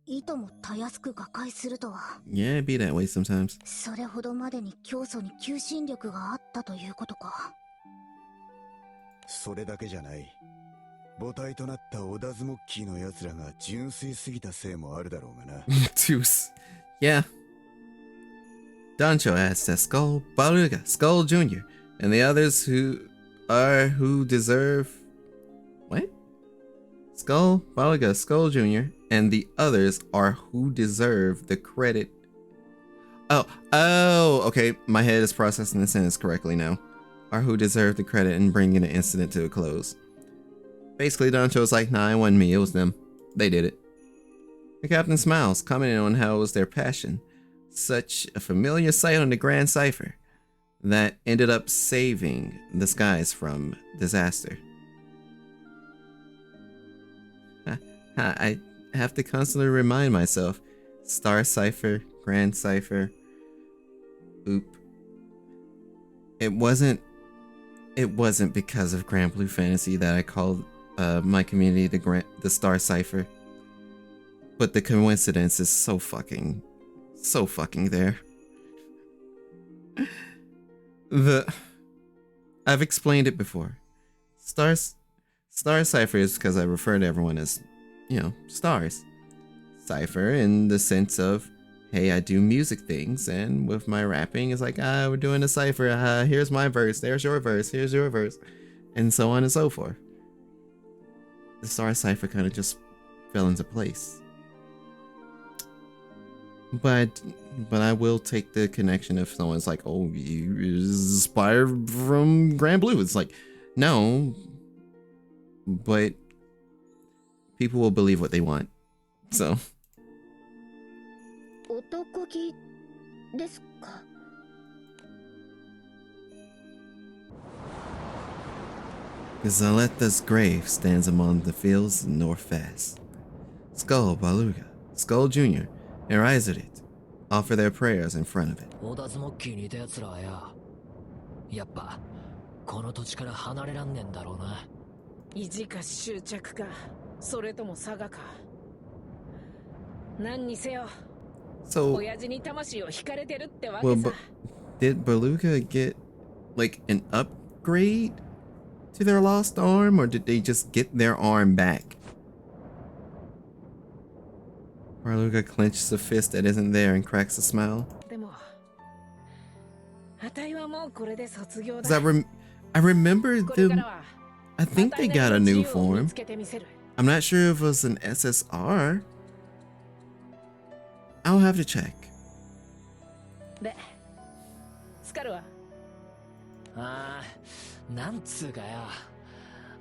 B: いともたやすく瓦解するとは。
A: Yeah, it'd be that way sometimes.
B: それほどまでに教祖に求心力があったということか。
M: それだけじゃない。母体となったオダズモッキーの奴らが純粋すぎたせいもあるだろうがな。
A: Deuce. Yeah. Dancho adds that Skull, Baruga, Skull Jr., and the others who deserve... What? Skull, Baruga, Skull Jr., and the others are who deserve the credit. Oh, okay. My head is processing the sentence correctly now. Are who deserve the credit in bringing the incident to a close. Basically, Dancho's like, nah, it wasn't me, it was them. They did it. The captain smiles, commenting on how it was their passion. Such a familiar sight on the Grand Cipher that ended up saving the skies from disaster. I have to constantly remind myself. Star Cipher, Grand Cipher. Oop. It wasn't because of granblue Fantasy that I called my community the Star Cipher. But the coincidence is so fucking there. I've explained it before. Star Cipher is because I refer to everyone as, you know, stars. Cipher in the sense of, hey, I do music things, and with my rapping, it's like, we're doing a cipher. Here's my verse, there's your verse, here's your verse, and so on and so forth. The Star Cipher kind of just fell into place. But I will take the connection if someone's like, oh, you inspired from granblue. It's like, no, but people will believe what they want. So. Zaleta's grave stands among the fields in North Fast. Skull, Baluga, Skull Jr., and Riserit offer their prayers in front of it.
G: オダズモッキーにいた奴らはやっぱこの土地から離れらんねんだろうな。
E: 意地か執着か、それとも佐賀か。何にせよ。親父に魂を惹かれてるってわけさ。
A: Did Baluga get like an upgrade to their lost arm, or did they just get their arm back? Baluga clenches a fist that isn't there and cracks a smile. I remember them. I think they got a new form. I'm not sure if it was an SSR. I'll have to check.
G: なんつうかよ。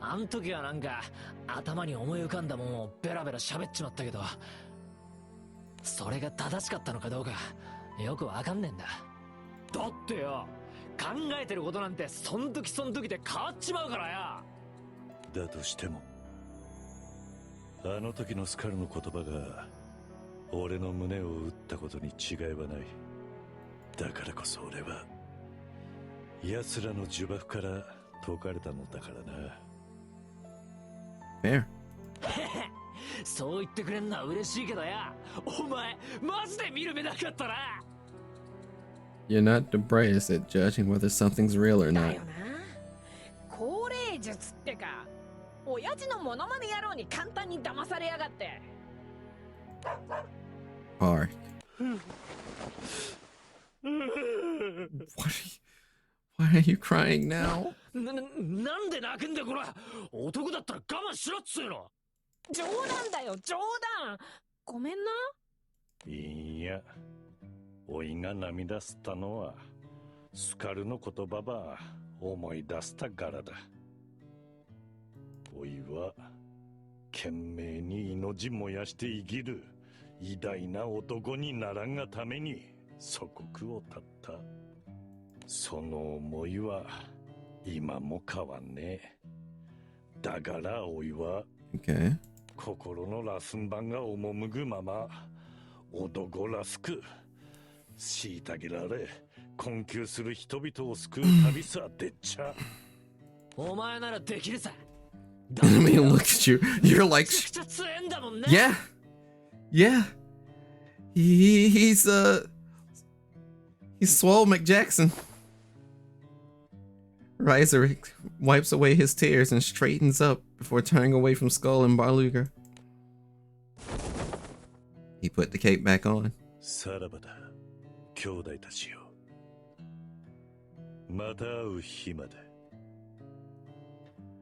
G: あん時はなんか頭に思い浮かんだもんをベラベラ喋っちまったけど、それが正しかったのかどうかよくわかんねえんだ。だってよ、考えてることなんてそん時そん時で変わっちまうからよ。
C: だとしてもあの時のスカルの言葉が俺の胸を打ったことに違いはない。だからこそ俺は奴らの呪縛から解かれたのだからな。
A: Fair.
G: そう言ってくれんのは嬉しいけどや、お前マジで見る目なかったな。
A: You're not depressed at judging whether something's real or not.
E: 高齢術ってか、親父のモノマネ野郎に簡単に騙されやがって。
A: Park. Why are you crying now?
G: なんで泣くんだこら。男だったら我慢しろっつうの。
E: 冗談だよ冗談。ごめんな。
C: いや、おいが涙すったのはスカルの言葉ば思い出したからだ。おいは懸命に命燃やして生きる偉大な男にならんがために祖国を絶った。その思いは今も変わんねえ。だからおいは、
A: Okay.
C: 心の羅寸盤が赴くまま男らしく虐げられ困窮する人々を救う旅さでっちゃ。
G: お前ならできるさ。
A: I mean, look at you. You're like, yeah, yeah. He's Swole McJackson. Riser wipes away his tears and straightens up before turning away from Skull and Barluga. He put the cape back on.
C: さらばだ、兄弟たちよ。また会う日まで。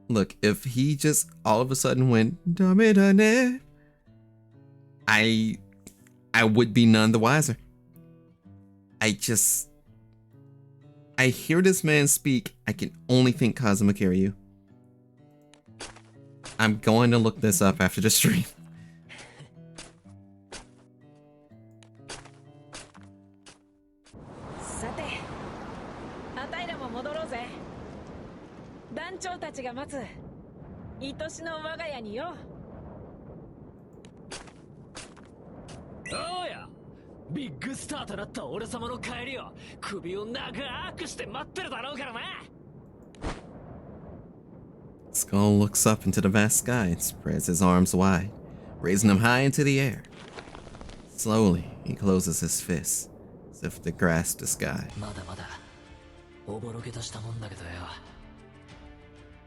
A: Look, if he just all of a sudden went, Damedane, I would be none the wiser. I hear this man speak, I can only think Kazuma Kiryu. I'm going to look this up after the stream.
E: さて、あたいらも戻ろうぜ。団長たちが待つ愛しの我が家によ。
G: おうや、ビッグスターとなった俺様の帰りを首を長くして待ってるだろうからな。
A: Skull looks up into the vast sky and spreads his arms wide, raising them high into the air. Slowly, he closes his fists, as if to grasp the sky.
G: まだまだおぼろげとしたもんだけどよ。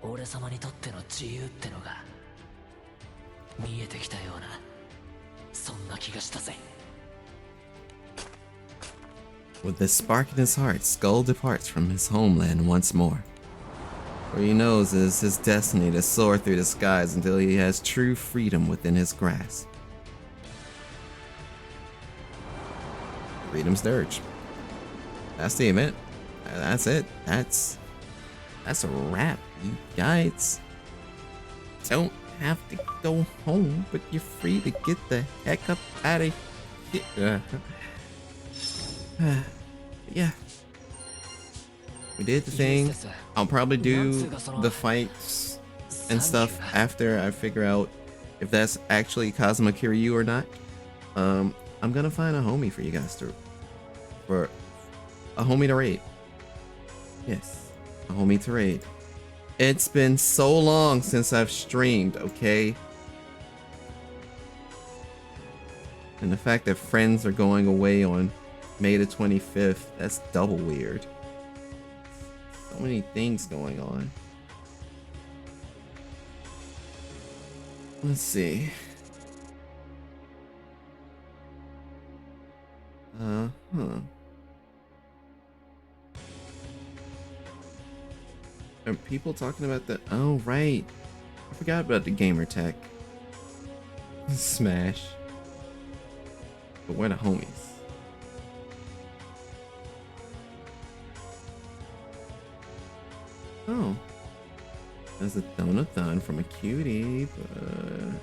G: 俺様にとっての自由ってのが見えてきたような、そんな気がしたぜ。
A: With this spark in his heart, Skull departs from his homeland once more. What he knows is his destiny to soar through the skies until he has true freedom within his grasp. Freedom's Dirge. That's the event. That's it. That's a wrap. You guys don't have to go home, but you're free to get the heck up out of here. Yeah. We did the thing. I'll probably do the fights and stuff after I figure out if that's actually Kazuma Kiryu or not. I'm gonna find a homie for you guys for a homie to raid. Yes, a homie to raid. It's been so long since I've streamed, okay? And the fact that friends are going away on May the 25th, that's double weird. So many things going on. Let's see. Are people talking about the... Oh, right. I forgot about the gamer tag. Smash. But where the homies? Oh. There's a donathon from a cutie, but...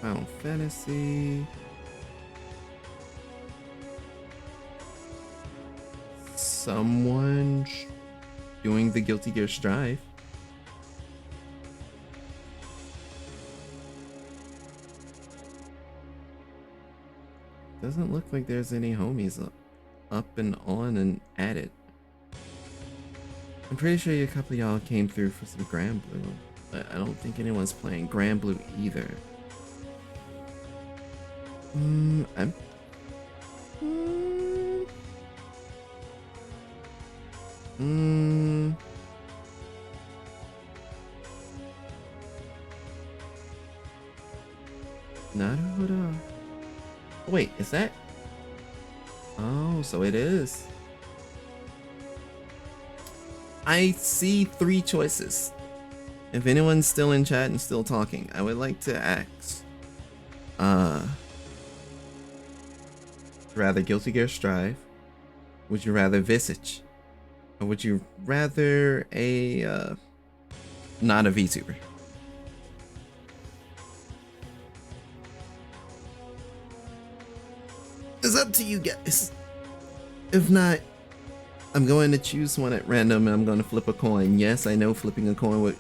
A: Final Fantasy... Someone doing the Guilty Gear Strive. Doesn't look like there's any homies up and on and at it. I'm pretty sure a couple of y'all came through for some granblue. But I don't think anyone's playing granblue either. I'm... Naruhodo. Oh, wait, is that? Oh, so it is. I see 3 choices. If anyone's still in chat and still talking, I would like to ask. Rather Guilty Gear Strive? Would you rather Visage? Or would you rather a not a VTuber? It's up to you guys. If not, I'm going to choose one at random and I'm going to flip a coin. Yes, I know flipping a coin would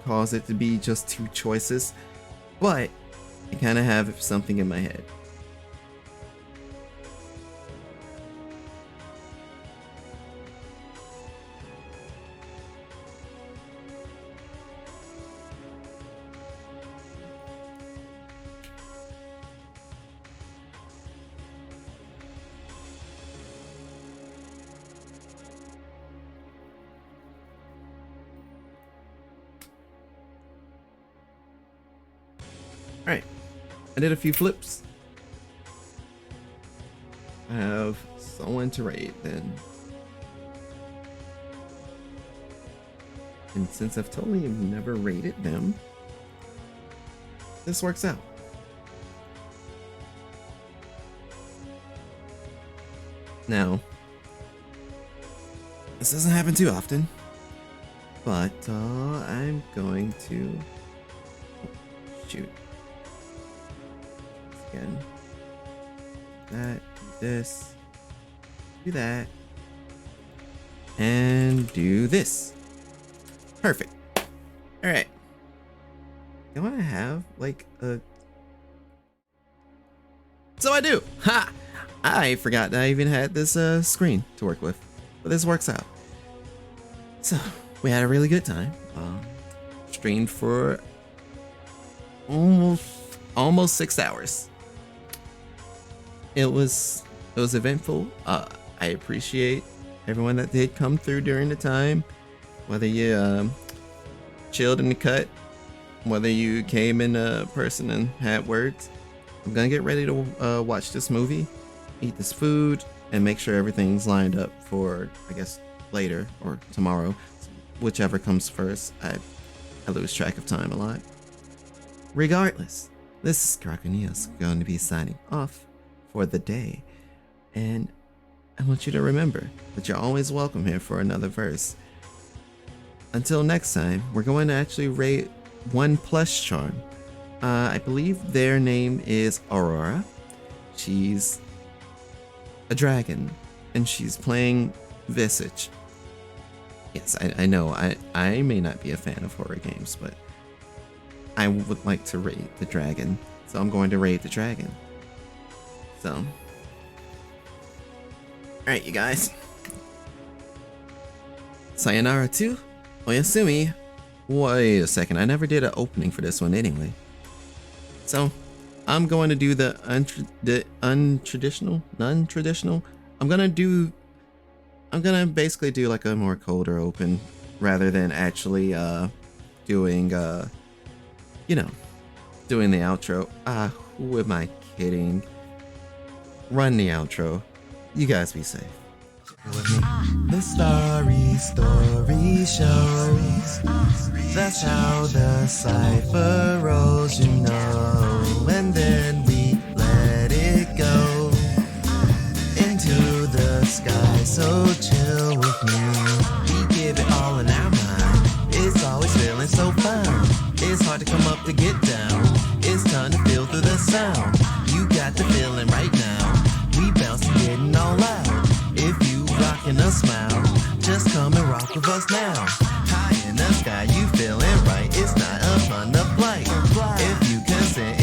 A: cause it to be just 2 choices, but I kind of have something in my head. Alright, I did a few flips. I have someone to raid then. And since I've totally never raided them, this works out. Now, this doesn't happen too often, but I'm going to shoot. Again. That, this, do that, and do this. Perfect. Alright. Do I have like a... So I do! Ha! I forgot that I even had this screen to work with, but this works out. So, we had a really good time. Streamed for almost 6 hours. It was eventful. I appreciate everyone that did come through during the time, whether you chilled in the cut, whether you came in person and had words. I'm gonna get ready to watch this movie, eat this food, and make sure everything's lined up for, I guess, later or tomorrow, whichever comes first. I lose track of time a lot. Regardless, this is Carconius going to be signing off for the day, and I want you to remember that you're always welcome here for another verse. Until next time, we're going to actually rate one plush charm. I believe their name is Aurora. She's a dragon, and she's playing Visage. Yes, I know I may not be a fan of horror games, but I would like to raid the dragon, so I'm going to raid the dragon. So, alright, you guys. Sayonara to Oyasumi. Wait a second, I never did an opening for this one anyway. So, I'm going to do the non-traditional. I'm gonna basically do like a more colder open rather than actually doing doing the outro. Who am I kidding? Run the outro. You guys be safe. The story shows. That's how the cipher rolls, you know. And then we let it go into the sky. So chill with me. We give it all in our mind. It's always feeling so fine. It's hard to come up to get down. It's time to feel through the sound. You got the feeling right now. We bouncing, getting all out. If you rockin' a smile, just come and rock with us now. High in the sky, you feeling right. It's not a fun to flight. If you consent,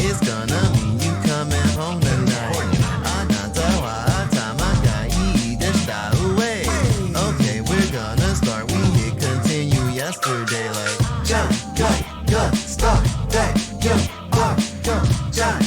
O: ちゃん